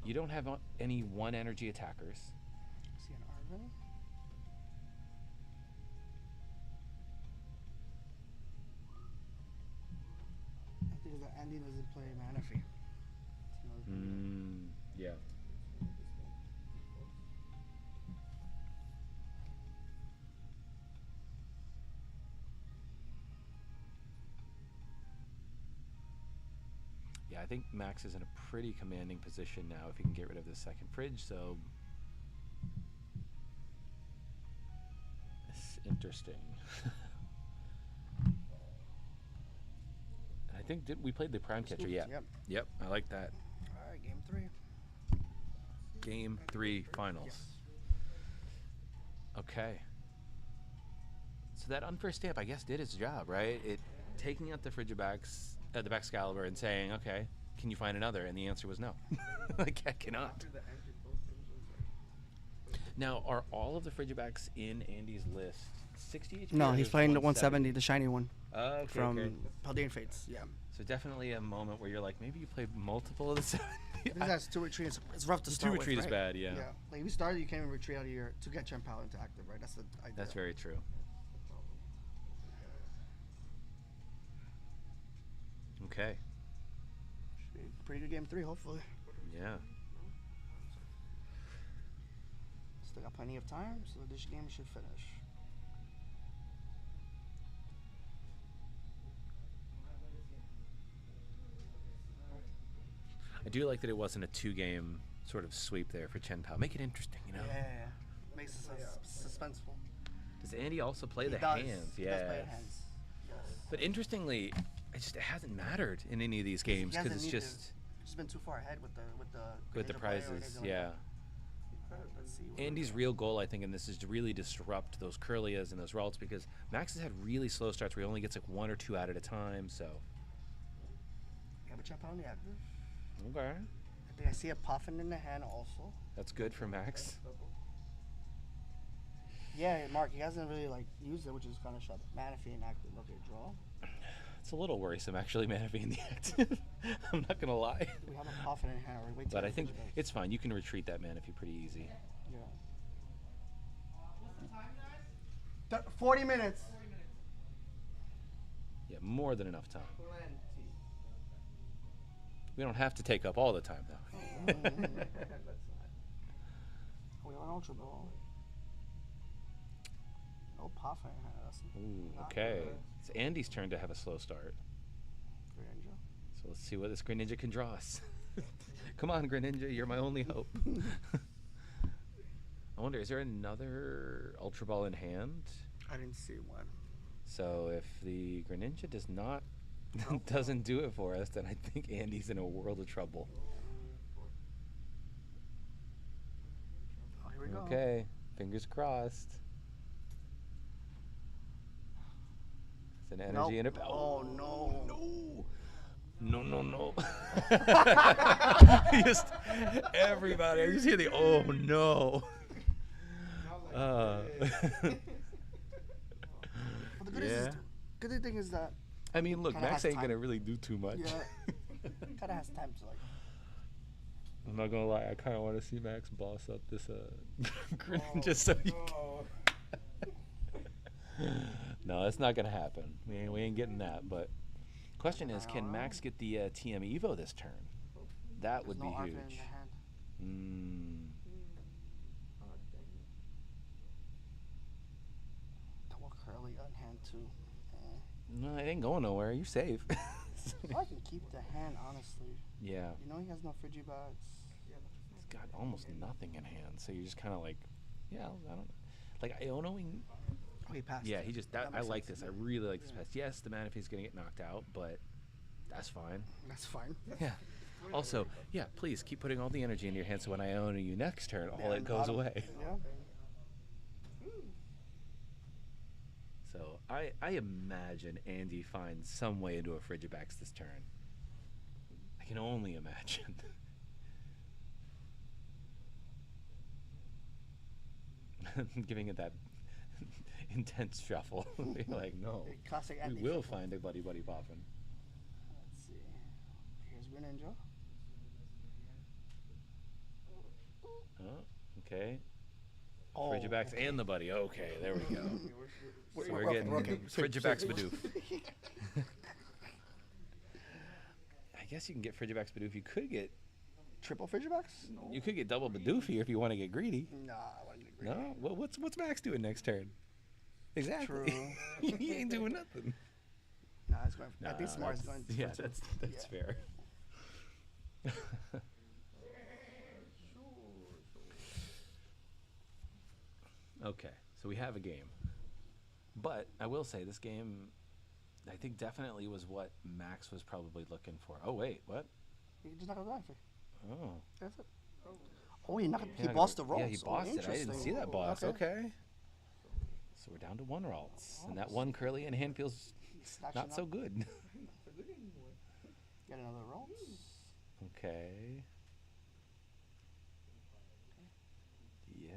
You don't have any 1 energy attackers. See an Arvin? I think that Andy doesn't play Manaphy. Yeah. Yeah, I think Max is in a pretty commanding position now if he can get rid of the second fridge, so it's interesting. I think we played the Prime Catcher, yeah. Yep, I like that. All right, game 3. Game 3 finals. Yes. Okay. So that unfair stamp, I guess, did its job, right? It taking out the Frigibax, the Baxcalibur, and saying, okay, can you find another? And the answer was no. Like, I cannot. Now, are all of the Frigibax in Andy's list 60 HP? No, he's playing the 170, the shiny one. Okay, from Paldean Fates, yeah. So definitely a moment where you're like, maybe you played multiple of the 70. That's 2 retreat. It's rough to start 2 retreat with, is right? bad, yeah. Yeah. Like, if you started, you can't even retreat out of your to get Chen-Pao into active, right? That's the idea. That's very true. Okay. Should be a pretty good game 3, hopefully. Yeah. Still got plenty of time, so this game should finish. I do like that it wasn't a 2-game sort of sweep there for Chen-Pao. Make it interesting, you know? Yeah. Makes it suspenseful. Does Andy also play the does. hands? He does play hands. Yes. But interestingly, it hasn't mattered in any of these games because it's just been too far ahead with the prizes. Yeah. Let's see. Andy's real goal, I think, in this is to really disrupt those Curlias and those Ralts because Max has had really slow starts where he only gets like 1 or 2 out at a time. So. Yeah, but Chen-Pao on the active. Okay. I think I see a Puffin in the hand also. That's good for Max. Yeah, Mark, he hasn't really used it, which is kind of shut. Manaphy and active. Okay, draw. It's a little worrisome, actually, Manaphy in the active. I'm not gonna lie. We have a Puffin in hand. But I think it's fine. You can retreat that Manaphy pretty easy. Yeah. 40 minutes. Yeah, more than enough time. We don't have to take up all the time, though. We want Ultra Ball. No Puffin. Ooh, okay. It's Andy's turn to have a slow start. Greninja. So let's see what this Greninja can draw us. Come on, Greninja, you're my only hope. I wonder, is there another Ultra Ball in hand? I didn't see one. So if the Greninja does not doesn't do it for us, then I think Andy's in a world of trouble. Oh, here we go. Okay, fingers crossed. It's an energy and a Oh no. No. Just everybody. I just hear the oh no. But the good thing is that. I mean, look, kinda Max has ain't time. gonna really do too much. Yeah. Kind of has time to like. I'm not gonna lie, I kind of want to see Max boss up this Greninja so you can. No, that's not gonna happen. We ain't getting that. But question is, can Max get the TM Evo this turn? That would be huge. Double curly on hand too. No, it ain't going nowhere. You're safe. I can keep the hand, honestly. Yeah. You know he has no Frigibags. He's got almost nothing in hand, so you're just kind of like, yeah, I don't like Ionoing. Oh, he passed. Yeah, he just. That I makes like sense. this. I really like this pass. Yes, the Manaphy's gonna get knocked out, but that's fine. That's fine. Yeah. Also, yeah, please keep putting all the energy in your hand, so when I own you next turn, all it goes away. Yeah. So I imagine Andy finds some way into a Frigibax this turn. I can only imagine. Giving it that intense shuffle. You're like, no, Classic we Andy will shuffle. find a buddy poppin'. Let's see. Here's Greninja. Oh, okay. Oh, Frigibax okay. and the buddy. Okay, there we go. So we're Okay, getting okay. Frigibax Bidoof. I guess you can get Frigibax Bidoof. You could get triple Frigibax? You could get double Bidoof here if you want to get greedy. Nah, I want to get greedy. No? Well, what's Max doing next turn? Exactly. True. He ain't doing nothing. Nah, it's going. I think Smart is that's- going. Yeah, that's fair. Okay, so we have a game. But I will say this game, I think definitely was what Max was probably looking for. Oh, wait, what? He just knocked it down. Oh. That's it. Oh, he Yeah, bossed the rolls. Yeah, he bossed it. I didn't see that boss. Okay. Okay. So we're down to one Ralts. And that one curly in hand feels not so good. Get another roll. Okay. Yeah.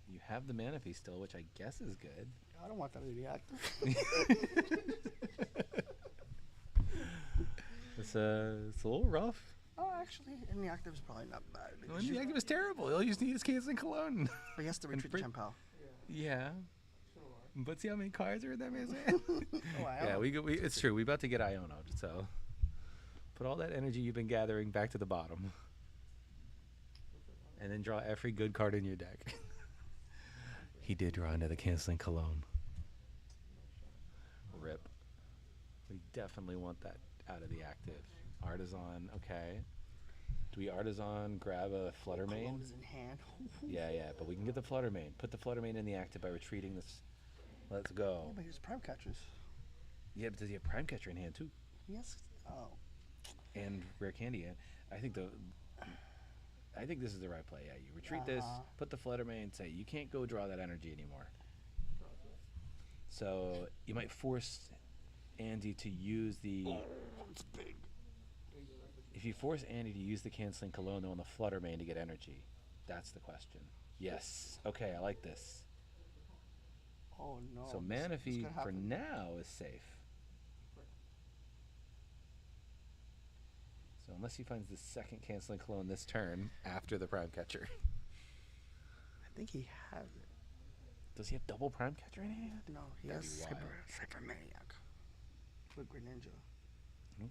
You have the Manaphy still, which I guess is good. I don't want that to be active. It's a little rough. Oh, actually, in the active is probably not bad. Well, the active is terrible. All you just need is Canceling Cologne. But he has to retreat Chen-Pao. Yeah. But see how many cards are in that man's hand? Wow. Yeah, it's true. We're about to get Iono, so put all that energy you've been gathering back to the bottom. And then draw every good card in your deck. He did draw into the Canceling Cologne. Rip. We definitely want that out of the active. Artisan, okay. Do we Artisan grab a Flutter Mane? Cologne is in hand. Yeah, but we can get the Flutter Mane. Put the Flutter Mane in the active by retreating this. Let's go. Yeah, but he's prime catchers. Yeah, but does he have Prime Catcher in hand too? Yes. Oh. And Rare Candy. I think this is the right play. Yeah, you retreat this, put the Flutter Mane, say you can't go draw that energy anymore. So you might force Andy to use the. It's big. If you force Andy to use the Canceling Cologne on the Flutter Mane to get energy, that's the question. Yes. Okay, I like this. Oh no. So Manaphy for now is safe. So unless he finds the second Canceling Cologne this turn after the Prime Catcher. I think he has it. Does he have double Prime Catcher in hand? No, he That'd has be wild. Cyber Maniac with Greninja.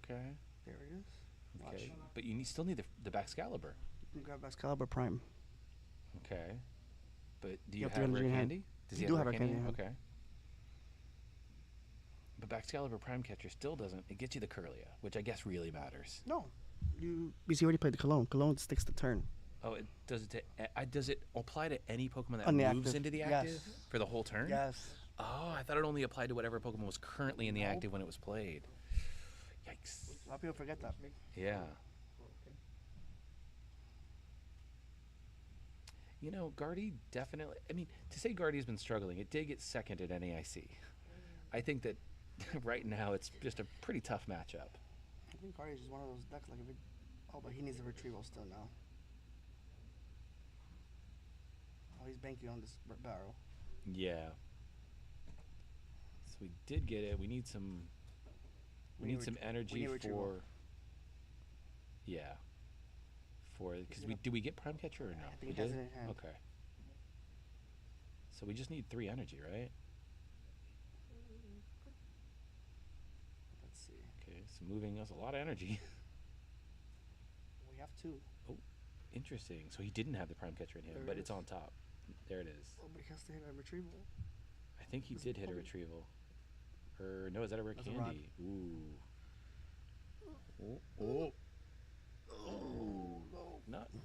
Okay. There it is. Okay. Watch. But you still need the Baxcalibur. You can grab Excalibur Prime. Okay. But do you You have have the Rare energy in hand. Candy? Does You he do have have Rare Rare Candy? Candy in hand. Okay. But Baxcalibur Prime Catcher still doesn't. It gets you the Curlia, which I guess really matters. No. Because you already played the Cologne. Cologne sticks the turn. Oh, does it apply to any Pokemon that On the moves active. into the Yes. active for the whole turn? Yes. Oh, I thought it only applied to whatever Pokemon was currently in the active when it was played. Yikes. A lot of people forget that. Yeah. You know, Guardy definitely. I mean, to say Guardy's been struggling, it did get second at NAIC. I think that right now it's just a pretty tough matchup. I think Guardian's just one of those decks like a big. Oh, but he needs a retrieval still now. Oh, he's banking on this barrel. Yeah. So we did get it. We need some. We need some energy for. Yeah. Because do we get Prime Catcher or no? I think he has it in hand. Okay. So we just need 3 energy, right? Let's see. Okay, so moving us a lot of energy. We have 2. Oh, interesting. So he didn't have the Prime Catcher in hand, but it's on top. There it is. Oh, but he has to hit a retrieval. I think he did hit a retrieval. Or no, is that a rare candy? Ooh. Oh. Oh.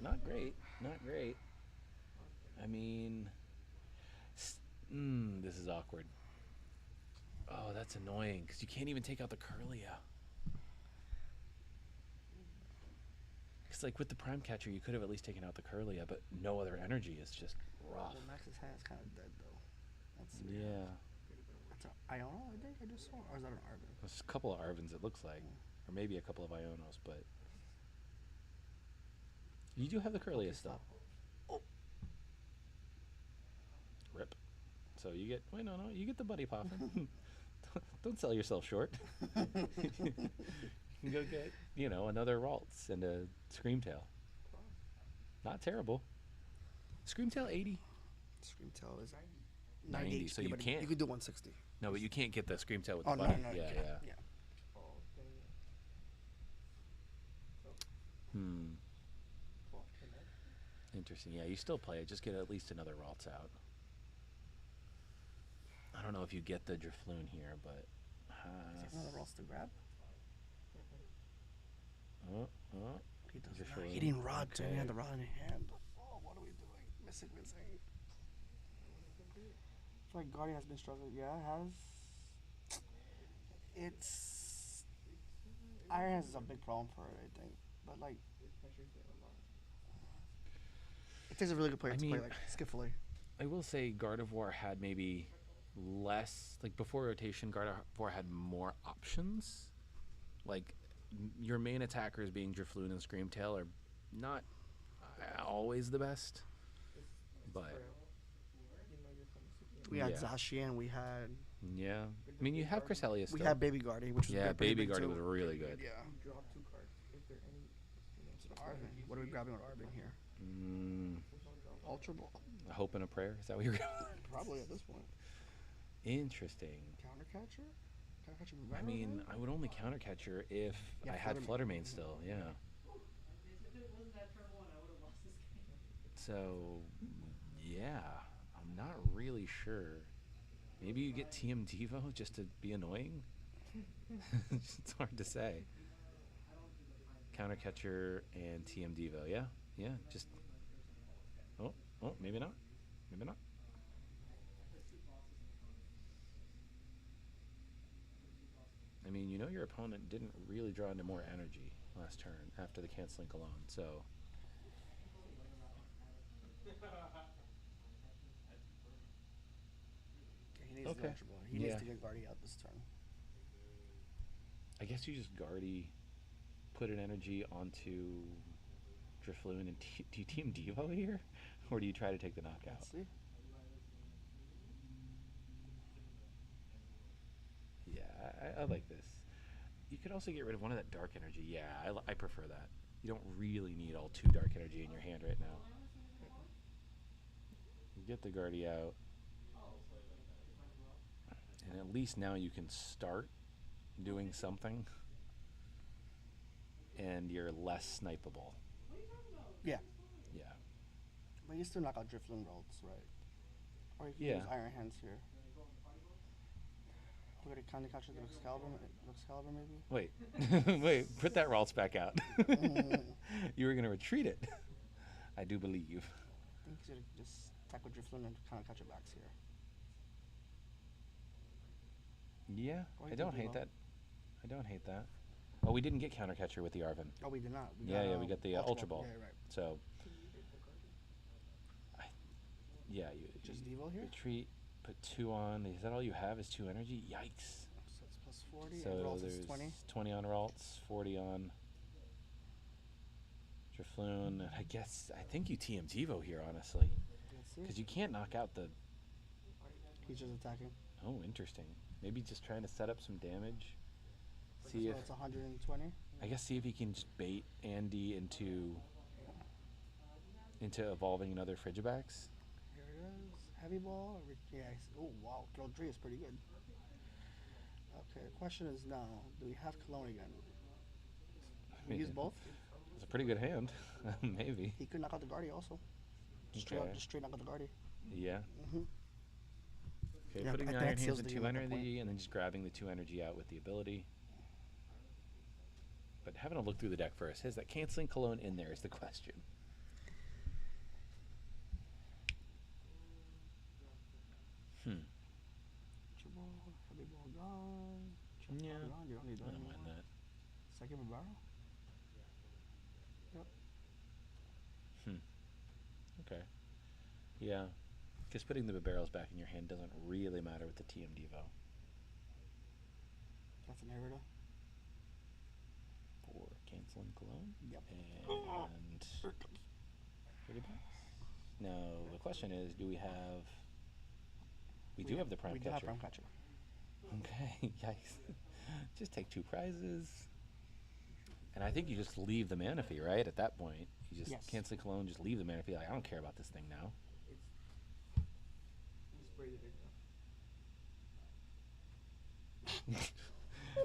Not great. Not great. I mean, this is awkward. Oh, that's annoying because you can't even take out the Curlia. Because like with the Prime Catcher, you could have at least taken out the Curlia, but no other energy is just rough. Well, Max's hand is kind of dead though. Yeah. That's an Iono, I think I just saw, or is that an Arvin? There's a couple of Arvins, it looks like, or maybe a couple of Ionos, but you do have the Curlia still. Oh. Rip. So you get you get the Buddy Poffin. Don't sell yourself short. You can go get another Ralts and a Screamtail. Not terrible. Screamtail 80. Screamtail is 90. So you can't. You could do 160. No, but you can't get the Screamtail with Oh, the Buddy. no, yeah. Interesting. Yeah, you still play it. Just get at least another Ralts out. I don't know if you get the Drifloon here, but. Another Ralts to grab? He does not. Drifloon. He didn't rod too. Okay. He had the rod in hand. Oh, what are we doing? Missing. I feel like Guardian has been struggling. Yeah, it has. It's. Iron Hands is a big problem for it, I think. But, like. It takes a really good player to play, like, skillfully. I will say Gardevoir had maybe less. Like, before rotation, Gardevoir had more options. Like, your main attackers being Drifloon and Screamtail are not always the best. But. We had Zacian, we had. Yeah. I mean, you have Cresselia still. We had Baby Guardy, which was Baby Guardy was really good. Yeah. It's an Arvin. What are we grabbing on Arvin here? Ultra Ball. A hope and a prayer? Is that what you're going? Probably at this point. Interesting. Countercatcher? I mean, I would only countercatcher if I had Fluttermane still, yeah. So, yeah, I'm not really sure. Maybe you get TM Devo just to be annoying? It's hard to say. Countercatcher and TM Devo, yeah? Yeah, just... Oh, maybe not. Maybe not. I mean, your opponent didn't really draw into more energy last turn after the canceling Cologne, so... He needs the Ultra Ball. He needs to get Guardy out this turn. I guess you just Guardy, put an energy onto Drifloon, and do you team Devo here? Or do you try to take the knockout? Let's see. Yeah, I like this. You could also get rid of one of that dark energy. Yeah, I prefer that. You don't really need all 2 dark energy in your hand right now. You get the Guardy out. And at least now you can start doing something. And you're less snipeable. Yeah. Yeah. But you still knock out Drifloon Ralts, right? Or you can use Iron Hands here. We're gonna kind of catch the Excalibur maybe. Wait, wait, put that Ralts back out. You were gonna retreat it. I do believe. I think he's gonna just attack with Drifloon and kind of catch your backs here. Yeah, I don't hate that. I don't hate that. Oh, we didn't get counter catcher with the Arven. Oh, we did not. We got the Ultra Ball. Yeah, right. So, you just Devo here. Retreat. Put 2 on. Is that all you have? Is 2 energy? Yikes. So it's plus 40. So and Ralts there's is 20. 20 on Ralts, 40 on Drifloon. I think you TM Devo here, honestly, because you can't knock out the. He's just attacking. Oh, interesting. Maybe just trying to set up some damage. See if it's 120. I guess see if he can just bait Andy into evolving another Frigibax. Here it is. Heavy ball. Yeah. Oh wow. Drill 3 is pretty good. Okay. The question is now, do we have Cologne again? We use both. It's a pretty good hand. Maybe. He could knock out the Guardy also. Just straight knock out the Guardy. Yeah. Mhm. Okay, yeah, putting Iron Hands in 2 energy and then just grabbing the 2 energy out with the ability. But having a look through the deck first. Has that canceling Cologne in there is the question. Heavy ball gone. Yeah. Gone. You don't need that. I don't mind that. Second barrel? Yep. Okay. Yeah. Because putting the barrels back in your hand doesn't really matter with the TM Devo. That's an error. For canceling Cologne? Yep. And pretty box? No, the question is, do we have... We do have the Prime Catcher. We do have Prime Catcher. Okay, yikes. Just take 2 prizes. And I think you just leave the mana fee, right? At that point. You just cancel Cologne, just leave the mana fee. Like, I don't care about this thing now.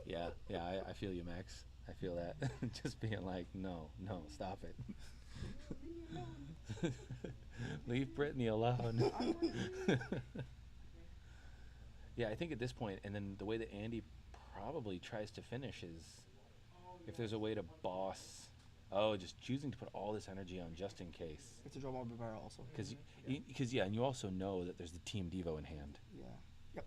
Yeah, I feel you, Max. I feel that. Just being like, no, stop it. Leave Brittany alone. Yeah, I think at this point, and then the way that Andy probably tries to finish is if there's a way to boss. Oh, just choosing to put all this energy on just in case. It's a draw more barrel also. Because and you also know that there's the Team Devo in hand. Yeah. Yep.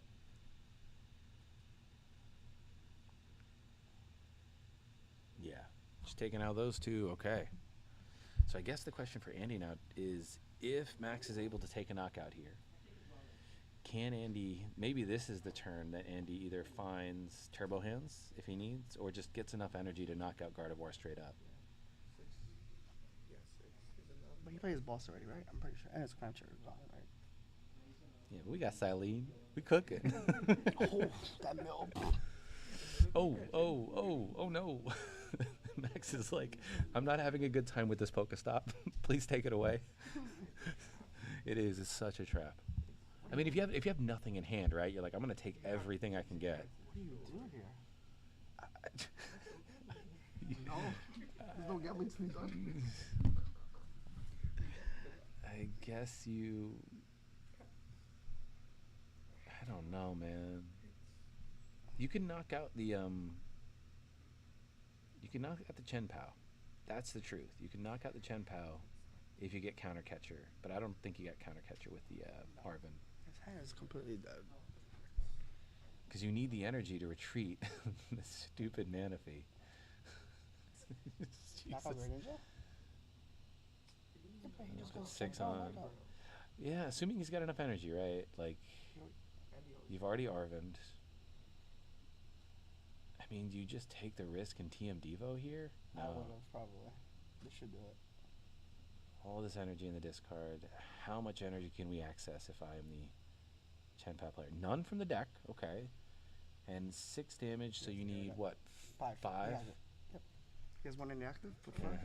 Yeah. Just taking out those 2. Okay. So I guess the question for Andy now is if Max is able to take a knockout here, can Andy, maybe this is the turn that Andy either finds Turbo Hands if he needs, or just gets enough energy to knock out Gardevoir straight up. But he plays boss already, right? I'm pretty sure. And it's Clancher gone, right? Yeah, but we got Silene. We cooking. Oh, that milk. Oh no. Max is like, I'm not having a good time with this Pokestop. Please take it away. It's such a trap. I mean, if you have nothing in hand, right? You're like, I'm gonna take everything I can get. What are you doing here? No, there's no gambling to be done. I guess you. I don't know, man. You can knock out the You can knock out the Chen-Pao. That's the truth. You can knock out the Chen-Pao if you get counter catcher, but I don't think you got counter catcher with the Arven. His hand is completely dead. Because you need the energy to retreat the stupid mana fee. Knock out Greninja? He just put 6 on. Yeah, assuming he's got enough energy, right? Like, you've already Arvened. I mean, do you just take the risk and TM Devo here? No. I would have, probably. They should do it. All this energy in the discard. How much energy can we access if I am the Chen-Pao player? None from the deck, okay. And 6 damage, so you need, what, 5? Yeah, yep. He has 1 inactive, put 5.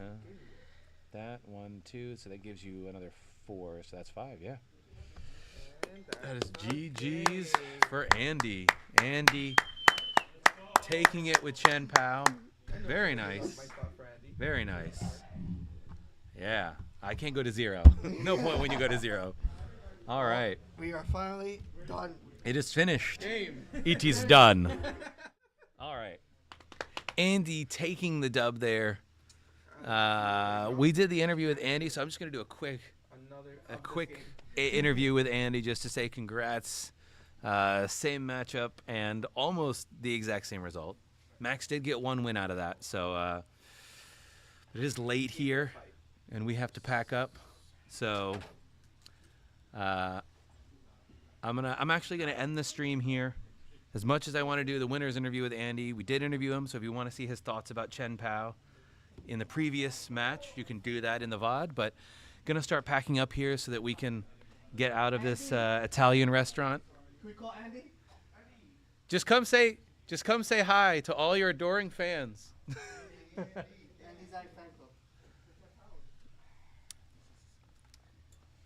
That, 1, 2, so that gives you another 4, so that's 5, yeah. That is GG's for Andy. Andy taking it with Chen-Pao. Very nice. Very nice. Yeah, I can't go to 0. No point when you go to 0. All right. We are finally done. It is finished. It is done. All right. Andy taking the dub there. We did the interview with Andy, so I'm just going to do a quick interview with Andy just to say congrats. Same matchup and almost the exact same result. Max did get one win out of that, so it is late here, and we have to pack up. So I'm actually gonna end the stream here. As much as I want to do the winners interview with Andy, we did interview him. So if you want to see his thoughts about Chen-Pao in the previous match, you can do that in the VOD. But gonna start packing up here so that we can get out of this Italian restaurant. Can we call Andy? Just come say hi to all your adoring fans.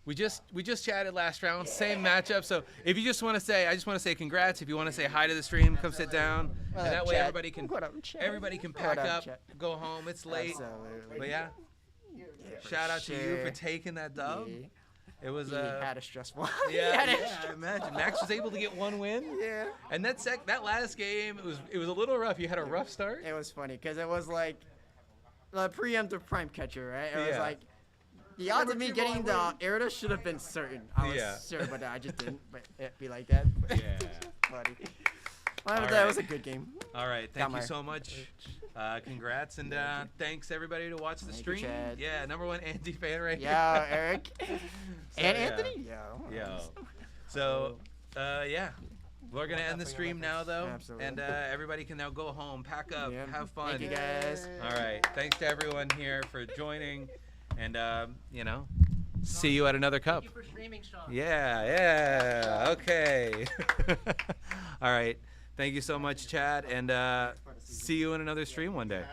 We just chatted last round, same matchup. So if you just want to say, I just want to say congrats. If you want to say hi to the stream, come sit down, and that way everybody can pack up, go home. It's late, Absolutely. but yeah. Shout out to you for taking that dub. Yeah. It was He had a stressful. yeah, imagine Max was able to get one win. Yeah. And that last game, it was a little rough. You had a rough start. It was funny because it was like the preemptive prime catcher, right? It was like the odds of me getting the Erda should have been certain. I was sure, but I just didn't. But it be like that. Yeah. Funny. Well, that was a good game. All right, thank you so much. Congrats and thanks everybody to watch the stream. Chad. Yeah, #1 Andy fan right here. Yeah, Eric. And yeah. Anthony. Yo. So yeah, we're gonna end the stream now though, and everybody can now go home, pack up, have fun. Thank you guys. All right, thanks to everyone here for joining, and see you at another cup. Thank you for streaming, Sean. Yeah. Okay. All right. Thank you so much, Chad, and see you in another stream one day.